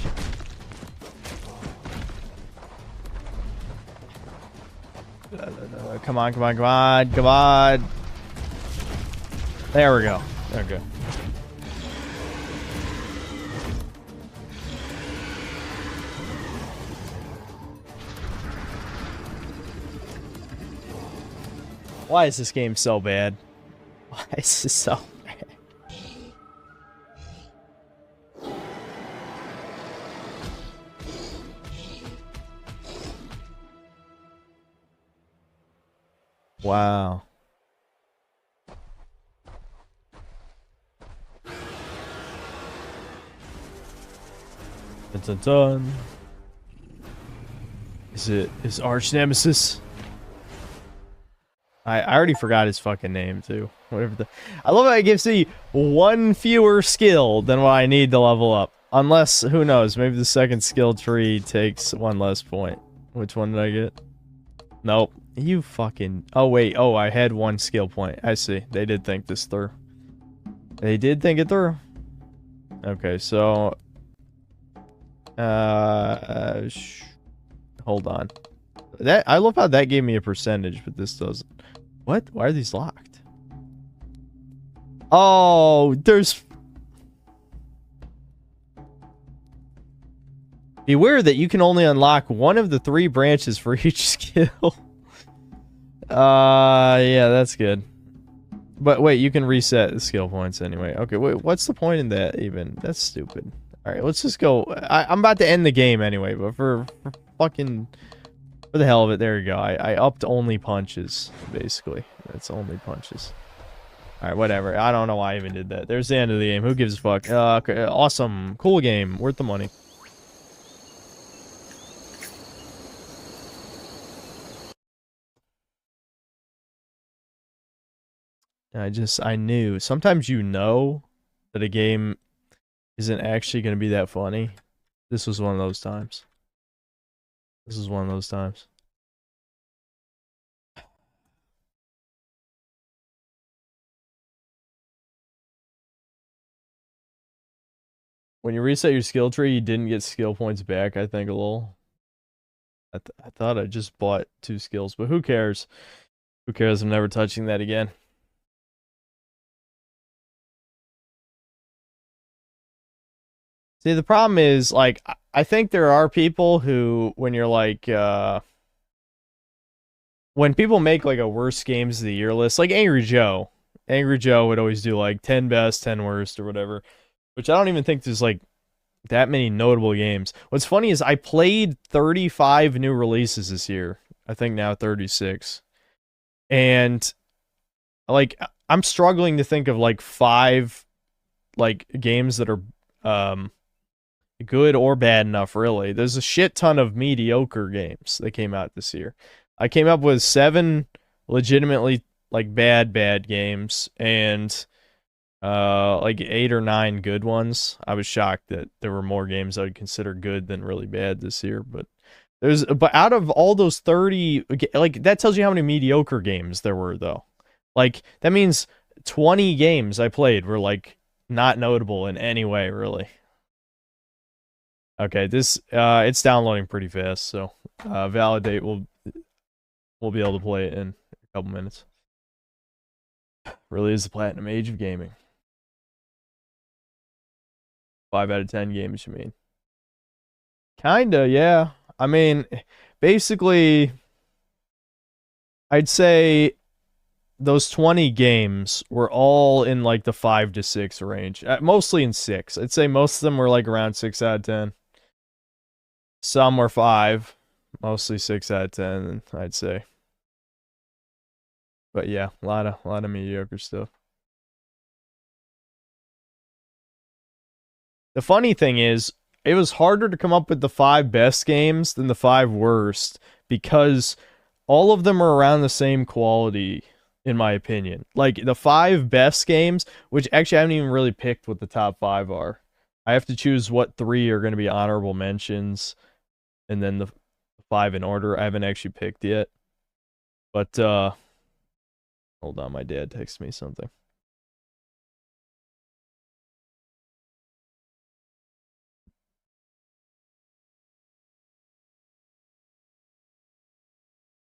A: Come on, come on, come on, come on. There we go. Okay. Why is this game so bad? Why is this so bad? Wow. Dun, dun, dun. Is arch nemesis? I already forgot his fucking name too. Whatever the. I love how it gives me one fewer skill than what I need to level up. Unless, who knows? Maybe the second skill tree takes one less point. Which one did I get? Nope. You fucking... Oh, wait. Oh, I had one skill point. I see. They did think this through. They did think it through. Okay, so... hold on. I love how that gave me a percentage, but this doesn't. What? Why are these locked? Oh, there's... Beware that you can only unlock one of the 3 branches for each skill. Yeah, that's good. But wait, you can reset the skill points anyway. Okay, wait, what's the point in that even? That's stupid. Alright, let's just go. I'm about to end the game anyway, but for fucking... For the hell of it, there you go. I upped only punches, basically. That's only punches. Alright, whatever. I don't know why I even did that. There's the end of the game. Who gives a fuck? Okay, awesome. Cool game. Worth the money. I knew. Sometimes you know that a game isn't actually going to be that funny. This was one of those times. This is one of those times. When you reset your skill tree, you didn't get skill points back, I think, a little. I thought I just bought 2 skills, but who cares? Who cares? I'm never touching that again. See, the problem is, like, I think there are people who, when you're like, when people make, like, a worst games of the year list, like Angry Joe. Angry Joe would always do, like, 10 best, 10 worst, or whatever. Which I don't even think there's, like, that many notable games. What's funny is I played 35 new releases this year. I think now 36. And, like, I'm struggling to think of, like, 5, like, games that are, good or bad enough, really. There's a shit ton of mediocre games that came out this year. I came up with 7 legitimately, like, bad games, and like 8 or 9 good ones. I was shocked that there were more games I would consider good than really bad this year, but out of all those 30, like, that tells you how many mediocre games there were, though. Like, that means 20 games I played were, like, not notable in any way, really. Okay, this it's downloading pretty fast, so ValiDate we'll be able to play it in a couple minutes. Really is the platinum age of gaming. 5 out of 10 games, you mean? Kinda, yeah. I mean, basically, I'd say those 20 games were all in, like, the 5 to 6 range. Mostly in 6. I'd say most of them were, like, around 6 out of 10. Some were 5. Mostly 6 out of 10, I'd say. But yeah, a lot of mediocre stuff. The funny thing is, it was harder to come up with the 5 best games than the 5 worst because all of them are around the same quality, in my opinion. Like, the 5 best games, which actually I haven't even really picked what the top 5 are. I have to choose what 3 are going to be honorable mentions, and then the 5 in order. I haven't actually picked yet. But, hold on, my dad texted me something.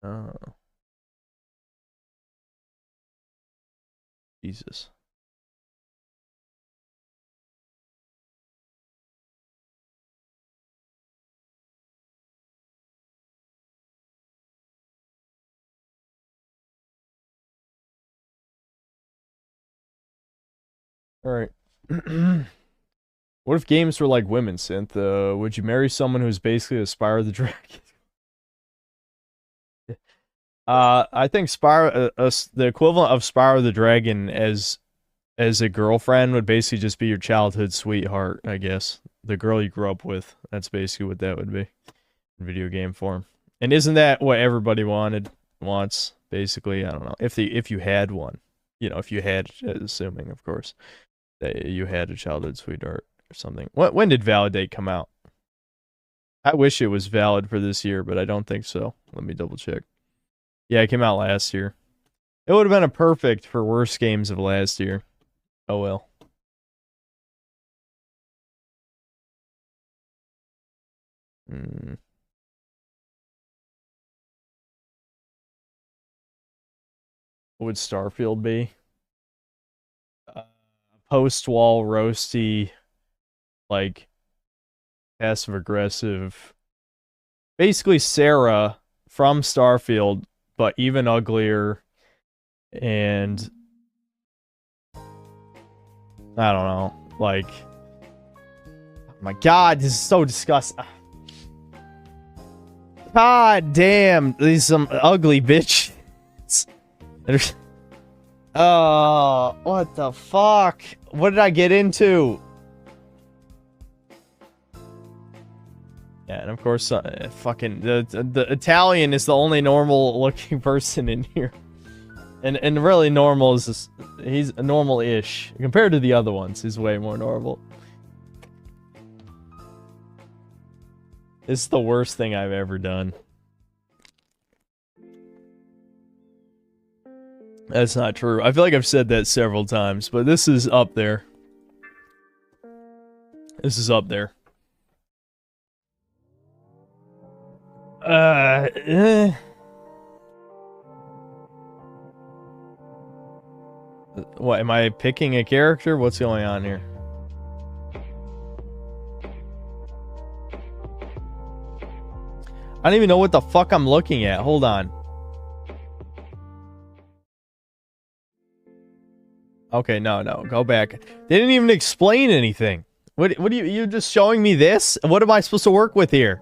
A: Oh. Jesus. Alright. What if games were like women, Synth? Would you marry someone who's basically a Spyro the Dragon? I think Spyro, the equivalent of Spyro the Dragon as a girlfriend would basically just be your childhood sweetheart, I guess. The girl you grew up with. That's basically what that would be in video game form. And isn't that what everybody wants, basically? I don't know. If you had one. You know, if you had, assuming, of course, that you had a childhood sweetheart or something. When did ValiDate come out? I wish it was valid for this year, but I don't think so. Let me double check. Yeah, it came out last year. It would have been a perfect for worst games of last year. Oh well. What would Starfield be? Post-wall roasty, like passive-aggressive. Basically Sarah from Starfield, but even uglier, and I don't know, like, oh my god, this is so disgusting. God damn, these some ugly bitches. Oh, what the fuck? What did I get into? Yeah, and of course, fucking the Italian is the only normal looking person in here, and really normal is just, he's normal-ish compared to the other ones. He's way more normal. This is the worst thing I've ever done. That's not true. I feel like I've said that several times, but this is up there. This is up there. What, am I picking a character? What's going on here? I don't even know what the fuck I'm looking at. Hold on. Okay, no, go back. They didn't even explain anything. What are you just showing me this? What am I supposed to work with here?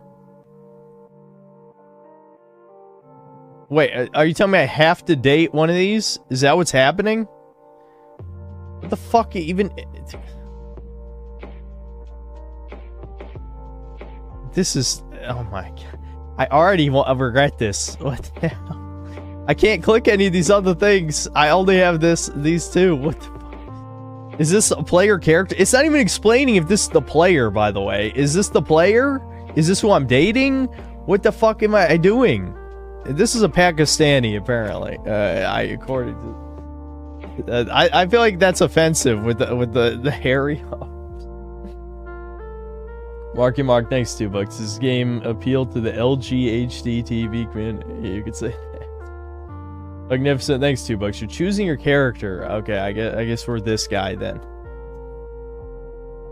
A: Wait, are you telling me I have to date one of these? Is that what's happening? What the fuck even... This is... Oh my god. I already regret this. What the hell? I can't click any of these other things. I only have these two. What the fuck? Is this a player character? It's not even explaining if this is the player, by the way. Is this the player? Is this who I'm dating? What the fuck am I doing? This is a Pakistani, apparently. According to... I feel like that's offensive with the hairy... Marky Mark, thanks $2. This game appealed to the LGHD TV community. You could say that. Magnificent, thanks $2. You're choosing your character. Okay, I guess we're this guy then.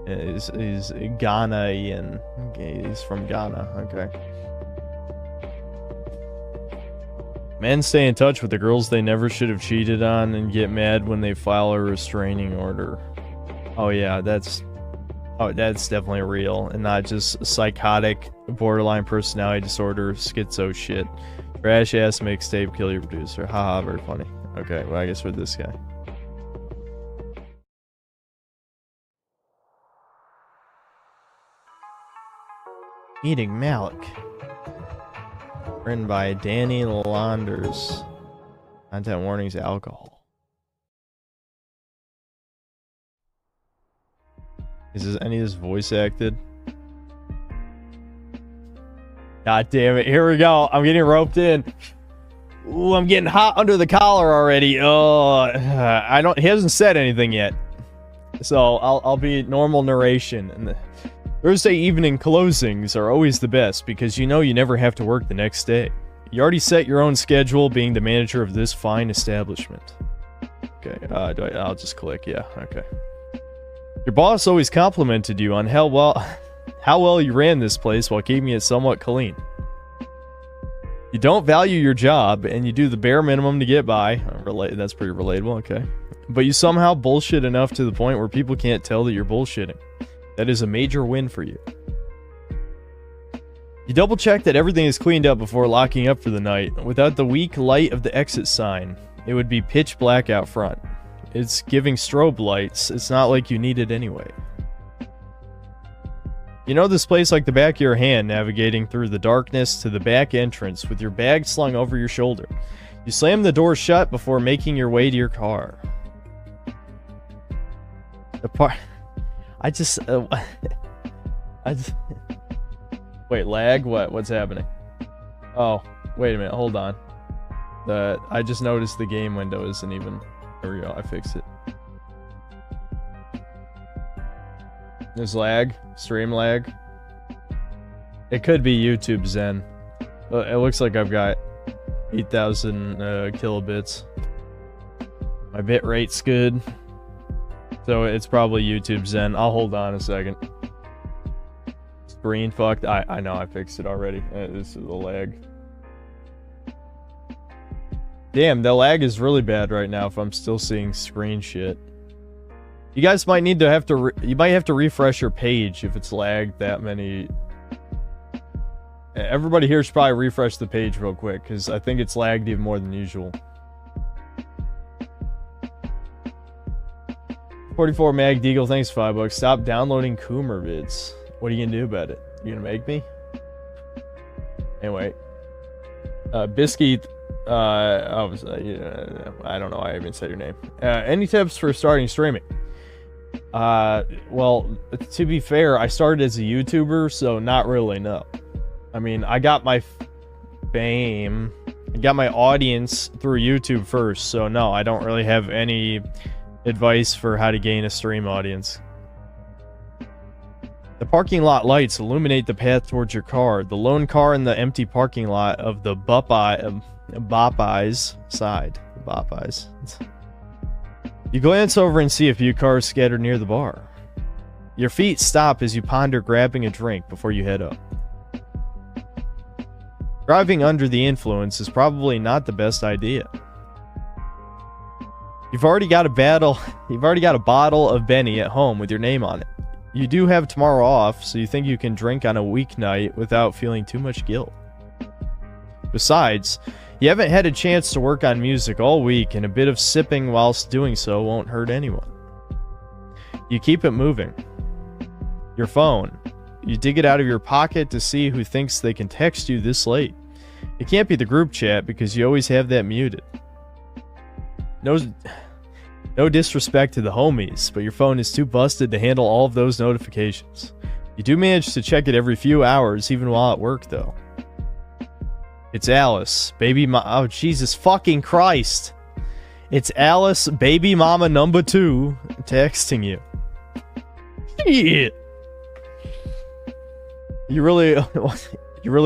A: He's Ghanaian. Okay, he's from Ghana. Okay. Men stay in touch with the girls they never should have cheated on and get mad when they file a restraining order. Oh yeah, that's definitely real and not just psychotic, borderline personality disorder, schizo shit. Trash ass mixtape, kill your producer. Haha, very funny. Okay, well I guess we're this guy. Meeting Malik. Written by Danny Launders. Content warnings, alcohol. Is any of this voice acted? God damn it, here we go. I'm getting roped in. Ooh, I'm getting hot under the collar already. Oh, he hasn't said anything yet. So I'll be normal narration. And Thursday evening closings are always the best because you know you never have to work the next day. You already set your own schedule being the manager of this fine establishment. Okay, I'll just click, yeah, okay. Your boss always complimented you on how well you ran this place while keeping it somewhat clean. You don't value your job, and you do the bare minimum to get by. That's pretty relatable, okay. But you somehow bullshit enough to the point where people can't tell that you're bullshitting. That is a major win for you. You double check that everything is cleaned up before locking up for the night. Without the weak light of the exit sign, it would be pitch black out front. It's giving strobe lights. It's not like you need it anyway. You know this place like the back of your hand, navigating through the darkness to the back entrance with your bag slung over your shoulder. You slam the door shut before making your way to your car. Wait, lag? What's happening? Oh, wait a minute, hold on. I just noticed the game window isn't even... There we go, I fixed it. There's lag, stream lag. It could be YouTube Zen. It looks like I've got 8,000 kilobits. My bit rate's good. So it's probably YouTube Zen. I'll hold on a second. Screen fucked. I know I fixed it already. This is the lag. Damn, the lag is really bad right now if I'm still seeing screen shit. You guys might need to have to you might have to refresh your page if it's lagged that many. Everybody here should probably refresh the page real quick because I think it's lagged even more than usual. 44 Mag Deagle, thanks $5. Stop downloading Coomer vids. What are you gonna do about it? You gonna make me? Anyway, Biscuit. I don't know. I even said your name. Any tips for starting streaming? Well, to be fair, I started as a YouTuber, so not really, no. I mean, I got my fame, I got my audience through YouTube first, so no, I don't really have any advice for how to gain a stream audience. The parking lot lights illuminate the path towards your car. The lone car in the empty parking lot of the Bop-Eyes side. Bop-Eyes. You glance over and see a few cars scattered near the bar. Your feet stop as you ponder grabbing a drink before you head up. Driving under the influence is probably not the best idea. You've already got a bottle of Benny at home with your name on it. You do have tomorrow off, so you think you can drink on a weeknight without feeling too much guilt. Besides, you haven't had a chance to work on music all week, and a bit of sipping whilst doing so won't hurt anyone. You keep it moving. Your phone. You dig it out of your pocket to see who thinks they can text you this late. It can't be the group chat because you always have that muted. No disrespect to the homies, but your phone is too busted to handle all of those notifications. You do manage to check it every few hours, even while at work, though. It's Alice, oh, Jesus fucking Christ. It's Alice, baby mama number 2, texting you. Shit. You really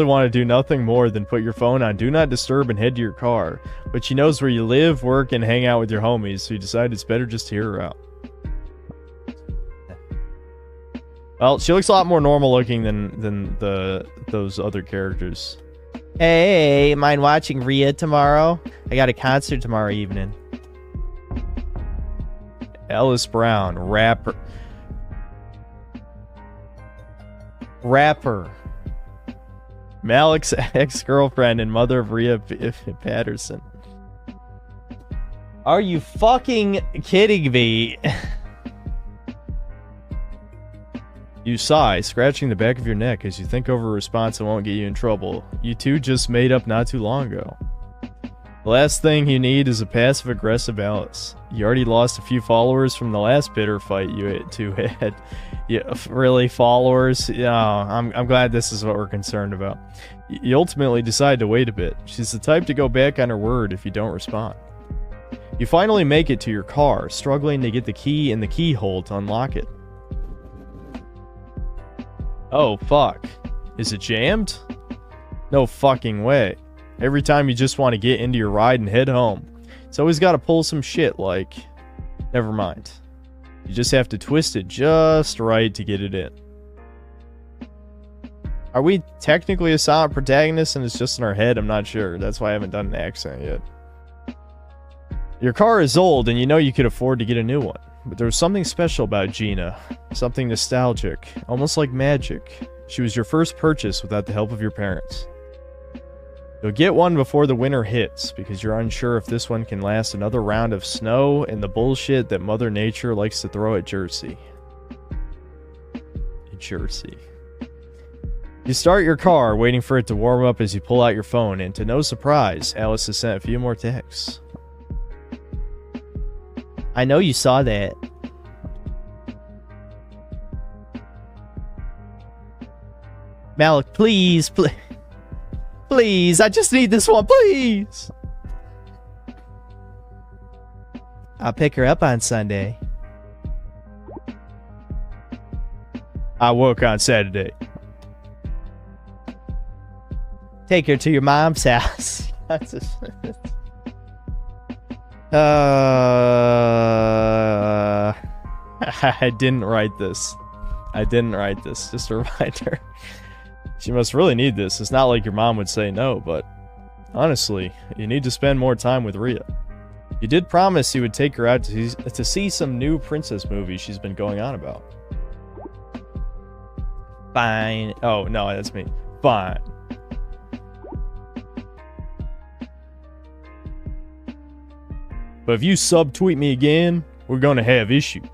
A: want to do nothing more than put your phone on Do Not Disturb and head to your car, but she knows where you live, work, and hang out with your homies, so you decide it's better just to hear her out. Well, she looks a lot more normal looking than those other characters. Hey, mind watching Rhea tomorrow? I got a concert tomorrow evening. Ellis Brown, rapper. Malik's ex-girlfriend and mother of Rhea Patterson. Are you fucking kidding me? You sigh, scratching the back of your neck as you think over a response that won't get you in trouble. You two just made up not too long ago. The last thing you need is a passive-aggressive Alice. You already lost a few followers from the last bitter fight you two had. Yeah, really, followers? Yeah, I'm glad this is what we're concerned about. You ultimately decide to wait a bit. She's the type to go back on her word if you don't respond. You finally make it to your car, struggling to get the key in the keyhole to unlock it. Oh, fuck. Is it jammed? No fucking way. Every time you just want to get into your ride and head home, it's always got to pull some shit like... Never mind. You just have to twist it just right to get it in. Are we technically a silent protagonist and it's just in our head? I'm not sure. That's why I haven't done an accent yet. Your car is old and you know you could afford to get a new one. But there was something special about Gina. Something nostalgic. Almost like magic. She was your first purchase without the help of your parents. You'll get one before the winter hits, because you're unsure if this one can last another round of snow and the bullshit that Mother Nature likes to throw at Jersey. Jersey. You start your car, waiting for it to warm up as you pull out your phone, and to no surprise, Alice has sent a few more texts. I know you saw that. Malik, please, please. Please, I just need this one, please. I'll pick her up on Sunday. I work on Saturday. Take her to your mom's house. I didn't write this. Just a reminder. She must really need this. It's not like your mom would say no, but honestly, you need to spend more time with Rhea. You did promise you would take her out to see some new princess movies she's been going on about. Fine. Oh, no, that's me. Fine. But if you subtweet me again, we're gonna have issues.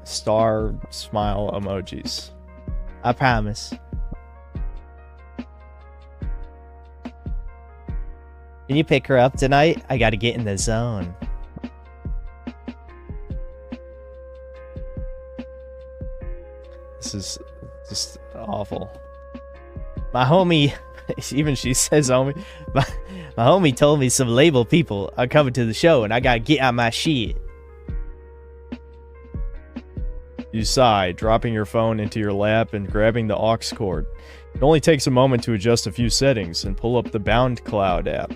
A: Star smile emojis. I promise. Can you pick her up tonight? I gotta get in the zone. This is just awful. My homie, even she says homie, my homie told me some label people are coming to the show and I gotta get on my shit. You sigh, dropping your phone into your lap and grabbing the aux cord. It only takes a moment to adjust a few settings and pull up the BoundCloud app.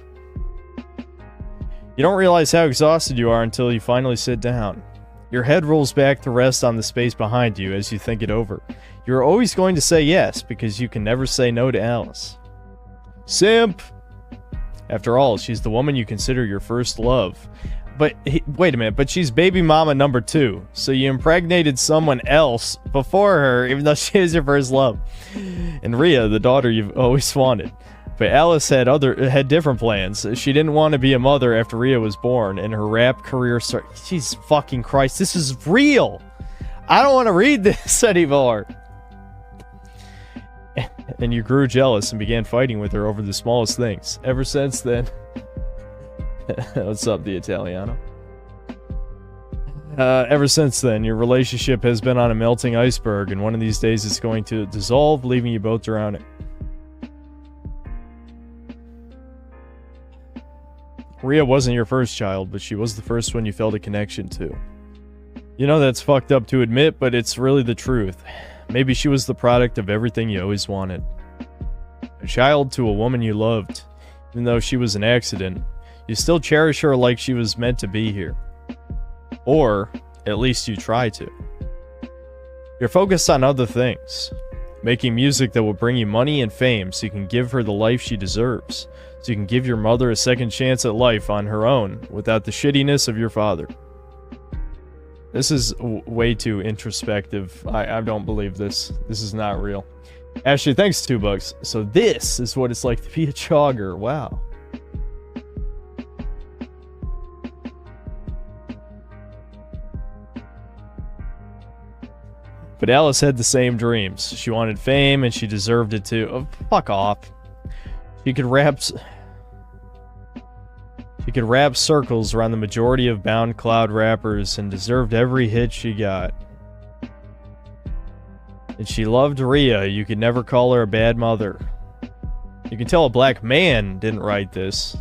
A: You don't realize how exhausted you are until you finally sit down. Your head rolls back to rest on the space behind you as you think it over. You're always going to say yes because you can never say no to Alice. Simp! After all, she's the woman you consider your first love. But, wait a minute, but she's baby mama number 2, so you impregnated someone else before her, even though she is your first love. And Rhea, the daughter you've always wanted. But Alice had different plans. She didn't want to be a mother after Rhea was born, and her rap career started. Jesus fucking Christ, this is real! I don't want to read this anymore! And you grew jealous and began fighting with her over the smallest things. Ever since then... What's up, the Italiano? Ever since then, your relationship has been on a melting iceberg, and one of these days it's going to dissolve, leaving you both drowning. Rhea wasn't your first child, but she was the first one you felt a connection to. You know that's fucked up to admit, but it's really the truth. Maybe she was the product of everything you always wanted. A child to a woman you loved. Even though she was an accident, you still cherish her like she was meant to be here. Or, at least you try to. You're focused on other things. Making music that will bring you money and fame so you can give her the life she deserves. So you can give your mother a second chance at life on her own without the shittiness of your father. This is way too introspective. I don't believe this. This is not real. Ashley, thanks $2. So this is what it's like to be a jogger. Wow. But Alice had the same dreams. She wanted fame, and she deserved it too. Oh, fuck off. She could wrap circles around the majority of bound cloud rappers and deserved every hit she got. And she loved Rhea. You could never call her a bad mother. You can tell a black man didn't write this.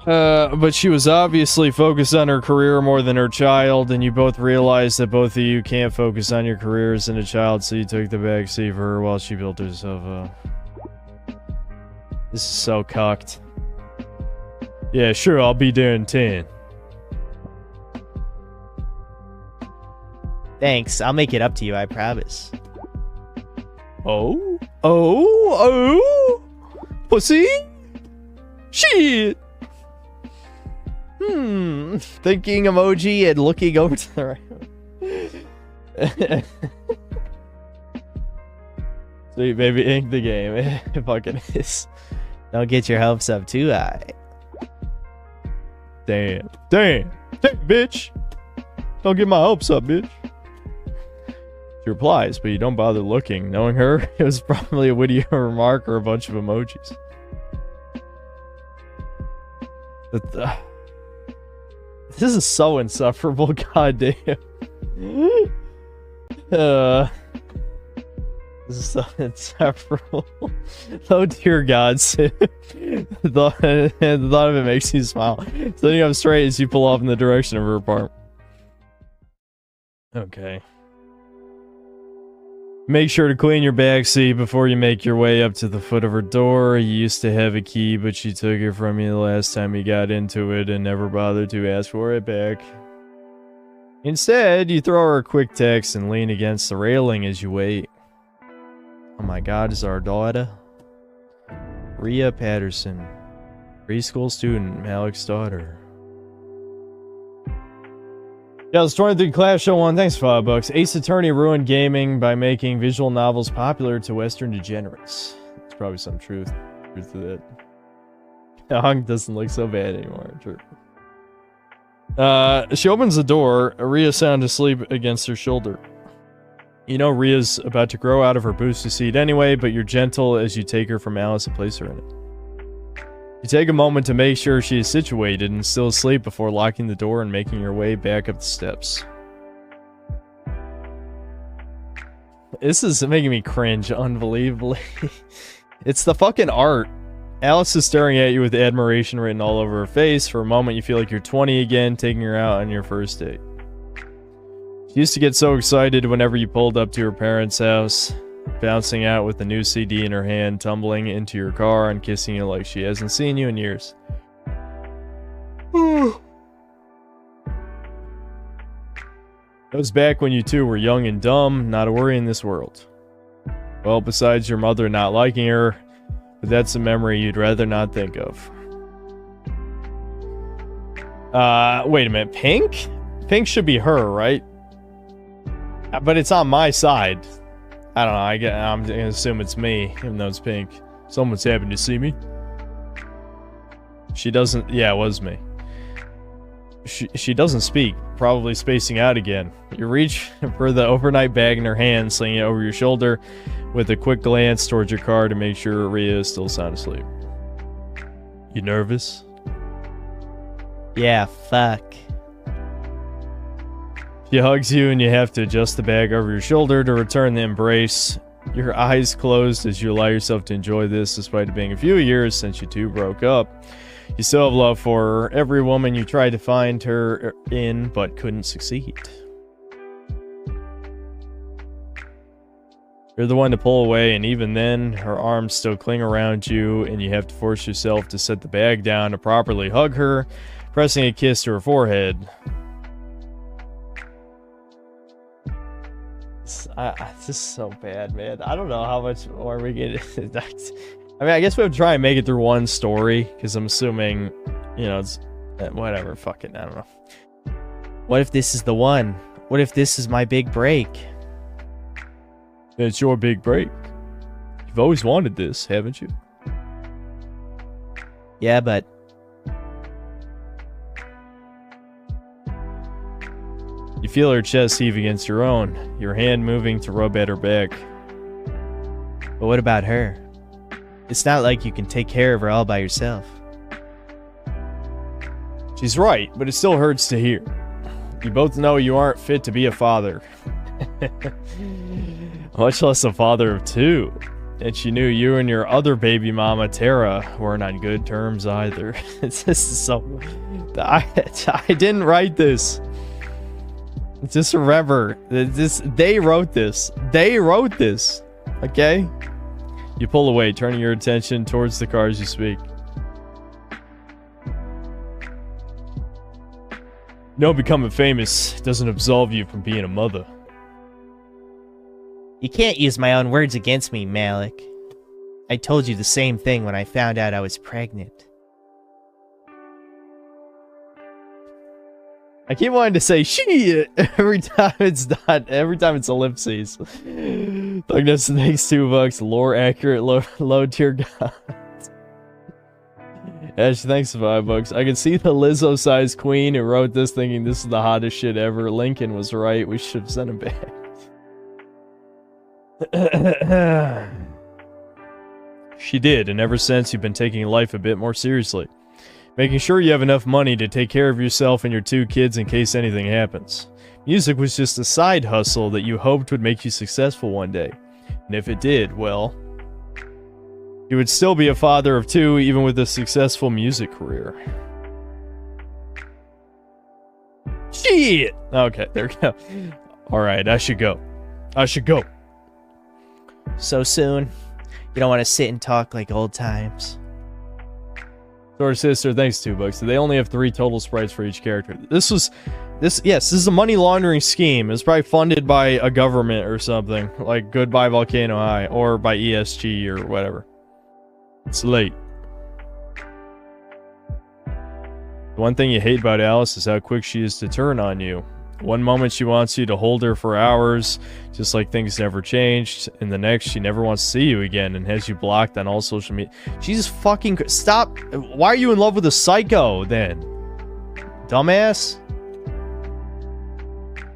A: But she was obviously focused on her career more than her child, and you both realized that both of you can't focus on your careers and a child, so you took the back seat for her while she built herself up. This is so cucked. Yeah, sure, I'll be there in 10.
B: Thanks, I'll make it up to you, I promise.
A: Oh? Oh? Pussy? Shit!
B: Thinking emoji and looking over to the right.
A: Sweet baby, ink the game. It fucking is.
B: Don't get your hopes up too high.
A: Damn, bitch. Don't get my hopes up, bitch. She replies, but you don't bother looking. Knowing her, it was probably a witty remark or a bunch of emojis. This is so insufferable, goddamn. This is so insufferable. Oh dear God, Sid. The thought of it makes you smile. Sitting up straight as you pull off in the direction of her apartment. Okay. Make sure to clean your backseat before you make your way up to the foot of her door. You used to have a key, but she took it from you the last time you got into it and never bothered to ask for it back. Instead, you throw her a quick text and lean against the railing as you wait. Oh my God, is our daughter? Rhea Patterson. Preschool student, Malik's daughter. Yeah, it's 23 Clash Show 1. Thanks for $5. Ace Attorney ruined gaming by making visual novels popular to Western degenerates. There's probably some truth to that. The hunk doesn't look so bad anymore. True. She opens the door. Rhea sound asleep against her shoulder. You know Rhea's about to grow out of her booster seat anyway, but you're gentle as you take her from Alice and place her in it. You take a moment to make sure she is situated and still asleep before locking the door and making your way back up the steps. This is making me cringe unbelievably. It's the fucking art. Alice is staring at you with admiration written all over her face. For a moment you feel like you're 20 again, taking her out on your first date. She used to get so excited whenever you pulled up to her parents' house, bouncing out with a new CD in her hand, tumbling into your car and kissing you like she hasn't seen you in years. That was back when you two were young and dumb, not a worry in this world. Well, besides your mother not liking her, but that's a memory you'd rather not think of. Wait a minute, Pink? Pink should be her, right? But it's on my side. I don't know, I'm gonna assume it's me, even though it's Pink. Someone's happy to see me. She doesn't, yeah, it was me. She doesn't speak, probably spacing out again. You reach for the overnight bag in her hand, slinging it over your shoulder with a quick glance towards your car to make sure Rhea is still sound asleep. You nervous?
B: Yeah, fuck.
A: She hugs you and you have to adjust the bag over your shoulder to return the embrace. Your eyes closed as you allow yourself to enjoy this despite it being a few years since you two broke up. You still have love for her, every woman you tried to find her in but couldn't succeed. You're the one to pull away, and even then, her arms still cling around you and you have to force yourself to set the bag down to properly hug her, pressing a kiss to her forehead. This is so bad, man. I don't know how much more we get. I mean, I guess we have to try and make it through one story, because I'm assuming, you know, it's whatever. Fuck it, I don't know.
B: What if this is the one? What if this is my big break?
A: It's your big break. You've always wanted this, haven't you?
B: Yeah, but...
A: You feel her chest heave against your own, your hand moving to rub at her back.
B: But what about her? It's not like you can take care of her all by yourself.
A: She's right, but it still hurts to hear. You both know you aren't fit to be a father. Much less a father of two. And she knew you and your other baby mama, Tara, weren't on good terms either. It's just so... I didn't write this. Just remember, they wrote this. They wrote this. Okay? You pull away, turning your attention towards the car as you speak. No, becoming famous doesn't absolve you from being a mother.
B: You can't use my own words against me, Malik. I told you the same thing when I found out I was pregnant.
A: I keep wanting to say shit every time it's not. Every time it's ellipses. Douglas, thanks $2. Lore accurate, low tier god. Ash, thanks $5. I can see the Lizzo-sized queen who wrote this thinking this is the hottest shit ever. Lincoln was right. We should have sent him back. She did, and ever since you've been taking life a bit more seriously. Making sure you have enough money to take care of yourself and your 2 kids in case anything happens. Music was just a side hustle that you hoped would make you successful one day. And if it did, well... you would still be a father of 2 even with a successful music career. Shit! Okay, there we go. Alright, I should go. I should go.
B: So soon? You don't want to sit and talk like old times.
A: Sword Sister, thanks $2. They only have 3 total sprites for each character. This is a money laundering scheme. It's probably funded by a government or something. Like Goodbye Volcano High. Or by ESG or whatever. It's late. The one thing you hate about Alice is how quick she is to turn on you. One moment she wants you to hold her for hours, just like things never changed, and the next she never wants to see you again and has you blocked on all social media. Jesus fucking... Stop! Why are you in love with a psycho, then? Dumbass?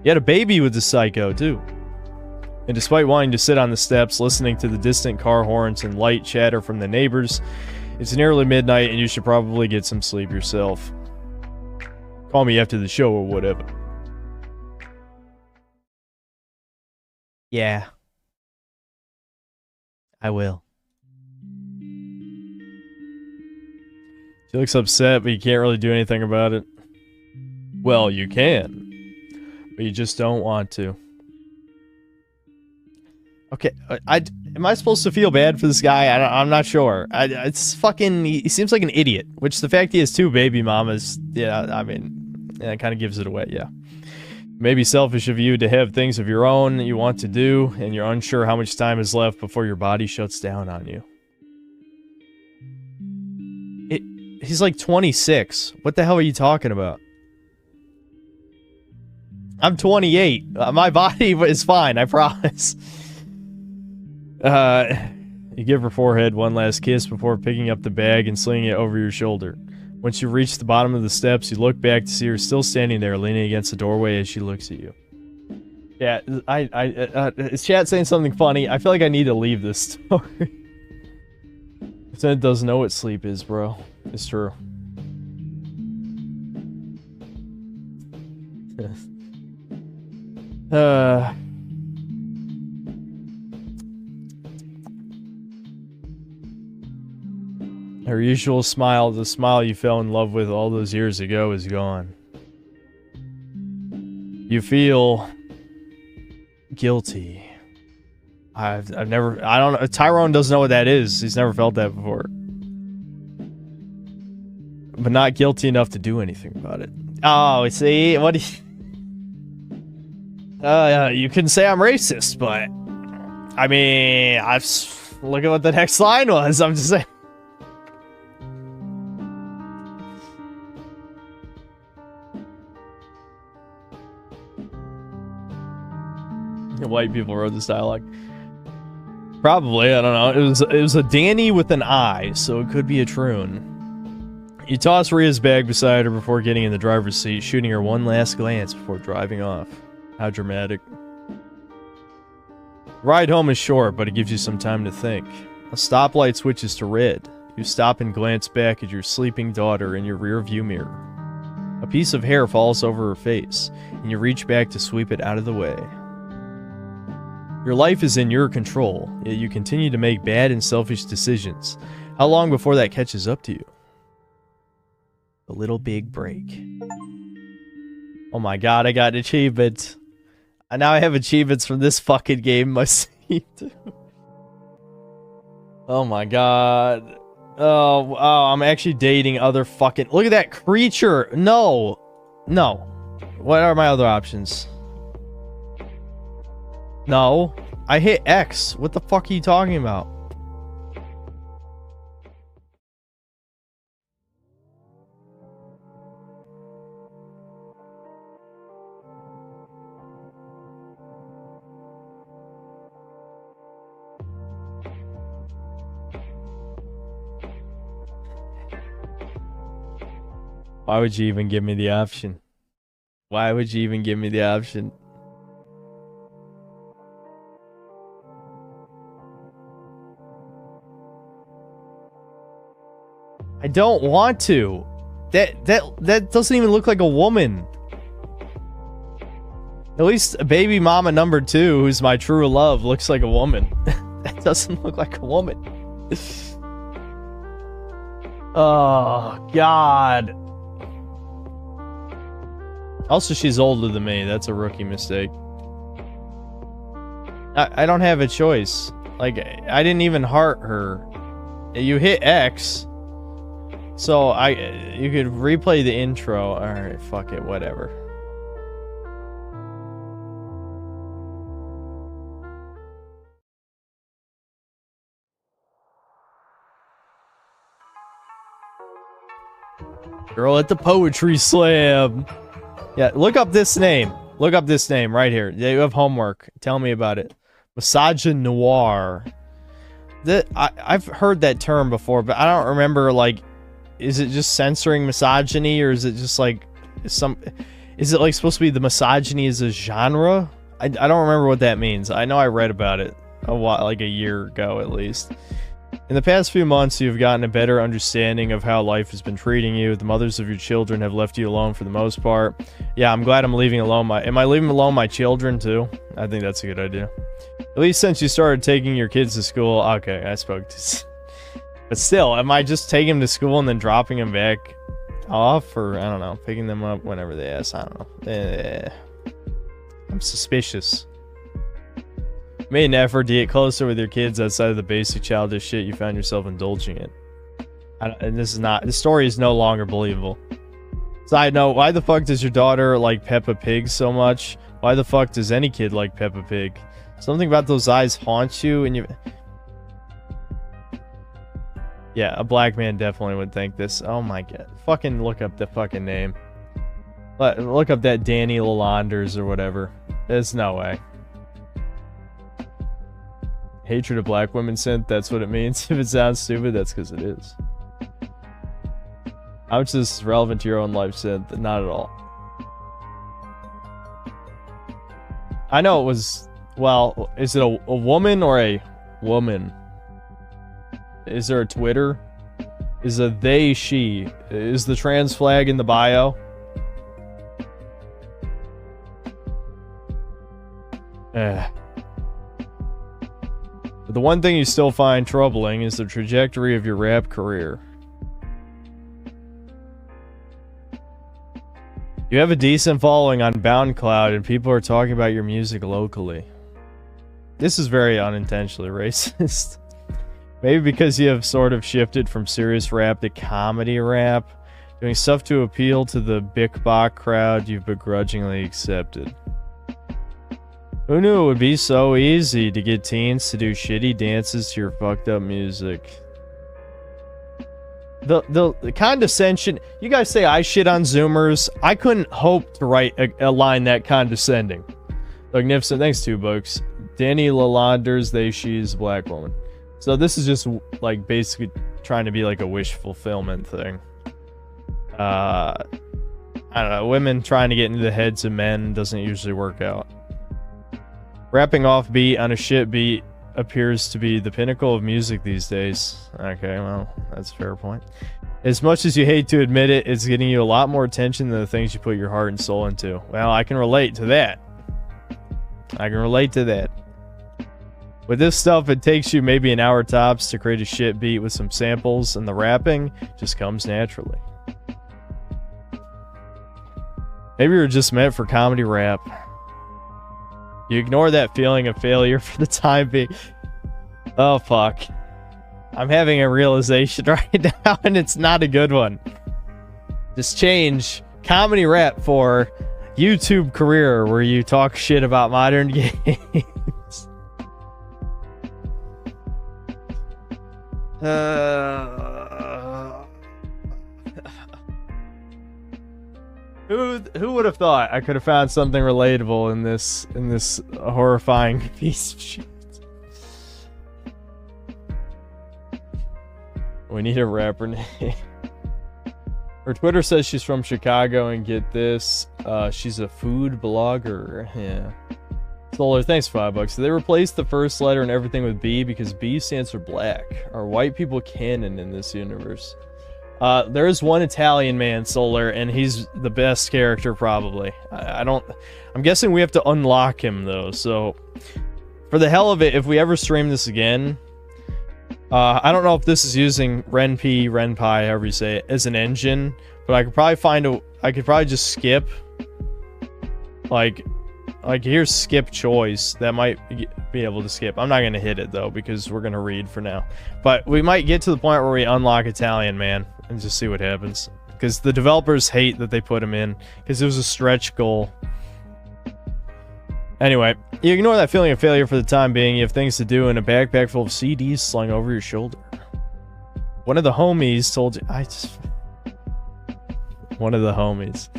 A: You had a baby with the psycho, too. And despite wanting to sit on the steps, listening to the distant car horns and light chatter from the neighbors, it's nearly midnight and you should probably get some sleep yourself. Call me after the show or whatever.
B: Yeah. I will.
A: She looks upset, but you can't really do anything about it. Well, you can. But you just don't want to.
B: Okay, am I supposed to feel bad for this guy? I'm not sure. It's fucking... He seems like an idiot. Which the fact he has 2 baby mamas... Yeah, I mean... Yeah, it kind of gives it away, yeah. Maybe selfish of you to have things of your own that you want to do, and you're unsure how much time is left before your body shuts down on you. He's like 26. What the hell are you talking about? I'm 28. My body is fine, I promise. You give her forehead one last kiss before picking up the bag and slinging it over your shoulder. Once you reach the bottom of the steps, you look back to see her still standing there, leaning against the doorway as she looks at you. Yeah, is chat saying something funny? I feel like I need to leave this story. Lieutenant doesn't know what sleep is, bro. It's true. Her usual smile, the smile you fell in love with all those years ago, is gone. You feel guilty. I've never, I don't know, Tyrone doesn't know what that is. He's never felt that before. But not guilty enough to do anything about it. Oh, see, what do you couldn't say I'm racist, but I mean, look at what the next line was. I'm just saying. White people wrote this dialogue. Probably, I don't know. It was a Danny with an I, so it could be a Troon. You toss Rhea's bag beside her before getting in the driver's seat, shooting her one last glance before driving off. How dramatic. The ride home is short, but it gives you some time to think. A stoplight switches to red. You stop and glance back at your sleeping daughter in your rear view mirror. A piece of hair falls over her face, and you reach back to sweep it out of the way. Your life is in your control, yet you continue to make bad and selfish decisions. How long before that catches up to you? A little big break. Oh my god, I got achievements. And now I have achievements from this fucking game, my seat. Oh my god. Oh, I'm actually dating other fucking... Look at that creature! No! No. What are my other options? No. I hit X. What the fuck are you talking about? Why would you even give me the option? Why would you even give me the option? I don't want to. That doesn't even look like a woman. At least baby mama number 2, who's my true love, looks like a woman. That doesn't look like a woman. Oh, God. Also, she's older than me. That's a rookie mistake. I don't have a choice. Like, I didn't even heart her. You hit X. So, you could replay the intro. Alright, fuck it, whatever. Girl at the poetry slam. Yeah, look up this name. Look up this name right here. You have homework. Tell me about it. Misogynoir. I've heard that term before, but I don't remember, like, is it just censoring misogyny, or is it just like is it like supposed to be the misogyny as a genre? I don't remember what that means. I know I read about it like a year ago at least. In the past few months, you've gotten a better understanding of how life has been treating you. The mothers of your children have left you alone for the most part. Yeah, I'm glad I'm leaving alone am I leaving alone my children too? I think that's a good idea. At least since you started taking your kids to school. Okay, I spoke to... But still, am I just taking them to school and then dropping them back off? Or, I don't know, picking them up whenever they ask? I don't know. I'm suspicious. Made an effort to get closer with your kids outside of the basic childish shit you found yourself indulging in. And this story is no longer believable. Side note, why the fuck does your daughter like Peppa Pig so much? Why the fuck does any kid like Peppa Pig? Something about those eyes haunts you and you... Yeah, a black man definitely would think this. Oh my god. Fucking look up the fucking name. Look up that Danny Lalanders or whatever. There's no way. Hatred of black women synth, that's what it means. If it sounds stupid, that's because it is. How much is this relevant to your own life, synth? Not at all. I know it was... Well, is it a woman or a woman? Is there a Twitter? Is a they, she? Is the trans flag in the bio? But the one thing you still find troubling is the trajectory of your rap career. You have a decent following on BoundCloud and people are talking about your music locally. This is very unintentionally racist. Maybe because you have sort of shifted from serious rap to comedy rap, doing stuff to appeal to the Bik Bok crowd you've begrudgingly accepted. Who knew it would be so easy to get teens to do shitty dances to your fucked up music? The condescension... You guys say I shit on Zoomers. I couldn't hope to write a line that condescending. Magnificent. Thanks, 2 books. Danny Lalanders, they, she's, black woman. So this is just, like, basically trying to be like a wish fulfillment thing. I don't know, women trying to get into the heads of men doesn't usually work out. Rapping off beat on a shit beat appears to be the pinnacle of music these days. Okay, well, that's a fair point. As much as you hate to admit it, it's getting you a lot more attention than the things you put your heart and soul into. Well, I can relate to that. I can relate to that. With this stuff, it takes you maybe an hour tops to create a shit beat with some samples, and the rapping just comes naturally. Maybe you're just meant for comedy rap. You ignore that feeling of failure for the time being. Oh, fuck. I'm having a realization right now, and it's not a good one. Just change comedy rap for YouTube career, where you talk shit about modern games. Who would have thought I could have found something relatable in this horrifying piece of shit? We need a rapper name. Her Twitter says she's from Chicago, and get this, she's a food blogger. Yeah. Solar, thanks $5. They replaced the first letter and everything with B because B stands for black. Are white people canon in this universe? There is one Italian man, Solar, and he's the best character probably. I'm guessing we have to unlock him though, so for the hell of it, if we ever stream this again, I don't know if this is using RenPy, however you say it, as an engine, but I could probably I could probably just skip, like here's skip choice. That might be able to skip. I'm not going to hit it though, because we're going to read for now. But we might get to the point where we unlock Italian man and just see what happens. Because the developers hate that they put him in, because it was a stretch goal. Anyway, you ignore that feeling of failure for the time being. You have things to do and a backpack full of CDs slung over your shoulder. One of the homies told you... One of the homies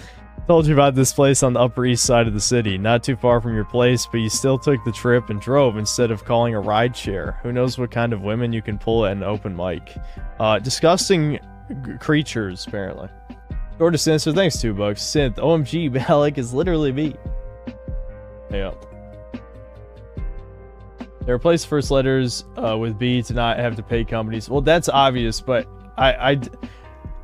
B: told you about this place on the Upper East Side of the city. Not too far from your place, but you still took the trip and drove instead of calling a ride share. Who knows what kind of women you can pull at an open mic. Disgusting creatures, apparently. Door to Sinister, thanks $2. Synth, OMG, Balak is literally me. Yeah. They replaced first letters with B to not have to pay companies. Well, that's obvious, but I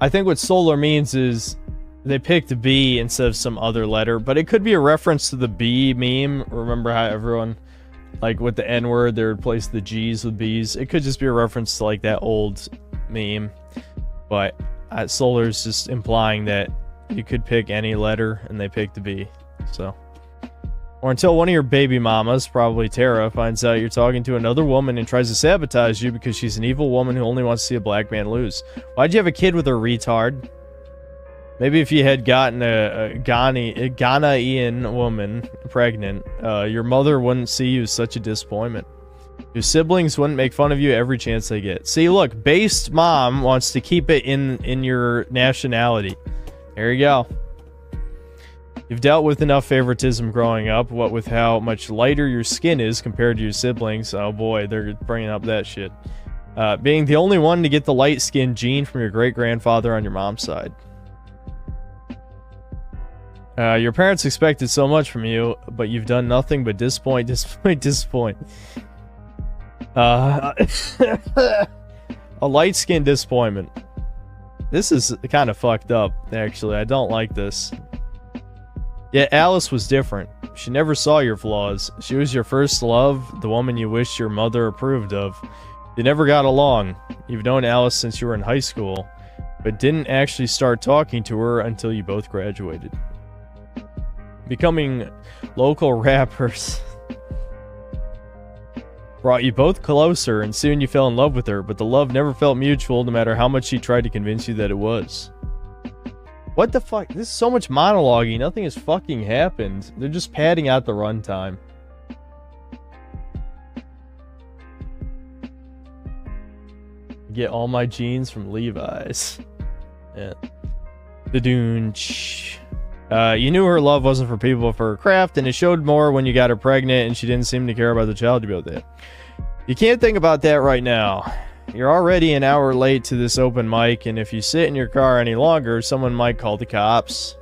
B: think what Solar means is they picked B instead of some other letter, but it could be a reference to the B meme. Remember how everyone, like with the N-word, they replaced the G's with B's. It could just be a reference to like that old meme, but Solar's just implying that you could pick any letter and they picked B, so. Or until one of your baby mamas, probably Tara, finds out you're talking to another woman and tries to sabotage you because she's an evil woman who only wants to see a black man lose. Why'd you have a kid with a retard? Maybe if you had gotten a Ghanaian woman pregnant, your mother wouldn't see you as such a disappointment. Your siblings wouldn't make fun of you every chance they get. See, look, based mom wants to keep it in your nationality. There you go. You've dealt with enough favoritism growing up, what with how much lighter your skin is compared to your siblings. Oh boy, they're bringing up that shit. Being the only one to get the light-skinned gene from your great-grandfather on your mom's side. Your parents expected so much from you, but you've done nothing but disappoint. A light-skinned disappointment. This is kind of fucked up, actually. I don't like this. Yet Alice was different. She never saw your flaws. She was your first love, the woman you wished your mother approved of. You never got along. You've known Alice since you were in high school, but didn't actually start talking to her until you both graduated. Becoming local rappers brought you both closer, and soon you fell in love with her, but the love never felt mutual no matter how much she tried to convince you that it was. What the fuck? This is so much monologuing. Nothing has fucking happened. They're just padding out the runtime. Get all my jeans from Levi's. Yeah. The-doonch. You knew her love wasn't for people, but for her craft, and it showed more when you got her pregnant and she didn't seem to care about the child to be with it. You can't think about that right now. You're already an hour late to this open mic, and if you sit in your car any longer, someone might call the cops.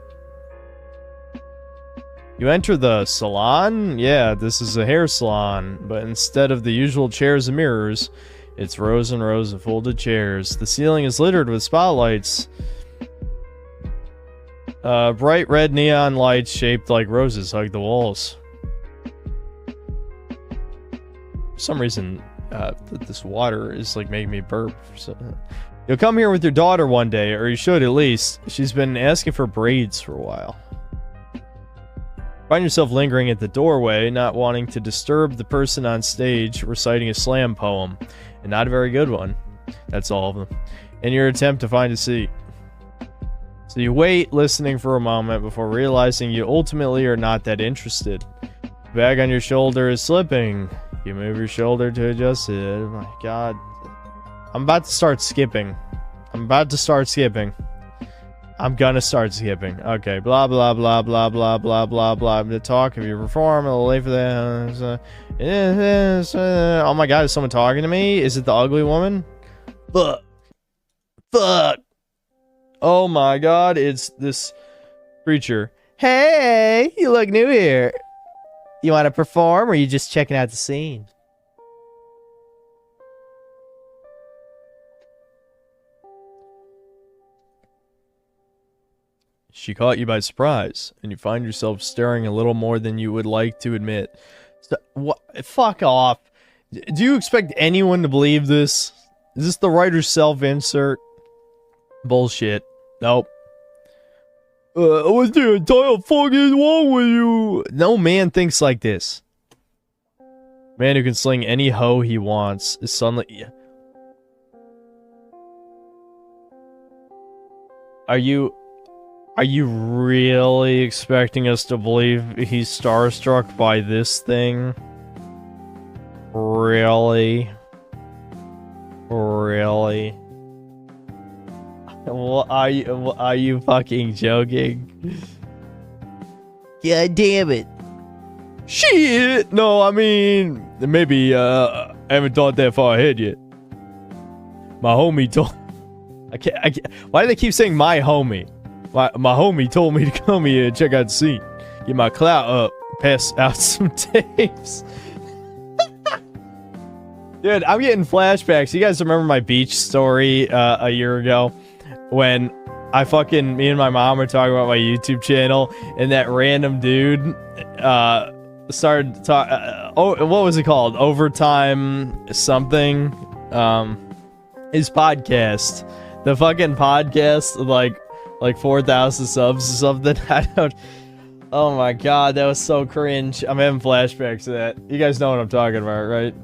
B: You enter the salon? Yeah, this is a hair salon, but instead of the usual chairs and mirrors, it's rows and rows of folded chairs. The ceiling is littered with spotlights. Bright red neon lights shaped like roses hug the walls. For some reason, this water is like making me burp. You'll come here with your daughter one day, or you should at least. She's been asking for braids for a while. Find yourself lingering at the doorway, not wanting to disturb the person on stage reciting a slam poem, and not a very good one. That's all of them. In your attempt to find a seat. So you wait, listening for a moment before realizing you ultimately are not that interested. The bag on your shoulder is slipping. You move your shoulder to adjust it. Oh my god. I'm about to start skipping. I'm gonna start skipping. Okay, blah blah blah blah blah blah blah blah. The talk of your perform, a little late for that. Oh my god, is someone talking to me? Is it the ugly woman? Fuck. Oh my god, it's this creature. Hey, you look new here. You want to perform, or are you just checking out the scene? She caught you by surprise, and you find yourself staring a little more than you would like to admit. So, what? Fuck off. Do you expect anyone to believe this? Is this the writer's self-insert? Bullshit. Nope. What the entire fuck is wrong with you? No man thinks like this. Man who can sling any hoe he wants is suddenly... Are you really expecting us to believe he's starstruck by this thing? Really? Really? Are you fucking joking? God damn it. Shit! No, I mean, maybe, I haven't thought that far ahead yet. My homie told... I can't, why do they keep saying my homie? My homie told me to come here and check out the scene. Get my clout up. Pass out some tapes. Dude, I'm getting flashbacks. You guys remember my beach story a year ago? When me and my mom were talking about my YouTube channel, and that random dude started to talk... what was it called? Overtime something? His podcast. The fucking podcast, like 4,000 subs or something. I don't... Oh my god, that was so cringe. I'm having flashbacks to that. You guys know what I'm talking about, right?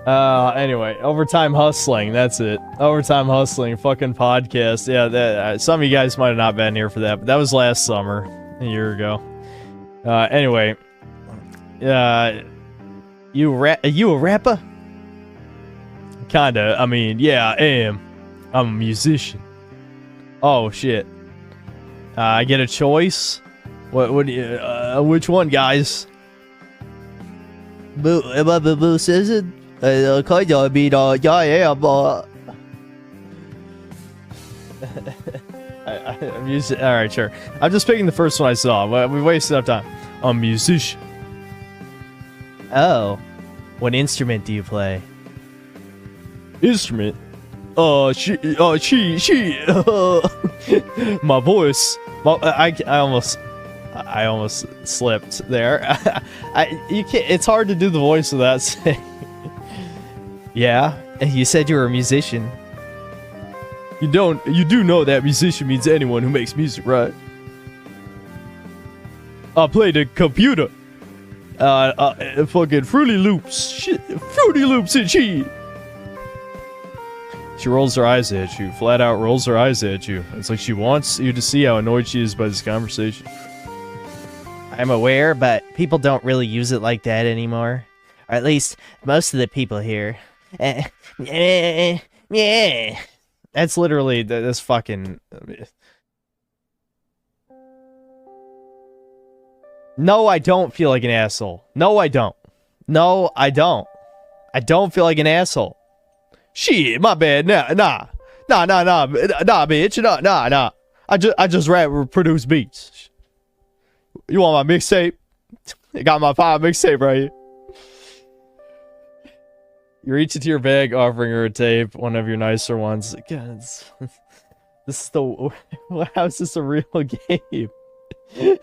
B: Anyway, Overtime Hustling, that's it. Overtime Hustling, fucking podcast. Yeah, that some of you guys might have not been here for that, but that was last summer, a year ago. Anyway, you a rapper? Kinda. I mean, yeah, I am. I'm a musician. Oh shit. I get a choice. What do you? Which one, guys? Musician. Kind of. I mean, yeah, I am. I'm using. All right, sure. I'm just picking the first one I saw. We wasted up time. A musician. Oh, what instrument do you play? Instrument? She. My voice. I almost slipped there. You can't. It's hard to do the voice without saying. Yeah, you said you were a musician. You do know that musician means anyone who makes music, right? I play the computer. Fucking Fruity Loops. Shit, Fruity Loops and shit. She rolls her eyes at you, flat out rolls her eyes at you. It's like she wants you to see how annoyed she is by this conversation. I'm aware, but people don't really use it like that anymore. Or at least, most of the people here. Yeah. That's literally this fucking... No, I don't feel like an asshole. No, I don't. No, I don't. I don't feel like an asshole. Shit, my bad. Nah, bitch. Nah. I just rap produce beats. You want my mixtape? I got my 5 mixtape right here. You reach into your bag, offering her a tape, one of your nicer ones. God, this is the... How's this a real game?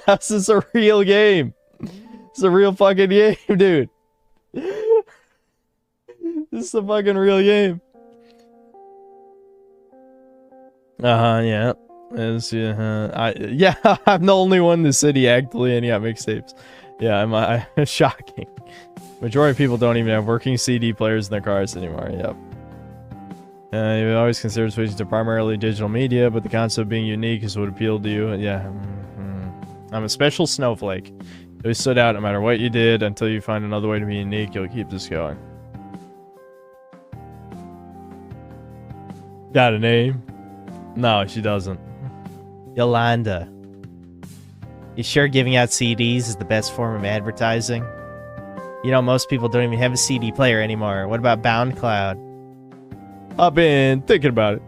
B: How's this a real game? It's a real fucking game, dude. This is a fucking real game. Yeah. Yeah, I'm the only one in the city actively handing out mixtapes. Yeah, I'm shocking. Majority of people don't even have working CD players in their cars anymore. Yep. You always considered switching to primarily digital media, but the concept of being unique is what appealed to you. Yeah. I'm a special snowflake. You stood out no matter what you did. Until you find another way to be unique, you'll keep this going. Got a name? No, she doesn't. Yolanda. You sure giving out CDs is the best form of advertising? You know, most people don't even have a CD player anymore. What about BoundCloud? I've been thinking about it.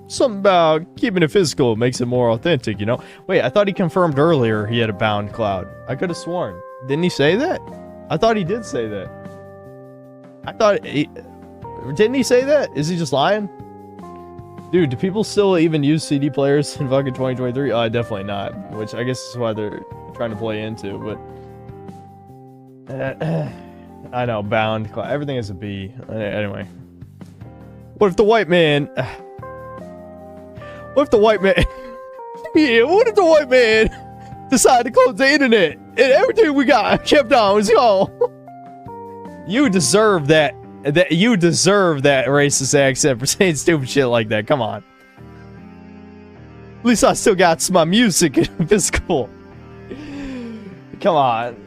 B: Something about keeping it physical makes it more authentic, you know? Wait, I thought he confirmed earlier he had a BoundCloud. I could have sworn. Didn't he say that? I thought he did say that. I thought he... Didn't he say that? Is he just lying? Dude, do people still even use CD players in fucking 2023? Definitely not. Which I guess is why they're trying to play into, but... I know, BoundCloud. Everything is a B. Anyway. What if the white man... What if the white man... Yeah, what if the white man decided to close the internet and everything we got kept on was gone? You deserve that. You deserve that racist accent for saying stupid shit like that. Come on. At least I still got my music and physical. Come on.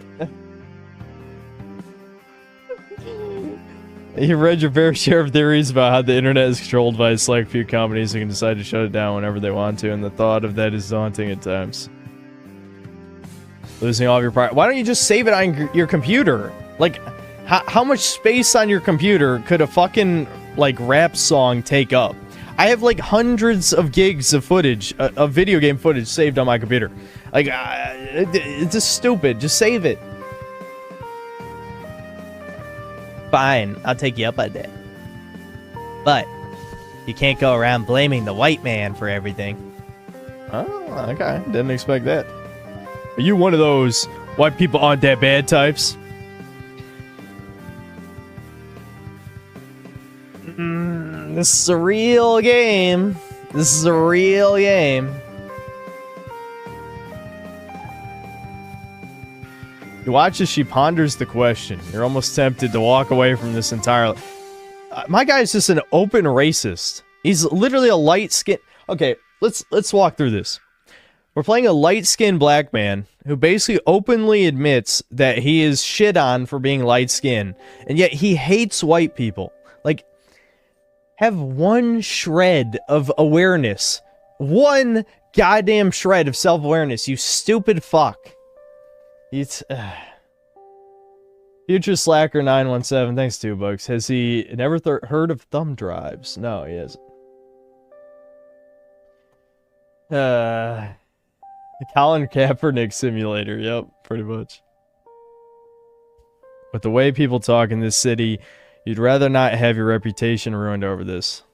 B: You read your fair share of theories about how the internet is controlled by a select few companies who can decide to shut it down whenever they want to, and the thought of that is daunting at times. Losing all of your privacy. Why don't you just save it on your computer? Like, how much space on your computer could a fucking, like, rap song take up? I have, like, hundreds of gigs of footage, of video game footage saved on my computer. Like, it's just stupid. Just save it. Fine, I'll take you up on that. But you can't go around blaming the white man for everything. Oh, okay. Didn't expect that. Are you one of those white people aren't that bad types? This is a real game. This is a real game. You watch as she ponders the question. You're almost tempted to walk away from this entirely. My guy is just an open racist. He's literally a light-skinned... Okay, let's walk through this. We're playing a light-skinned black man who basically openly admits that he is shit on for being light-skinned, and yet he hates white people. Like, have one shred of awareness. One goddamn shred of self-awareness, you stupid fuck. It's Future Slacker 917, thanks $2. Has he never heard of thumb drives? No, he hasn't. The Colin Kaepernick simulator, yep, pretty much. With the way people talk in this city, you'd rather not have your reputation ruined over this.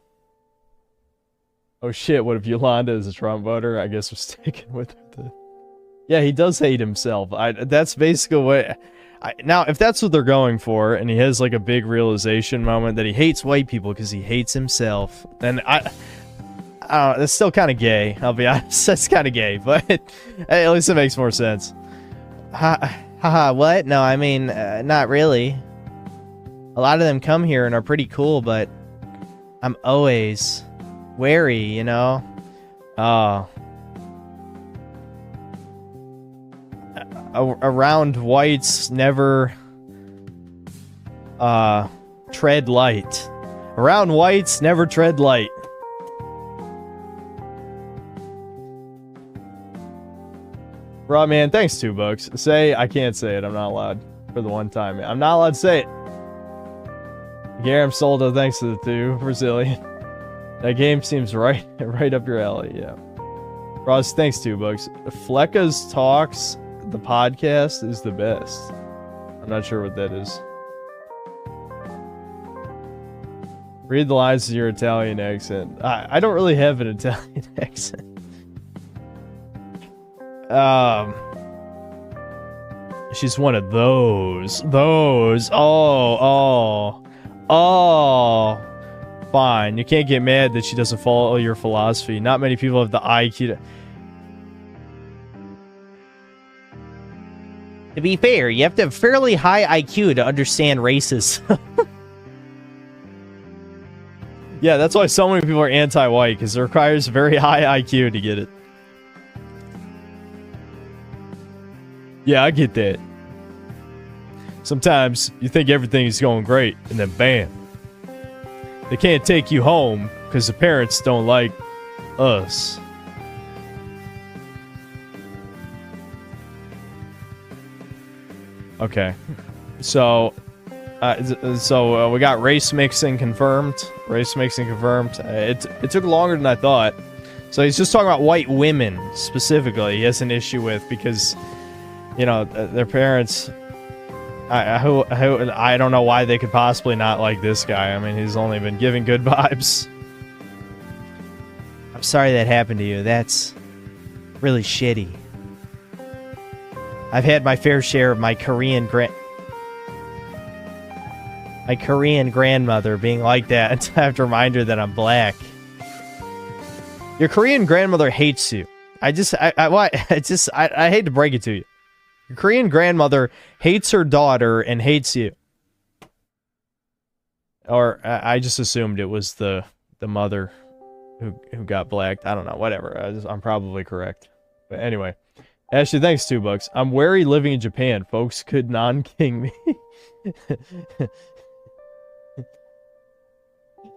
B: Oh shit, what if Yolanda is a Trump voter? I guess we're sticking with it. Yeah, he does hate himself. That's basically what... now, if that's what they're going for, and he has like a big realization moment that he hates white people because he hates himself, then that's still kind of gay. I'll be honest, that's kind of gay, but at least it makes more sense. Haha, what? No, I mean, not really. A lot of them come here and are pretty cool, but I'm always wary, you know? Oh. Around whites, never tread light. Around whites, never tread light. Raw man, thanks $2. Say, I can't say it. I'm not allowed for the one time. I'm not allowed to say it. Garam Soldo, thanks to the 2. Brazilian. That game seems right up your alley, yeah. Ross, thanks, $2. Flecka's Talks, the podcast, is the best. I'm not sure what that is. Read the lines of your Italian accent. I don't really have an Italian accent. She's one of those. Oh. Fine. You can't get mad that she doesn't follow your philosophy. Not many people have the IQ
H: To be fair, you have to have fairly high IQ to understand racism.
B: Yeah, that's why so many people are anti-white, because it requires very high IQ to get it. Yeah, I get that. Sometimes you think everything is going great, and then bam. They can't take you home because the parents don't like us. Okay. So we got race mixing confirmed. It took longer than I thought. So he's just talking about white women specifically. He has an issue with because, you know, their parents. I don't know why they could possibly not like this guy. I mean, he's only been giving good vibes.
H: I'm sorry that happened to you. That's really shitty. I've had my fair share of my Korean grandmother being like that. I have to remind her that I'm black. Your Korean grandmother hates you. I hate to break it to you. Your Korean grandmother hates her daughter and hates you. Or I just assumed it was the mother who got blacked. I don't know. Whatever. I'm probably correct. But anyway. Ashley, thanks, $2. I'm wary living in Japan. Folks could non-king me.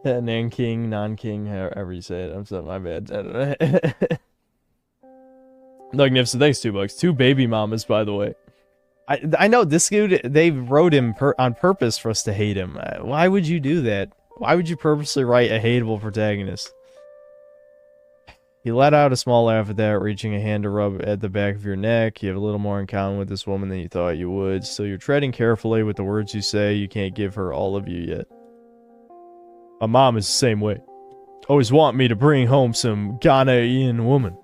H: Nanking, non-king, however you say it. I'm sorry, my bad. Magnificent, thanks, $2. 2 baby mamas, by the way. I know this dude, they wrote him on purpose for us to hate him. Why would you do that? Why would you purposely write a hateable protagonist? He let out a small laugh at that, reaching a hand to rub at the back of your neck. You have a little more in common with this woman than you thought you would. Still, you're treading carefully with the words you say. You can't give her all of you yet. My mom is the same way. Always want me to bring home some Ghanaian woman.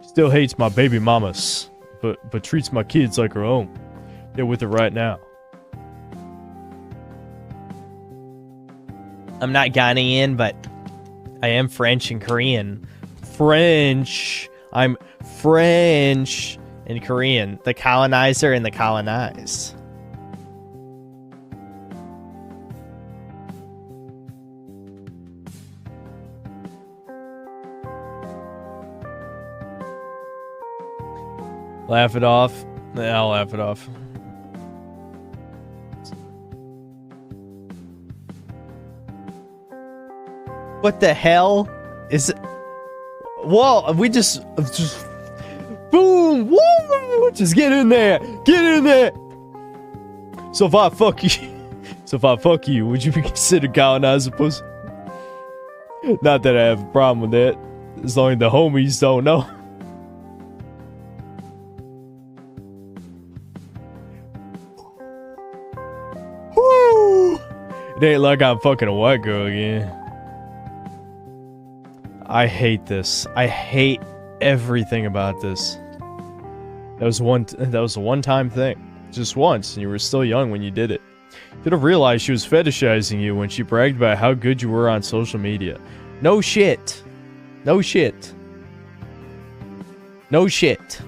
H: Still hates my baby mamas, but treats my kids like her own. Get with her right now. I'm not Ghanaian, but I am French and Korean. I'm French and Korean. The colonizer and the colonized.
B: Laugh it off. Yeah, I'll laugh it off.
H: What the hell is it? Whoa, we just boom, woo,
B: just get in there, So if I fuck you, would you be considered colonized pussy? Not that I have a problem with that, as long as the homies don't know. Woo! It ain't like I'm fucking a white girl again. I hate this. I hate everything about this. That was a one-time thing. Just once, and you were still young when you did it. You could have realized she was fetishizing you when she bragged about how good you were on social media. No shit. No shit. No shit.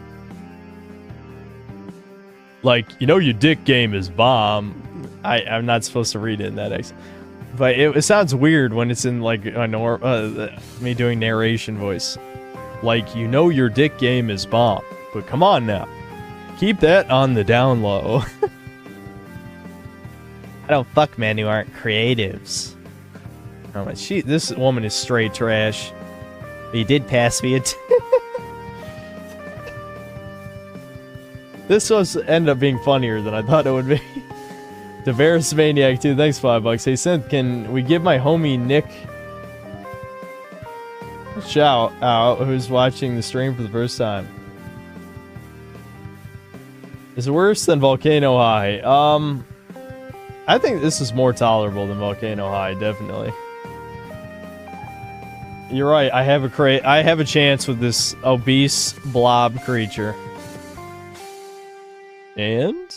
B: Like, you know your dick game is bomb. I'm not supposed to read it in that accent. But it sounds weird when it's in, like, me doing narration voice. Like, you know your dick game is bomb. But come on now. Keep that on the down low.
H: I don't fuck men who aren't creatives.
B: Oh, this woman is straight trash.
H: But you did pass me it.
B: This ended up being funnier than I thought it would be.
H: Deveris Maniac 2, thanks $5. Hey Synth, can we give my homie Nick a shout out who's watching the stream for the first time? Is it worse than Volcano High? I think this is more tolerable than Volcano High, definitely. You're right, I have a chance with this obese blob creature. And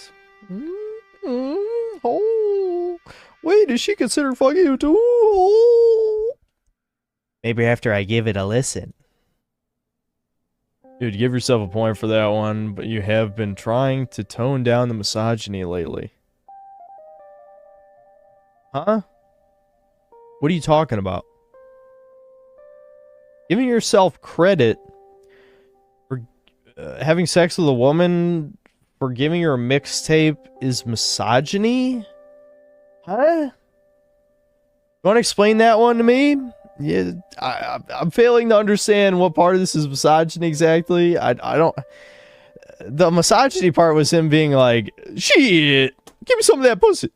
H: oh, wait, does she consider fucking you too? Oh. Maybe after I give it a listen. Dude, give yourself a point for that one, but you have been trying to tone down the misogyny lately. Huh? What are you talking about? Giving yourself credit for having sex with a woman for giving her a mixtape is misogyny? Huh? You want to explain that one to me? Yeah, I'm failing to understand what part of this is misogyny exactly. I don't... The misogyny part was him being like, shit, give me some of that pussy.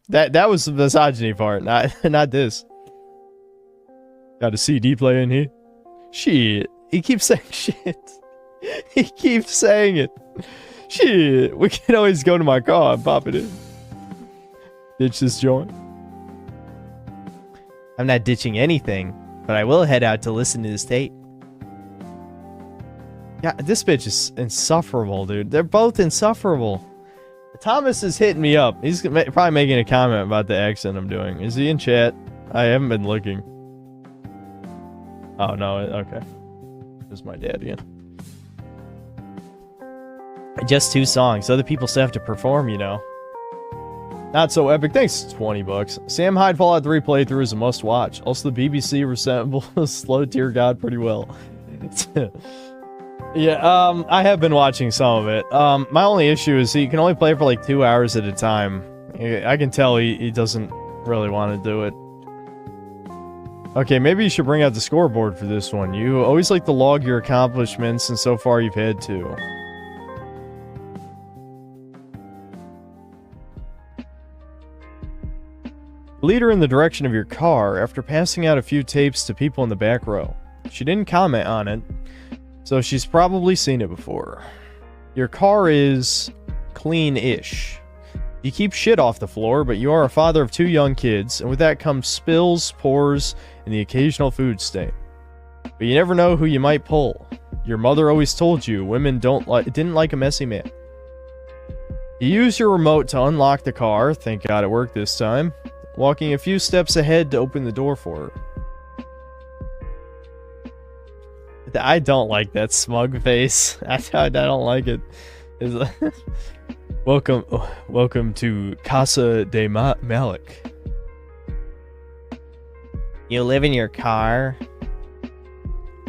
H: That was the misogyny part, not this. Got a CD player in here. Shit. He keeps saying shit. He keeps saying it. Shit. We can always go to my car and pop it in. Ditch this joint. I'm not ditching anything, but I will head out to listen to this tape. Yeah, this bitch is insufferable, dude. They're both insufferable. Thomas is hitting me up. He's probably making a comment about the accent I'm doing. Is he in chat? I haven't been looking. Oh, no. Okay. This is my dad again. Just 2 songs. Other people still have to perform, you know. Not so epic. Thanks, $20. Sam Hyde Fallout 3 playthrough is a must-watch. Also, the BBC resembles LoTR God pretty well. Yeah, I have been watching some of it. My only issue is he can only play for like 2 hours at a time. I can tell he doesn't really want to do it. Okay, maybe you should bring out the scoreboard for this one. You always like to log your accomplishments, and so far you've had 2. Lead her in the direction of your car after passing out a few tapes to people in the back row. She didn't comment on it, so she's probably seen it before. Your car is clean-ish. You keep shit off the floor, but you are a father of 2 young kids, and with that comes spills, pours, and the occasional food stain. But you never know who you might pull. Your mother always told you women didn't like a messy man. You use your remote to unlock the car, thank God it worked this time, walking a few steps ahead to open the door for her. I don't like that smug face. I don't like it. Welcome to Casa de Malik. You live in your car?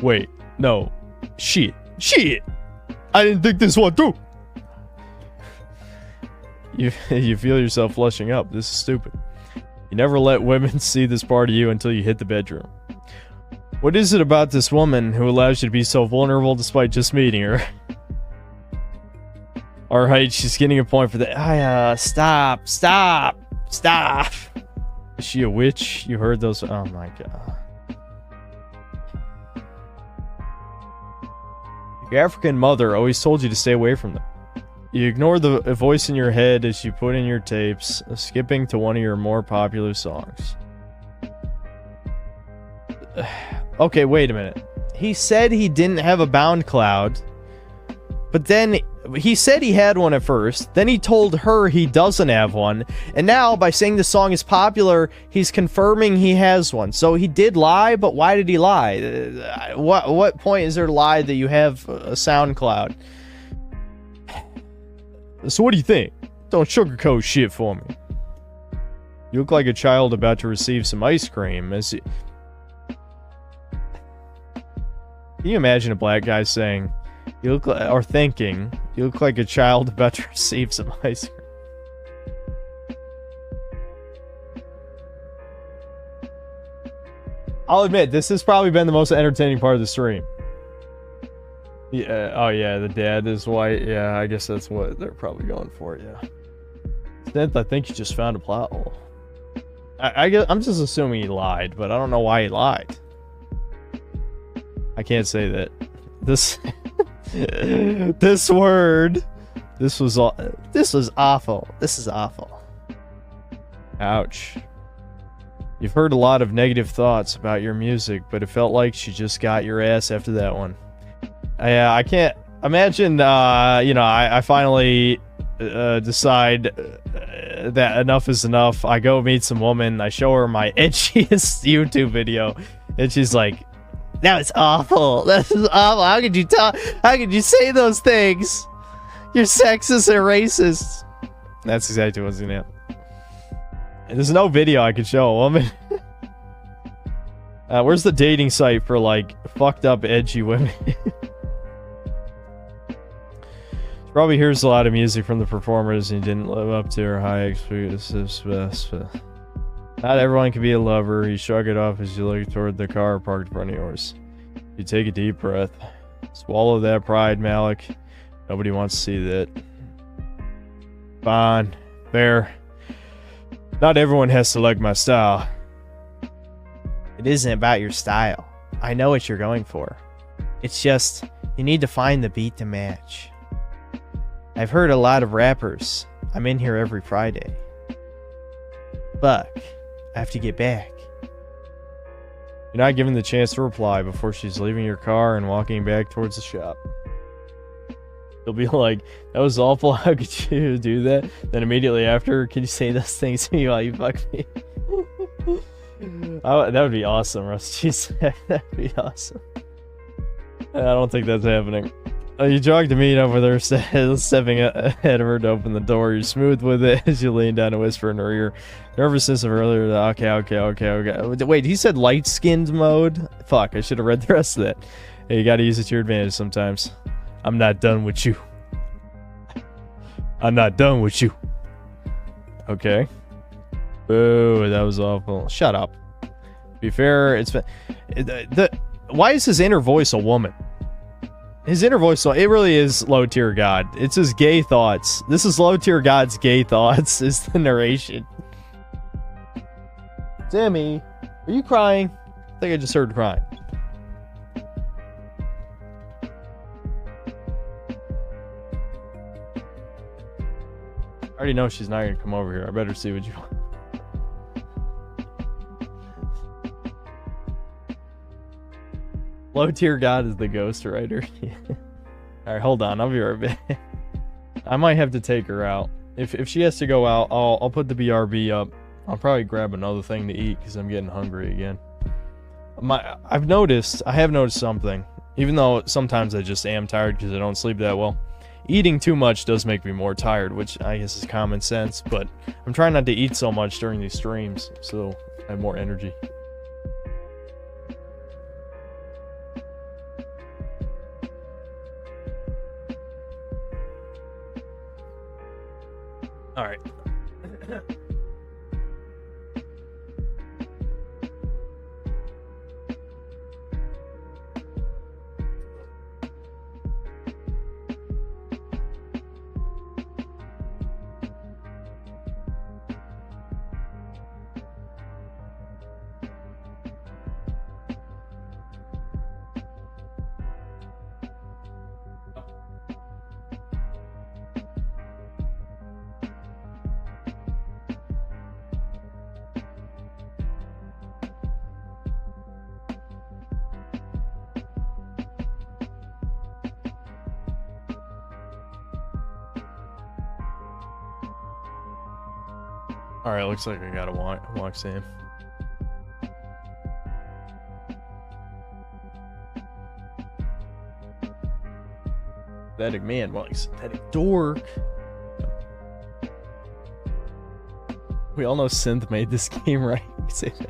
H: Wait, no. Shit. I didn't think this one through. You feel yourself flushing up. This is stupid. You never let women see this part of you until you hit the bedroom. What is it about this woman who allows you to be so vulnerable despite just meeting her? Alright, she's getting a point for that. Stop. Is she a witch? You heard those? Oh my god. Your African mother always told you to stay away from them. You ignore the voice in your head as you put in your tapes, skipping to one of your more popular songs. Okay, wait a minute. He said he didn't have a bound cloud, but then he said he had one at first, then he told her he doesn't have one, and now by saying the song is popular, he's confirming he has one. So he did lie, but why did he lie? What point is there to lie that you have a sound cloud? So what do you think? Don't sugarcoat shit for me. You look like a child about to receive some ice cream as you... Can you imagine a black guy saying, you look like, or thinking, you look like a child about to receive some ice cream? I'll admit, this has probably been the most entertaining part of the stream. Yeah, oh yeah, the dad is white. Yeah, I guess that's what they're probably going for, yeah. Synth, I think you just found a plot hole. I'm just assuming he lied, but I don't know why he lied. I can't say that. This this word. This was awful. This is awful. Ouch. You've heard a lot of negative thoughts about your music, but it felt like she just got your ass after that one. I can't imagine, I finally decide that enough is enough. I go meet some woman, I show her my edgiest YouTube video, and she's like, that was awful. That was awful. How could you say those things? You're sexist and racist. That's exactly what's in it. And there's no video I could show a woman. Where's the dating site for, like, fucked up, edgy women? She probably hears a lot of music from the performers and didn't live up to her high expectations. Not everyone can be a lover. You shrug it off as you look toward the car parked in front of yours. You take a deep breath. Swallow that pride, Malik. Nobody wants to see that. Fine. Fair. Not everyone has to like my style. It isn't about your style. I know what you're going for. It's just, you need to find the beat to match. I've heard a lot of rappers. I'm in here every Friday. Fuck. I have to get back. You're not given the chance to reply before she's leaving your car and walking back towards the shop. You'll be like, that was awful, how could you do that? Then immediately after, can you say those things to me while you fuck me? That would be awesome, Rusty. That'd be awesome. I don't think that's happening. You jog to meet up with her, stepping ahead of her to open the door. You're smooth with it as you lean down and whisper in her ear. Nervousness of earlier, okay. Wait, he said light-skinned mode? Fuck, I should have read the rest of that. Hey, you gotta use it to your advantage sometimes. I'm not done with you. I'm not done with you. Okay. Boo, that was awful. Shut up. To be fair, it's been... why is his inner voice a woman? His inner voice, it really is LoTR God. It's his gay thoughts. This is LoTR God's gay thoughts, is the narration. Sammy, are you crying? I think I just heard crying. I already know she's not going to come over here. I better see what you want. LoTR God is the ghostwriter. Alright, hold on. I'll be right back. I might have to take her out. If she has to go out, I'll put the BRB up. I'll probably grab another thing to eat because I'm getting hungry again. I have noticed something. Even though sometimes I just am tired because I don't sleep that well. Eating too much does make me more tired, which I guess is common sense, but I'm trying not to eat so much during these streams, so I have more energy. Alright. Alright, looks like I gotta walk Sam. Pathetic man, well, like pathetic dork. We all know Synth made this game, right? Say that.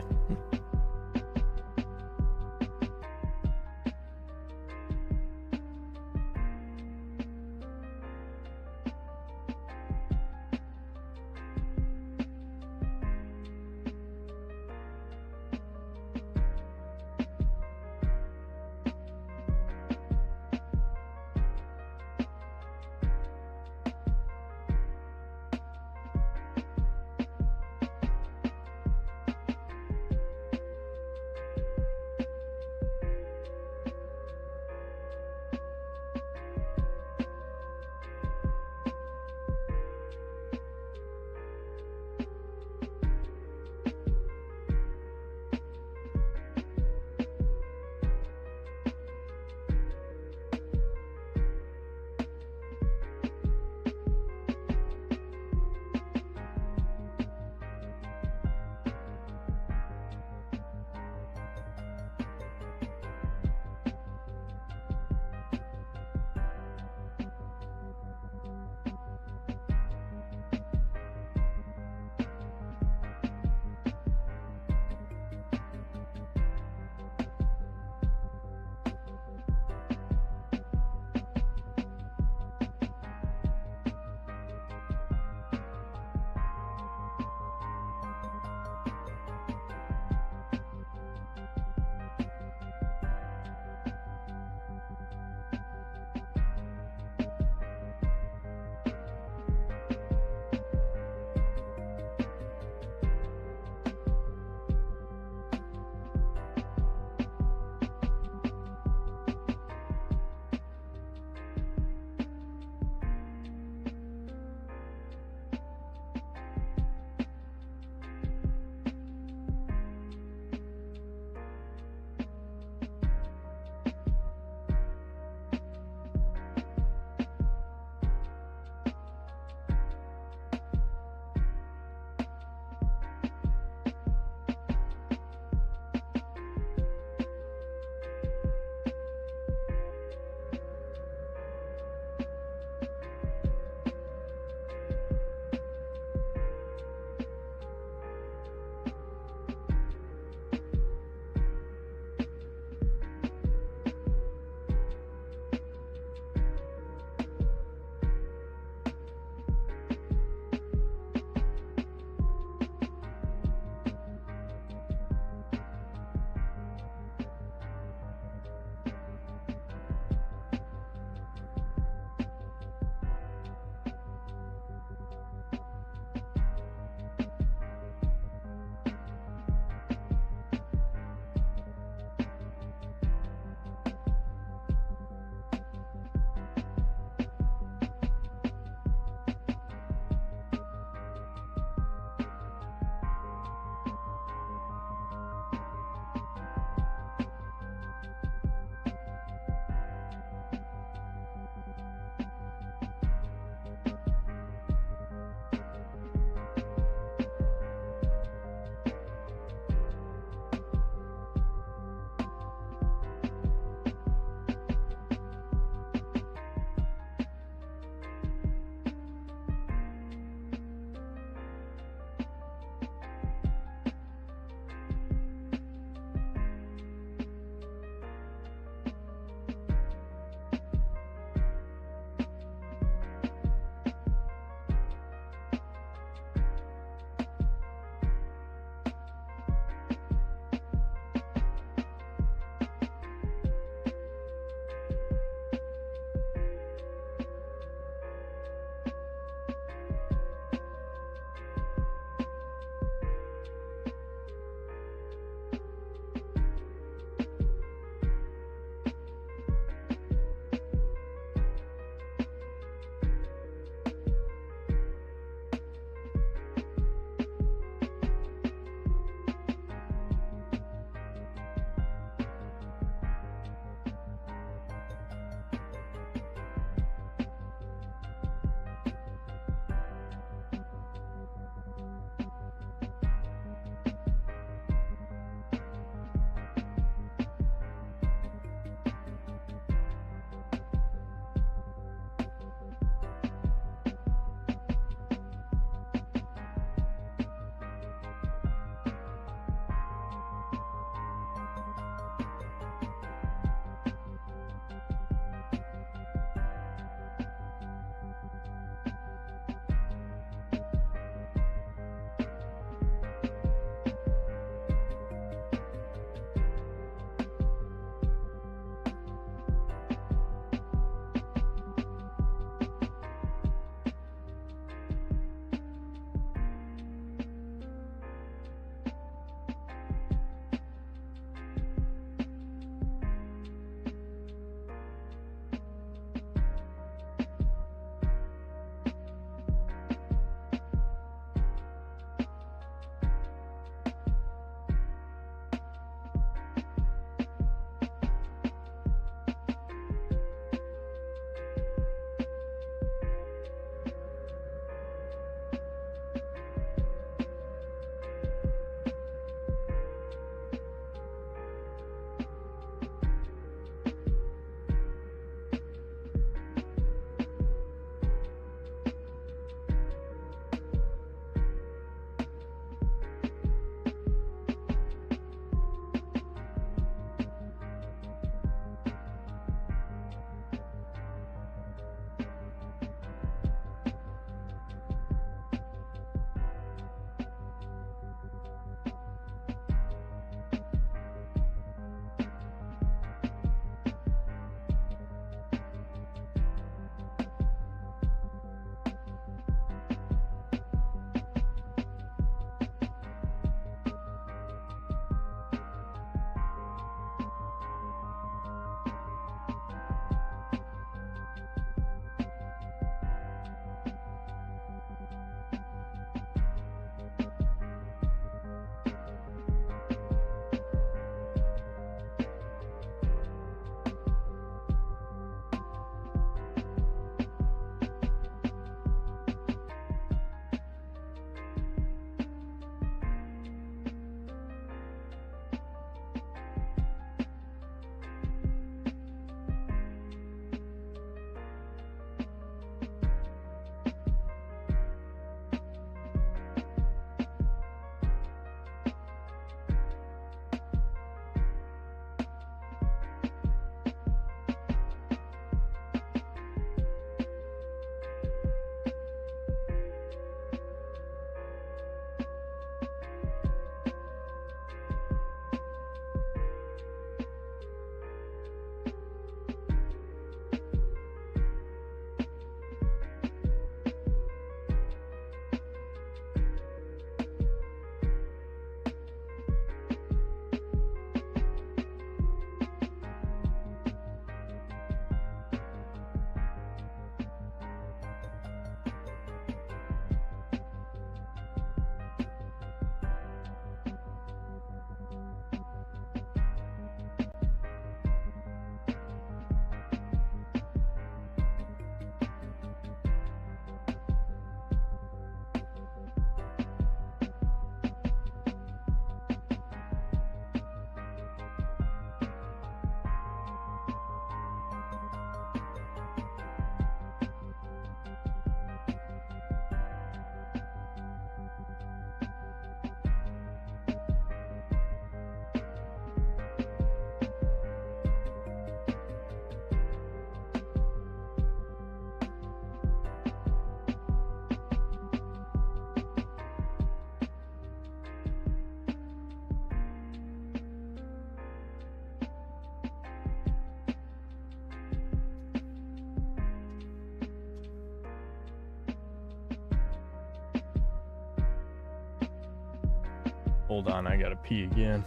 B: Hold on, I gotta pee again.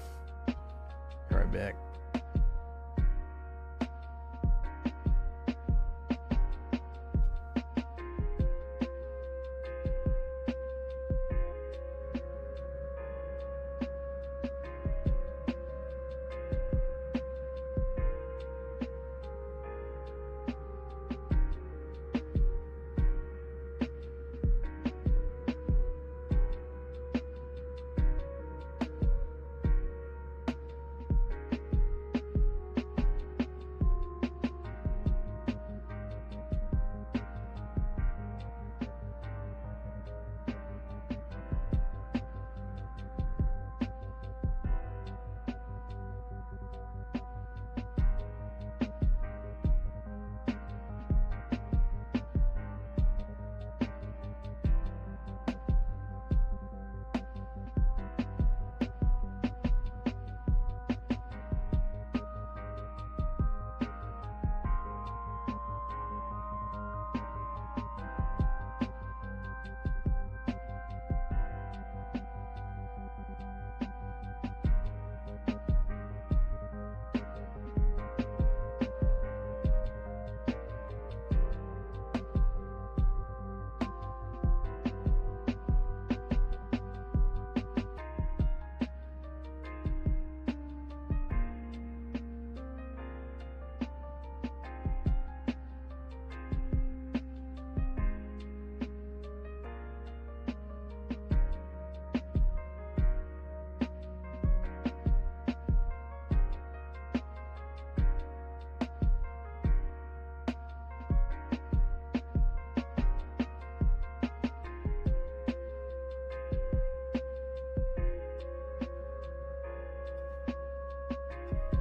B: Be right back.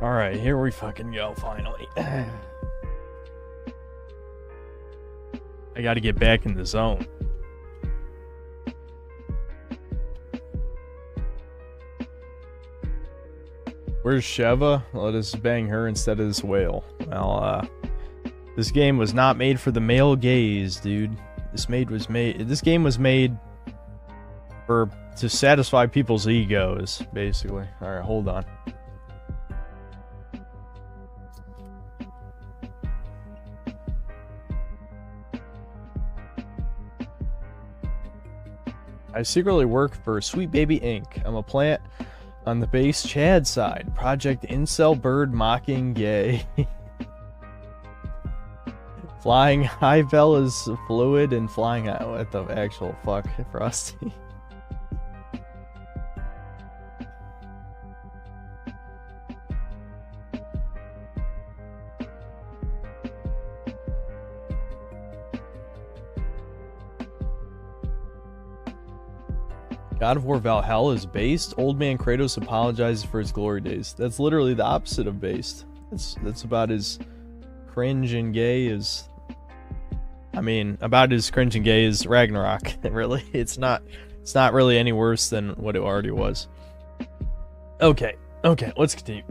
B: Alright, here we fucking go, finally. I gotta get back in the zone. Where's Sheva? Let us bang her instead of this whale. Well, this game was not made for the male gaze, dude. This game was made to satisfy people's egos, basically. Alright, hold on. I secretly work for Sweet Baby Inc. I'm a plant on the base Chad side. Project Incel Bird Mocking Gay. Flying high vel is fluid and flying out. What the actual fuck, Frosty? God of War Valhalla is based. Old man Kratos apologizes for his glory days. That's literally the opposite of based. That's about as cringe and gay as... I mean, about as cringe and gay as Ragnarok. Really, it's not really any worse than what it already was. Okay, let's continue.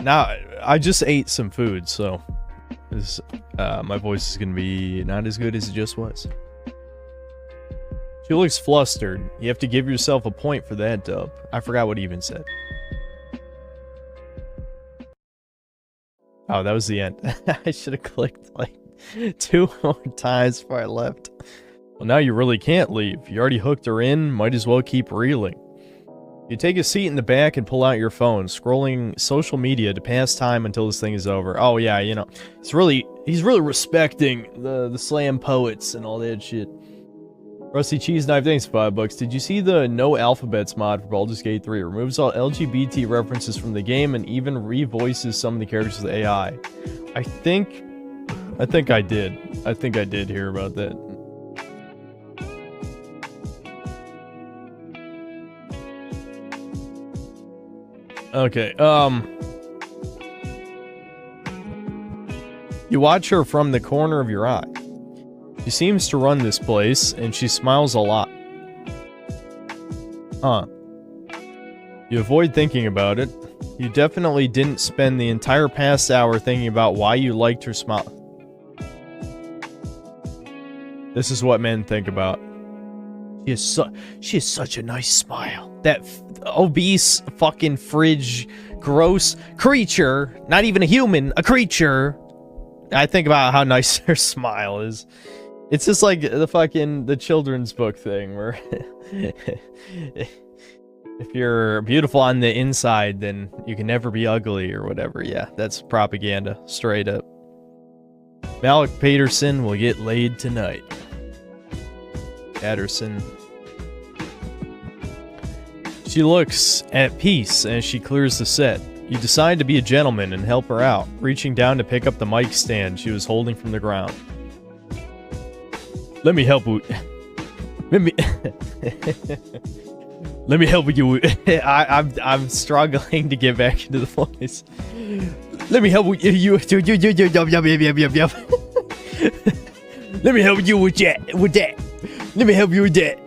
B: Now, I just ate some food, so my voice is gonna be not as good as it just was. She looks flustered. You have to give yourself a point for that, Dub. I forgot what he even said. Oh, that was the end. I should have clicked like 2 more times before I left. Well, now you really can't leave. You already hooked her in. Might as well keep reeling. You take a seat in the back and pull out your phone, scrolling social media to pass time until this thing is over. Oh yeah, you know, he's really respecting the slam poets and all that shit. Rusty Cheese Knife, thanks for $5. Did you see the No Alphabets mod for Baldur's Gate 3? It removes all LGBT references from the game and even revoices some of the characters with AI. I think I did. I think I did hear about that. Okay, you watch her from the corner of your eye. She seems to run this place, and she smiles a lot. Huh. You avoid thinking about it. You definitely didn't spend the entire past hour thinking about why you liked her smile. This is what men think about.
H: She has such a nice smile. That obese fucking fridge gross creature, not even a human, a creature. I think about how nice her smile is. It's just like the children's book thing where if you're beautiful on the inside, then you can never be ugly or whatever. Yeah, that's propaganda, straight up. Malik Peterson will get laid tonight. Patterson. She looks at peace as she clears the set. You decide to be a gentleman and help her out, reaching down to pick up the mic stand she was holding from the ground. Let me help you. Let me help you. I'm struggling to get back into the voice. Let me help you. Let me help you with that. Let me help you with that.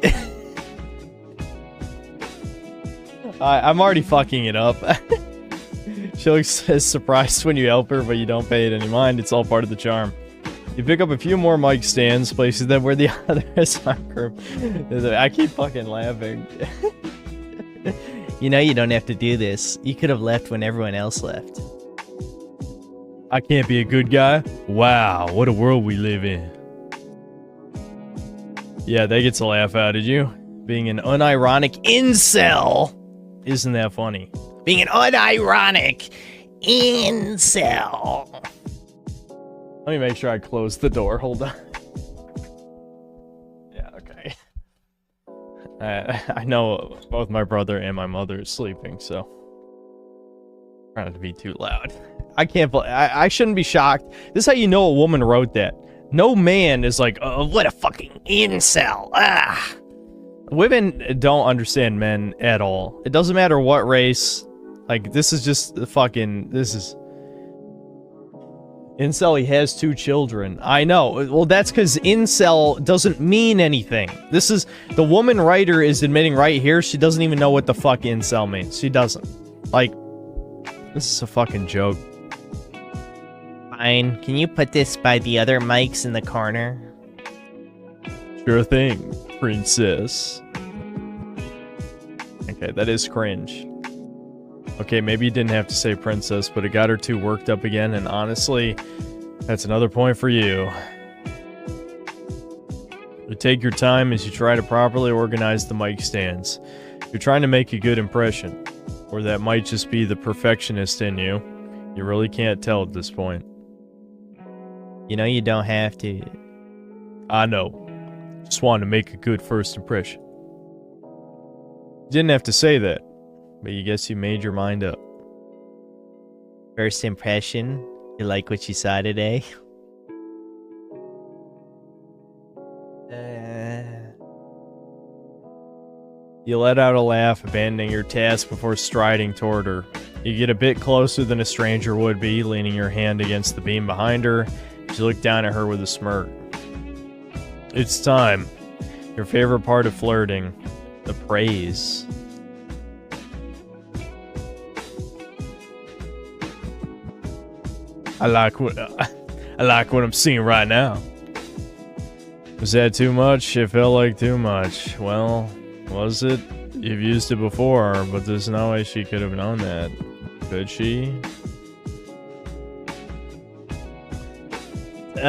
H: I'm already fucking it up. She looks as surprised when you help her, but you don't pay it any mind. It's all part of the charm. You pick up a few more mic stands, places them where the others are grouped. I keep fucking laughing. You know you don't have to do this. You could have left when everyone else left. I can't be a good guy? Wow, what a world we live in. Yeah, that gets a laugh out of you. Being an unironic incel. Isn't that funny? Being an unironic incel. Let me make sure I close the door. Hold on. Yeah, okay. I know both my brother and my mother is sleeping, so try not to be too loud. I can't. I shouldn't be shocked. This is how you know a woman wrote that. No man is like, oh, what a fucking incel. Ah. Women don't understand men at all. It doesn't matter what race. Like, this is just the fucking... This is... Incel, he has 2 children. I know. Well, that's because incel doesn't mean anything. This is... The woman writer is admitting right here she doesn't even know what the fuck incel means. She doesn't. Like, this is a fucking joke. Fine. Can you put this by the other mics in the corner? Sure thing, princess. Okay, that is cringe. Okay, maybe you didn't have to say princess, but it got her too worked up again, and honestly, that's another point for you. You take your time as you try to properly organize the mic stands. You're trying to make a good impression, or that might just be the perfectionist in you. You really can't tell at this point. You know you don't have to. I know. Just wanted to make a good first impression. You didn't have to say that, but you guess you made your mind up. First impression? You like what you saw today? You let out a laugh, abandoning your task before striding toward her. You get a bit closer than a stranger would be, leaning your hand against the beam behind her. You look down at her with a smirk. It's time. Your favorite part of flirting. The praise. I like what I'm seeing right now. Was that too much? It felt like too much. Well, was it? You've used it before, but there's no way she could have known that. Could she? Don't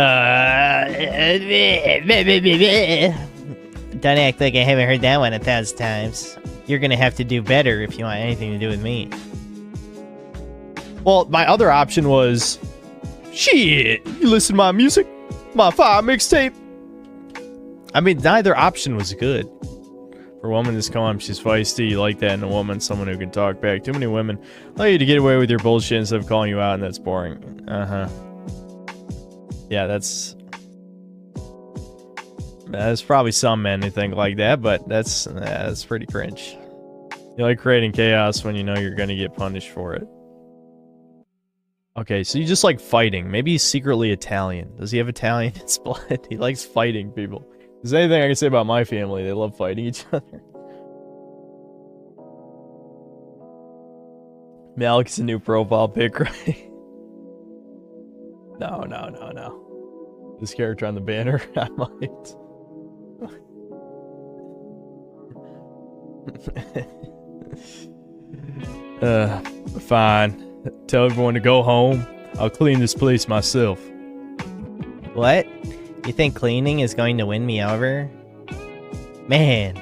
H: act like I haven't heard that one 1,000 times. You're gonna have to do better if you want anything to do with me. Well, my other option was... Shit! You listen to my music? My fire mixtape? I mean, neither option was good. For a woman that's calm, she's feisty. You like that in a woman, someone who can talk back. Too many women allow you to get away with your bullshit instead of calling you out, and that's boring. Uh-huh. Yeah, that's probably some men who think like that, but that's pretty cringe. You like creating chaos when you know you're gonna get punished for it. Okay, so you just like fighting. Maybe he's secretly Italian. Does he have Italian in his blood? He likes fighting people. Is there anything I can say about my family? They love fighting each other. Malik's a new profile pic, right? No. This character on the banner, I might.
B: Fine. Tell everyone to go home. I'll clean this place myself.
H: What? You think cleaning is going to win me over? Man.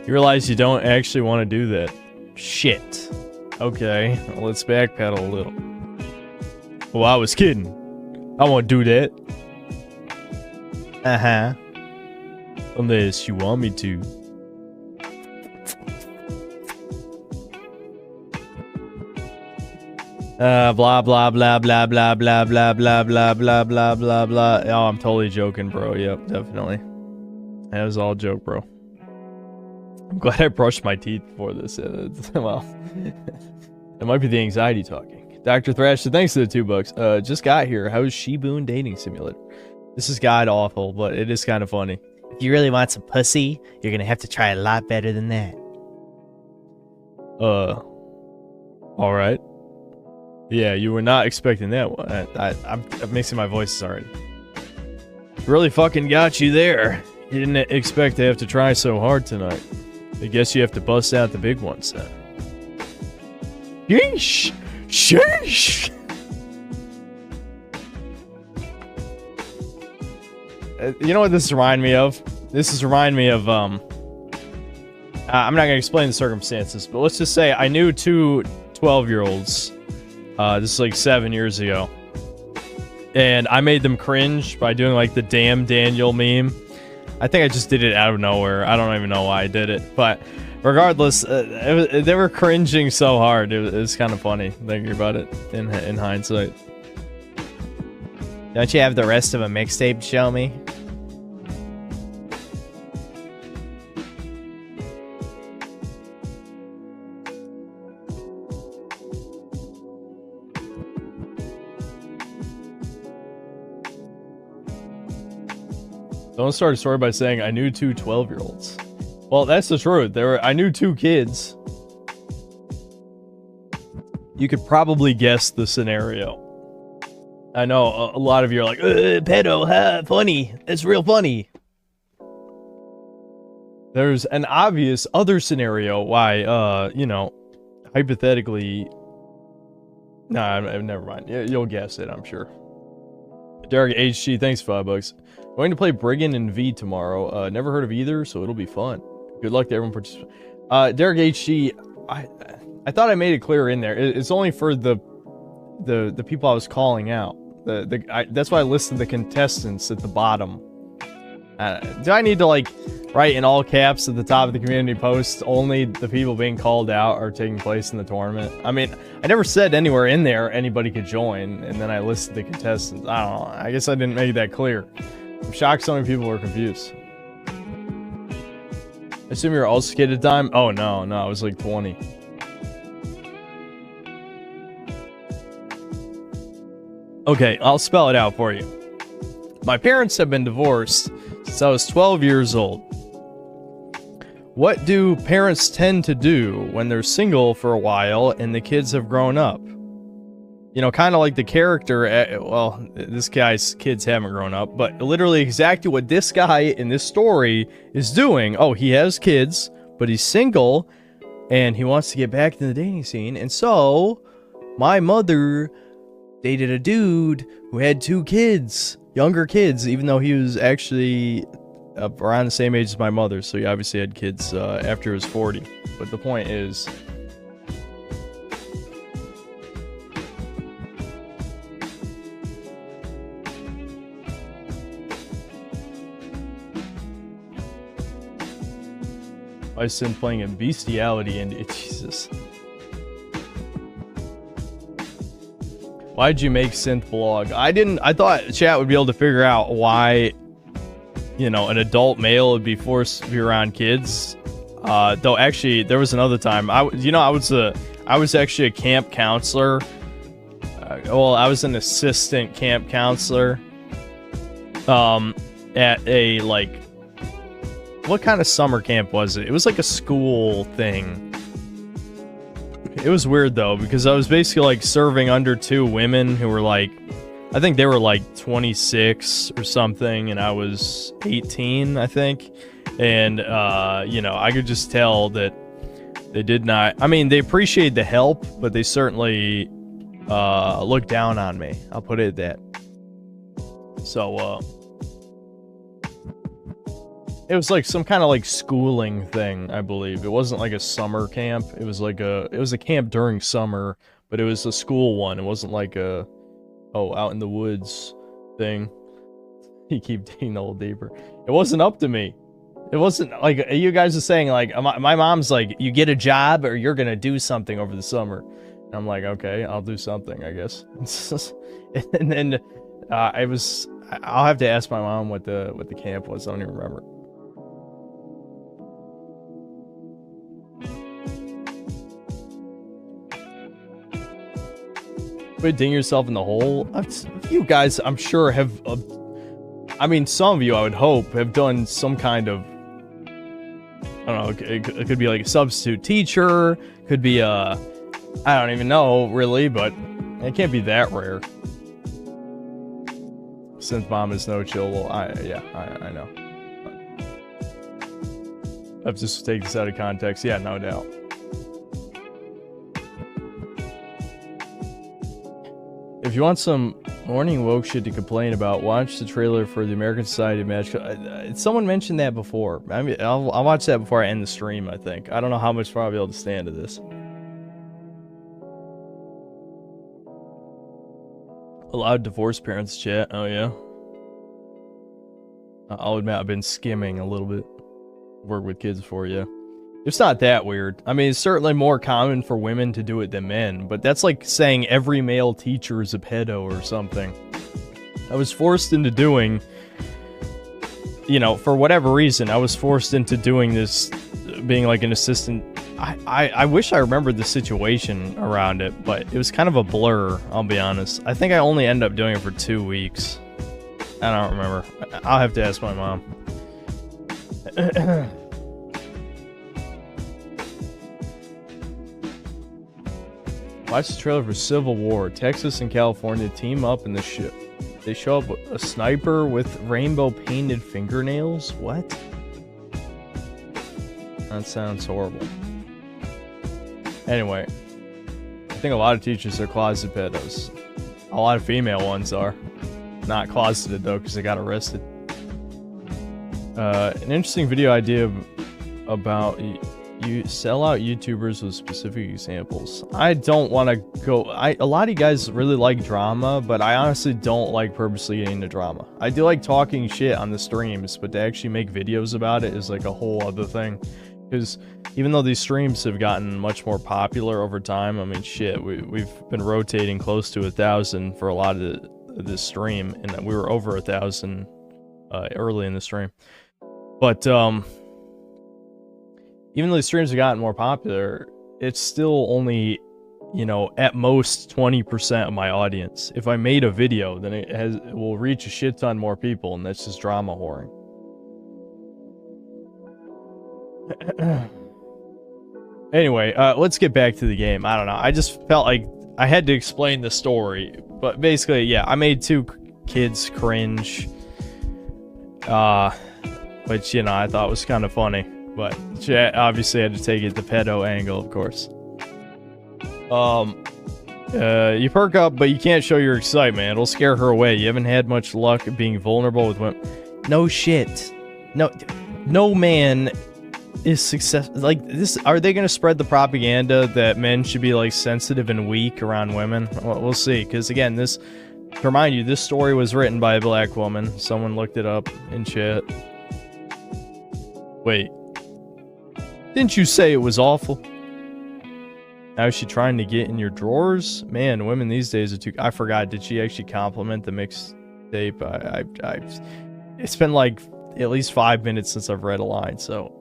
B: You realize you don't actually want to do that. Shit. Okay, well, let's backpedal a little. Well, I was kidding. I won't do that.
H: Uh-huh.
B: Unless you want me to. Blah blah blah blah blah blah blah blah blah blah blah blah blah. Oh, I'm totally joking, bro. Yep, definitely. That was all a joke, bro. I'm glad I brushed my teeth before this. Well, it might be the anxiety talking. Dr. Thrash said, thanks to the $2. Just got here. How's Shiboon Dating Simulator? This is god awful, but it is kind of funny.
H: If you really want some pussy, you're gonna have to try a lot better than that.
B: Alright. Yeah, you were not expecting that one. I'm mixing my voices already. Really fucking got you there. You didn't expect to have to try so hard tonight. I guess you have to bust out the big ones then. Yeesh! Sheesh! You know what this reminds me of? This reminds me of, I'm not going to explain the circumstances, but let's just say I knew two 12-year-olds. This is like 7 years ago. And I made them cringe by doing like the damn Daniel meme. I think I just did it out of nowhere. I don't even know why I did it. But regardless, they were cringing so hard. It was kind of funny thinking about it in hindsight.
H: Don't you have the rest of a mixtape to show me?
B: Don't start a story by saying I knew two 12-year-olds. Well, that's the truth. I knew two kids. You could probably guess the scenario. I know a lot of you are like, pedo, huh? Funny. It's real funny. There's an obvious other scenario why, you know, hypothetically... Nah, never mind. You'll guess it, I'm sure. Derek HG, thanks $5. Going to play Brigand and V tomorrow. Never heard of either, so it'll be fun. Good luck to everyone participating. Derek HG, I thought I made it clear in there. It's only for the people I was calling out. That's why I listed the contestants at the bottom. Do I need to like write in all caps at the top of the community post only the people being called out are taking place in the tournament? I mean, I never said anywhere in there anybody could join, and then I listed the contestants. I don't know. I guess I didn't make that clear. I'm shocked so many people were confused. I assume you were also kid at the time? Oh, no, I was like 20. Okay, I'll spell it out for you. My parents have been divorced since I was 12 years old. What do parents tend to do when they're single for a while and the kids have grown up? You know, kind of like the character, well, this guy's kids haven't grown up, but literally exactly what this guy in this story is doing. Oh, he has kids, but he's single, and he wants to get back into the dating scene, and so, my mother dated a dude who had 2 kids, younger kids, even though he was actually around the same age as my mother, so he obviously had kids after he was 40. But the point is... I sin playing a bestiality and Jesus. Why'd you make synth blog? I thought chat would be able to figure out why, you know, an adult male would be forced to be around kids. Though actually there was another time I was actually a camp counselor. Well, I was an assistant camp counselor. At a like, what kind of summer camp was it? It was like a school thing. It was weird though, because I was basically like serving under 2 women who were like, I think they were like 26 or something, and I was 18, I think. And, you know, I could just tell that they did not... I mean, they appreciate the help, but they certainly look down on me. I'll put it at that. So, it was like some kind of like schooling thing, I believe. It wasn't like a summer camp. It was like it was a camp during summer, but it was a school one. It wasn't like a, out in the woods thing. You keep digging a little deeper. It wasn't up to me. It wasn't like you guys are saying, like, my mom's like, you get a job or you're going to do something over the summer. And I'm like, okay, I'll do something, I guess. And then I'll have to ask my mom what the camp was. I don't even remember. Quit digging yourself in the hole. You guys, I'm sure, have... I mean, some of you, I would hope, have done some kind of... I don't know, it could be like a substitute teacher, could be a... I don't even know, really, but it can't be that rare. Since mom is no chill, well, I know. I've just taken this out of context. Yeah, no doubt. If you want some morning woke shit to complain about, watch the trailer for the American Society of Magic. Someone mentioned that before. I mean, I'll watch that before I end the stream, I think. I don't know how much more I'll be able to stand to this. Allowed divorced parents chat. Oh, yeah. I'll admit I've been skimming a little bit. Work with kids for you. It's not that weird. I mean, it's certainly more common for women to do it than men, but that's like saying every male teacher is a pedo or something. I was forced into doing, you know, for whatever reason, I was forced into doing this, being like an assistant. I wish I remembered the situation around it, but it was kind of a blur, I'll be honest. I think I only ended up doing it for 2 weeks. I don't remember. I'll have to ask my mom. Watch the trailer for Civil War. Texas and California team up in the ship. They show up with a sniper with rainbow painted fingernails? What? That sounds horrible. Anyway, I think a lot of teachers are closet pedos. A lot of female ones are. Not closeted though, because they got arrested. An interesting video idea about you sell out YouTubers with specific examples. I don't want to go... a lot of you guys really like drama, but I honestly don't like purposely getting into drama. I do like talking shit on the streams, but to actually make videos about it is like a whole other thing. Because even though these streams have gotten much more popular over time, I mean, shit, we've been rotating close to 1,000 for a lot of this stream, and we were over 1,000 early in the stream. But even though the streams have gotten more popular, it's still only, you know, at most 20% of my audience. If I made a video, then it will reach a shit ton more people, and that's just drama whoring. Anyway, let's get back to the game. I don't know. I just felt like I had to explain the story. But basically, yeah, I made 2 kids cringe. Which, you know, I thought was kind of funny. But obviously I had to take it the pedo angle, of course. You perk up, but you can't show your excitement. It'll scare her away. You haven't had much luck being vulnerable with women. No shit. No man is successful. Like, this, are they going to spread the propaganda that men should be, like, sensitive and weak around women? Well, we'll see. Because, again, to remind you, this story was written by a black woman. Someone looked it up in chat. Wait. Didn't you say it was awful? Now is she trying to get in your drawers? Man, women these days are too... I forgot. Did she actually compliment the mixtape? It's been like at least 5 minutes since I've read a line, so...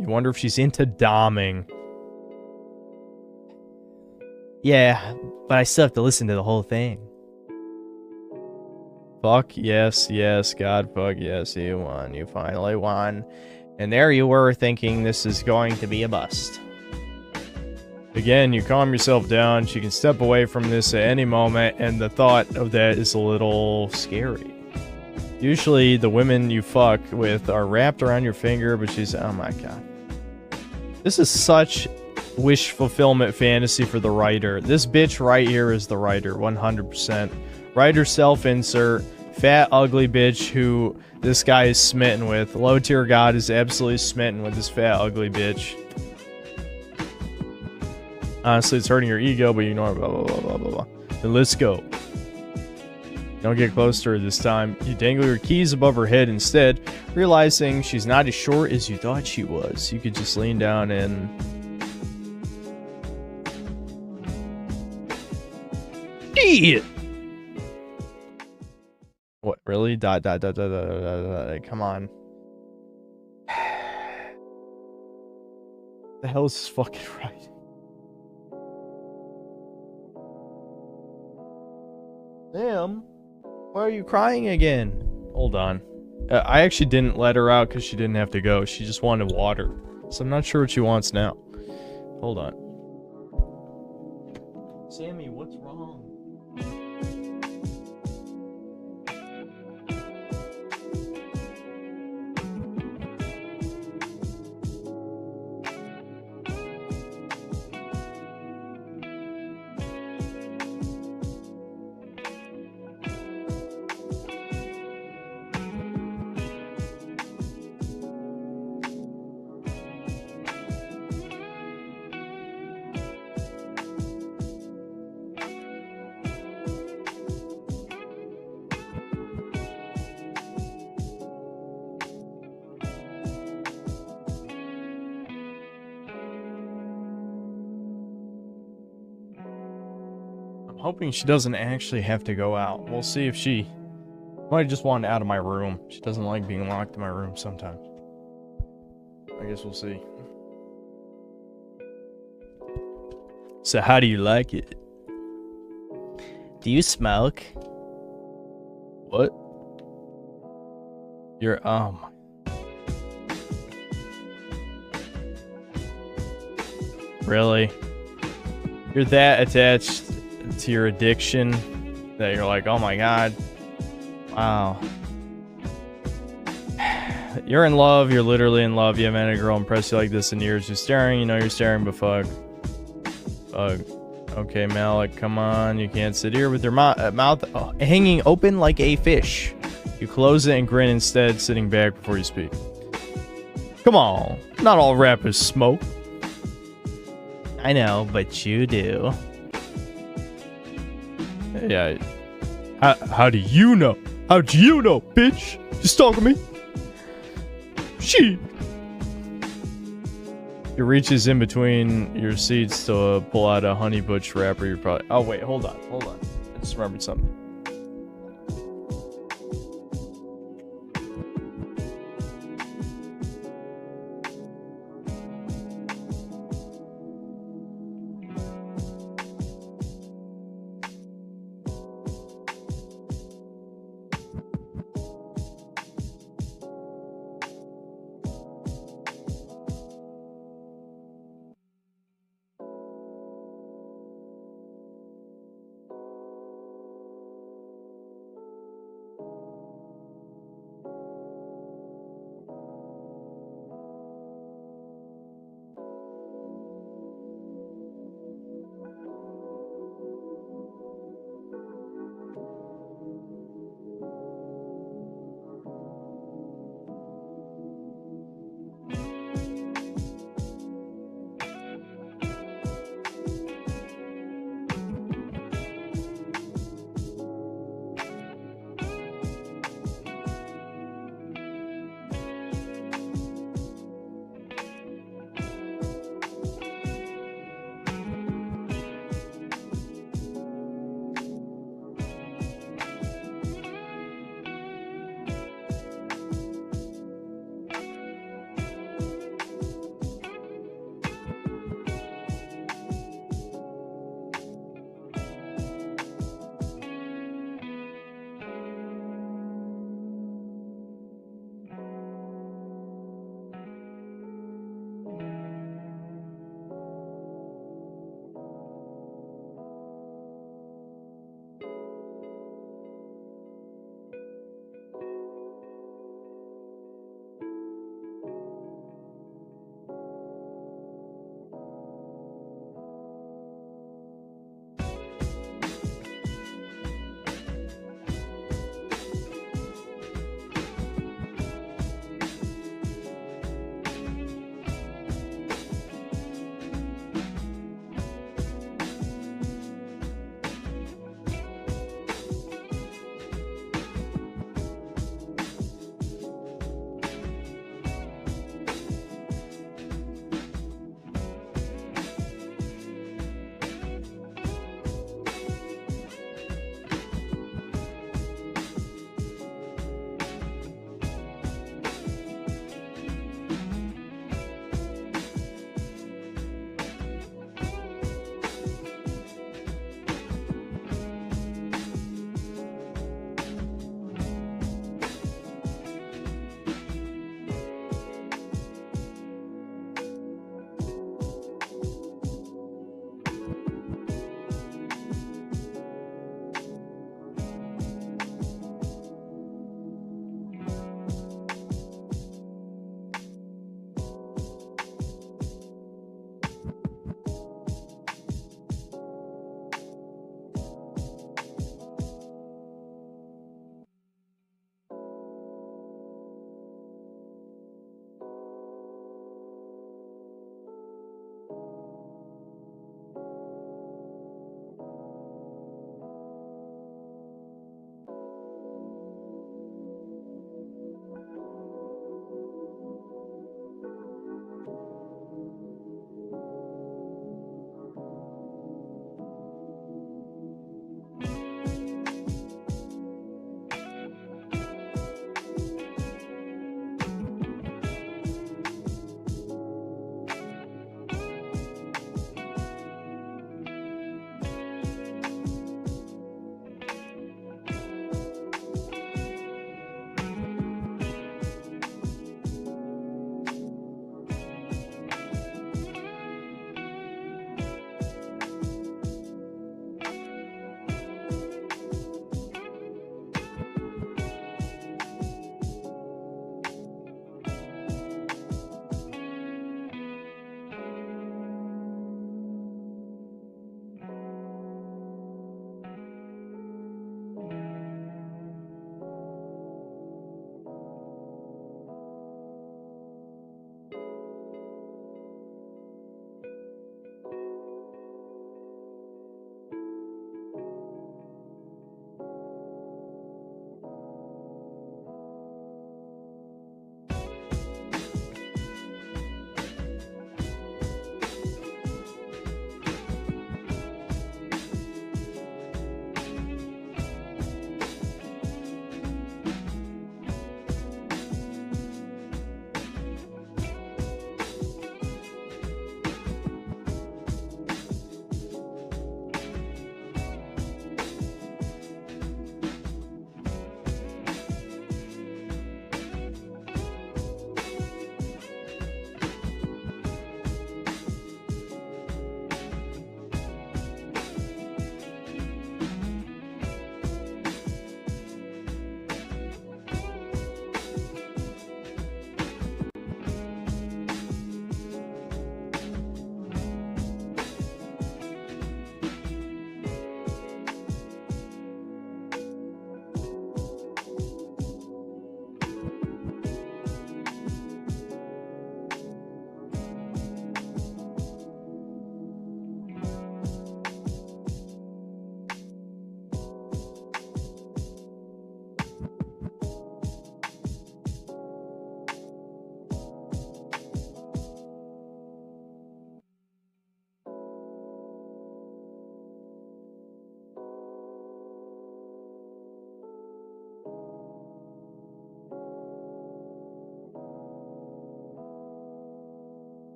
B: You wonder if she's into doming. Yeah, but I still have to listen to the whole thing. Fuck yes, God, fuck yes, you won. You finally won. And there you were thinking this is going to be a bust. Again, you calm yourself down. She can step away from this at any moment, and the thought of that is a little scary.
H: Usually the women you fuck with are wrapped around your finger, but she's... Oh my god. This is such wish fulfillment fantasy for the writer. This bitch right here is the writer, 100%. Writer self-insert, fat, ugly bitch who this guy is smitten with. Low-tier god is absolutely smitten with this fat, ugly bitch. Honestly, it's hurting your ego, but you know, blah, blah, blah, blah, blah, blah. Then let's go. Don't get close to her this time. You dangle your keys above her head instead, realizing she's not as short as you thought she was. You could just lean down and... Shit! What, really? Come on. The hell is this fucking right? Sam? Why are you crying again? Hold on. I actually didn't let her out because she didn't have to go. She just wanted water. So I'm not sure what she wants now. Hold on. Sammy, what's wrong? Hoping she doesn't actually have to go out. We'll see if she might just want out of my room. She doesn't like being locked in my room sometimes. I guess we'll see. So how do you like it? Do you smoke? What? You're Really? You're that attached to your addiction that you're like, oh my god, wow. You're in love, you're literally in love. You haven't had a girl impress you like this in years. You're staring, you know you're staring, but fuck. Okay, Malik, come on. You can't sit here with your mouth hanging open like a fish. You close it and grin instead, sitting back before you speak. Come on, not all rappers smoke. I know, but you do. Yeah. How do you know? How do you know, bitch? You stalking me? She. He reaches in between your seats to pull out a honey butch wrapper. You're probably... Oh, wait. Hold on. I just remembered something.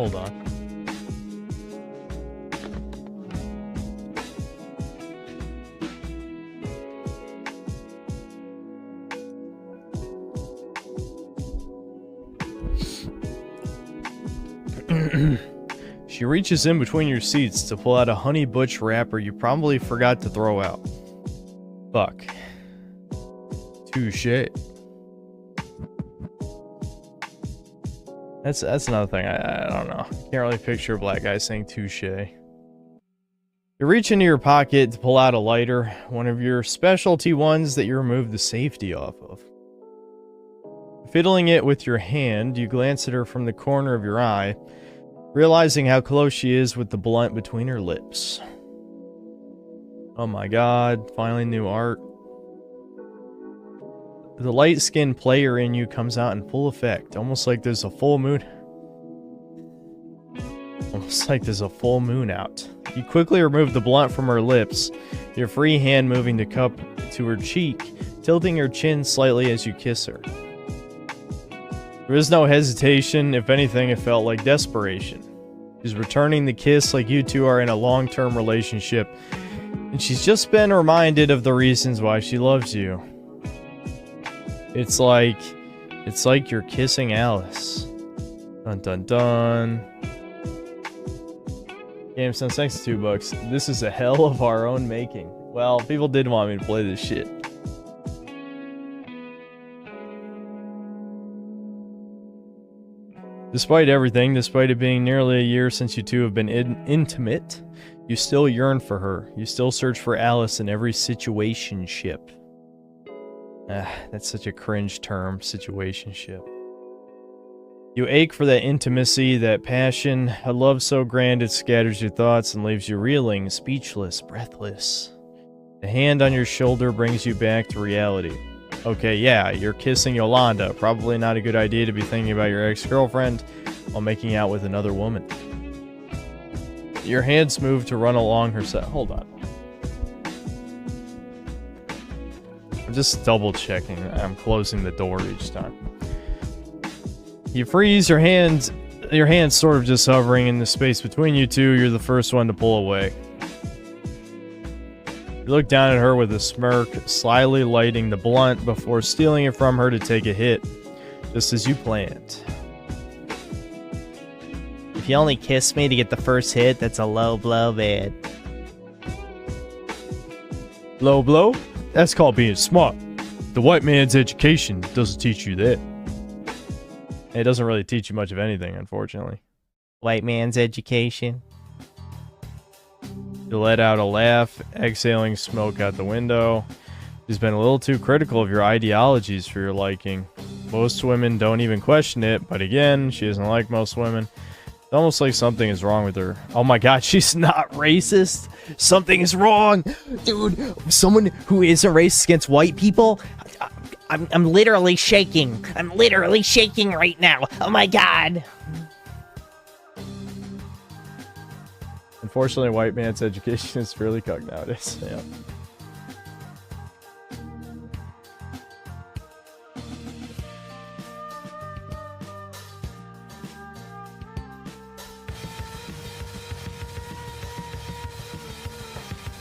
B: Hold on. She reaches in between your seats to pull out a honey butch wrapper you probably forgot to throw out. Fuck. Touché. That's another thing. I don't know. Can't really picture a black guy saying touché. You reach into your pocket to pull out a lighter, one of your specialty ones that you remove the safety off of. Fiddling it with your hand, you glance at her from the corner of your eye, realizing how close she is with the blunt between her lips. Oh my god, finally new art. The light-skinned player in you comes out in full effect, almost like there's a full moon. Almost like there's a full moon out. You quickly remove the blunt from her lips, your free hand moving the cup to her cheek, tilting her chin slightly as you kiss her. There is no hesitation. If anything, it felt like desperation. She's returning the kiss like you two are in a long-term relationship, and she's just been reminded of the reasons why she loves you. It's like you're kissing Alice. Dun dun dun. Game Sense, thanks to $2. This is a hell of our own making. Well, people did want me to play this shit. Despite everything, despite it being nearly a year since you two have been intimate, you still yearn for her. You still search for Alice in every situationship. That's such a cringe term, situationship. You ache for that intimacy, that passion, a love so grand it scatters your thoughts and leaves you reeling, speechless, breathless. The hand on your shoulder brings you back to reality. Okay, yeah, you're kissing Yolanda. Probably not a good idea to be thinking about your ex-girlfriend while making out with another woman. Your hands move to run along her side. Hold on. I'm just double checking. I'm closing the door each time. You freeze, your hands sort of just hovering in the space between you two. You're the first one to pull away. You look down at her with a smirk, slyly lighting the blunt before stealing it from her to take a hit, just as you planned.
C: If you only kiss me to get the first hit, that's a low blow, man.
B: Low blow? That's called being smart. The white man's education doesn't teach you that. It doesn't really teach you much of anything, unfortunately.
C: White man's education.
B: You let out a laugh, exhaling smoke out the window. She's been a little too critical of your ideologies for your liking. Most women don't even question it, but again, she isn't like most women. It's almost like something is wrong with her. Oh my god, she's not racist? Something is wrong!
C: Dude, someone who isn't racist against white people? I'm literally shaking. I'm literally shaking right now. Oh my god.
B: Unfortunately, white man's education is fairly cucked nowadays. Yeah.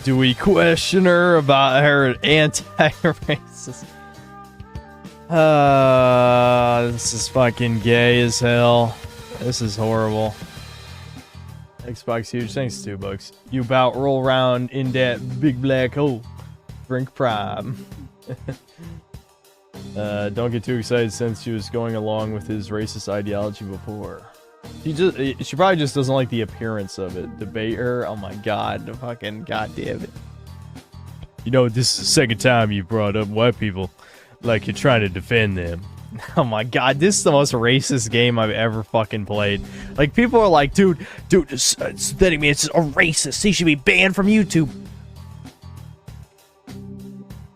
B: Do we question her about her anti-racist? This is fucking gay as hell. This is horrible. Xbox huge, thanks $2. You about roll around in that big black hole. Drink prime. Don't get too excited since she was going along with his racist ideology before. She probably just doesn't like the appearance of it. Debate her? Oh my god, fucking goddamn it. You know, this is the second time you brought up white people like you're trying to defend them. Oh my god, this is the most racist game I've ever fucking played. Like, people are like, dude, Synthetic Man's a racist. He should be banned from YouTube.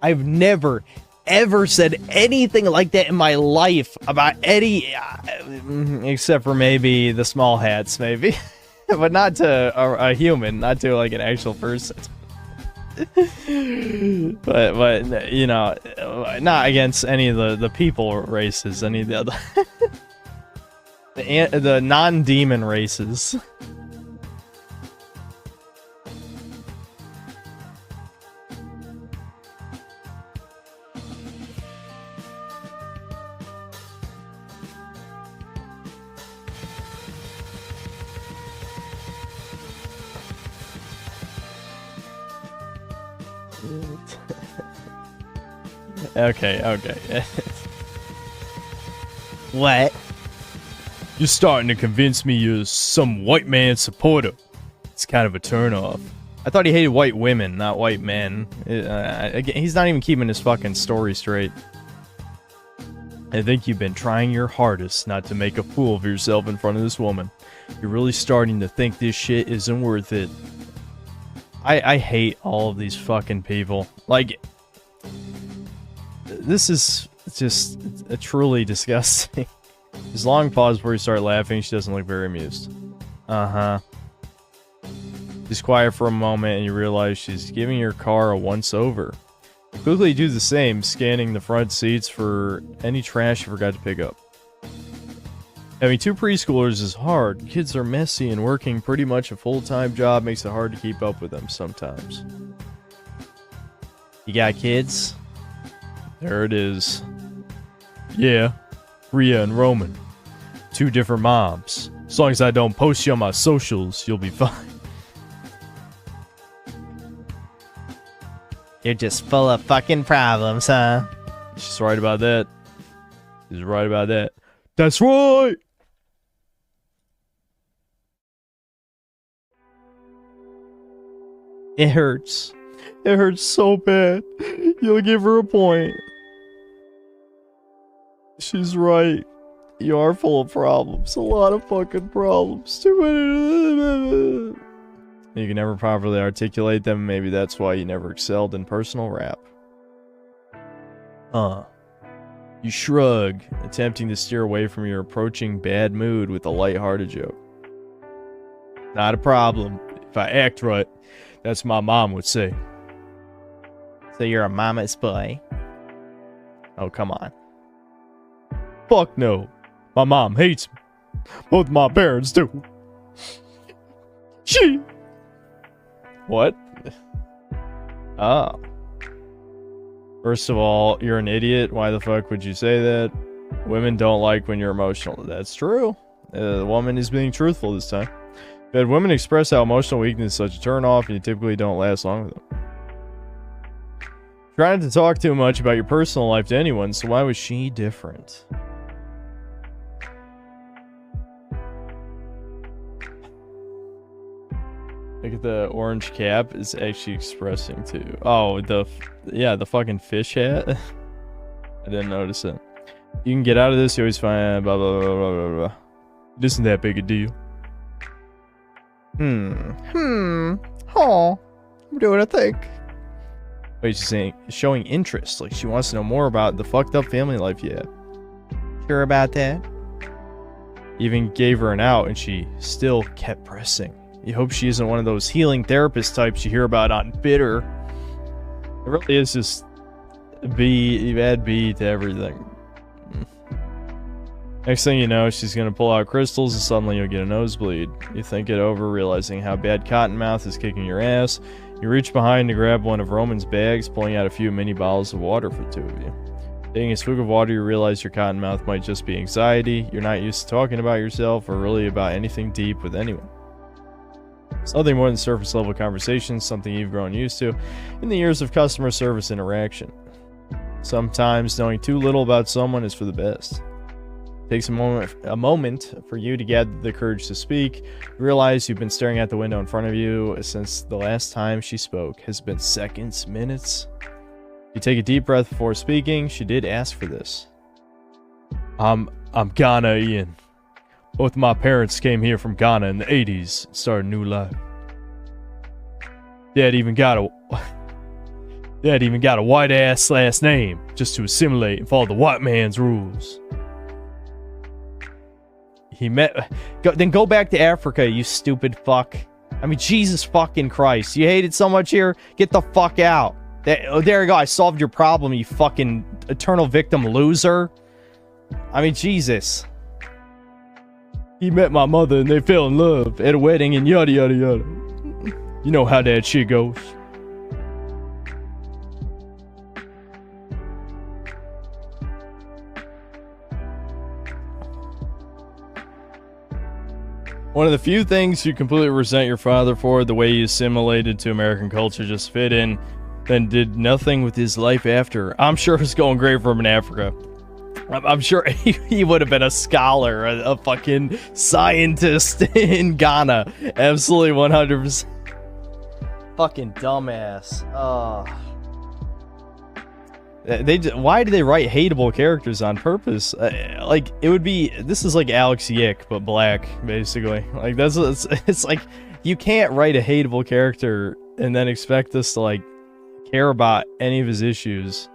B: I've never, ever said anything like that in my life about any, except for maybe the small hats, maybe. But not to a human, not to like an actual person. but you know, not against any of the people races, any of the other.
H: The non-demon races. Okay.
C: What?
B: You're starting to convince me you're some white man supporter. It's kind of a turnoff.
H: I thought he hated white women, not white men. He's not even keeping his fucking story straight.
B: I think you've been trying your hardest not to make a fool of yourself in front of this woman. You're really starting to think this shit isn't worth it.
H: I hate all of these fucking people. Like, this is just truly disgusting. This long pause before you start laughing. She doesn't look very amused. Uh-huh. She's quiet for a moment and you realize she's giving your car a once-over. You quickly do the same, scanning the front seats for any trash you forgot to pick up. Having 2 preschoolers is hard. Kids are messy and working pretty much a full-time job makes it hard to keep up with them sometimes.
C: You got kids?
B: There it is. Yeah, Rhea and Roman. 2 different moms. As long as I don't post you on my socials, you'll be fine.
C: You're just full of fucking problems, huh?
B: She's right about that. She's right about that. That's right!
H: It hurts. It hurts so bad. You'll give her a point. She's right. You are full of problems. A lot of fucking problems. Too many. You can never properly articulate them. Maybe that's why you never excelled in personal rap. You shrug, attempting to steer away from your approaching bad mood with a lighthearted joke.
B: Not a problem. If I act right, that's what my mom would say.
C: So you're a mama's boy?
H: Oh, come on.
B: Fuck no. My mom hates me. Both my parents do. She.
H: What? Oh. First of all, you're an idiot. Why the fuck would you say that? Women don't like when you're emotional. That's true. The woman is being truthful this time. But women express how emotional weakness is such a turn-off, and you typically don't last long with them. Trying to talk too much about your personal life to anyone, so why was she different? Look at the orange cap is actually expressing too. Oh, the fucking fish hat. I didn't notice it. You can get out of this. You always find blah blah blah blah blah blah.
B: It isn't that big a deal.
H: Oh, I'm doing a thing. Wait, she's saying showing interest. Like she wants to know more about the fucked up family life you had.
C: Sure about that?
H: Even gave her an out, and she still kept pressing. You hope she isn't one of those healing therapist types you hear about on Bitter. It really is just you add B to everything. Next thing you know, she's gonna pull out crystals and suddenly you'll get a nosebleed. You think it over, realizing how bad Cottonmouth is kicking your ass. You reach behind to grab one of Roman's bags, pulling out a few mini bottles of water for the 2 of you. Taking a swig of water, you realize your Cottonmouth might just be anxiety. You're not used to talking about yourself or really about anything deep with anyone. It's nothing more than surface level conversations, something you've grown used to in the years of customer service interaction. Sometimes knowing too little about someone is for the best. It takes a moment for you to gather the courage to speak. You realize you've been staring at the window in front of you since the last time she spoke. Has been seconds, minutes? You take a deep breath before speaking. She did ask for this.
B: I'm Ghanaian. Both my parents came here from Ghana in the 80s and started a new life. Dad even got a white ass last name just to assimilate and follow the white man's rules.
H: Then go back to Africa, you stupid fuck. I mean, Jesus fucking Christ. You hate it so much here? Get the fuck out. There you go. I solved your problem, you fucking eternal victim loser. I mean, Jesus.
B: He met my mother and they fell in love at a wedding and yada yada yada. You know how that shit goes. One of the few things you completely resent your father for, the way he assimilated to American culture, just fit in, then did nothing with his life after. I'm sure it's going great for him in Africa. I'm sure he would have been a scholar, a fucking scientist in Ghana. Absolutely 100%. Fucking dumbass. Why do they write hateable characters on purpose? Like, it would be, this is like Alex Yick, but black, basically. Like, it's like, you can't write a hateable character and then expect us to, like, care about any of his issues.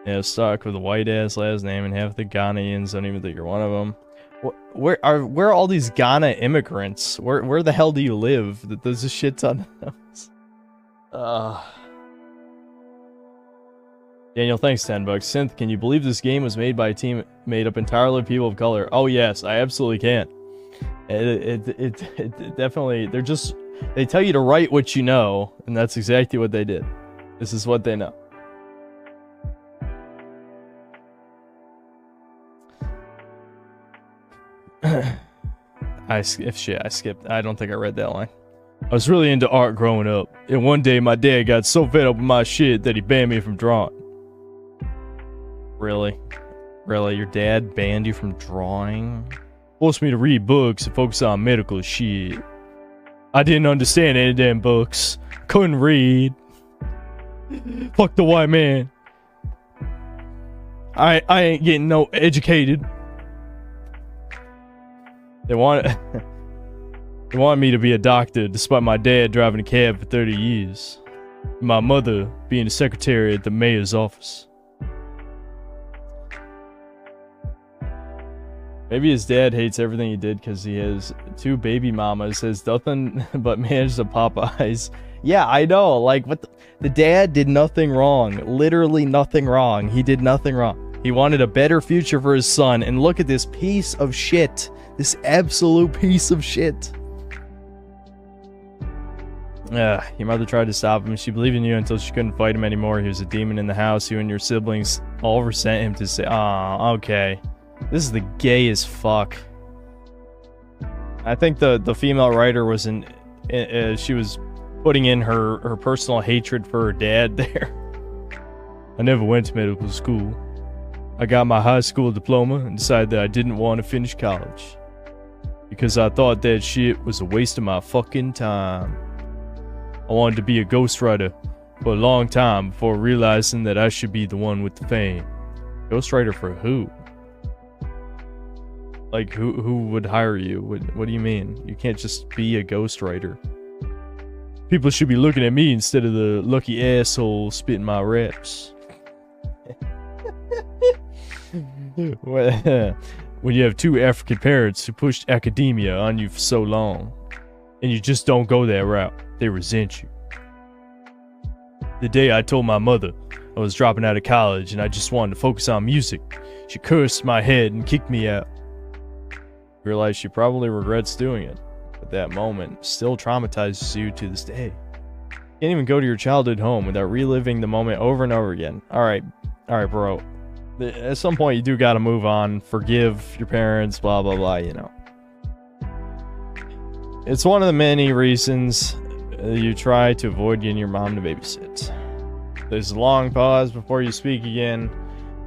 B: You know, stuck with a white-ass last name, and half the Ghanaians don't even think you're one of them. Where are all these Ghana immigrants? Where the hell do you live? There's a shit ton of those. Daniel, thanks, $10. Synth, can you believe this game was made by a team made up entirely of people of color? Oh yes, I absolutely can. It definitely, they tell you to write what you know, and that's exactly what they did. This is what they know. I skipped. I don't think I read that line. I was really into art growing up, and one day my dad got so fed up with my shit that he banned me from drawing. Really? Really? Your dad banned you from drawing? Forced me to read books and focus on medical shit. I didn't understand any damn books. Couldn't read. Fuck the white man. I ain't getting no educated. They wanted me to be a doctor despite my dad driving a cab for 30 years. My mother being a secretary at the mayor's office. Maybe his dad hates everything he did because he has 2 baby mamas, has nothing but managed the Popeyes. Yeah, I know. Like, what the dad did nothing wrong. Literally nothing wrong. He did nothing wrong. He wanted a better future for his son, and look at this piece of shit. This absolute piece of shit. Your mother tried to stop him. She believed in you until she couldn't fight him anymore. He was a demon in the house. You and your siblings all resent him to say, "Ah, okay." This is the gayest fuck. I think the female writer was she was putting in her personal hatred for her dad there. I never went to medical school. I got my high school diploma and decided that I didn't want to finish college. Because I thought that shit was a waste of my fucking time. I wanted to be a ghostwriter for a long time before realizing that I should be the one with the fame. Ghostwriter for who? Like, who would hire you? What do you mean? You can't just be a ghostwriter. People should be looking at me instead of the lucky asshole spitting my raps. When you have 2 African parents who pushed academia on you for so long, and you just don't go that route, they resent you. The day I told my mother I was dropping out of college and I just wanted to focus on music, she cursed my head and kicked me out. Realize she probably regrets doing it, but that moment still traumatizes you to this day. Can't even go to your childhood home without reliving the moment over and over again. Alright, bro. At some point you do gotta move on, forgive your parents, blah blah blah, you know. It's one of the many reasons you try to avoid getting your mom to babysit. There's a long pause before you speak again,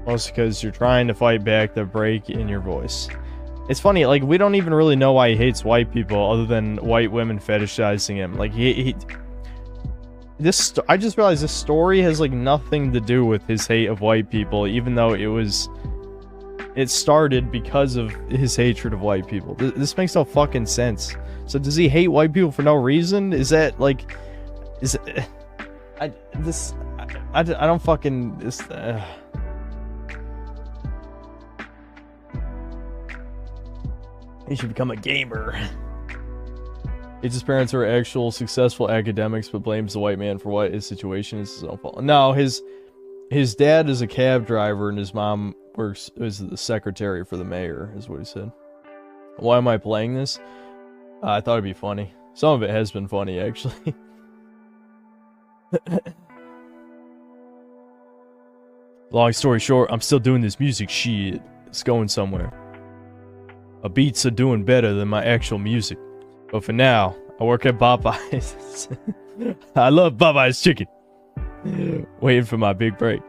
B: mostly because you're trying to fight back the break in your voice. It's funny, like, we don't even really know why he hates white people other than white women fetishizing him. Like, I just realized this story has, like, nothing to do with his hate of white people, even though it started because of his hatred of white people. This makes no fucking sense. So does he hate white people for no reason? Is that, like, I don't fucking, He should become a gamer. His parents are actual successful academics, but blames the white man for what his situation is his own fault. No, his dad is a cab driver, and his mom works as the secretary for the mayor, is what he said. Why am I playing this? I thought it'd be funny. Some of it has been funny, actually. Long story short, I'm still doing this music shit. It's going somewhere. My beats are doing better than my actual music. But for now, I work at Popeye's. I love Popeye's chicken. Waiting for my big break.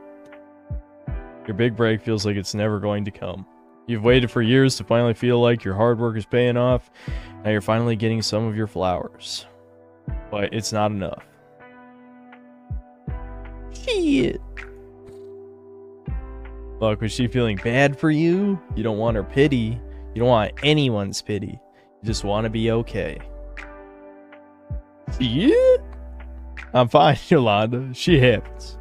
B: Your big break feels like it's never going to come. You've waited for years to finally feel like your hard work is paying off. Now you're finally getting some of your flowers. But it's not enough. Shit. Look, was she feeling bad for you? You don't want her pity. You don't want anyone's pity. You just want to be okay. Yeah. I'm fine, Yolanda. She happens.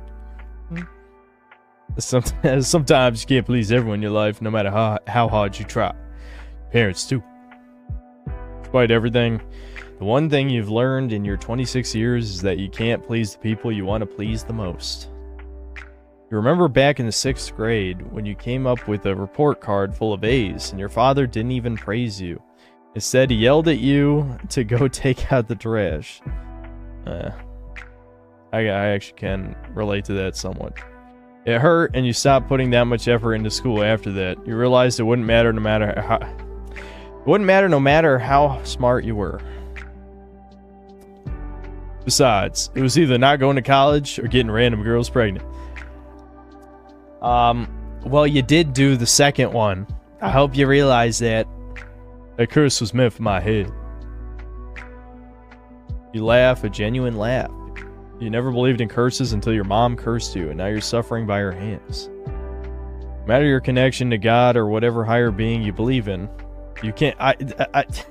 B: Sometimes you can't please everyone in your life, no matter how hard you try. Parents, too. Despite everything, the one thing you've learned in your 26 years is that you can't please the people you want to please the most. You remember back in the 6th grade when you came up with a report card full of A's and your father didn't even praise you. Instead, he yelled at you to go take out the trash. I actually can relate to that somewhat. It hurt, and you stopped putting that much effort into school after that. You realized it wouldn't matter no matter how smart you were. Besides, it was either not going to college or getting random girls pregnant. Well, you did do the second one. I hope you realize that. That curse was meant for my head. You laugh, a genuine laugh. You never believed in curses until your mom cursed you, and now you're suffering by her hands. No matter your connection to God or whatever higher being you believe in, you can't. The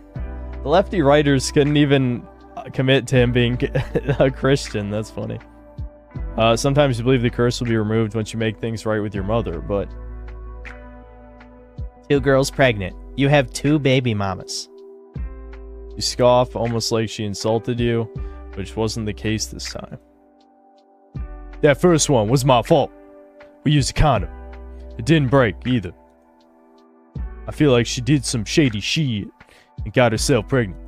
B: lefty writers couldn't even commit to him being a Christian. That's funny. Sometimes you believe the curse will be removed once you make things right with your mother, but
C: 2 girls pregnant. You have 2 baby mamas.
B: You scoff, almost like she insulted you, which wasn't the case this time. That first one was my fault. We used a condom. It didn't break, either. I feel like she did some shady shit and got herself pregnant.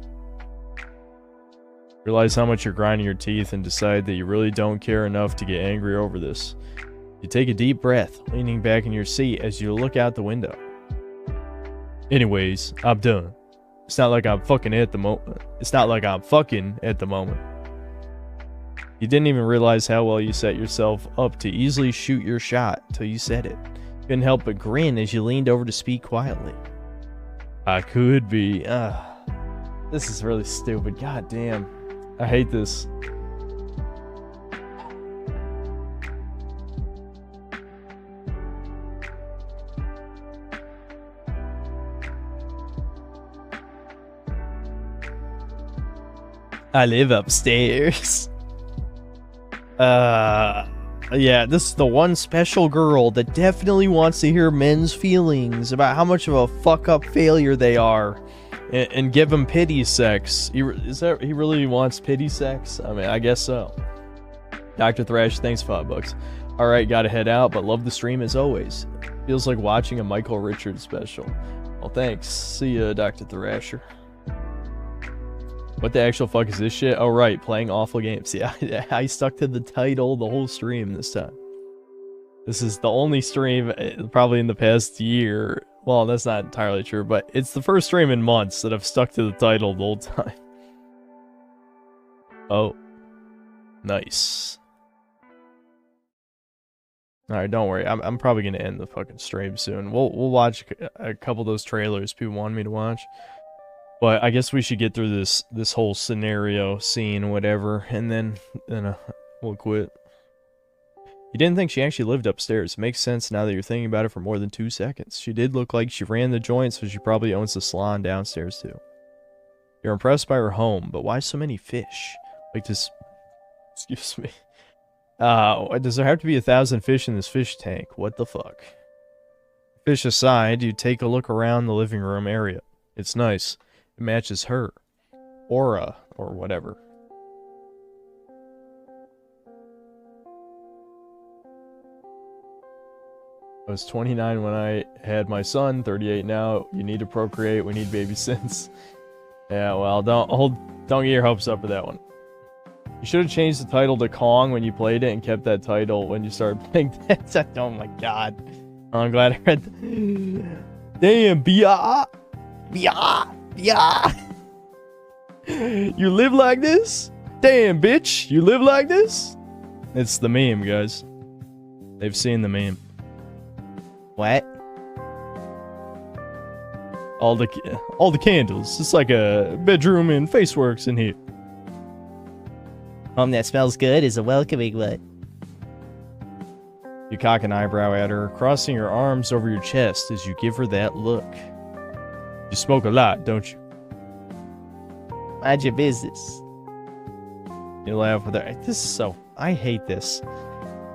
B: Realize how much you're grinding your teeth and decide that you really don't care enough to get angry over this. You take a deep breath, leaning back in your seat as you look out the window. Anyways, I'm done. It's not like I'm fucking at the moment. You didn't even realize how well you set yourself up to easily shoot your shot till you said it. You couldn't help but grin as you leaned over to speak quietly. I could be. This is really stupid. God damn. I hate this. I live upstairs. Yeah, this is the one special girl that definitely wants to hear men's feelings about how much of a fuck-up failure they are and give them pity sex. He really wants pity sex? I mean, I guess so. Dr. Thrash, thanks $5. Alright, gotta head out, but love the stream as always. Feels like watching a Michael Richards special. Well, thanks. See ya, Dr. Thrasher. What the actual fuck is this shit? Oh, right, playing awful games. Yeah, I stuck to the title the whole stream this time. This is the only stream probably in the past year. Well, that's not entirely true, but it's the first stream in months that I've stuck to the title the whole time. Oh. Nice. Alright, don't worry. I'm probably gonna end the fucking stream soon. We'll watch a couple of those trailers people wanted me to watch. But I guess we should get through this whole scenario, scene, whatever, and then we'll quit. You didn't think she actually lived upstairs. It makes sense now that you're thinking about it for more than 2 seconds. She did look like she ran the joint, so she probably owns the salon downstairs too. You're impressed by her home, but why so many fish? Like this... Excuse me. Does there have to be 1,000 fish in this fish tank? What the fuck? Fish aside, you take a look around the living room area. It's nice. It matches her aura or whatever. I was 29 when I had my son, 38 now. You need to procreate. We need baby since. Yeah, well, don't get your hopes up for that one. You should have changed the title to Kong when you played it and kept that title when you started playing that. Oh my god. I'm glad I read that. Damn, Bia. You live like this? Damn, bitch. You live like this? It's the meme, guys. They've seen the meme.
C: What?
B: All the candles. It's like a bedroom in Faceworks in here.
C: Home that smells good is a welcoming one.
B: You cock an eyebrow at her, crossing your arms over your chest as you give her that look. You smoke a lot, don't you?
C: Mind your business.
B: You laugh with her. This is so... I hate this.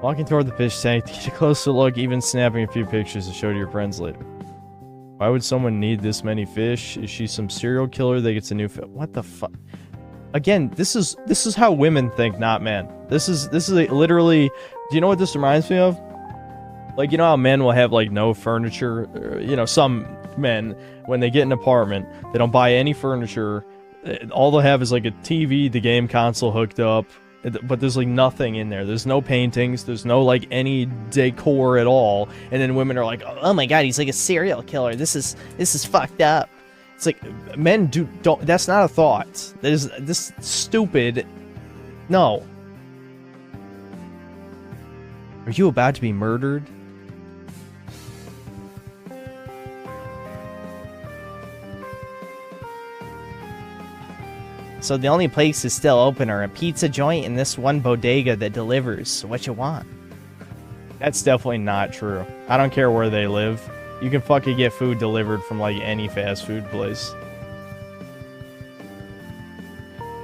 B: Walking toward the fish tank to get a closer look, even snapping a few pictures to show to your friends later. Why would someone need this many fish? Is she some serial killer that gets a new fish? What the fuck? Again, this is how women think, not men. This is literally... Do you know what this reminds me of? Like, you know how men will have, like, no furniture? You know, some men, when they get an apartment, they don't buy any furniture. All they'll have is, like, a TV, the game console hooked up. But there's, like, nothing in there. There's no paintings. There's no, like, any decor at all. And then women are like,
C: oh my god, he's like a serial killer. This is fucked up. It's like, men don't, that's not a thought. This stupid, no.
B: Are you about to be murdered?
C: So the only places still open are a pizza joint and this one bodega that delivers. So what you want?
B: That's definitely not true. I don't care where they live. You can fucking get food delivered from, like, any fast food place.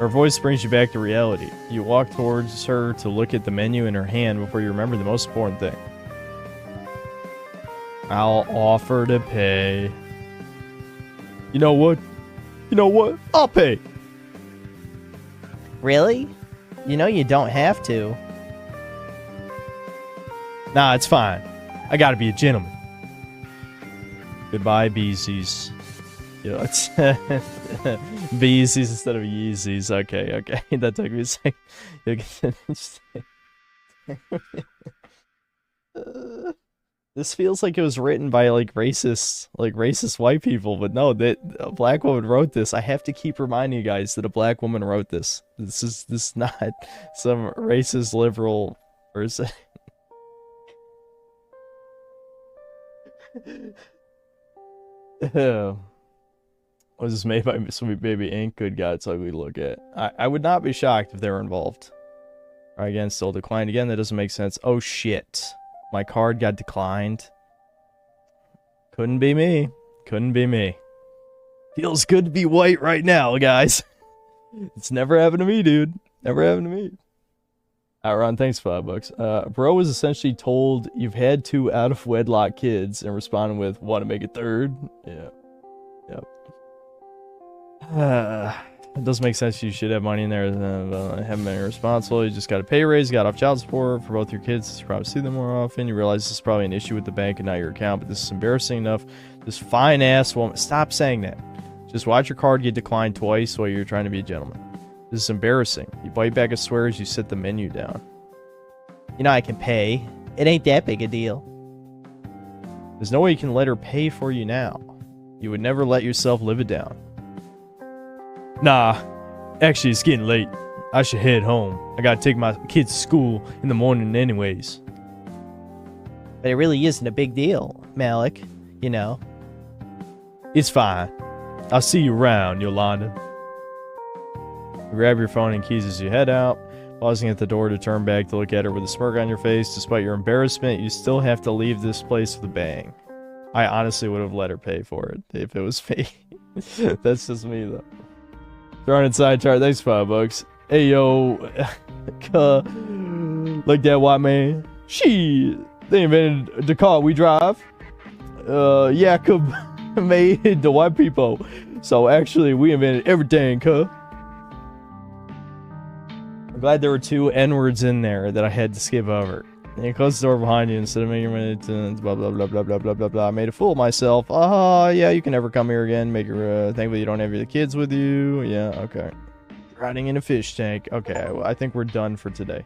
B: Her voice brings you back to reality. You walk towards her to look at the menu in her hand before you remember the most important thing. I'll offer to pay. You know what? I'll pay.
C: Really? You know you don't have to.
B: Nah, it's fine. I gotta be a gentleman. Goodbye, Beesies. Yeah, it's Beesies instead of Yeezys. Okay. That took me a second. This feels like it was written by racist white people, but no, that a black woman wrote this. I have to keep reminding you guys that a black woman wrote this. This is not some racist liberal person. Was this made by Sweet Baby Inc? Good God, it's ugly to look at. I would not be shocked if they were involved. Alright, again, still declined again. That doesn't make sense. Oh shit. My card got declined. Couldn't be me. Feels good to be white right now, guys. It's never happened to me, dude. Never happened to me. Ron, thanks for $5. Bro was essentially told you've had 2 out-of-wedlock kids and responded with, want to make a third? Yeah. Yep. It does make sense you should have money in there. Haven't been irresponsible. You just got a pay raise, got off child support for both your kids. You probably see them more often. You realize this is probably an issue with the bank and not your account, but this is embarrassing enough. This fine-ass woman... Stop saying that. Just watch your card get declined twice while you're trying to be a gentleman. This is embarrassing. You bite back a swear as you set the menu down.
C: You know I can pay. It ain't that big a deal.
B: There's no way you can let her pay for you now. You would never let yourself live it down. Nah, actually it's getting late. I should head home. I gotta take my kids to school in the morning anyways.
C: But it really isn't a big deal, Malik. You know.
B: It's fine. I'll see you around, Yolanda. You grab your phone and keys as you head out, pausing at the door to turn back to look at her with a smirk on your face. Despite your embarrassment, you still have to leave this place with a bang. I honestly would have let her pay for it if it was me. That's just me, though. Throwing inside chart, thanks for $5. Hey, yo. Like that white man. She, they invented the car we drive. Jacob made the white people. So actually, we invented everything, cuh. I'm glad there were 2 N-words in there that I had to skip over.
H: And close the door behind you instead of making my blah blah blah blah blah blah blah blah. I made a fool of myself. Oh yeah, you can never come here again. Make your thankfully you don't have your kids with you. Yeah, okay. Drowning in a fish tank. Okay, I think we're done for today.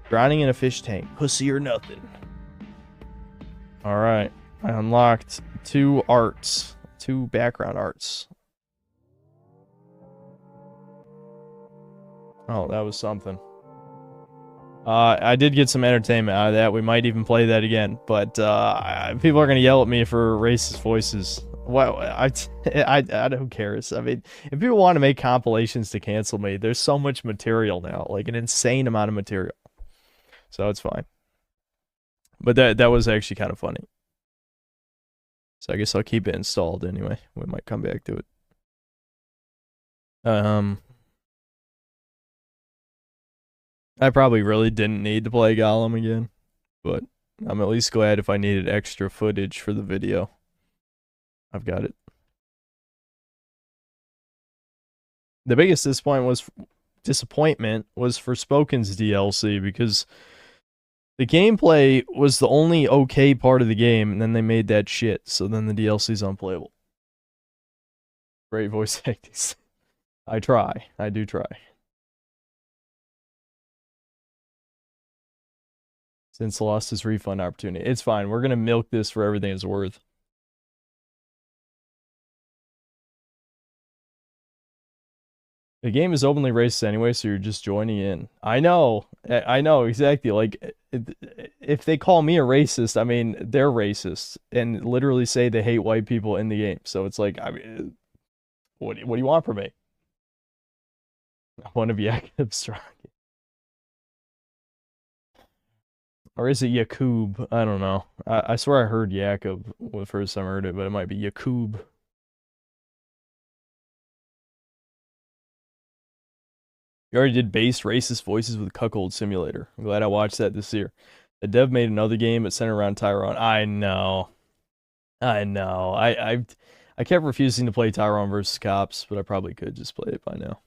H: Drowning in a fish tank. Pussy or nothing. Alright. I unlocked 2 arts. 2 background arts. Oh, that was something. I did get some entertainment out of that. We might even play that again. But people are going to yell at me for racist voices. Well, I don't care. I mean, if people want to make compilations to cancel me, there's so much material now. Like an insane amount of material. So it's fine. But that was actually kind of funny. So I guess I'll keep it installed anyway. We might come back to it. I probably really didn't need to play Gollum again, but I'm at least glad if I needed extra footage for the video. I've got it. The biggest disappointment was Forspoken's DLC because the gameplay was the only okay part of the game, and then they made that shit, so then the DLC's unplayable. Great voice acting. I try. I do try. Since lost his refund opportunity. It's fine. We're going to milk this for everything it's worth. The game is openly racist anyway, so you're just joining in. I know, exactly. Like, if they call me a racist, I mean, they're racist and literally say they hate white people in the game. So it's like, I mean, what do you want from me? I want to be active strong. Or is it Yakub? I don't know. I swear I heard Yakub the first time I heard it, but it might be Yakub. You already did base racist voices with Cuckold Simulator. I'm glad I watched that this year. The dev made another game that centered around Tyrone. I know. I kept refusing to play Tyrone versus Cops, but I probably could just play it by now.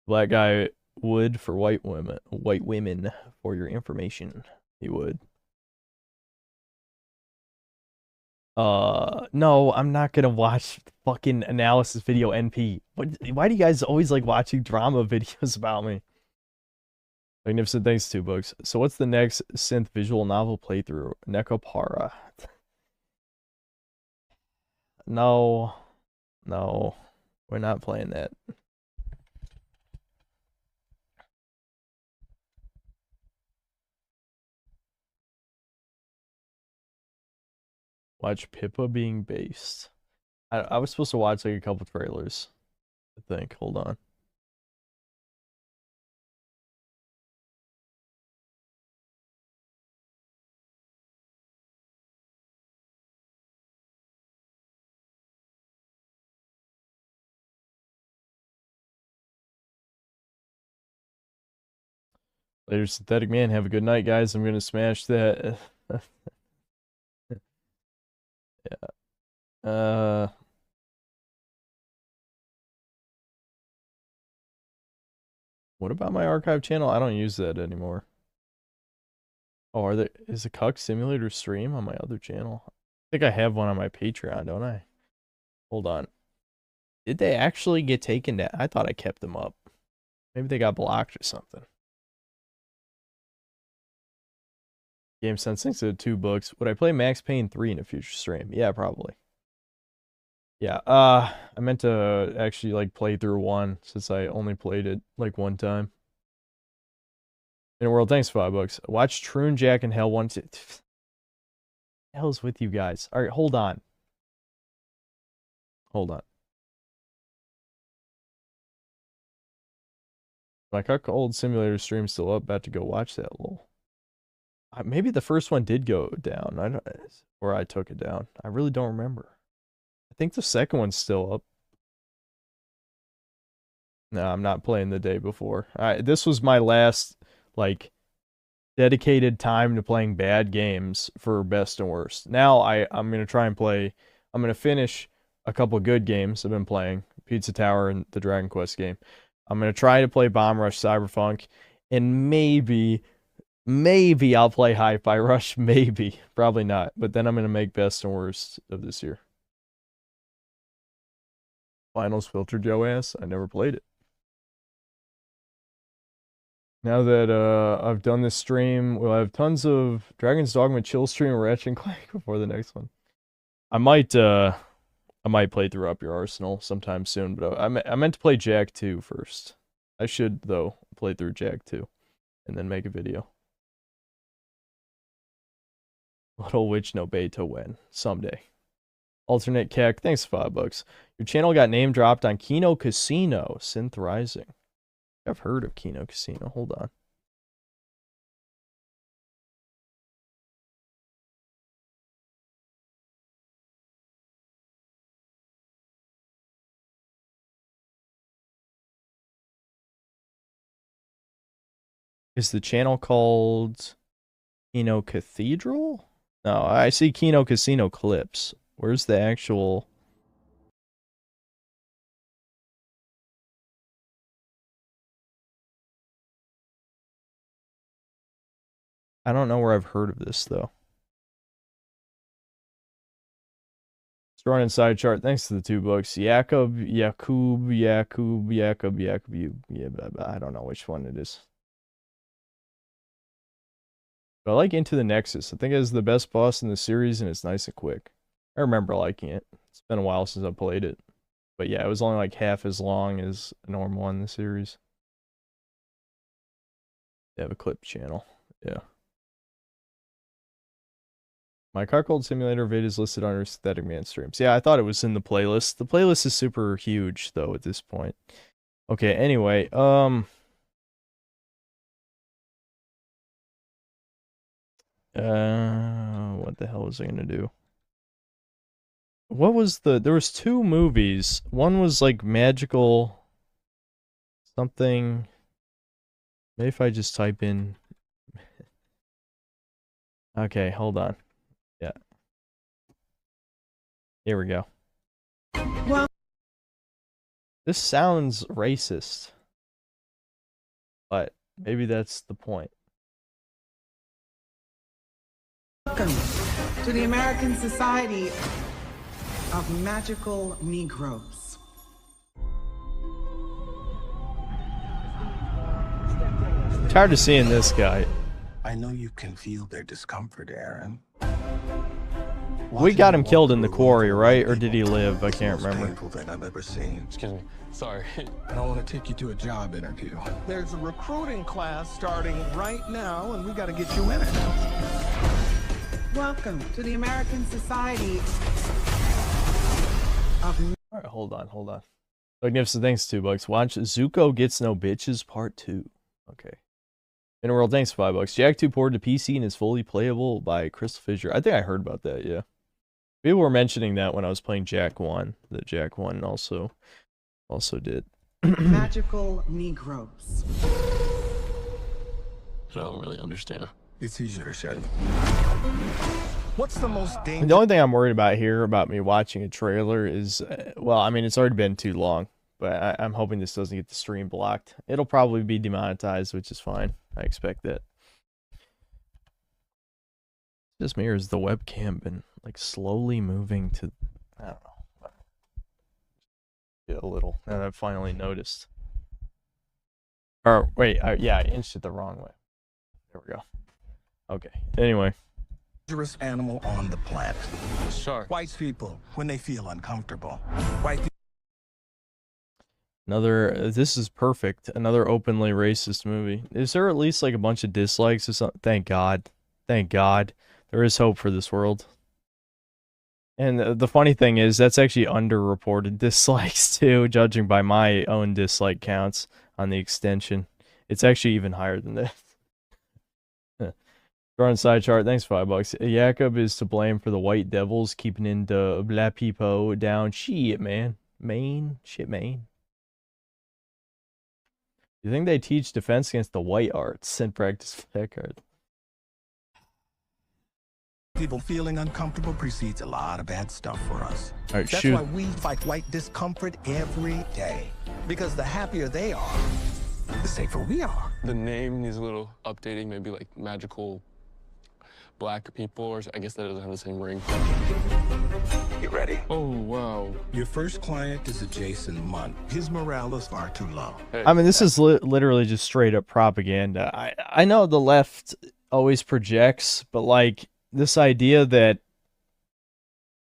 H: Black guy would for white women, for your information. He would. No, I'm not gonna watch fucking analysis video NP. Why do you guys always like watching drama videos about me? Magnificent, thanks, 2 books. So what's the next synth visual novel playthrough? Nekopara. No, we're not playing that. Watch Pippa being based. I was supposed to watch like a couple trailers, I think. Hold on. Later, Synthetic Man. Have a good night, guys. I'm gonna smash that. Yeah. What about my archive channel? I don't use that anymore. Oh, is the Cuck Simulator stream on my other channel? I think I have one on my Patreon, don't I? Hold on. Did they actually get taken down? I thought I kept them up. Maybe they got blocked or something. Game Sensing said 2 books. Would I play Max Payne 3 in a future stream? Yeah, probably. Yeah, I meant to actually like play through 1 since I only played it like 1 time. In a world, thanks, $5. Watch Troon Jack and Hell 1 2. What the hell's with you guys? Alright, hold on. My Cuckold Simulator stream's still up. About to go watch that, lol. Maybe the first one did go down. Or I took it down. I really don't remember. I think the second one's still up. No, I'm not playing the day before. This was my last, like, dedicated time to playing bad games for best and worst. Now I'm going to try and play... I'm going to finish a couple good games I've been playing. Pizza Tower and the Dragon Quest game. I'm going to try to play Bomb Rush Cyberpunk. And maybe Maybe I'll play Hi-Fi Rush. Maybe. Probably not. But then I'm going to make best and worst of this year. Finals Filter Joe ass. I never played it. Now that I've done this stream, we'll have tons of Dragon's Dogma chill stream or Ratchet and Clank before the next one. I might play through Up Your Arsenal sometime soon, but I meant to play Jak 2 first. I should, though, play through Jak 2 and then make a video. Little Witch no beta when? Someday. Alternate Cac, thanks $5. Your channel got name dropped on Kino Casino, Synth Rising. I've heard of Kino Casino. Hold on. Is the channel called Kino Cathedral? No, I see Kino Casino clips. Where's the actual... I don't know where I've heard of this, though. Strong inside chart. Thanks to the $2. Yakub. I don't know which one it is. But I like Into the Nexus. I think it is the best boss in the series, and it's nice and quick. I remember liking it. It's been a while since I played it. But yeah, it was only like half as long as a normal one in the series. They have a clip channel. Yeah. My Cuckold Simulator vid is listed on Aesthetic Man streams. Yeah, I thought it was in the playlist. The playlist is super huge, though, at this point. Okay, anyway, what the hell was I gonna do? What was there was 2 movies. One was like magical something. Maybe if I just type in... Okay, hold on. Yeah. Here we go. Well, this sounds racist. But maybe that's the point.
D: Welcome to the American Society of Magical Negroes.
H: Tired of seeing this guy.
V: I know you can feel their discomfort, Aaron.
H: We got him killed in the quarry, right? Or did he live? I can't remember.
V: Painful thing I've ever seen.
W: Excuse me. Sorry.
V: I want to take you to a job interview.
X: There's a recruiting class starting right now, and we got to get you in it.
D: Welcome to the American Society of...
H: Alright, hold on. Magnificent, thanks, $2. Watch Zuko Gets No Bitches Part 2. Okay. Interworld, thanks, $5. Jak 2 ported to PC and is fully playable by Crystal Fissure. I think I heard about that, yeah. People were mentioning that when I was playing Jak 1. That Jak 1 also did.
D: Magical Negroes.
W: I don't really understand.
V: It's easier to say.
X: What's the most dangerous?
H: The only thing I'm worried about here, about me watching a trailer, is, well, I mean, it's already been too long, but I'm hoping this doesn't get the stream blocked. It'll probably be demonetized, which is fine. I expect that. Just me, or has the webcam been, like, slowly moving to, I don't know. Yeah, a little, now that I've finally noticed. Or, wait, yeah, I inched it the wrong way. There we go. Okay, anyway.
V: Dangerous animal on the planet.
W: Shark.
V: White people, when they feel uncomfortable. White people.
H: Another, this is perfect. Another openly racist movie. Is there at least like a bunch of dislikes or something? Thank God. Thank God. There is hope for this world. And the funny thing is, that's actually underreported dislikes too, judging by my own dislike counts on the extension. It's actually even higher than that. Drawn side chart, thanks $5. Jacob is to blame for the White Devils keeping into black people down. Shit, man. Shit, man. You think they teach defense against the white arts and practice black arts?
V: People feeling uncomfortable precedes a lot of bad stuff for us.
H: All right,
V: That's
H: shoot.
V: why we fight white discomfort every day. Because the happier they are,
X: the safer we are.
W: The name needs a little updating, maybe like magical black people, or I guess that doesn't have the same ring.
X: You ready?
W: Oh, wow.
X: Your first client is a Jason Munn. His morale is far too low.
H: I mean, this is literally just straight up propaganda. I know the left always projects, but like this idea that,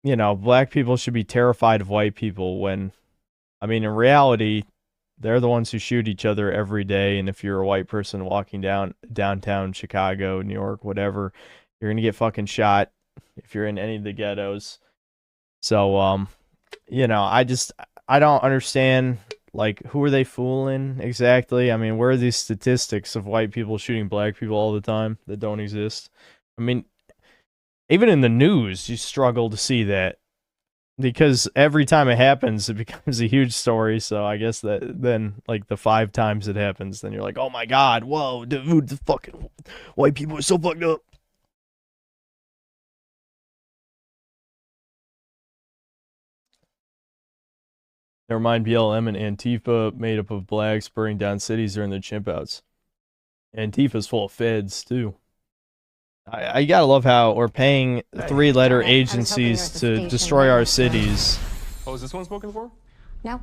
H: you know, black people should be terrified of white people when, I mean, in reality, they're the ones who shoot each other every day. And if you're a white person walking downtown Chicago, New York, whatever, you're going to get fucking shot if you're in any of the ghettos. So, you know, I don't understand, like, who are they fooling exactly? I mean, where are these statistics of white people shooting black people all the time that don't exist? I mean, even in the news, you struggle to see that because every time it happens, it becomes a huge story. So I guess that then, like, the 5 times it happens, then you're like, oh my God, whoa, dude, the fucking white people are so fucked up. Never mind BLM and Antifa made up of blacks burning down cities during the chimp outs. Antifa's full of feds, too. I gotta love how we're paying 3-letter agencies to destroy our cities.
W: Oh, is this one spoken for?
U: No.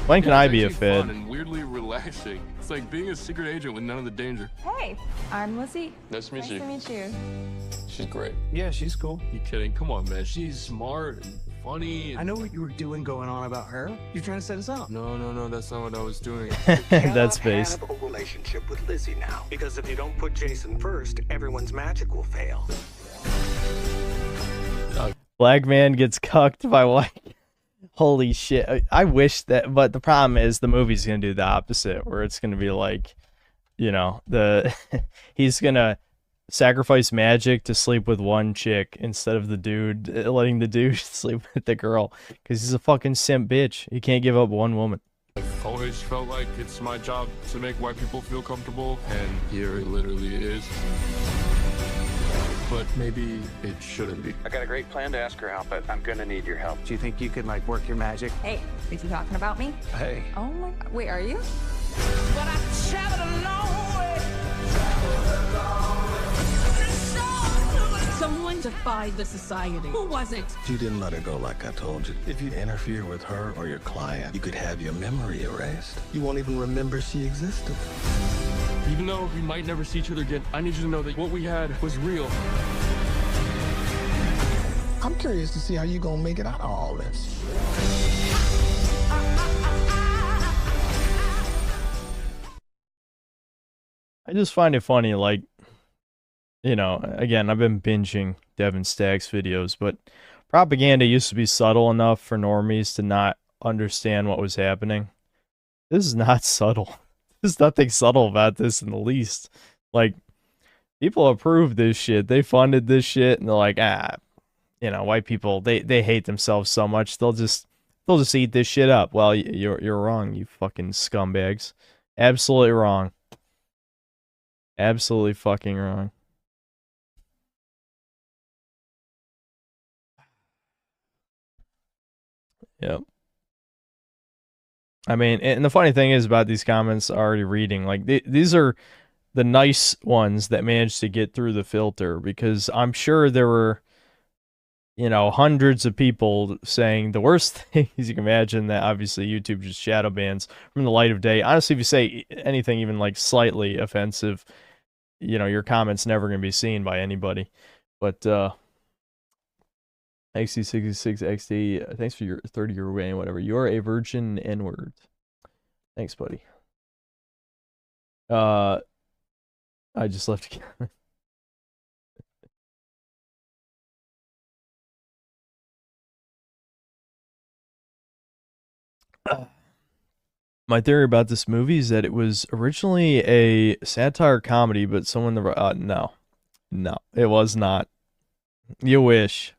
H: When can
W: Yeah,
H: I
W: it's
H: be a
W: actually fun
H: fed?
W: and weirdly relaxing. It's like being a secret agent with none of the danger.
F: Hey, I'm Lizzie.
W: Nice to meet you.
F: Nice to meet you.
W: She's great.
X: Yeah, she's cool.
W: You kidding? Come on, man. She's smart and funny.
X: I know what you were doing going on about her. You're trying to set us up.
W: No, that's not what I was doing.
H: That's base.
X: Have a relationship with Lizzie now. Because if you don't put Jason first, everyone's magic will fail.
H: Black man gets cucked by white. Holy shit. I wish that, but the problem is the movie's gonna do the opposite, where it's gonna be like, you know, he's gonna sacrifice magic to sleep with one chick instead of the dude letting the dude sleep with the girl, because he's a fucking simp bitch. He can't give up one woman.
W: I've always felt like it's my job to make white people feel comfortable, and here it literally is. But maybe it shouldn't be.
X: I got a great plan to ask her out, but I'm gonna need your help. Do you think you could, like, work your magic?
F: Hey, is he talking about me?
X: Hey.
F: Oh my, wait, are you?
K: Someone defied the society. Who was it?
X: If you didn't let her go like I told you, if you interfere with her or your client, you could have your memory erased. You won't even remember she existed.
W: Even though we might never see each other again, I need you to know that what we had was real.
X: I'm curious to see how you gonna make it out of all this.
H: I just find it funny, like, you know, again, I've been binging Devin Stack's videos, but propaganda used to be subtle enough for normies to not understand what was happening. This is not subtle. There's nothing subtle about this in the least. Like, people approved this shit. They funded this shit, and they're like, you know, white people, they hate themselves so much, they'll just eat this shit up. Well, you're wrong, you fucking scumbags. Absolutely wrong. Absolutely fucking wrong. Yep. I mean, and the funny thing is about these comments already reading, like, these are the nice ones that managed to get through the filter, because I'm sure there were, you know, hundreds of people saying the worst things you can imagine that obviously YouTube just shadow bans from the light of day. Honestly, if you say anything even like slightly offensive, you know, your comment's never going to be seen by anybody. But XD66XD, thanks for your 30-year win, whatever. You're a virgin N-word. Thanks, buddy. I just left a comment. My theory about this movie is that it was originally a satire comedy, but someone no, it was not. You wish.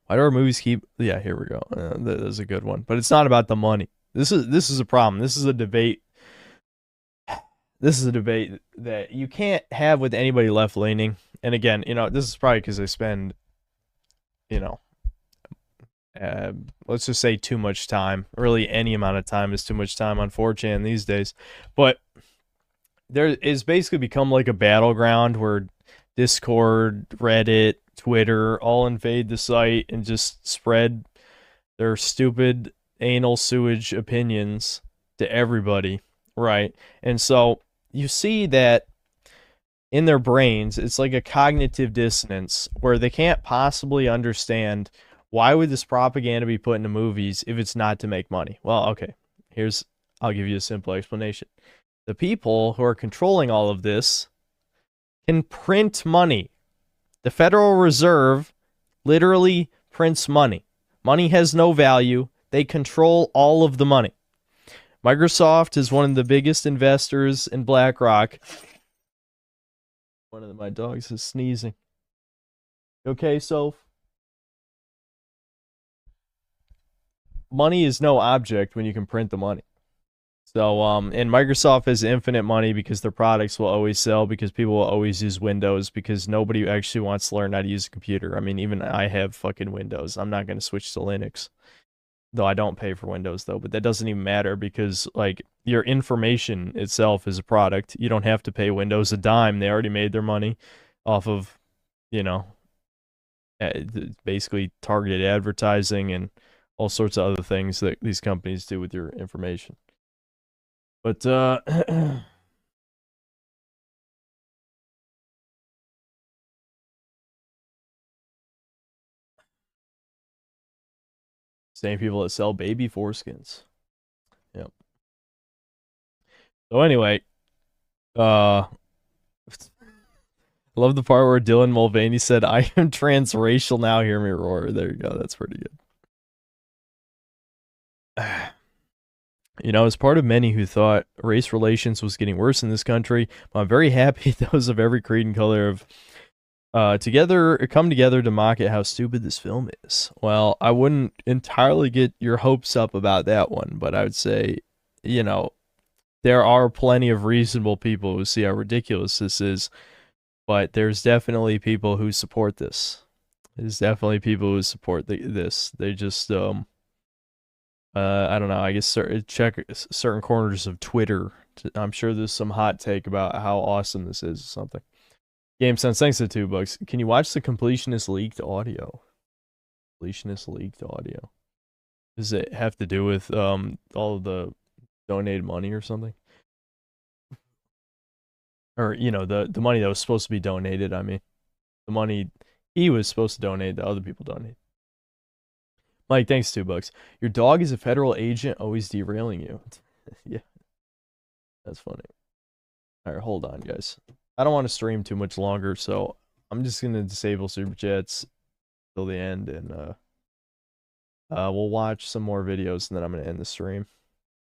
H: Why do our movies keep? Yeah, here we go. That is a good one, but it's not about the money. This is a problem. This is a debate. This is a debate that you can't have with anybody left leaning. And again, you know, this is probably because I spend, you know,
B: let's just say too much time. Really, any amount of time is too much time on 4chan these days. But there is basically become like a battleground where Discord, Reddit, Twitter all invade the site and just spread their stupid anal sewage opinions to everybody, right? And so you see that in their brains, it's like a cognitive dissonance where they can't possibly understand why would this propaganda be put into movies if it's not to make money. Well, okay, I'll give you a simple explanation. The people who are controlling all of this can print money. The Federal Reserve literally prints money. Money has no value. They control all of the money. Microsoft is one of the biggest investors in BlackRock. One of my dogs is sneezing. Okay, Soph? Money is no object when you can print the money. So, and Microsoft has infinite money because their products will always sell, because people will always use Windows, because nobody actually wants to learn how to use a computer. I mean, even I have fucking Windows. I'm not going to switch to Linux. Though I don't pay for Windows, though, but that doesn't even matter because, like, your information itself is a product. You don't have to pay Windows a dime. They already made their money off of, you know, basically targeted advertising and all sorts of other things that these companies do with your information. But, same people that sell baby foreskins. Yep. So anyway, I love the part where Dylan Mulvaney said, "I am transracial now, hear me roar." There you go, that's pretty good. You know, as part of many who thought race relations was getting worse in this country, I'm very happy those of every creed and color have come together to mock at how stupid this film is. Well, I wouldn't entirely get your hopes up about that one, but I would say, you know, there are plenty of reasonable people who see how ridiculous this is, but there's definitely people who support this. There's definitely people who support this. They just, I don't know, I guess check certain corners of Twitter. I'm sure there's some hot take about how awesome this is or something. Game Sense, thanks for the $2. Can you watch the Completionist leaked audio? Completionist leaked audio. Does it have to do with all of the donated money or something? Or, you know, the money that was supposed to be donated, I mean. The money he was supposed to donate that other people donated. Mike, thanks, $2. Your dog is a federal agent always derailing you. Yeah. That's funny. Alright, hold on, guys. I don't want to stream too much longer, so I'm just going to disable Super Chats till the end, and we'll watch some more videos, and then I'm going to end the stream.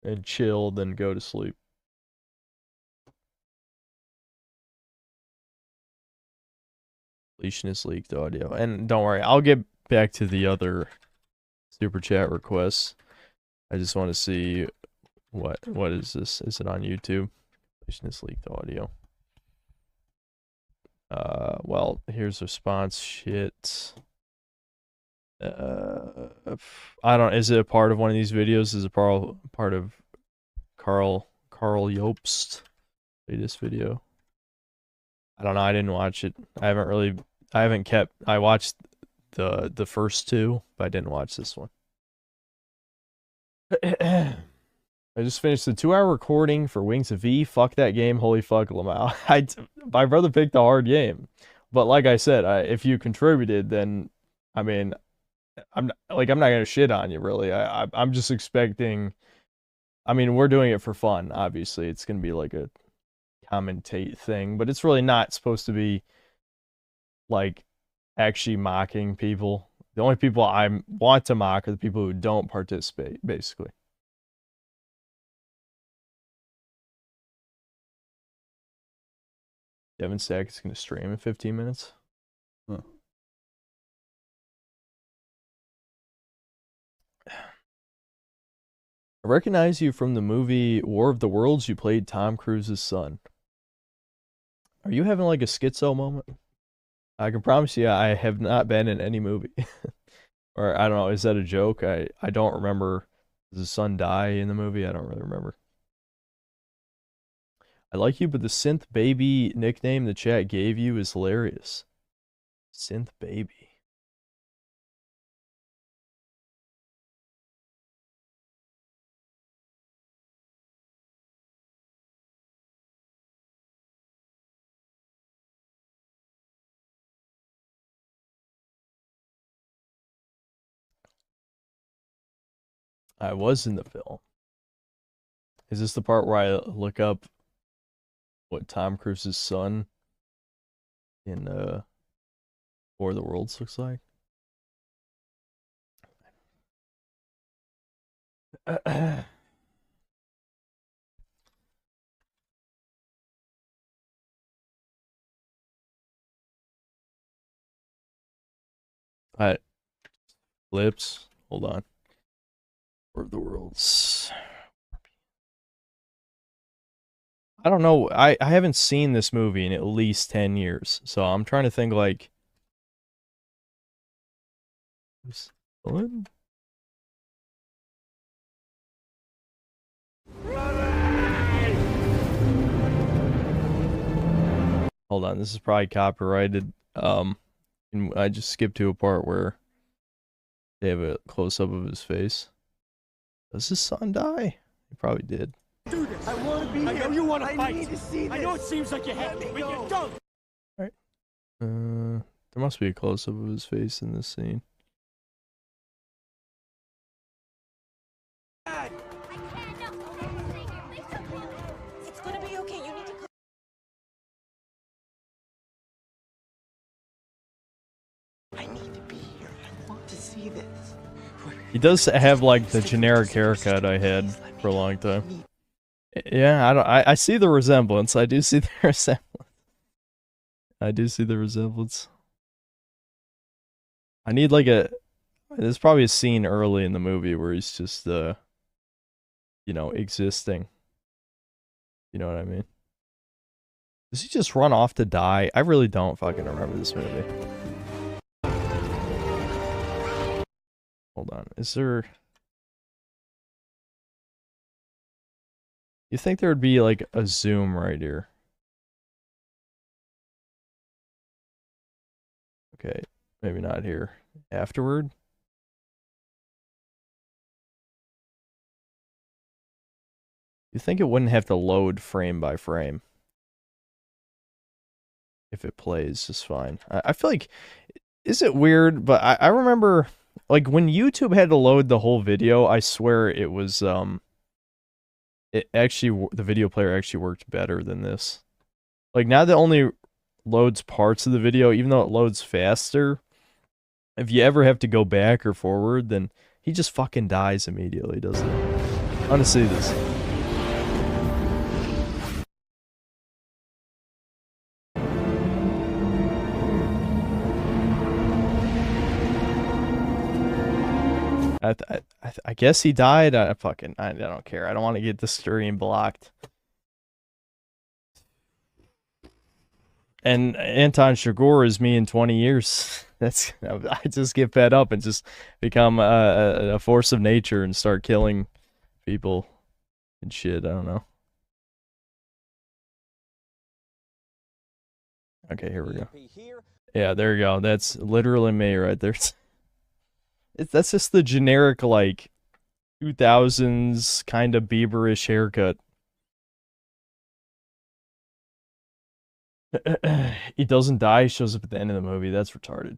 B: And chill, then go to sleep. Completionist leaked audio. And don't worry, I'll get back to the other Super Chat requests. I just want to see what is this? Is it on YouTube? Completionist leaked audio. Well, here's response shit. I don't, is it a part of one of these videos? Is it part of Carl Jobst's latest video? I don't know, I didn't watch it. I watched the first two, but I didn't watch this one. I just finished the 2-hour recording for Wings of V. Fuck that game. Holy fuck, Lamau. My brother picked a hard game. But like I said, if you contributed, then, I mean, I'm not going to shit on you, really. I'm just expecting, I mean, we're doing it for fun, obviously. It's going to be like a commentate thing, but it's really not supposed to be, like, actually mocking people. The only people I want to mock are the people who don't participate, basically. Devin Sack is going to stream in 15 minutes. Huh. I recognize you from the movie War of the Worlds. You played Tom Cruise's son. Are you having like a schizo moment? I can promise you I have not been in any movie. Or I don't know, is that a joke? I don't remember. Does his son die in the movie? I don't really remember. I like you, but the Synth Baby nickname the chat gave you is hilarious. Synth Baby. I was in the film. Is this the part where I look up what Tom Cruise's son in War of the Worlds looks like? Alright. Lips. Hold on. War of the Worlds. I don't know. I haven't seen this movie in at least 10 years. So I'm trying to think like Hold on, this is probably copyrighted. And I just skipped to a part where they have a close up of his face. Does his son die? He probably did.
R: Do this. I want to be here. I know you want to fight. I need to see this. I know it seems like you have to, but you don't.
B: Alright. There must be a close up of his face in this scene.
U: It's gonna be okay. You need to.
R: I need to be here. I want to see this.
B: He does have like the generic haircut I had for a long time. Yeah, I see the resemblance. I do see the resemblance. I do see the resemblance. I need like there's probably a scene early in the movie where he's just you know, existing. You know what I mean? Does he just run off to die? I really don't fucking remember this movie. Hold on. Is there... You think there would be like a zoom right here? Okay, maybe not here. Afterward? You think it wouldn't have to load frame by frame? If it plays just fine. I feel like... Is it weird? But I remember... Like, when YouTube had to load the whole video, I swear it was, it actually, the video player actually worked better than this. Like, now that only loads parts of the video, even though it loads faster, if you ever have to go back or forward, then he just fucking dies immediately, doesn't he? I want to see this. I guess he died. I don't care. I don't want to get the stream blocked. And Anton Chigurh is me in 20 years. That's I just get fed up and just become a force of nature and start killing people and shit. I don't know. Okay, here we go. Yeah, there you go. That's literally me right there. That's just the generic, like, 2000s kind of Bieberish haircut. He doesn't die, he shows up at the end of the movie. That's retarded.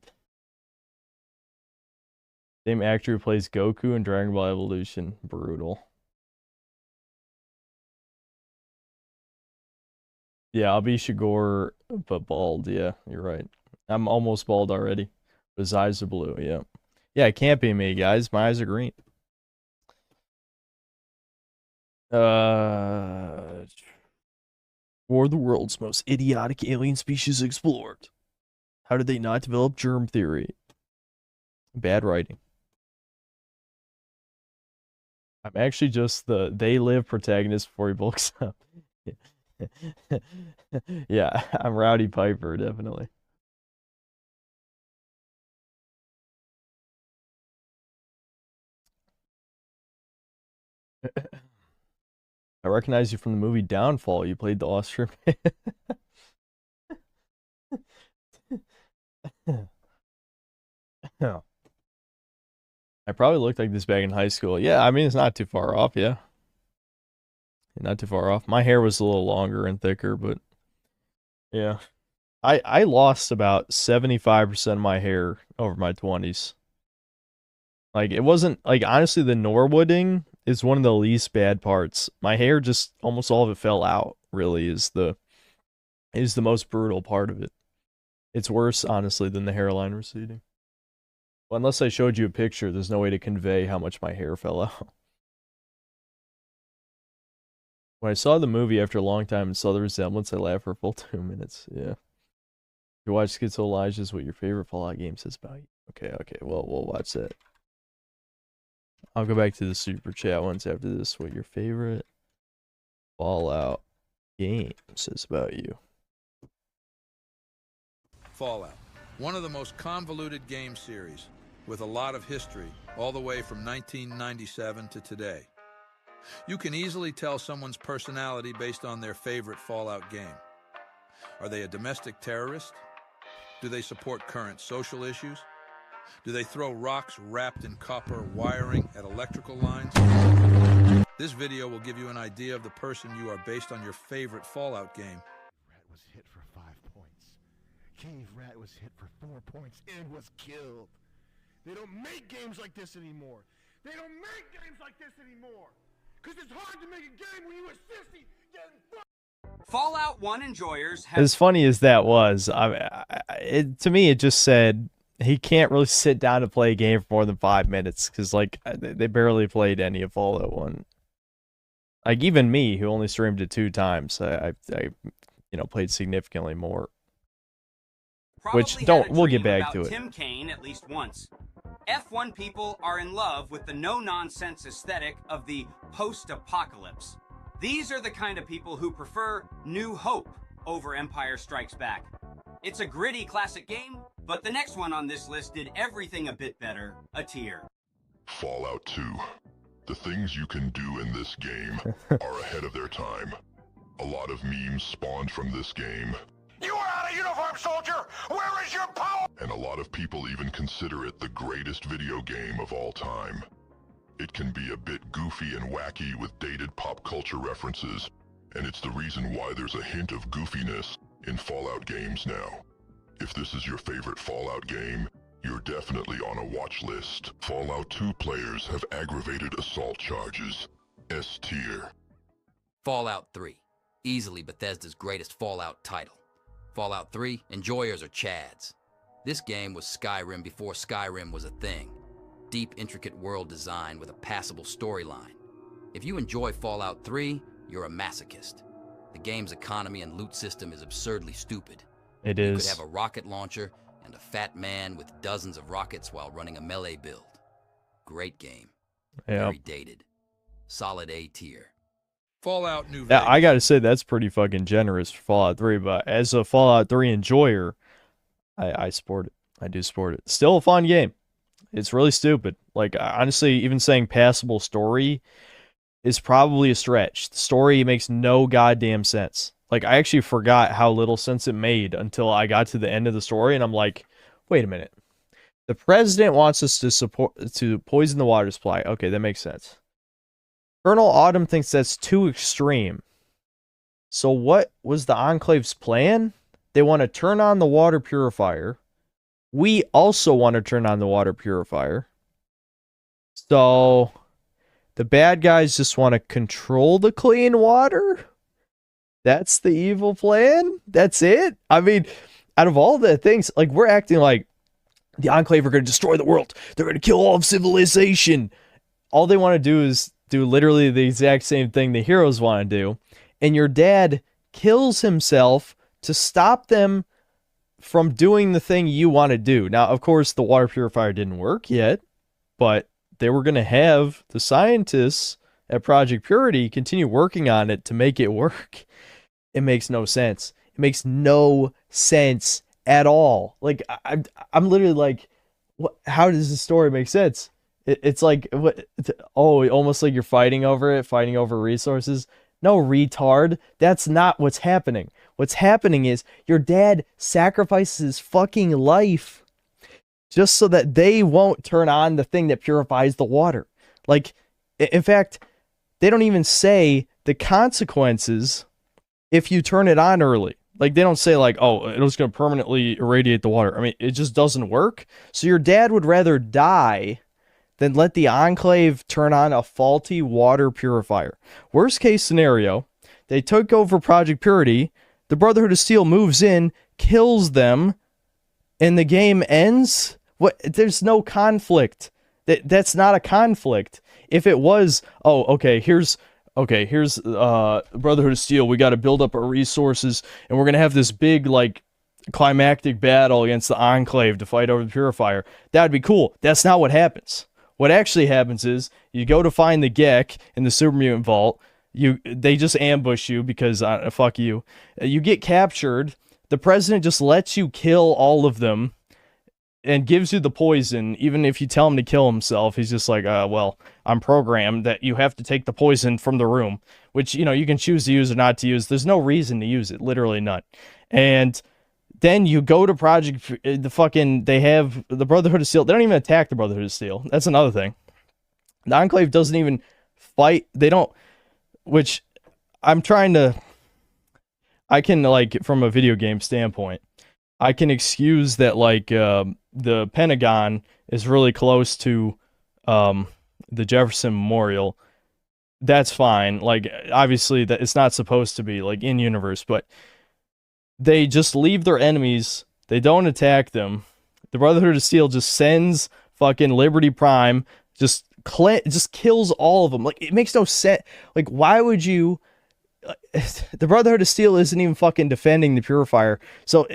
B: Same actor who plays Goku in Dragon Ball Evolution. Brutal. Yeah, I'll be Chigurh, but bald. Yeah, you're right. I'm almost bald already. But his eyes are blue, yeah. Yeah, it can't be me, guys. My eyes are green. War of the world's most idiotic alien species explored. How did they not develop germ theory? Bad writing. I'm actually just the they live protagonist before he bulks up. Yeah, I'm Rowdy Piper, definitely. I recognize you from the movie Downfall. You played the Austrian. I probably looked like this back in high school. Yeah, I mean, it's not too far off, yeah. Not too far off. My hair was a little longer and thicker, but yeah. I lost about 75% of my hair over my 20s. Like, it wasn't, like, honestly, the Norwooding is one of the least bad parts. My hair just, almost all of it fell out, really, is the most brutal part of it. It's worse, honestly, than the hairline receding. Well, unless I showed you a picture, there's no way to convey how much my hair fell out. When I saw the movie after a long time and saw the resemblance, I laughed for a full 2 minutes. Yeah. You watch Schizo Elijah's what your favorite Fallout game says about you. Okay, well, we'll watch that. I'll go back to the super chat ones after this. What your favorite Fallout game says about you.
I: Fallout, one of the most convoluted game series, with a lot of history, all the way from 1997 to today. You can easily tell someone's personality based on their favorite Fallout game. Are they a domestic terrorist? Do they support current social issues? Do they throw rocks wrapped in copper wiring at electrical lines? This video will give you an idea of the person you are based on your favorite Fallout game.
L: Rat was hit for 5 points. Cave Rat was hit for 4 points and was killed. They don't make games like this anymore. They don't make games like this anymore. Because it's hard to make a game when you were 60 getting fucked.
M: Fallout 1 enjoyers have...
B: As funny as that was, to me, it just said he can't really sit down to play a game for more than 5 minutes. Because, like, they barely played any of Fallout 1. Like, even me, who only streamed it 2 times, I played significantly more. Which, we'll get back to it.
M: Tim Kaine at least once. F1 people are in love with the no-nonsense aesthetic of the post-apocalypse. These are the kind of people who prefer New Hope over Empire Strikes Back. It's a gritty classic game, but the next one on this list did everything a bit better, a tier.
P: Fallout 2. The things you can do in this game are ahead of their time. A lot of memes spawned from this game.
R: You are out of uniform, soldier! Where is your power?
P: And a lot of people even consider it the greatest video game of all time. It can be a bit goofy and wacky with dated pop culture references, and it's the reason why there's a hint of goofiness in Fallout games now. If this is your favorite Fallout game, you're definitely on a watch list. Fallout 2 players have aggravated assault charges. S tier.
O: Fallout 3. Easily Bethesda's greatest Fallout title. Fallout 3, enjoyers are chads. This game was Skyrim before Skyrim was a thing. Deep, intricate world design with a passable storyline. If you enjoy Fallout 3, you're a masochist. The game's economy and loot system is absurdly stupid.
B: It
O: You
B: is.
O: could have a rocket launcher and a fat man with dozens of rockets while running a melee build. Great game.
B: Yeah.
O: Very dated. Solid A tier.
I: Fallout New
B: Yeah,
I: Vegas.
B: I gotta say, that's pretty fucking generous for Fallout 3, but as a Fallout 3 enjoyer, I support it. I do support it. Still a fun game. It's really stupid. Like, honestly, even saying passable story is probably a stretch. The story makes no goddamn sense. Like, I actually forgot how little sense it made until I got to the end of the story, and I'm like, wait a minute. The president wants us to poison the water supply. Okay, that makes sense. Colonel Autumn thinks that's too extreme. So what was the Enclave's plan? They want to turn on the water purifier. We also want to turn on the water purifier. So the bad guys just want to control the clean water? That's the evil plan? That's it? I mean, out of all the things, like, we're acting like the Enclave are going to destroy the world. They're going to kill all of civilization. All they want to do is do literally the exact same thing the heroes want to do. And your dad kills himself to stop them from doing the thing you want to do. Now, of course, the water purifier didn't work yet, but they were going to have the scientists at Project Purity continue working on it to make it work. It makes no sense. It makes no sense at all. Like, I'm literally like, what? How does the story make sense?
H: It's like what? Oh, almost like you're fighting over it, fighting over resources. No, retard. That's not what's happening. What's happening is your dad sacrifices his fucking life just so that they won't turn on the thing that purifies the water. Like, in fact, they don't even say the consequences if you turn it on early. Like, they don't say, like, oh, it's going to permanently irradiate the water. I mean, it just doesn't work. So your dad would rather die than let the Enclave turn on a faulty water purifier. Worst case scenario, they took over Project Purity, the Brotherhood of Steel moves in, kills them, and the game ends? What? There's no conflict. That's not a conflict. If it was, oh, okay, here's Brotherhood of Steel, we got to build up our resources, and we're going to have this big, like, climactic battle against the Enclave to fight over the purifier. That'd be cool. That's not what happens. What actually happens is you go to find the Gek in the Super Mutant Vault. They just ambush you because fuck you. You get captured. The president just lets you kill all of them and gives you the poison. Even if you tell him to kill himself, he's just like, well, I'm programmed that you have to take the poison from the room, which, you know, you can choose to use or not to use. There's no reason to use it, literally none. And then you go to they have the Brotherhood of Steel. They don't even attack the Brotherhood of Steel. That's another thing. The Enclave doesn't even fight. They don't, which I can, like, from a video game standpoint, I can excuse that, like, the Pentagon is really close to the Jefferson Memorial. That's fine. Like, obviously, that it's not supposed to be, like, in universe, but they just leave their enemies. They don't attack them. The Brotherhood of Steel just sends fucking Liberty Prime, just kills all of them. Like, it makes no sense. Like, why would you? The Brotherhood of Steel isn't even fucking defending the Purifier, so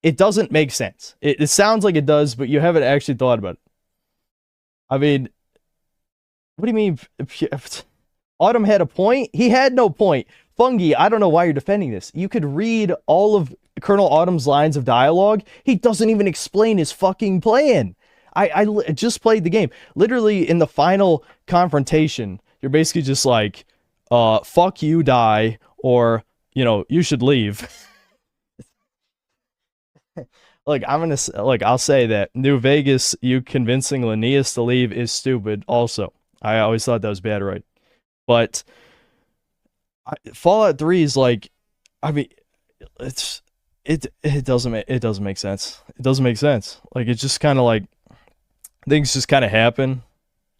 H: it doesn't make sense. It sounds like it does, but you haven't actually thought about it. I mean, what do you mean? Autumn had a point? He had no point. Fungi, I don't know why you're defending this. You could read all of Colonel Autumn's lines of dialogue. He doesn't even explain his fucking plan. I just played the game. Literally, in the final confrontation, you're basically just like, fuck you, die, or, you know, you should leave. Like, I'll say that New Vegas, you convincing Linnaeus to leave is stupid also. I always thought that was bad, right? But Fallout 3 is like, I mean, it doesn't make sense. It doesn't make sense. Like, it's just kind of like, things just kind of happen.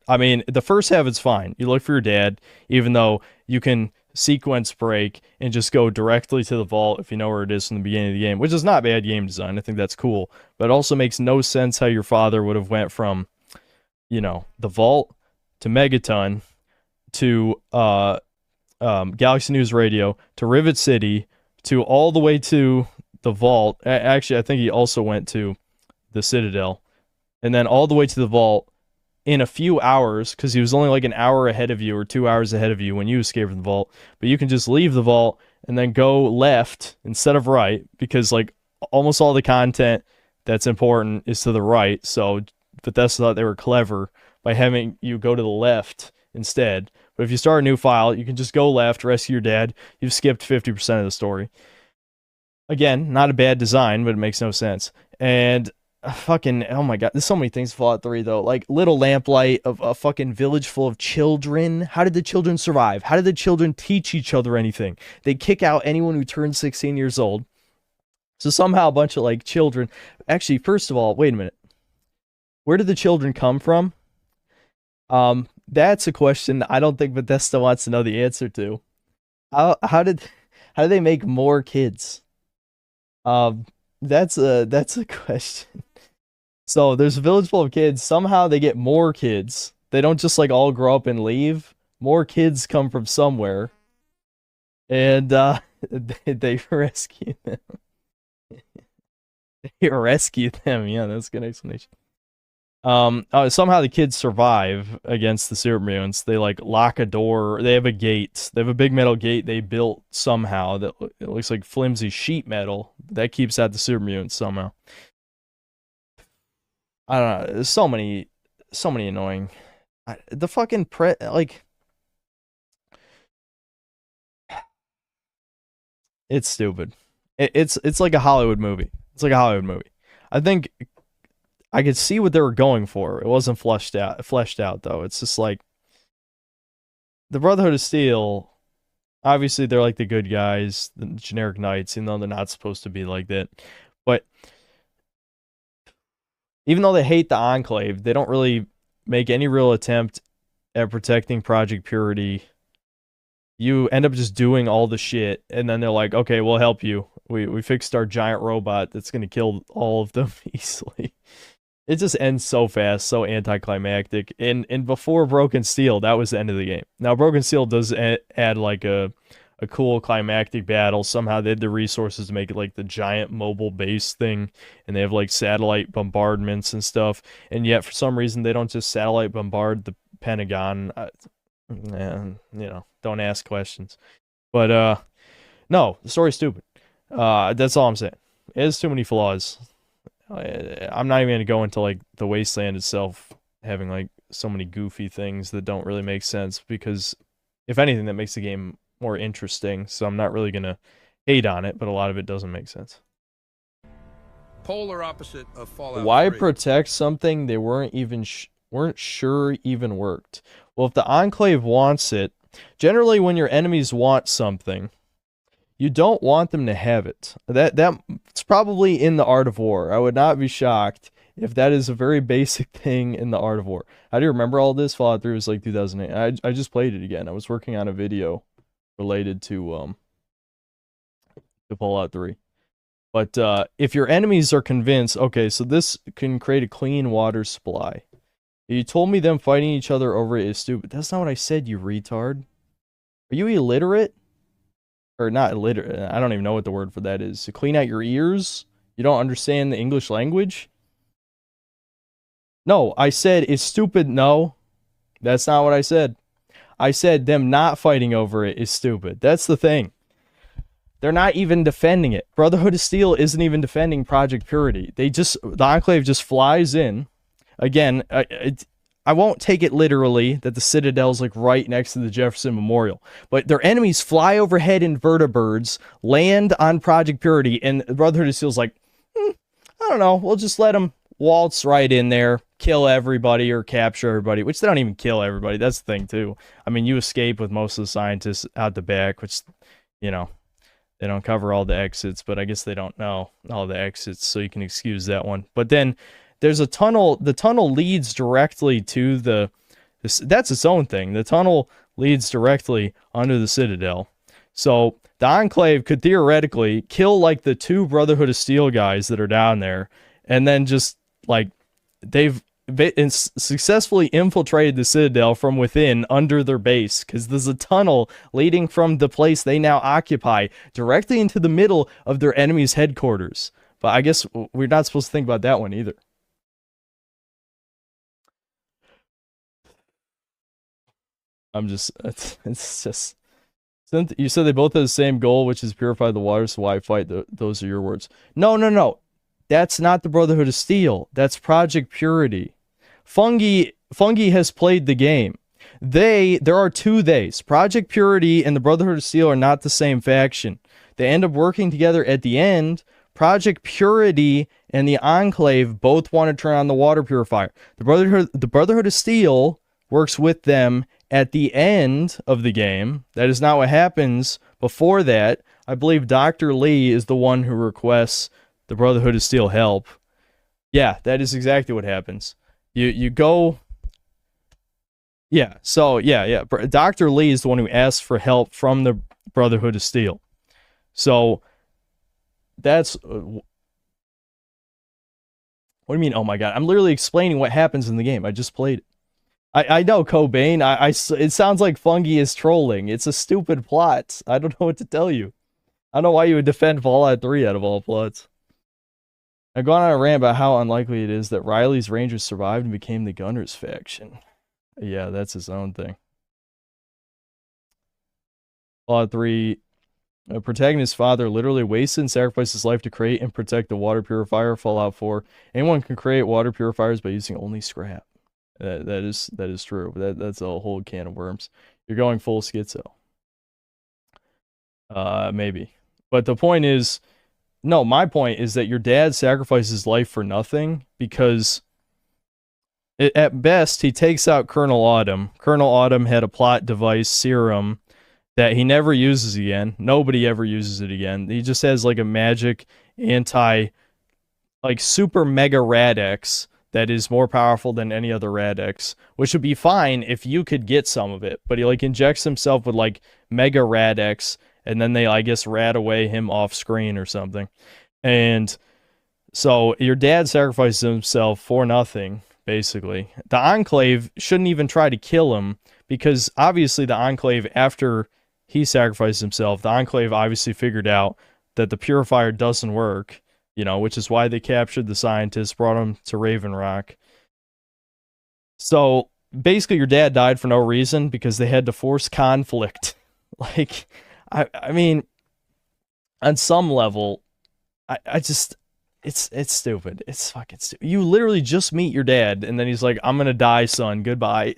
H: I mean, the first half it's fine. You look for your dad, even though you can sequence break and just go directly to the vault if you know where it is from the beginning of the game, which is not bad game design. I think that's cool, but it also makes no sense how your father would have went from, you know, the vault to Megaton to Galaxy News Radio to Rivet City to all the way to the vault. Actually, I think he also went to the Citadel, and then all the way to the vault in a few hours, because he was only like an hour ahead of you or 2 hours ahead of you when you escaped from the vault. But you can just leave the vault and then go left instead of right, because like almost all the content that's important is to the right. So Bethesda thought they were clever by having you go to the left instead. But if you start a new file, you can just go left, rescue your dad. You've skipped 50% of the story. Again, not a bad design, but it makes no sense. And fucking, oh my god, there's so many things in Fallout 3 though. Like, little lamplight of a fucking village full of children. How did the children survive? How did the children teach each other anything? They kick out anyone who turns 16 years old. So somehow a bunch of like children. Actually, first of all, wait a minute. Where did the children come from? That's a question I don't think Bethesda wants to know the answer to. How did they make more kids? That's a question. So there's a village full of kids. Somehow they get more kids. They don't just like all grow up and leave. More kids come from somewhere, and they rescue them. They rescue them. Yeah, that's a good explanation. Somehow the kids survive against the super mutants. They like lock a door. They have a gate. They have a big metal gate they built somehow that it looks like flimsy sheet metal that keeps out the super mutants somehow. I don't know. There's so many so many annoying. The fucking like, it's stupid. It's like a Hollywood movie. It's like a Hollywood movie. I think I could see what they were going for. It wasn't fleshed out though. It's just like the Brotherhood of Steel. Obviously, they're like the good guys, the generic knights, even though they're not supposed to be like that. But even though they hate the Enclave, they don't really make any real attempt at protecting Project Purity. You end up just doing all the shit, and then they're like, okay, we'll help you. We fixed our giant robot that's going to kill all of them easily. It just ends so fast, so anticlimactic. And before Broken Steel, that was the end of the game. Now, Broken Steel does add like a cool climactic battle. Somehow they had the resources to make it like the giant mobile base thing, and they have like satellite bombardments and stuff. And yet, for some reason, they don't just satellite bombard the Pentagon. And, you know, don't ask questions. But no, the story's stupid. That's all I'm saying. It has too many flaws. I'm not even going to go into like the Wasteland itself having like so many goofy things that don't really make sense, because if anything, that makes the game more interesting. So I'm not really going to hate on it, but a lot of it doesn't make sense.
I: Polar opposite of Fallout
H: Why
I: 3.
H: protect something they weren't sure even worked? Well, if the Enclave wants it, generally when your enemies want something, you don't want them to have it. That's probably in the Art of War. I would not be shocked if that is a very basic thing in the Art of War. How do you remember all this? Fallout 3 was like 2008. I just played it again. I was working on a video related to Fallout 3. But if your enemies are convinced, okay, so this can create a clean water supply. You told me them fighting each other over it is stupid. That's not what I said, you retard. Are you illiterate? Or not illiterate, I don't even know what the word for that is. To clean out your ears? You don't understand the English language? No, I said it's stupid. No, that's not what I said. I said them not fighting over it is stupid. That's the thing. They're not even defending it. Brotherhood of Steel isn't even defending Project Purity. The Enclave just flies in. Again, I won't take it literally that the Citadel's like right next to the Jefferson Memorial, but their enemies fly overhead in vertibirds, land on Project Purity, and the Brotherhood of Steel's like, I don't know, we'll just let them waltz right in there, kill everybody or capture everybody, which they don't even kill everybody. That's the thing too. I mean, you escape with most of the scientists out the back, which, you know, they don't cover all the exits, but I guess they don't know all the exits, so you can excuse that one. But then there's a tunnel. The tunnel leads directly to that's its own thing. The tunnel leads directly under the Citadel. So the Enclave could theoretically kill like the 2 Brotherhood of Steel guys that are down there, and then just like they've successfully infiltrated the Citadel from within under their base, because there's a tunnel leading from the place they now occupy directly into the middle of their enemy's headquarters. But I guess we're not supposed to think about that one either. It's just, you said they both have the same goal, which is purify the water, so why fight? Those are your words. No. That's not the Brotherhood of Steel. That's Project Purity. Fungi has played the game. There are 2 theys. Project Purity and the Brotherhood of Steel are not the same faction. They end up working together at the end. Project Purity and the Enclave both want to turn on the water purifier. The Brotherhood of Steel works with them at the end of the game. That is not what happens before that. I believe Dr. Lee is the one who requests the Brotherhood of Steel help. Yeah, that is exactly what happens. You go... Yeah, so, yeah. Dr. Lee is the one who asks for help from the Brotherhood of Steel. So, that's... What do you mean, oh my god? I'm literally explaining what happens in the game. I just played it. I know, Cobain. It sounds like Fungi is trolling. It's a stupid plot. I don't know what to tell you. I don't know why you would defend Fallout 3 out of all plots. I've gone on a rant about how unlikely it is that Riley's Rangers survived and became the Gunners faction. Yeah, that's his own thing. Fallout 3, a protagonist's father literally wasted and sacrificed his life to create and protect the water purifier. Fallout 4, anyone can create water purifiers by using only scrap.
B: That is true. That's a whole can of worms. You're going full schizo. Maybe. But the point is, no, my point is that your dad sacrifices life for nothing because at best he takes out Colonel Autumn. Colonel Autumn had a plot device serum that he never uses again. Nobody ever uses it again. He just has like a magic like super mega Rad-X that is more powerful than any other Rad-X, which would be fine if you could get some of it. But he like injects himself with like mega Rad-X, and then they, I guess, rad away him off screen or something. And so your dad sacrifices himself for nothing, basically. The Enclave shouldn't even try to kill him, because obviously the Enclave, after he sacrificed himself, the Enclave obviously figured out that the Purifier doesn't work, you know, which is why they captured the scientists, brought him to Raven Rock. So basically your dad died for no reason because they had to force conflict. Like, I mean, on some level, I just, it's stupid. It's fucking stupid. You literally just meet your dad, and then he's like, I'm gonna die, son. Goodbye.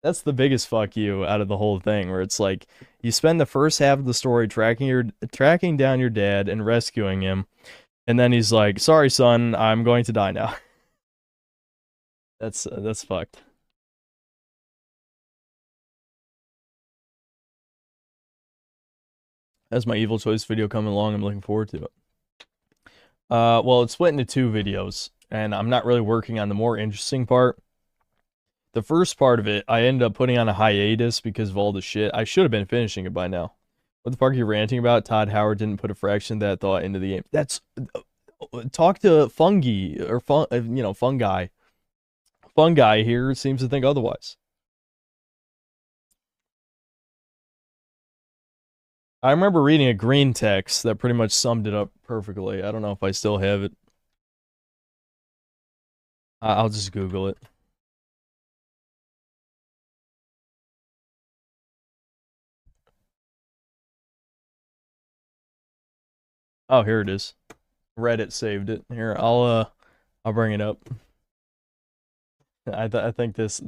B: That's the biggest fuck you out of the whole thing, where it's like, you spend the first half of the story tracking down your dad and rescuing him, and then he's like, sorry, son, I'm going to die now. That's fucked. That's my evil choice video coming along. I'm looking forward to it. Well, it's split into 2 videos, and I'm not really working on the more interesting part. The first part of it, I ended up putting on a hiatus because of all the shit. I should have been finishing it by now. What the fuck are you ranting about? Todd Howard didn't put a fraction of that thought into the game. That's... Talk to Fungi, or Fungi. Fungi here seems to think otherwise. I remember reading a green text that pretty much summed it up perfectly. I don't know if I still have it. I'll just Google it. Oh, here it is. Reddit saved it. Here, I'll bring it up. I think this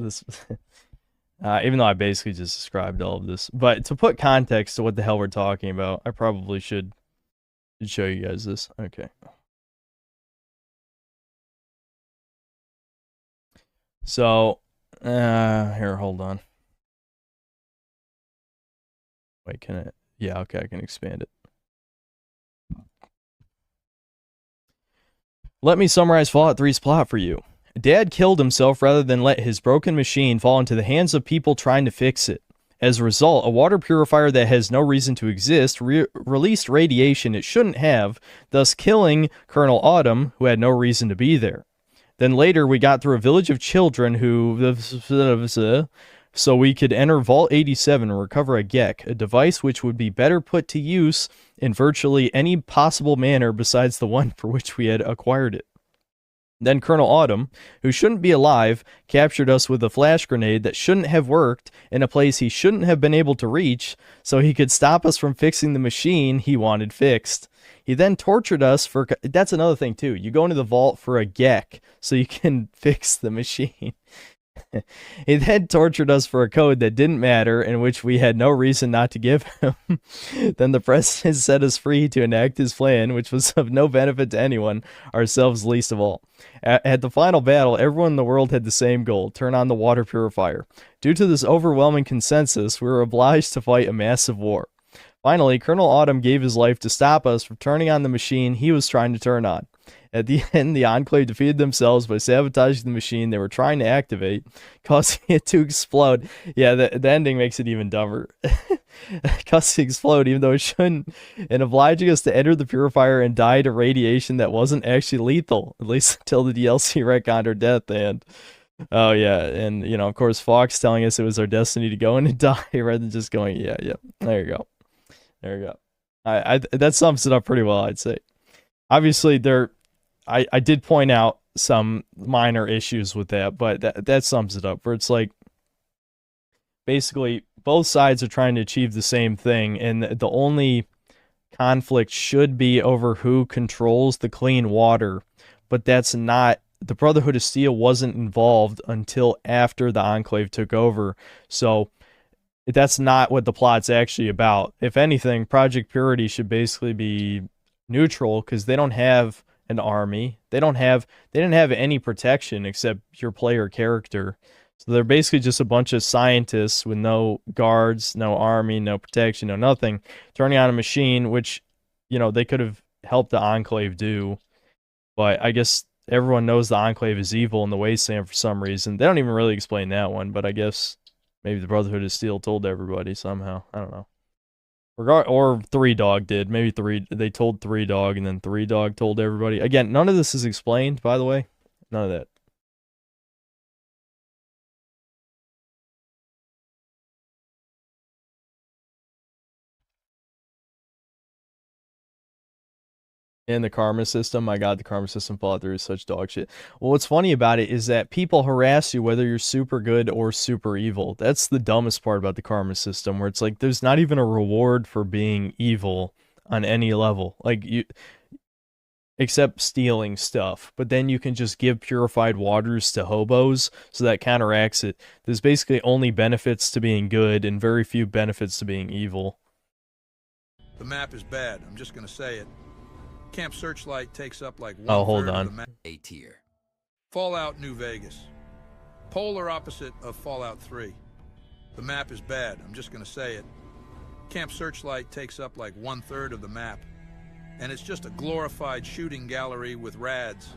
B: even though I basically just described all of this, but to put context to what the hell we're talking about, I probably should show you guys this. Okay. So, here, hold on. Wait, can I? Yeah, okay, I can expand it. Let me summarize Fallout 3's plot for you. Dad killed himself rather than let his broken machine fall into the hands of people trying to fix it. As a result, a water purifier that has no reason to exist released radiation it shouldn't have, thus killing Colonel Autumn, who had no reason to be there. Then later, we got through a village of children who... so we could enter Vault 87 and recover a Gek, a device which would be better put to use in virtually any possible manner besides the one for which we had acquired it. Then Colonel Autumn, who shouldn't be alive, captured us with a flash grenade that shouldn't have worked in a place he shouldn't have been able to reach, so he could stop us from fixing the machine he wanted fixed. He then tortured us for... That's another thing, too. You go into the vault for a Gek, so you can fix the machine. He then tortured us for a code that didn't matter, in which we had no reason not to give him. Then the president set us free to enact his plan, which was of no benefit to anyone, ourselves least of all. At the final battle, everyone in the world had the same goal: turn on the water purifier. Due to this overwhelming consensus, we were obliged to fight a massive war. Finally, Colonel Autumn gave his life to stop us from turning on the machine he was trying to turn on. At the end, the Enclave defeated themselves by sabotaging the machine they were trying to activate, causing it to explode. Yeah, the ending makes it even dumber. Causing it to explode even though it shouldn't, and obliging us to enter the purifier and die to radiation that wasn't actually lethal, at least until the DLC retconned our death. And oh yeah, and you know, of course, Fox telling us it was our destiny to go in and die rather than just going, yeah, there you go. There you go. I that sums it up pretty well, I'd say. Obviously, I did point out some minor issues with that, but that sums it up, where it's like, basically, both sides are trying to achieve the same thing, and the only conflict should be over who controls the clean water, but that's not
H: the Brotherhood of Steel wasn't involved until after the Enclave took over. So that's not what the plot's actually about. If anything, Project Purity should basically be neutral because they don't have an army. They didn't have any protection except your player character. So they're basically just a bunch of scientists with no guards, no army, no protection, no nothing, turning on a machine, which, you know, they could have helped the Enclave do. But I guess everyone knows the Enclave is evil in the Wasteland for some reason. They don't even really explain that one, but I guess maybe the Brotherhood of Steel told everybody somehow. I don't know. Or Three Dog did. Maybe they told Three Dog, and then Three Dog told everybody. Again, none of this is explained, by the way. None of that. And the karma system, my god, the karma system Fallout 3 is such dog shit. Well, what's funny about it is that people harass you whether you're super good or super evil. That's the dumbest part about the karma system, where it's like there's not even a reward for being evil on any level. Like, you, except stealing stuff, but then you can just give purified waters to hobos, so that counteracts it. There's basically only benefits to being good and very few benefits to being evil.
I: The map is bad. I'm just gonna say it. Camp Searchlight takes up like
H: Oh, hold
I: one-third
H: on.
I: of the map.
O: A tier.
I: Fallout New Vegas. Polar opposite of Fallout 3. The map is bad. I'm just gonna say it. Camp Searchlight takes up like one-third of the map. And it's just a glorified shooting gallery with rads.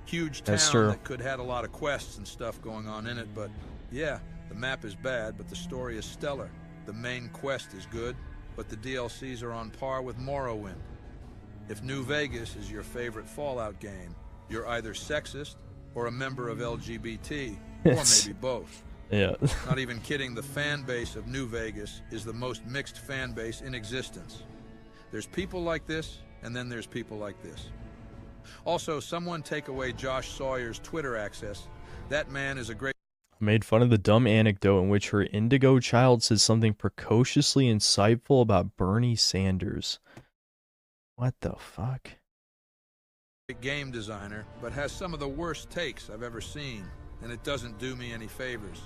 I: Huge
H: That's
I: town
H: true.
I: that could had a lot of quests and stuff going on in it, but yeah, the map is bad, but the story is stellar. The main quest is good, but the DLCs are on par with Morrowind. If New Vegas is your favorite Fallout game, you're either sexist or a member of LGBT, or maybe both.
H: Yeah.
I: Not even kidding, the fan base of New Vegas is the most mixed fan base in existence. There's people like this, and then there's people like this. Also, someone take away Josh Sawyer's Twitter access. That man is a great...
H: Made fun of the dumb anecdote in which her indigo child says something precociously insightful about Bernie Sanders. What the fuck?
I: game designer, but has some of the worst takes I've ever seen, and it doesn't do me any favors.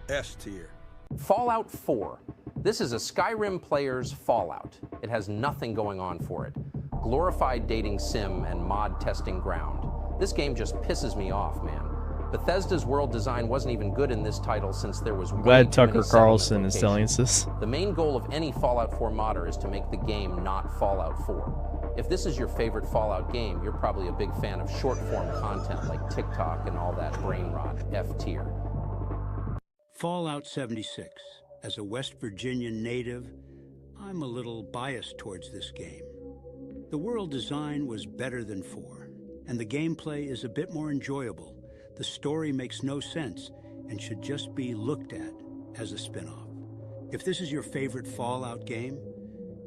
I: S tier.
E: Fallout 4. This is a Skyrim player's Fallout. It has nothing going on for it. Glorified dating sim and mod testing ground. This game just pisses me off, man. Bethesda's world design wasn't even good in this title since there was
H: Glad Tucker Carlson is telling us this.
E: The main goal of any Fallout 4 modder is to make the game not Fallout 4. If this is your favorite Fallout game, you're probably a big fan of short-form content like TikTok and all that brain rot. F tier.
G: Fallout 76. As a West Virginia native, I'm a little biased towards this game. The world design was better than 4, and the gameplay is a bit more enjoyable. The story makes no sense and should just be looked at as a spin-off. If this is your favorite Fallout game,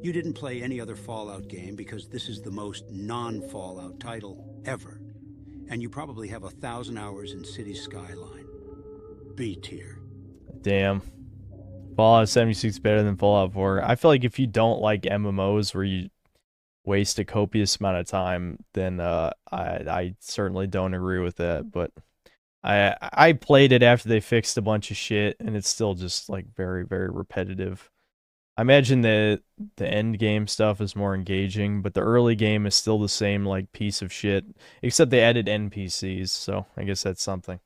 G: you didn't play any other Fallout game because this is the most non-Fallout title ever. And you probably have 1,000 hours in City Skyline. B tier.
H: Damn. Fallout 76 is better than Fallout 4. I feel like if you don't like MMOs where you waste a copious amount of time, then I certainly don't agree with that. But I played it after they fixed a bunch of shit, and it's still just like very, very repetitive. I imagine the end game stuff is more engaging, but the early game is still the same like piece of shit, except they added NPCs, so I guess that's something.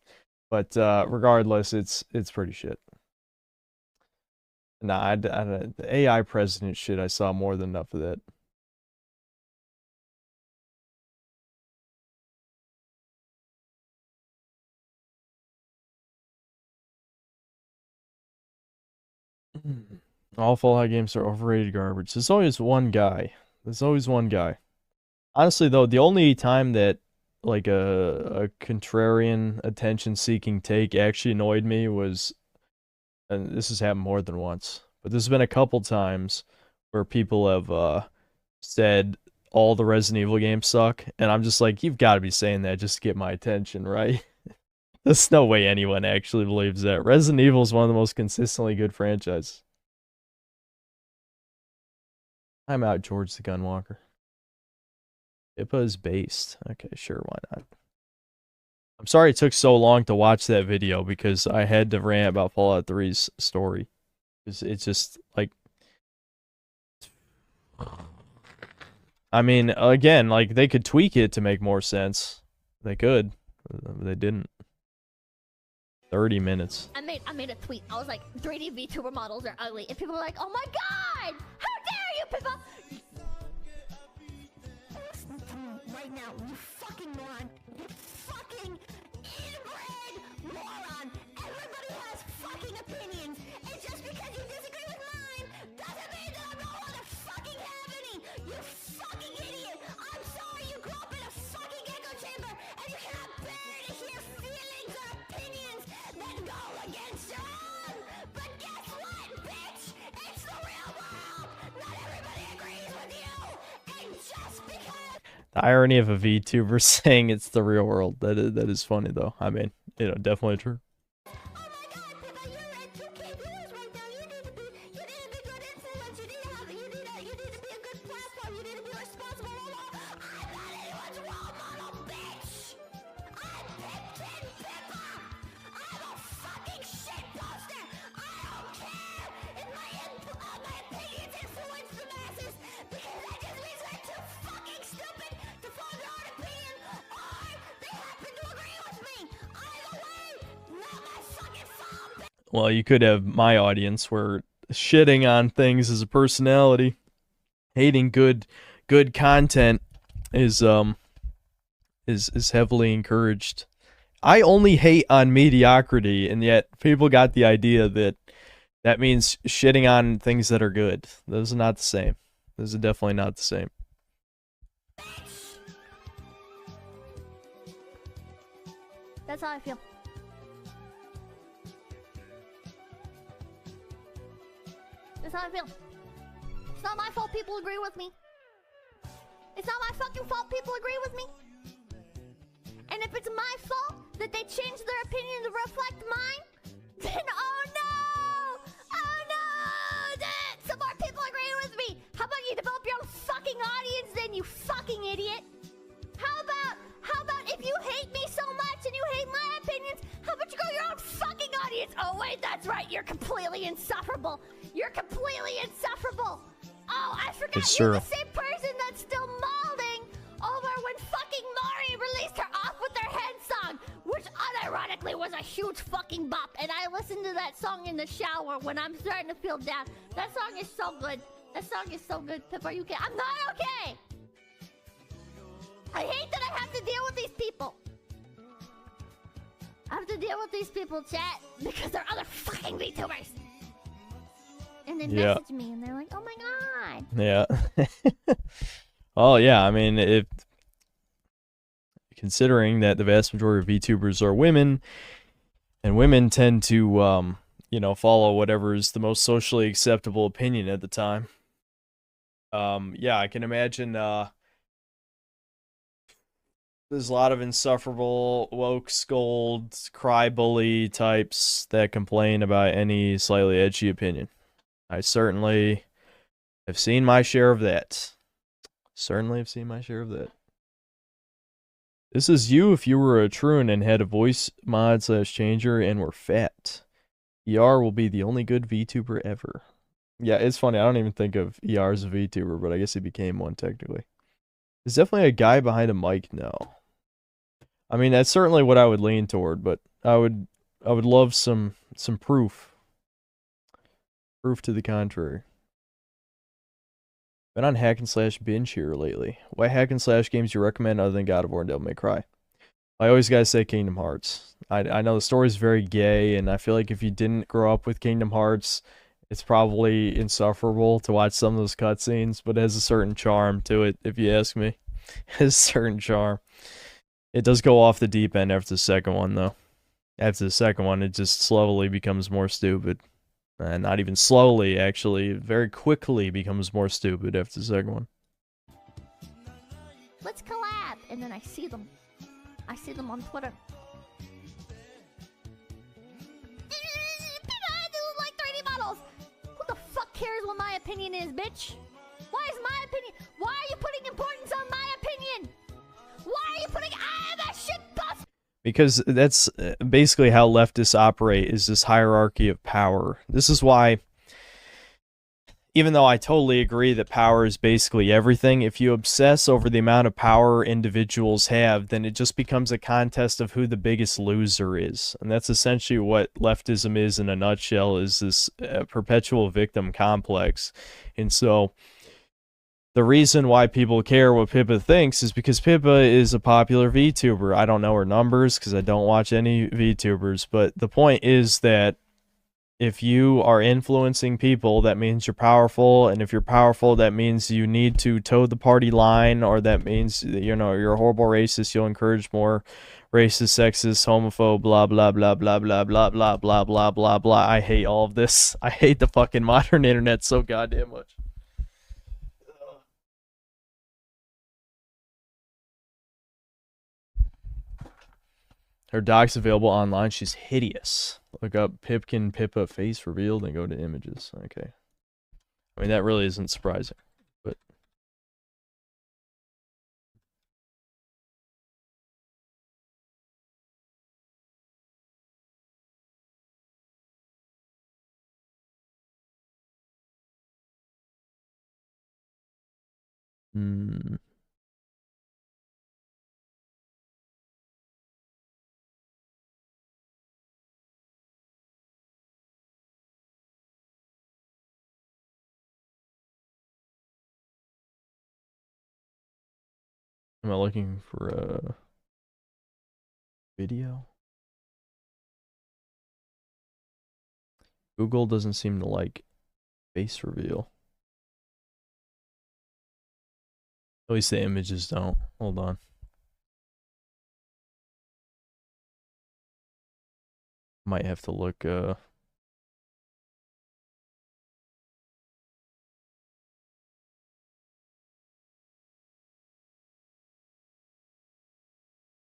H: But regardless, it's pretty shit. Nah, the AI president shit, I saw more than enough of that. All Fallout games are overrated garbage. There's always one guy. There's always one guy. Honestly, though, the only time that like a contrarian, attention-seeking take actually annoyed me was, and this has happened more than once, but there's been a couple times where people have said all the Resident Evil games suck, and I'm just like, you've got to be saying that just to get my attention, right? There's no way anyone actually believes that. Resident Evil is one of the most consistently good franchises. I'm out, George the Gunwalker. IPA is based. Okay, sure, why not?
B: I'm sorry it took so long to watch that video because I had to rant about Fallout 3's story. It's just like, I mean, again, like they could tweak it to make more sense. They could. They didn't. 30 minutes.
N: I made a tweet. I was like, 3D VTuber models are ugly. And people were like, oh my god! How dare you, people! Right now, you fucking moron. You fucking inbred moron. Everybody has fucking opinions. And just because you disagree with mine, doesn't mean that I'm not allowed to fucking have any. You fucking idiot. I'm sorry you grew up in a fucking echo chamber and you cannot bear to hear feelings or opinions that go against your own. But guess what, bitch? It's the real world. Not everybody agrees with you. And just because...
B: The irony of a VTuber saying it's the real world. That is funny though. I mean, you know, definitely true. Well, you could have my audience where shitting on things as a personality, hating good content is heavily encouraged. I only hate on mediocrity, and yet people got the idea that means shitting on things that are good. Those are not the same. Those are definitely not the same.
N: That's how I feel. That's how I feel. It's not my fault people agree with me. It's not my fucking fault people agree with me. And if it's my fault that they change their opinion to reflect mine, then oh no! Oh no! Some more people agree with me! How about you develop your own fucking audience then, you fucking idiot? How about if you hate me so much and you hate my opinions, how about you grow your own fucking audience? Oh wait, that's right, you're completely insufferable. You're completely insufferable. Oh, I forgot you're the same person that's still mauling over when fucking Mari released her Off With Their Head song, which unironically was a huge fucking bop. And I listened to that song in the shower when I'm starting to feel down. That song is so good. That song is so good. Pip, are you okay? I'm not okay. I hate that I have to deal with these people. I have to deal with these people, chat, because they're other fucking VTubers. And they message me and they're like, oh my god.
B: Yeah. Oh yeah, I mean, if considering that the vast majority of VTubers are women, and women tend to you know, follow whatever is the most socially acceptable opinion at the time. Yeah, I can imagine there's a lot of insufferable woke scold cry bully types that complain about any slightly edgy opinion. I certainly have seen my share of that. Certainly have seen my share of that. This is you if you were a Troon and had a voice mod / changer and were fat. ER will be the only good VTuber ever. Yeah, it's funny. I don't even think of ER as a VTuber, but I guess he became one technically. There's definitely a guy behind a mic now. I mean, that's certainly what I would lean toward, but I would love some proof. Proof to the contrary. Been on hack and slash binge here lately. What hack and slash games do you recommend other than God of War and Devil May Cry? I always gotta say Kingdom Hearts. I know the story's very gay, and I feel like if you didn't grow up with Kingdom Hearts, it's probably insufferable to watch some of those cutscenes, but it has a certain charm to it, if you ask me. It has a certain charm. It does go off the deep end after the second one, though. After the second one, it just slowly becomes more stupid. Not even slowly, actually. It very quickly becomes more stupid after the second one.
N: Let's collab. And then I see them. I see them on Twitter. People like 3D models. Who the fuck cares what my opinion is, bitch? Why is my opinion? Why are you putting importance on my opinion? Why are you putting... I am a shit bus.
H: Because that's basically how leftists operate, is this hierarchy of power. This is why, even though I totally agree that power is basically everything, if you obsess over the amount of power individuals have, then it just becomes a contest of who the biggest loser is. And that's essentially what leftism is in a nutshell, is this perpetual victim complex. And so the reason why people care what Pippa thinks is because Pippa is a popular VTuber. I don't know her numbers because I don't watch any VTubers, but the point is that if you are influencing people, that means you're powerful, and if you're powerful, that means you need to toe the party line, or that means, you know, you're a horrible racist, you'll encourage more racist, sexist, homophobe, blah, blah, blah, blah, blah, blah, blah, blah, blah, blah, blah. I hate all of this. I hate the fucking modern internet so goddamn much. Her doc's available online. She's hideous. Look up Pipkin Pippa face revealed and go to images. Okay. I mean, that really isn't surprising, but... Hmm. Am I looking for a video? Google doesn't seem to like face reveal. At least the images don't. Hold on. Might have to look,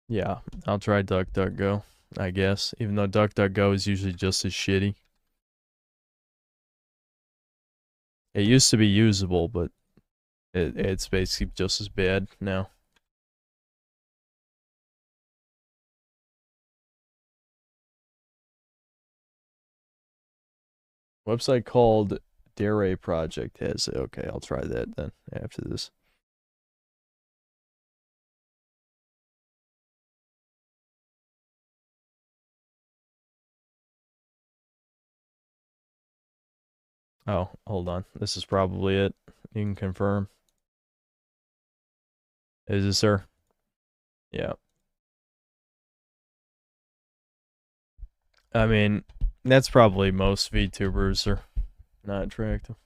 H: yeah, I'll try DuckDuckGo, I guess. Even though DuckDuckGo is usually just as shitty. It used to be usable, but it's basically just as bad now. Website called Dare Project has it. Okay, I'll try that then after this. Oh, hold on. This is probably it. You can confirm. Is this her? Yeah. I mean, that's probably most VTubers are not attractive.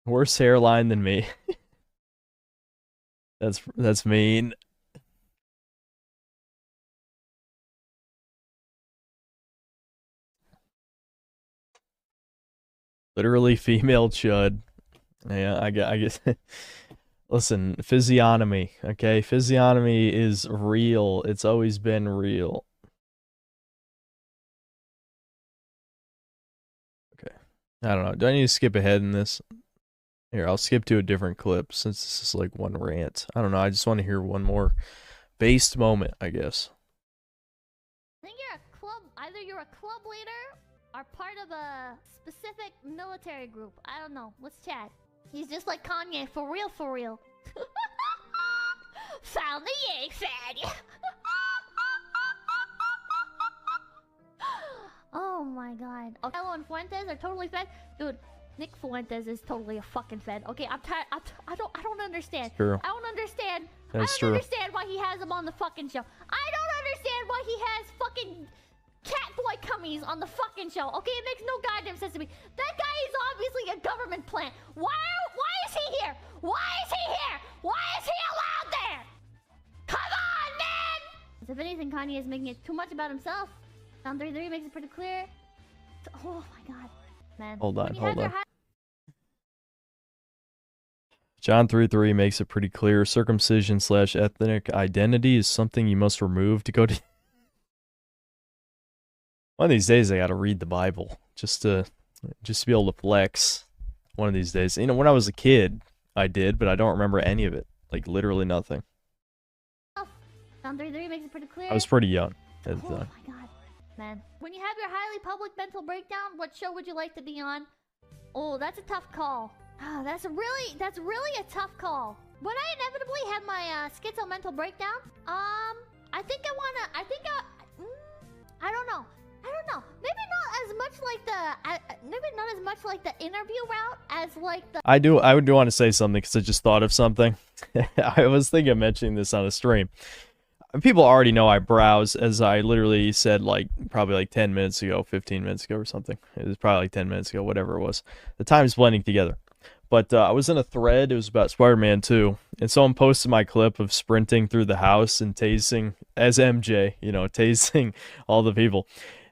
H: Worse hairline than me. That's mean. Literally female chud. Yeah, I guess. Listen, physiognomy, okay? Physiognomy is real. It's always been real. Okay. I don't know. Do I need to skip ahead in this? Here, I'll skip to a different clip since this is like one rant. I don't know. I just want to hear one more based moment, I guess.
N: I think you're a club. Either you're a club leader or part of a specific military group. I don't know. Let's chat. He's just like Kanye, for real, for real. Found the yay fag. Oh my god. Okay, Carlo and Fuentes are totally fed. Dude, Nick Fuentes is totally a fucking fed. Okay, I'm tired. I don't understand.
H: True.
N: I don't understand.
H: That's
N: I
H: true.
N: don't understand why he has him on the fucking show. I don't understand why he has fucking Catboy Cummies on the fucking show. Okay, it makes no goddamn sense to me. That guy is obviously a government plant. Why is he here? Why is he here? Why is he allowed there? Come on, man! If anything, Kanye is making it too much about himself. Sound 33 makes it pretty clear. Oh my god, man.
H: Hold on. John 3:3 makes it pretty clear. Circumcision/ethnic identity is something you must remove to go to. One of these days, I gotta read the Bible just to be able to flex. One of these days, you know, when I was a kid,
A: I did, but I don't remember any of it. Like, literally nothing.
N: Round 3 makes it pretty clear.
A: I was pretty young at the
N: Oh
A: time.
N: my god, man. When you have your highly public mental breakdown, what show would you like to be on? Oh, that's a tough call. Oh, that's really a tough call. When I inevitably have my schizo mental breakdown, I think I don't know. Maybe not as much like the interview route as like the.
A: I would want to say something because I just thought of something. I was thinking of mentioning this on a stream. People already know I browse, as I literally said, like, probably like 10 minutes ago, 15 minutes ago or something. It was probably like 10 minutes ago, whatever it was. The time's blending together. But I was in a thread, it was about Spider-Man 2, and someone posted my clip of sprinting through the house and tasing, as MJ, you know, tasing all the people.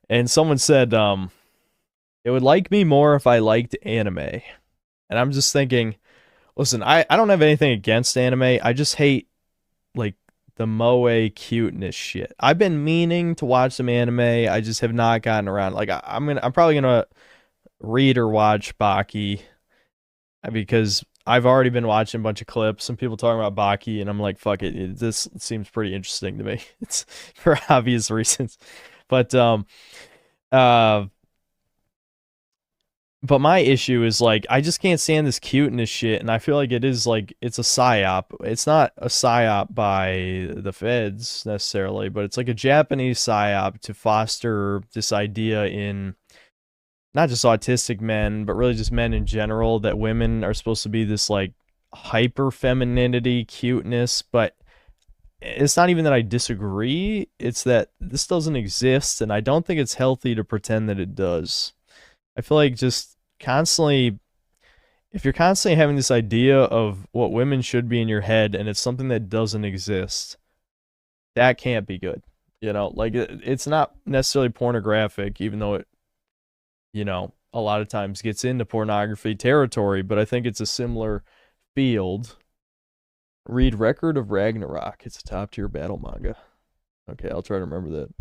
A: And someone said, it would like me more if I liked anime. And I'm just thinking, listen, I don't have anything against anime, I just hate, like, the moe cuteness shit. I've been meaning to watch some anime. I just have not gotten around. Like I'm probably gonna read or watch Baki because I've already been watching a bunch of clips and people talking about Baki, and I'm like, fuck it. This seems pretty interesting to me. It's for obvious reasons, but my issue is, like, I just can't stand this cuteness shit, and I feel like it is, like, it's a psyop. It's not a psyop by the feds, necessarily, but it's like a Japanese psyop to foster this idea in not just autistic men, but really just men in general, that women are supposed to be this, like, hyper-femininity, cuteness, but it's not even that I disagree, it's that this doesn't exist, and I don't think it's healthy to pretend that it does. I feel like just constantly, if you're constantly having this idea of what women should be in your head and it's something that doesn't exist, that can't be good. You know, like, it's not necessarily pornographic, even though it, you know, a lot of times gets into pornography territory, but I think it's a similar field. Read Record of Ragnarok. It's a top tier battle manga. Okay, I'll try to remember that.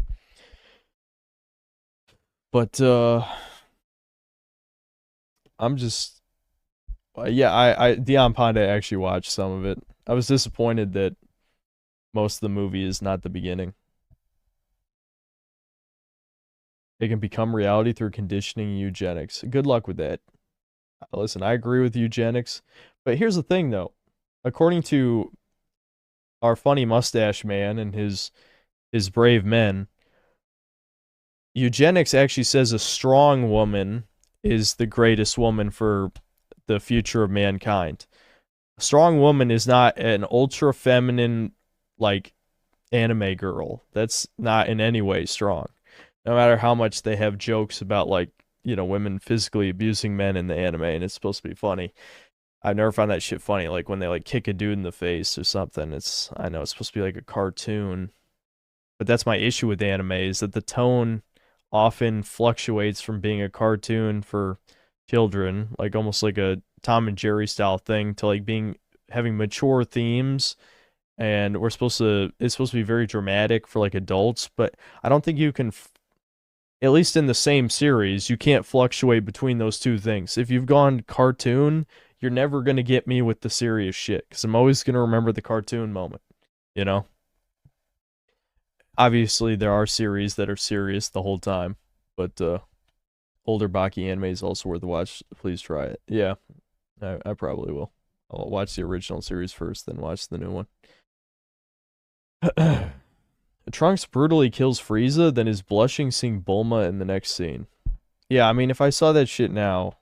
A: But, I'm just, yeah, I Dion Ponde actually watched some of it. I was disappointed that most of the movie is not the beginning. It can become reality through conditioning and eugenics. Good luck with that. Listen, I agree with eugenics, but here's the thing, though. According to our funny mustache man and his brave men, eugenics actually says a strong woman is the greatest woman for the future of mankind. A strong woman is not an ultra feminine, like, anime girl. That's not in any way strong. No matter how much they have jokes about, like, you know, women physically abusing men in the anime, and it's supposed to be funny. I've never found that shit funny. Like when they, like, kick a dude in the face or something. I know it's supposed to be like a cartoon, but that's my issue with anime, is that the tone often fluctuates from being a cartoon for children, like almost like a Tom and Jerry style thing, to like having mature themes, and it's supposed to be very dramatic for like adults, but I don't think you can, at least in the same series, you can't fluctuate between those two things. If you've gone cartoon, you're never going to get me with the serious shit, because I'm always going to remember the cartoon moment, you know? Obviously, there are series that are serious the whole time, but older Baki anime is also worth a watch. Please try it. Yeah, I probably will. I'll watch the original series first, then watch the new one. Trunks brutally kills Frieza, then is blushing seeing Bulma in the next scene. Yeah, I mean, if I saw that shit now,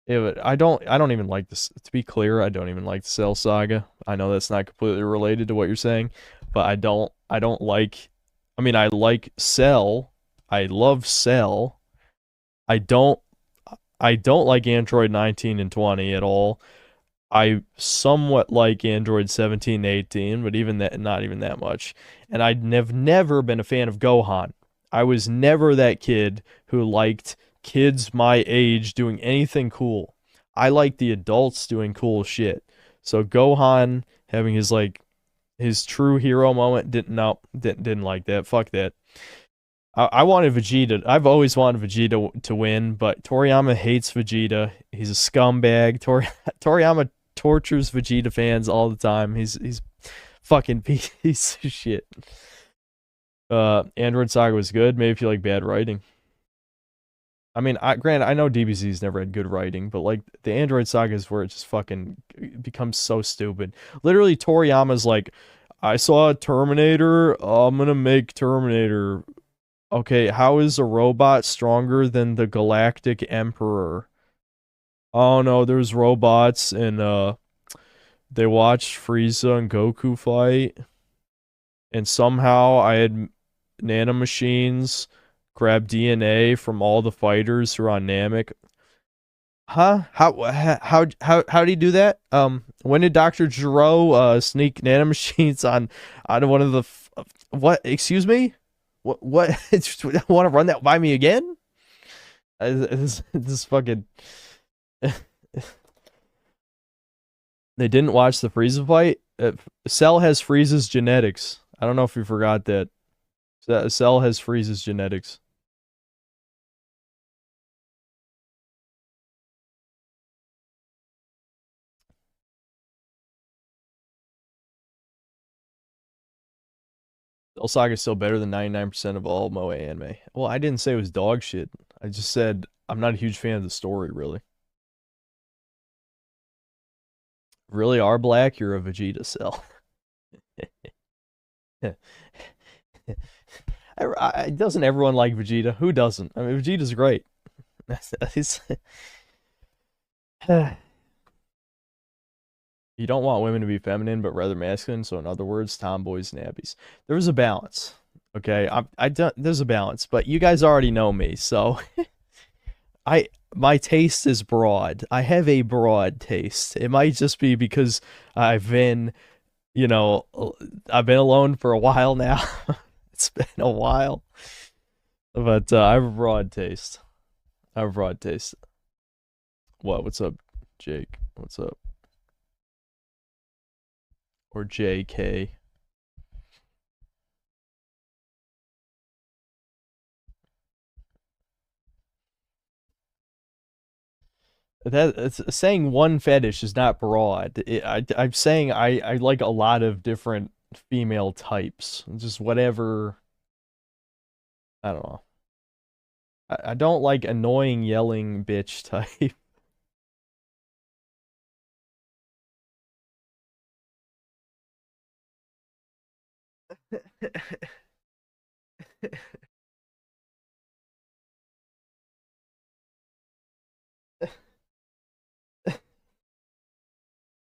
A: I don't even like this. To be clear, I don't even like the Cell Saga. I know that's not completely related to what you're saying, but I don't like. I mean, I like Cell. I love Cell. I don't like Android 19 and 20 at all. I somewhat like Android 17 and 18, but even that, not even that much. And I've never been a fan of Gohan. I was never that kid who liked kids my age doing anything cool. I like the adults doing cool shit. So Gohan having his true hero moment, didn't like that. Fuck that.
B: I wanted Vegeta. I've always wanted Vegeta to win, but Toriyama hates Vegeta. He's a scumbag. Toriyama tortures Vegeta fans all the time. He's fucking piece of shit. Android Saga was good. Maybe if you like bad writing. I mean, granted, I know DBZ's never had good writing, but like the Android Saga is where it just fucking becomes so stupid. Literally, Toriyama's like, I saw a Terminator. I'm gonna make Terminator. Okay, how is a robot stronger than the Galactic Emperor? Oh no, there's robots and they watched Frieza and Goku fight. And somehow I had nanomachines grab DNA from all the fighters who are on Namek. Huh? How do you do that? When did Dr. Gero sneak nanomachines on one of the what? Excuse me? What? Want to run that by me again? This fucking. They didn't watch the Frieza fight. Cell has Frieza's genetics. I don't know if you forgot that. Cell has Frieza's genetics. Cell Saga is still better than 99% of all Moe anime. Well, I didn't say it was dog shit. I just said I'm not a huge fan of the story, really. Really are black? You're a Vegeta Cell. Doesn't everyone like Vegeta? Who doesn't? I mean, Vegeta's great. You don't want women to be feminine, but rather masculine. So, in other words, tomboys, nabbies. There was a balance. Okay, there's a balance, but you guys already know me, so my taste is broad. I have a broad taste. It might just be because I've been alone for a while now. It's been a while, but I have a broad taste. What? What's up, Jake? What's up? Or JK. It's saying one fetish is not broad. I'm saying I like a lot of different female types. Just whatever. I don't know. I don't like annoying yelling bitch type.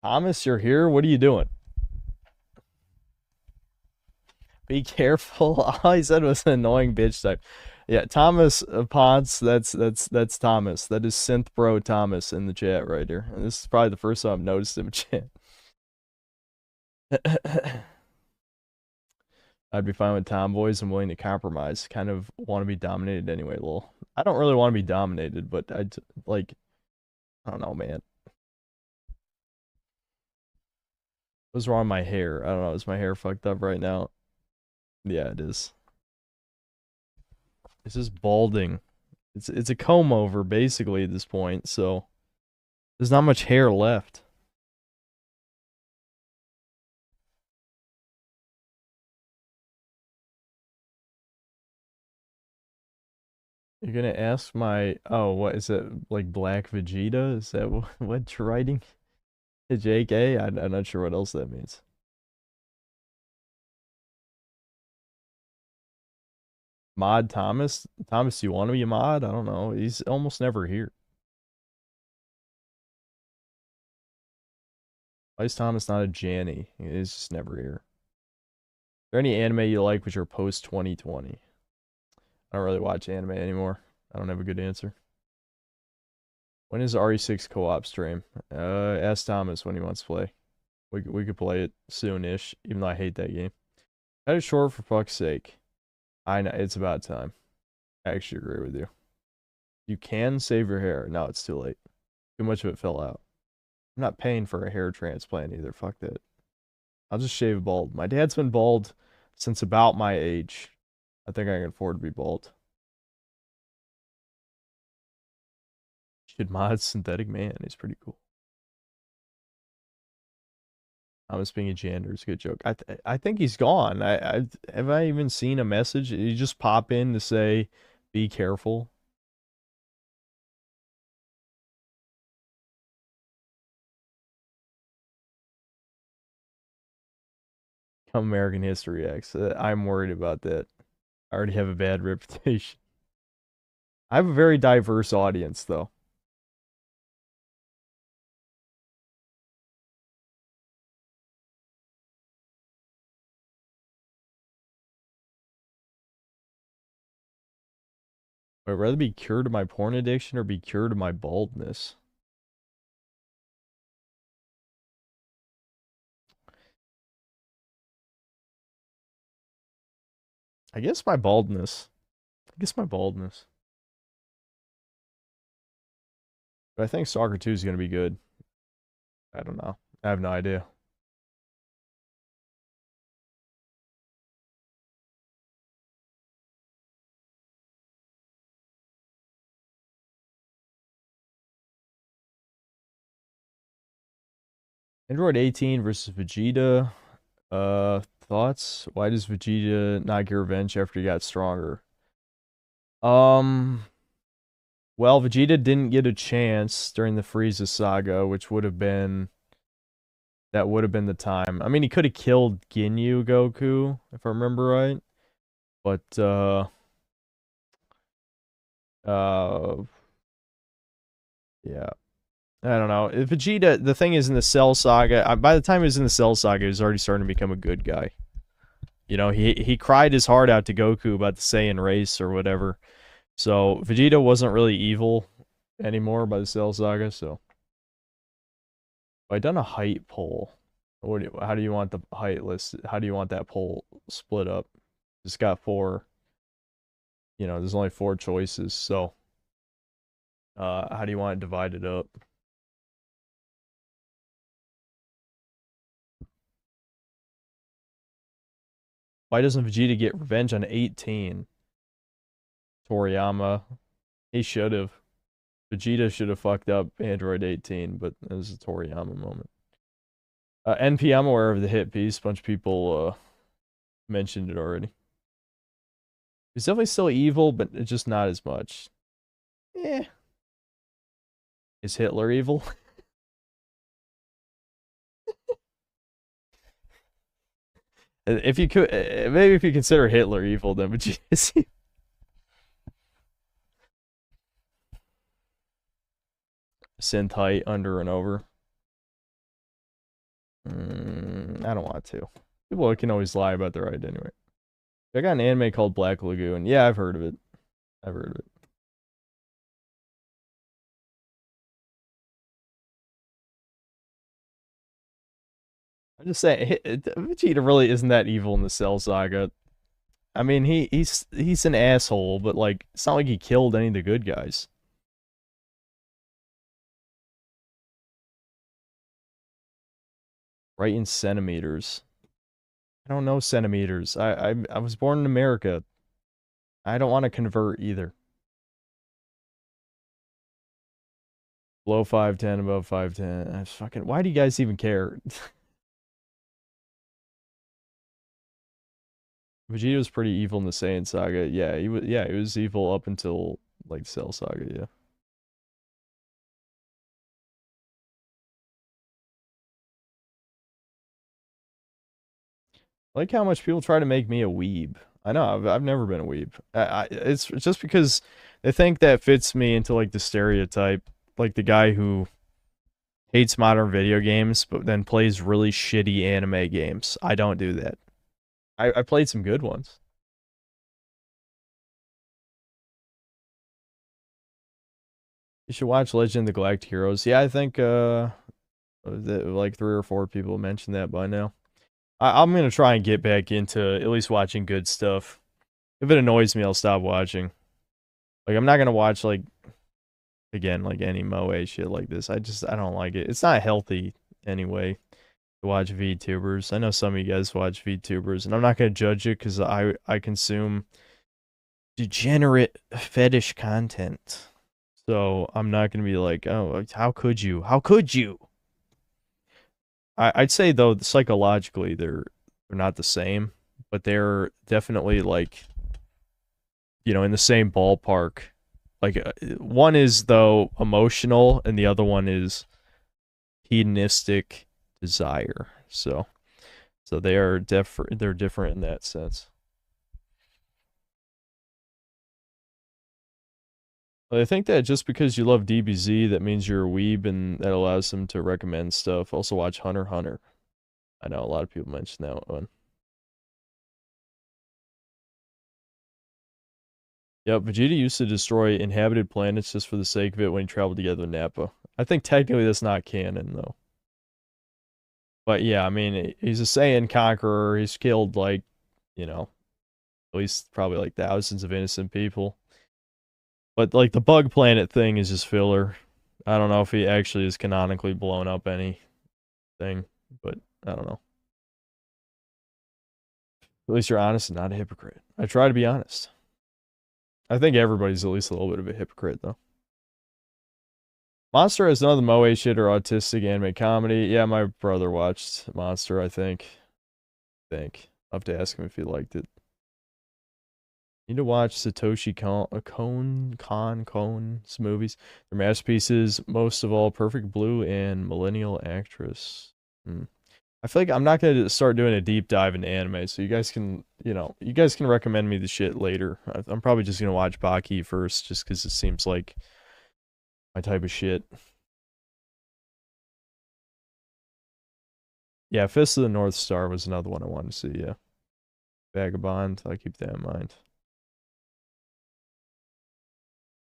B: Thomas, you're here? What are you doing? Be careful. All he said was an annoying bitch type. Yeah, Thomas Ponce, that's Thomas. That is Synth Bro Thomas in the chat right here. And this is probably the first time I've noticed him in chat. I'd be fine with tomboys. I'm willing to compromise. Kind of want to be dominated anyway, lol. I don't really want to be dominated, but I don't know, man. What's wrong with my hair? I don't know. Is my hair fucked up right now? Yeah, it is. It's just balding. It's a comb over basically at this point, so there's not much hair left. You're gonna ask what is it, like Black Vegeta? Is that what you're writing? JK? I'm not sure what else that means. Mod Thomas? Thomas, do you want to be a mod? I don't know. He's almost never here. Why is Thomas not a Janny? He's just never here. Is there any anime you like which are post 2020? I don't really watch anime anymore. I don't have a good answer. When is RE6 co-op stream? Ask Thomas when he wants to play. We could play it soon-ish, even though I hate that game. Cut it short for fuck's sake. I know, it's about time. I actually agree with you. You can save your hair. No, it's too late. Too much of it fell out. I'm not paying for a hair transplant either. Fuck that. I'll just shave bald. My dad's been bald since about my age.
A: I think I can afford to be bald. Should mod Synthetic Man. He's pretty cool. Thomas being a janitor is a good joke. I think he's gone. Have I even seen a message? Did he just pop in to say, "Be careful"? Come American History X. I'm worried about that. I already have a bad reputation. I have a very diverse audience, though. I'd rather be cured of my porn addiction or be cured of my baldness. I guess my baldness. But I think Stalker 2 is going to be good. I don't know. I have no idea. Android 18 versus Vegeta. Thoughts? Why does Vegeta not get revenge after he got stronger? Well, Vegeta didn't get a chance during the Frieza saga, which would have been the time. I mean, he could have killed Ginyu Goku, if I remember right. But yeah. I don't know. If Vegeta, the thing is in the Cell Saga, by the time he was in the Cell Saga, he was already starting to become a good guy. You know, he cried his heart out to Goku about the Saiyan race or whatever. So Vegeta wasn't really evil anymore by the Cell Saga, so. I done a height poll. How do you want the height list? How do you want that poll split up? It's got 4. You know, there's only 4 choices, so. How do you want it divided up? Why doesn't Vegeta get revenge on 18? Toriyama. He should have. Vegeta should have fucked up Android 18, but it was a Toriyama moment. NP, I'm aware of the hit piece. A bunch of people mentioned it already. He's definitely still evil, but it's just not as much. Eh. Is Hitler evil? If you could, maybe if you consider Hitler evil, then Vegeta is evil. Synth height under and over. I don't want to. People can always lie about their height anyway. I got an anime called Black Lagoon. Yeah, I've heard of it. I've heard of it. I'm just saying, Vegeta really isn't that evil in the Cell Saga. I mean, he's an asshole, but like, it's not like he killed any of the good guys. Right in centimeters. I don't know centimeters. I was born in America. I don't want to convert either. Below 5'10", above 5'10". I fucking. Why do you guys even care? Vegeta was pretty evil in the Saiyan saga. Yeah, he was. Yeah, he was evil up until like Cell Saga. Yeah. I like how much people try to make me a weeb. I know I've never been a weeb. It's just because they think that fits me into like the stereotype, like the guy who hates modern video games but then plays really shitty anime games. I don't do that. I played some good ones. You should watch Legend of the Galactic Heroes. Yeah, I think like 3 or 4 people mentioned that by now. I'm gonna try and get back into at least watching good stuff. If it annoys me, I'll stop watching. Like, I'm not gonna watch like, again, like any moe shit like this. I don't like it. It's not healthy anyway to watch VTubers. I know some of you guys watch VTubers, and I'm not gonna judge it because I consume
H: degenerate fetish content. So I'm not gonna be like, oh, how could you? How could you? I'd say though, psychologically, they're not the same, but they're definitely like, in the same ballpark. Like one is though emotional, and the other one is hedonistic desire. So they are they're different in that sense. I think that just because you love DBZ, that means you're a weeb, and that allows them to recommend stuff. Also watch Hunter x Hunter. I know a lot of people mention that one. Yep, Vegeta used to destroy inhabited planets just for the sake of it when he traveled together with Nappa. I think technically that's not canon, though. But yeah, I mean, he's a Saiyan conqueror. He's killed, like, at least probably like thousands of innocent people. But, like, the bug planet thing is just filler. I don't know if he actually has canonically blown up anything, but I don't know. At least you're honest and not a hypocrite. I try to be honest. I think everybody's at least a little bit of a hypocrite, though. Monster has none of the moe shit or autistic anime comedy. Yeah, my brother watched Monster, I think. I'll have to ask him if he liked it. Need to watch Satoshi Kon's movies. They're masterpieces. Most of all, Perfect Blue and Millennial Actress. I feel like I'm not gonna start doing a deep dive into anime, so you guys can, recommend me the shit later. I'm probably just gonna watch Baki first, just because it seems like my type of shit. Yeah, Fist of the North Star was another one I wanted to see, yeah. Vagabond, I'll keep that in mind.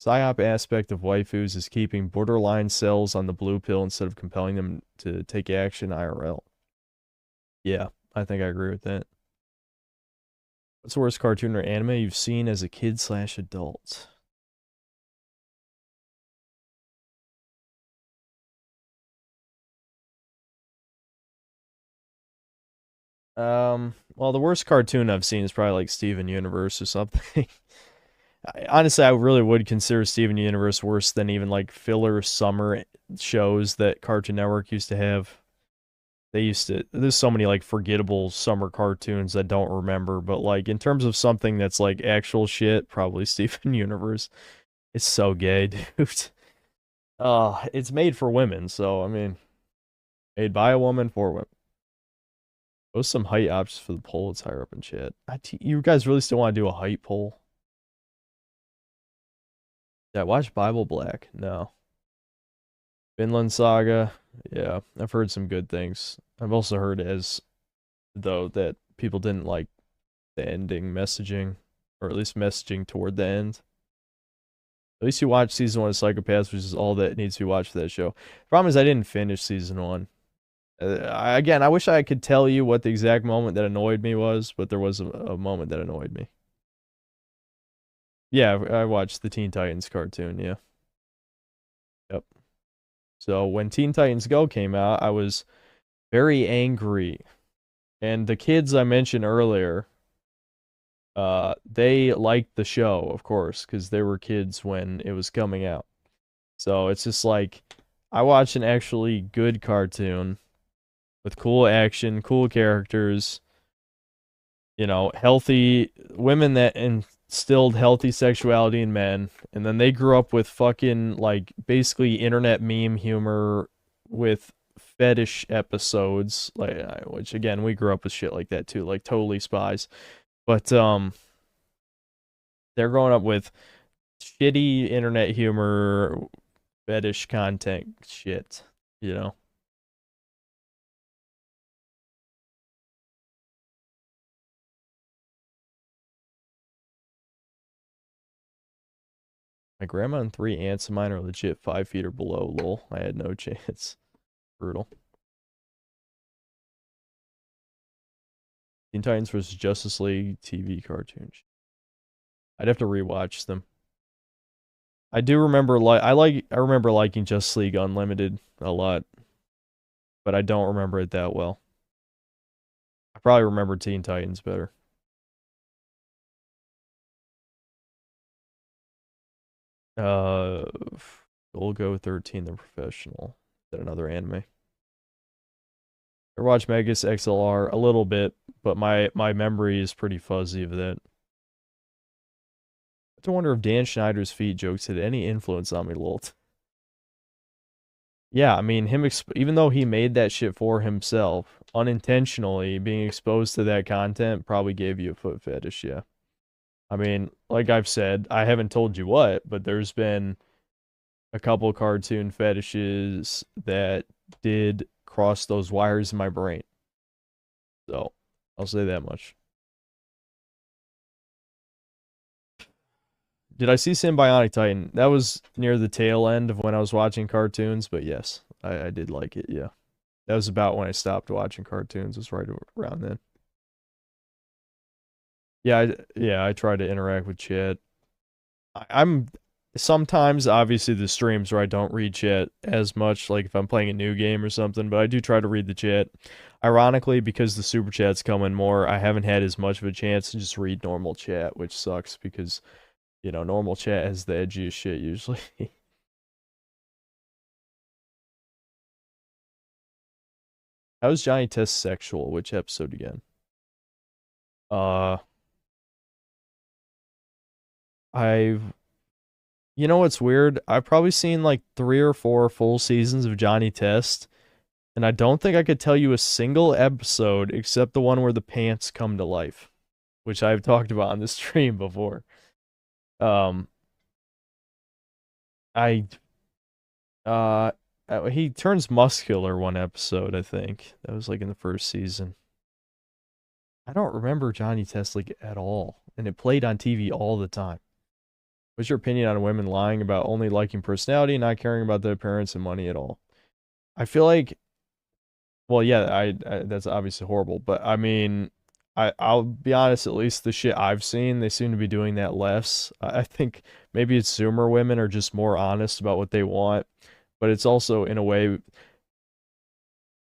H: PsyOp aspect of waifus is keeping borderline cells on the blue pill instead of compelling them to take action IRL. Yeah, I think I agree with that. What's the worst cartoon or anime you've seen as a kid/adult? Well, the worst cartoon I've seen is probably like Steven Universe or something. Honestly, I really would consider Steven Universe worse than even like filler summer shows that Cartoon Network used to have. There's so many like forgettable summer cartoons I don't remember, but like in terms of something that's like actual shit, probably Steven Universe. It's so gay, dude. It's made for women, so I mean, made by a woman for women. Post some height options for the poll. It's higher up in chat. You guys really still want to do a height poll? Yeah, watch Bible Black. No. Vinland Saga. Yeah, I've heard some good things. I've also heard though that people didn't like the ending messaging, or at least messaging toward the end. At least you watched season 1 of Psychopaths, which is all that needs to be watched for that show. Problem is I didn't finish season 1. Again, I wish I could tell you what the exact moment that annoyed me was, but there was a moment that annoyed me. Yeah, I watched the Teen Titans cartoon, yeah. Yep. So when Teen Titans Go came out, I was very angry. And the kids I mentioned earlier, they liked the show, of course, because they were kids when it was coming out. So it's just like, I watched an actually good cartoon with cool action, cool characters, healthy women that instilled healthy sexuality in men, and then they grew up with fucking, like, basically internet meme humor with fetish episodes, like, which, again, we grew up with shit like that, too, like, Totally Spies, but, they're growing up with shitty internet humor, fetish content shit, My grandma and 3 aunts of mine are legit 5 feet or below, lol. I had no chance. Brutal. Teen Titans vs. Justice League TV cartoons. I'd have to rewatch them. I do remember I remember liking Justice League Unlimited a lot, but I don't remember it that well. I probably remember Teen Titans better.
B: We'll go 13, The Professional. Is that another anime? I watched Megas XLR a little bit, but my memory is pretty fuzzy of that. I have to wonder if Dan Schneider's feet jokes had any influence on me, Lolt. Yeah, I mean, even though he made that shit for himself, unintentionally being exposed to that content probably gave you a foot fetish, yeah. I mean, like I've said, I haven't told you what, but there's been a couple cartoon fetishes that did cross those wires in my brain. So, I'll say that much. Did I see Symbionic Titan? That was near the tail end of when I was watching cartoons, but yes, I did like it, yeah. That was about when I stopped watching cartoons, it was right around then. Yeah, I try to interact with chat. I'm sometimes, obviously, the streams where I don't read chat as much, like if I'm playing a new game or something, but I do try to read the chat. Ironically, because the super chats come in more, I haven't had as much of a chance to just read normal chat, which sucks because, you know, normal chat has the edgiest shit usually. How's Johnny Test sexual? Which episode again? You know what's weird? I've probably seen like 3 or 4 full seasons of Johnny Test, and I don't think I could tell you a single episode except the one where the pants come to life, which I've talked about on the stream before. He turns muscular one episode, I think. That was like in the first season. I don't remember Johnny Test like at all, and it played on TV all the time. What's your opinion on women lying about only liking personality and not caring about the appearance and money at all? I feel like, well, yeah, I that's obviously horrible, but I mean, I'll be honest, at least the shit I've seen, they seem to be doing that less. I think maybe it's Zoomer women are just more honest about what they want, but it's also, in a way,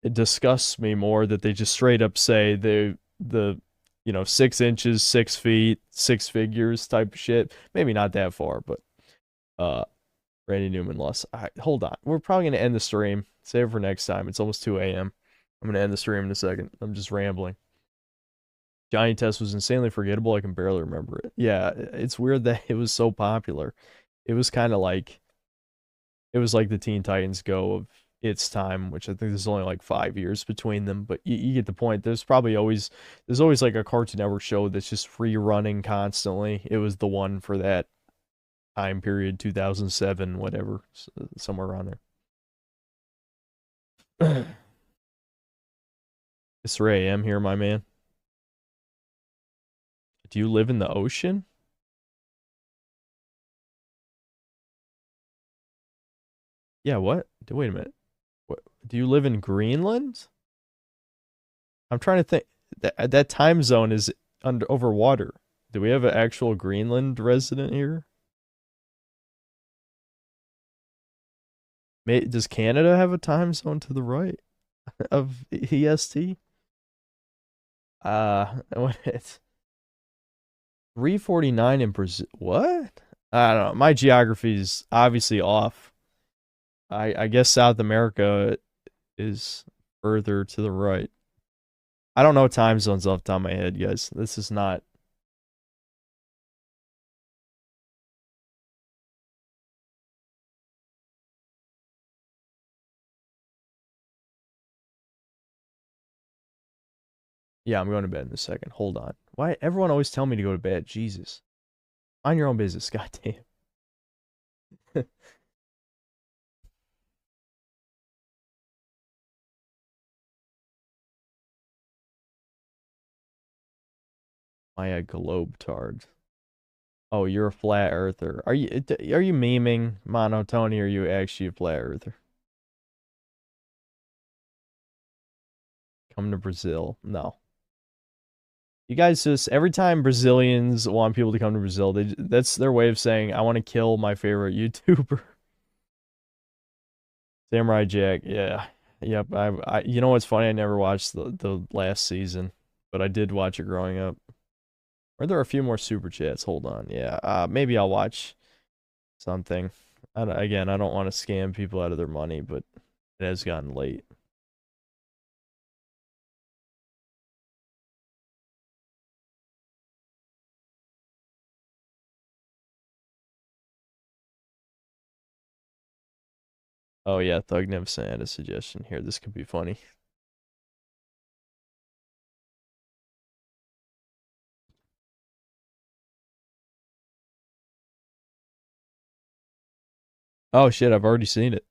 B: it disgusts me more that they just straight up say the 6 inches, 6 feet, 6 figures type of shit. Maybe not that far, but Randy Newman lost. Hold on. We're probably going to end the stream. Save it for next time. It's almost 2 a.m. I'm going to end the stream in a second. I'm just rambling. Johnny Test was insanely forgettable. I can barely remember it. Yeah, it's weird that it was so popular. It was kind of like, it was like the Teen Titans Go of its time, which I think there's only like 5 years between them, but you get the point. There's always like a Cartoon Network show that's just rerunning constantly. It was the one for that time period, 2007, whatever, somewhere around there. It's 3 a.m. here, my man. Do you live in the ocean? Yeah, what? Wait a minute. What? Do you live in Greenland? I'm trying to think. That time zone is over water. Do we have an actual Greenland resident here? Does Canada have a time zone to the right of EST? It's 3:49 in Brazil. What? I don't know. My geography is obviously off. I guess South America is further to the right. I don't know time zones off the top of my head, guys. This is not... Yeah, I'm going to bed in a second. Hold on. Why everyone always tell me to go to bed? Jesus. Mind your own business, goddamn. Maya Globetard. Oh, you're a flat earther. Are you memeing, Monotony, or are you actually a flat earther? Come to Brazil. No. You guys just, every time Brazilians want people to come to Brazil, that's their way of saying, I want to kill my favorite YouTuber. Samurai Jack, yeah. Yep, you know what's funny? I never watched the last season, but I did watch it growing up. Are there a few more super chats? Hold on. Yeah, maybe I'll watch something. Again, I don't want to scam people out of their money, but it has gotten late. Oh yeah, Thugnificent had a suggestion here. This could be funny. Oh shit, I've already seen it.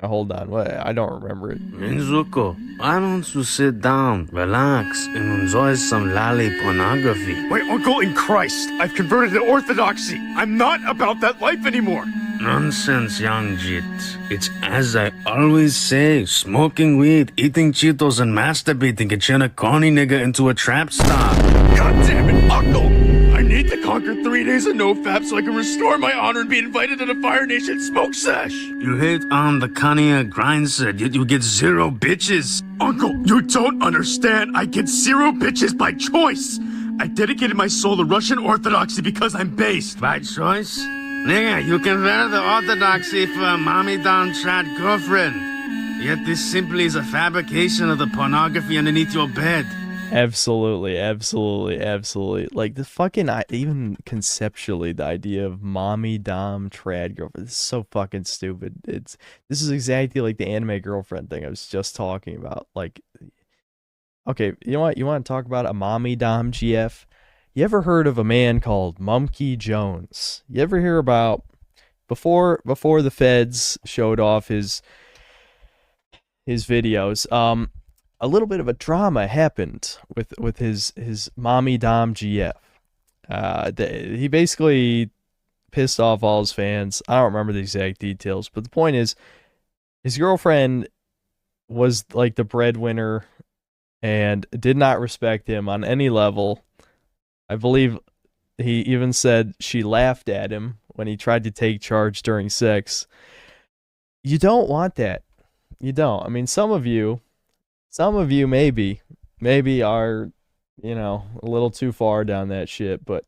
B: Hold on, wait, I don't remember it.
J: Minzuko, why don't you sit down, relax, and enjoy some lolly pornography?
R: Wait, Uncle, in Christ, I've converted to Orthodoxy. I'm not about that life anymore.
J: Nonsense, young Jit. It's as I always say, smoking weed, eating Cheetos, and masturbating can turn a corny nigga into a trap star.
R: God damn it, Uncle! I need to conquer 3 days of nofap so I can restore my honor and be invited to the Fire Nation smoke sesh.
J: You hate on the Kanye grindset, yet you get 0 bitches.
R: Uncle, you don't understand. I get 0 bitches by choice. I dedicated my soul to Russian Orthodoxy because I'm based.
J: By choice? Nigga, you converted the Orthodoxy for a mommy-down trad girlfriend. Yet this simply is a fabrication of the pornography underneath your bed.
B: Absolutely, absolutely, absolutely. Like the fucking, even conceptually, the idea of mommy dom trad girlfriend. This is so fucking stupid. This is exactly like the anime girlfriend thing I was just talking about. Like, okay, you know what? You want to talk about a mommy dom GF? You ever heard of a man called Mumkey Jones? You ever hear about before the feds showed off his videos? A little bit of a drama happened with his mommy dom GF. He basically pissed off all his fans. I don't remember the exact details, but the point is, his girlfriend was like the breadwinner and did not respect him on any level. I believe he even said she laughed at him when he tried to take charge during sex. You don't want that. You don't. I mean, some of you maybe are, you know, a little too far down that shit, but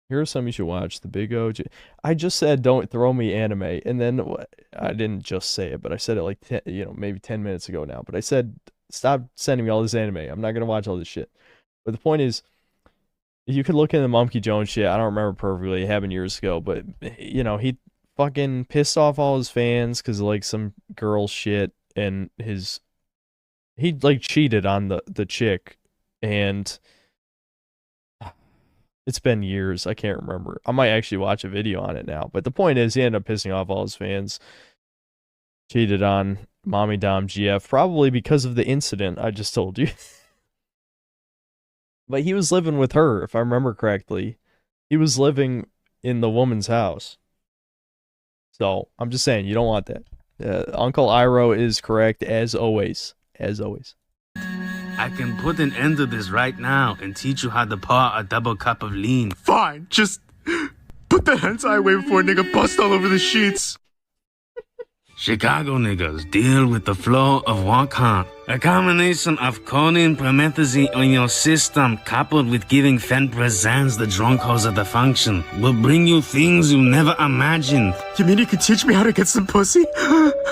B: here are some you should watch. The Big OG. I just said don't throw me anime, and then I didn't just say it, but I said it like maybe 10 minutes ago now. But I said stop sending me all this anime. I'm not gonna watch all this shit. But the point is, you could look into the Mumkey Jones shit. I don't remember perfectly. It happened years ago, but you know, he fucking pissed off all his fans because of like some girl shit, and he like cheated on the chick, and it's been years. I can't remember. I might actually watch a video on it now. But the point is, he ended up pissing off all his fans. Cheated on Mommy Dom GF, probably because of the incident I just told you. But he was living with her, if I remember correctly. He was living in the woman's house. So, I'm just saying, you don't want that. Uncle Iroh is correct, as always. As always.
J: I can put an end to this right now and teach you how to pour a double cup of lean.
R: Fine, just put the hentai away before a nigga bust all over the sheets.
J: Chicago niggas deal with the flow of Wakhan. A combination of coding parenthesis on your system coupled with giving Fen Presents the drunk hoes of the function will bring you things you never imagined.
R: You mean you can teach me how to get some pussy?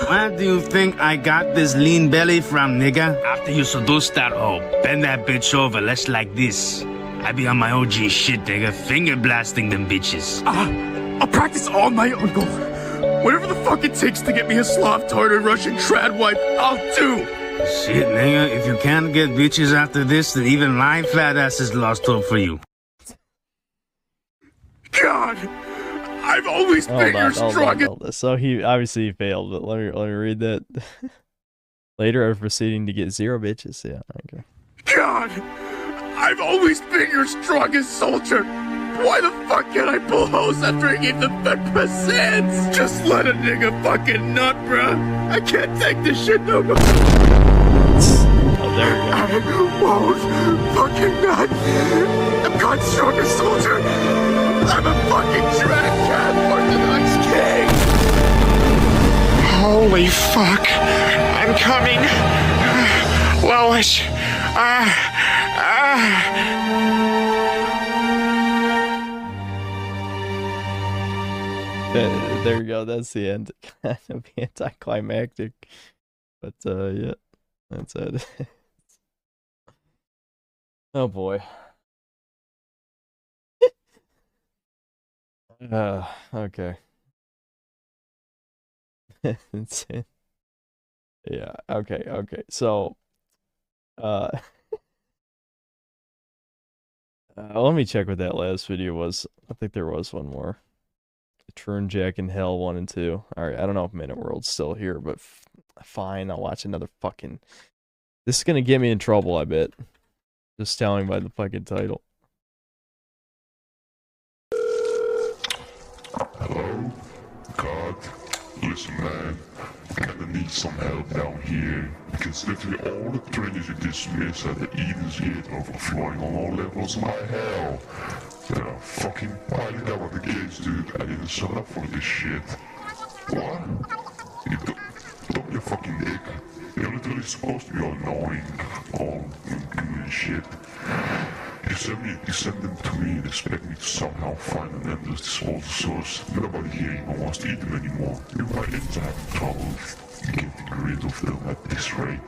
J: Where do you think I got this lean belly from, nigga? After you seduce that hoe, bend that bitch over, let's like this. I be on my OG shit, nigga, finger blasting them bitches.
R: I'll practice all night, Uncle. Whatever the fuck it takes to get me a Slav Tartar Russian trad wife, I'll do.
J: Shit, nigga, if you can't get bitches after this, then even my fat ass is lost hope for you.
R: God, I've always been your strongest.
B: So he obviously failed, but let me read that. Later, after proceeding to get 0 bitches. Yeah, okay.
R: God, I've always been your strongest soldier. Why the fuck can't I pull hoes after I gave the Fen Presents? Just let a nigga fucking nut, bruh. I can't take this shit no more.
B: Oh, there we go.
R: I won't fucking nut. I'm God's strongest soldier. I'm a fucking trad cat Orthodox king. Holy fuck. I'm coming. Lois.
H: There you go. That's the end. Kind of anticlimactic, but yeah, that's it. Oh boy. Okay. It's, yeah. Okay. Okay. So, let me check what that last video was. I think there was one more. Turn Jack in Hell 1 and 2. Alright, I don't know if Minute World's still here, but fine, I'll watch another fucking... This is gonna get me in trouble, I bet. Just telling by the fucking title.
P: Hello? God? Listen, man. I kinda need some help down here. Because literally all the trainers you dismiss at the Eden's Gate overflowing on all levels of my hell. There are fucking piling up at the gates, dude. I didn't sign up for this shit. What? You don't be a fucking dick. You're literally supposed to be all annoying, all shit. You send them to me and expect me to somehow find an endless disposal source. Nobody here even wants to eat them anymore. Even my agents are having trouble getting rid of them at this rate.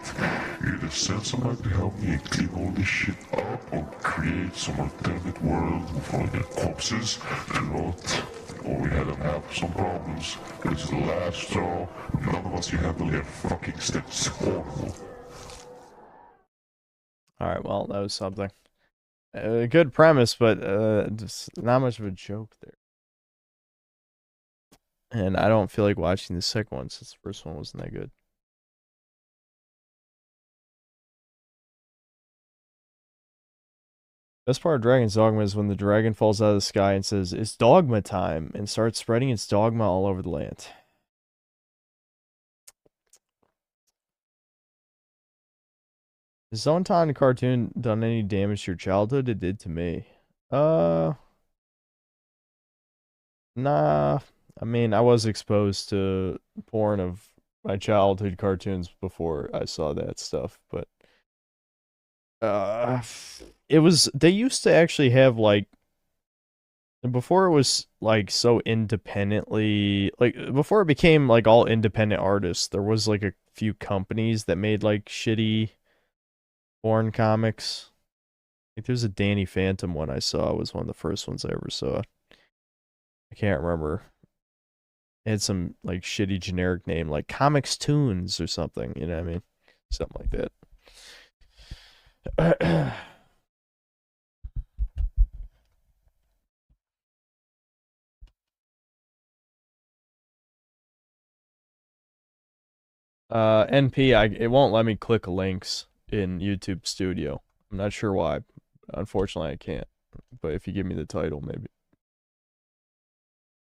P: You either send somebody to help me and clean all this shit up, or create some alternate world with all their corpses to rot. Or we had them have some problems. This is the last straw. None of us can handle their fucking steps. Horrible.
H: Alright, well, that was something. Good premise, but just not much of a joke there. And I don't feel like watching the second one since the first one wasn't that good. Best part of Dragon's Dogma is when the dragon falls out of the sky and says, "It's dogma time," and starts spreading its dogma all over the land. Has Zontan the cartoon done any damage to your childhood? It did to me. Nah. I mean, I was exposed to porn of my childhood cartoons before I saw that stuff, but it was, they used to actually have like, before it was like so independently, like before it became like all independent artists, there was like a few companies that made like shitty porn comics. Like there's a Danny Phantom one I saw. It was one of the first ones I ever saw. I can't remember. It had some like shitty generic name like Comics Tunes or something, you know what I mean? Something like that. NP, it won't let me click links in YouTube Studio. I'm not sure why. Unfortunately, I can't. But if you give me the title, maybe.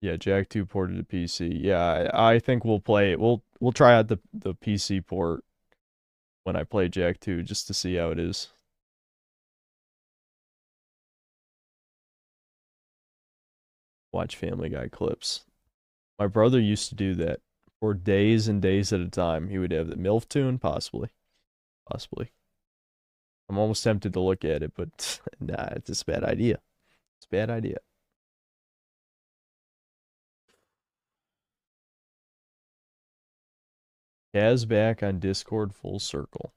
H: Yeah, Jack 2 ported to PC. Yeah, I think we'll play it. We'll try out the PC port when I play Jack 2 just to see how it is. Watch Family Guy clips. My brother used to do that for days and days at a time. He would have the MILF tune, possibly. Possibly. I'm almost tempted to look at it, but nah, it's just a bad idea. It's a bad idea. Kaz back on Discord full circle.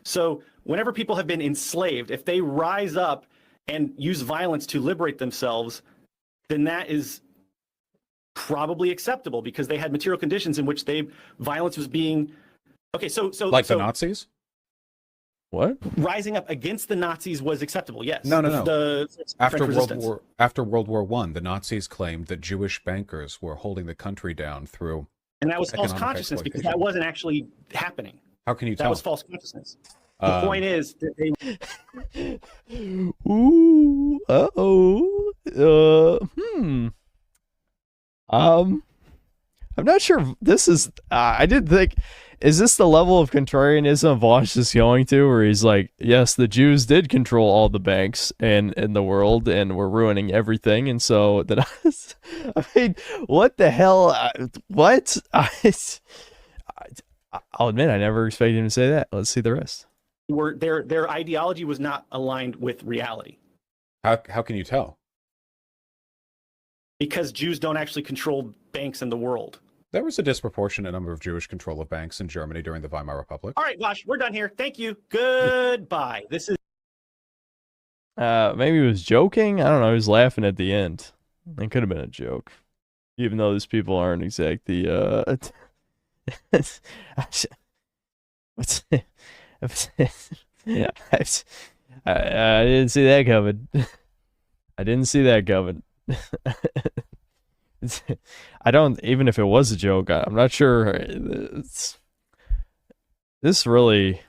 C: So whenever people have been enslaved, if they rise up and use violence to liberate themselves, then that is probably acceptable because they had material conditions in which violence was being... Okay, so
Q: the Nazis?
H: What?
C: Rising up against the Nazis was acceptable, yes.
Q: No.
C: After
Q: World War I, the Nazis claimed that Jewish bankers were holding the country down through...
C: And that was false consciousness because that wasn't actually happening.
Q: How can you tell?
C: That was false consciousness. The point is that they...
H: Ooh, I'm not sure if this is. I did think. Is this the level of contrarianism Vosh is going to, where he's like, yes, the Jews did control all the banks in the world and were ruining everything, and so that I mean, what the hell? What? I'll admit, I never expected him to say that. Let's see the rest.
C: Their ideology was not aligned with reality.
Q: How can you tell?
C: Because Jews don't actually control banks in the world.
Q: There was a disproportionate number of Jewish control of banks in Germany during the Weimar Republic.
C: All right, Vosh, we're done here. Thank you. Goodbye. This is.
H: Maybe he was joking. I don't know. He was laughing at the end. It could have been a joke, even though these people aren't exactly. What's yeah, I didn't see that coming. I didn't see that coming. I don't, even if it was a joke, I'm not sure. This really,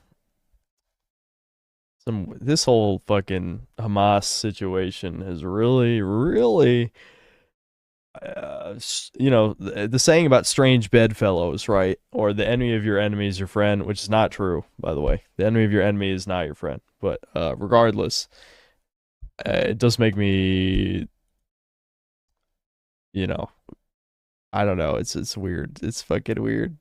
H: this whole fucking Hamas situation has really, you know, the saying about strange bedfellows, right? Or the enemy of your enemy is your friend, which is not true, by the way. The enemy of your enemy is not your friend. But regardless, it does make me, you know, I don't know. It's weird. It's fucking weird.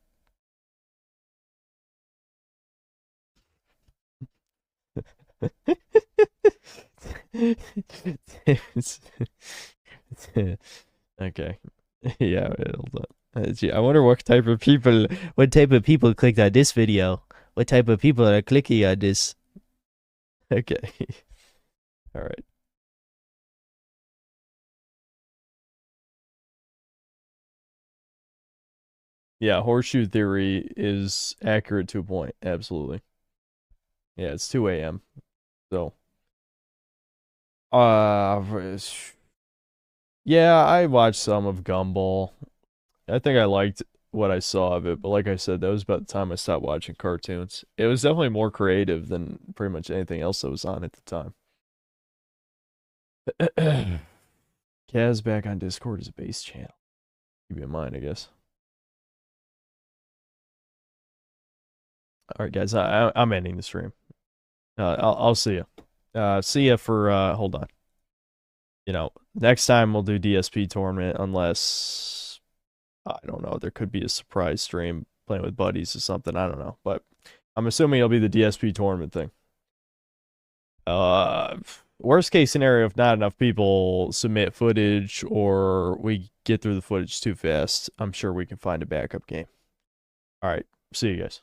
H: Okay. Yeah, hold on. Gee, I wonder what type of people clicked on this video. What type of people are clicking on this? Okay. All right. Yeah, horseshoe theory is accurate to a point. Absolutely. Yeah, it's 2 a.m. So, yeah, I watched some of Gumball. I think I liked what I saw of it, but like I said, that was about the time I stopped watching cartoons. It was definitely more creative than pretty much anything else that was on at the time. Kaz back on Discord is a base channel. Keep it in mind, I guess. All right, guys, I'm ending the stream. I'll see you. See ya for hold on. You know, next time we'll do DSP tournament unless I don't know, there could be a surprise stream playing with buddies or something. I don't know, but I'm assuming it'll be the DSP tournament thing. Worst case scenario, if not enough people submit footage or we get through the footage too fast, I'm sure we can find a backup game. All right, see you guys.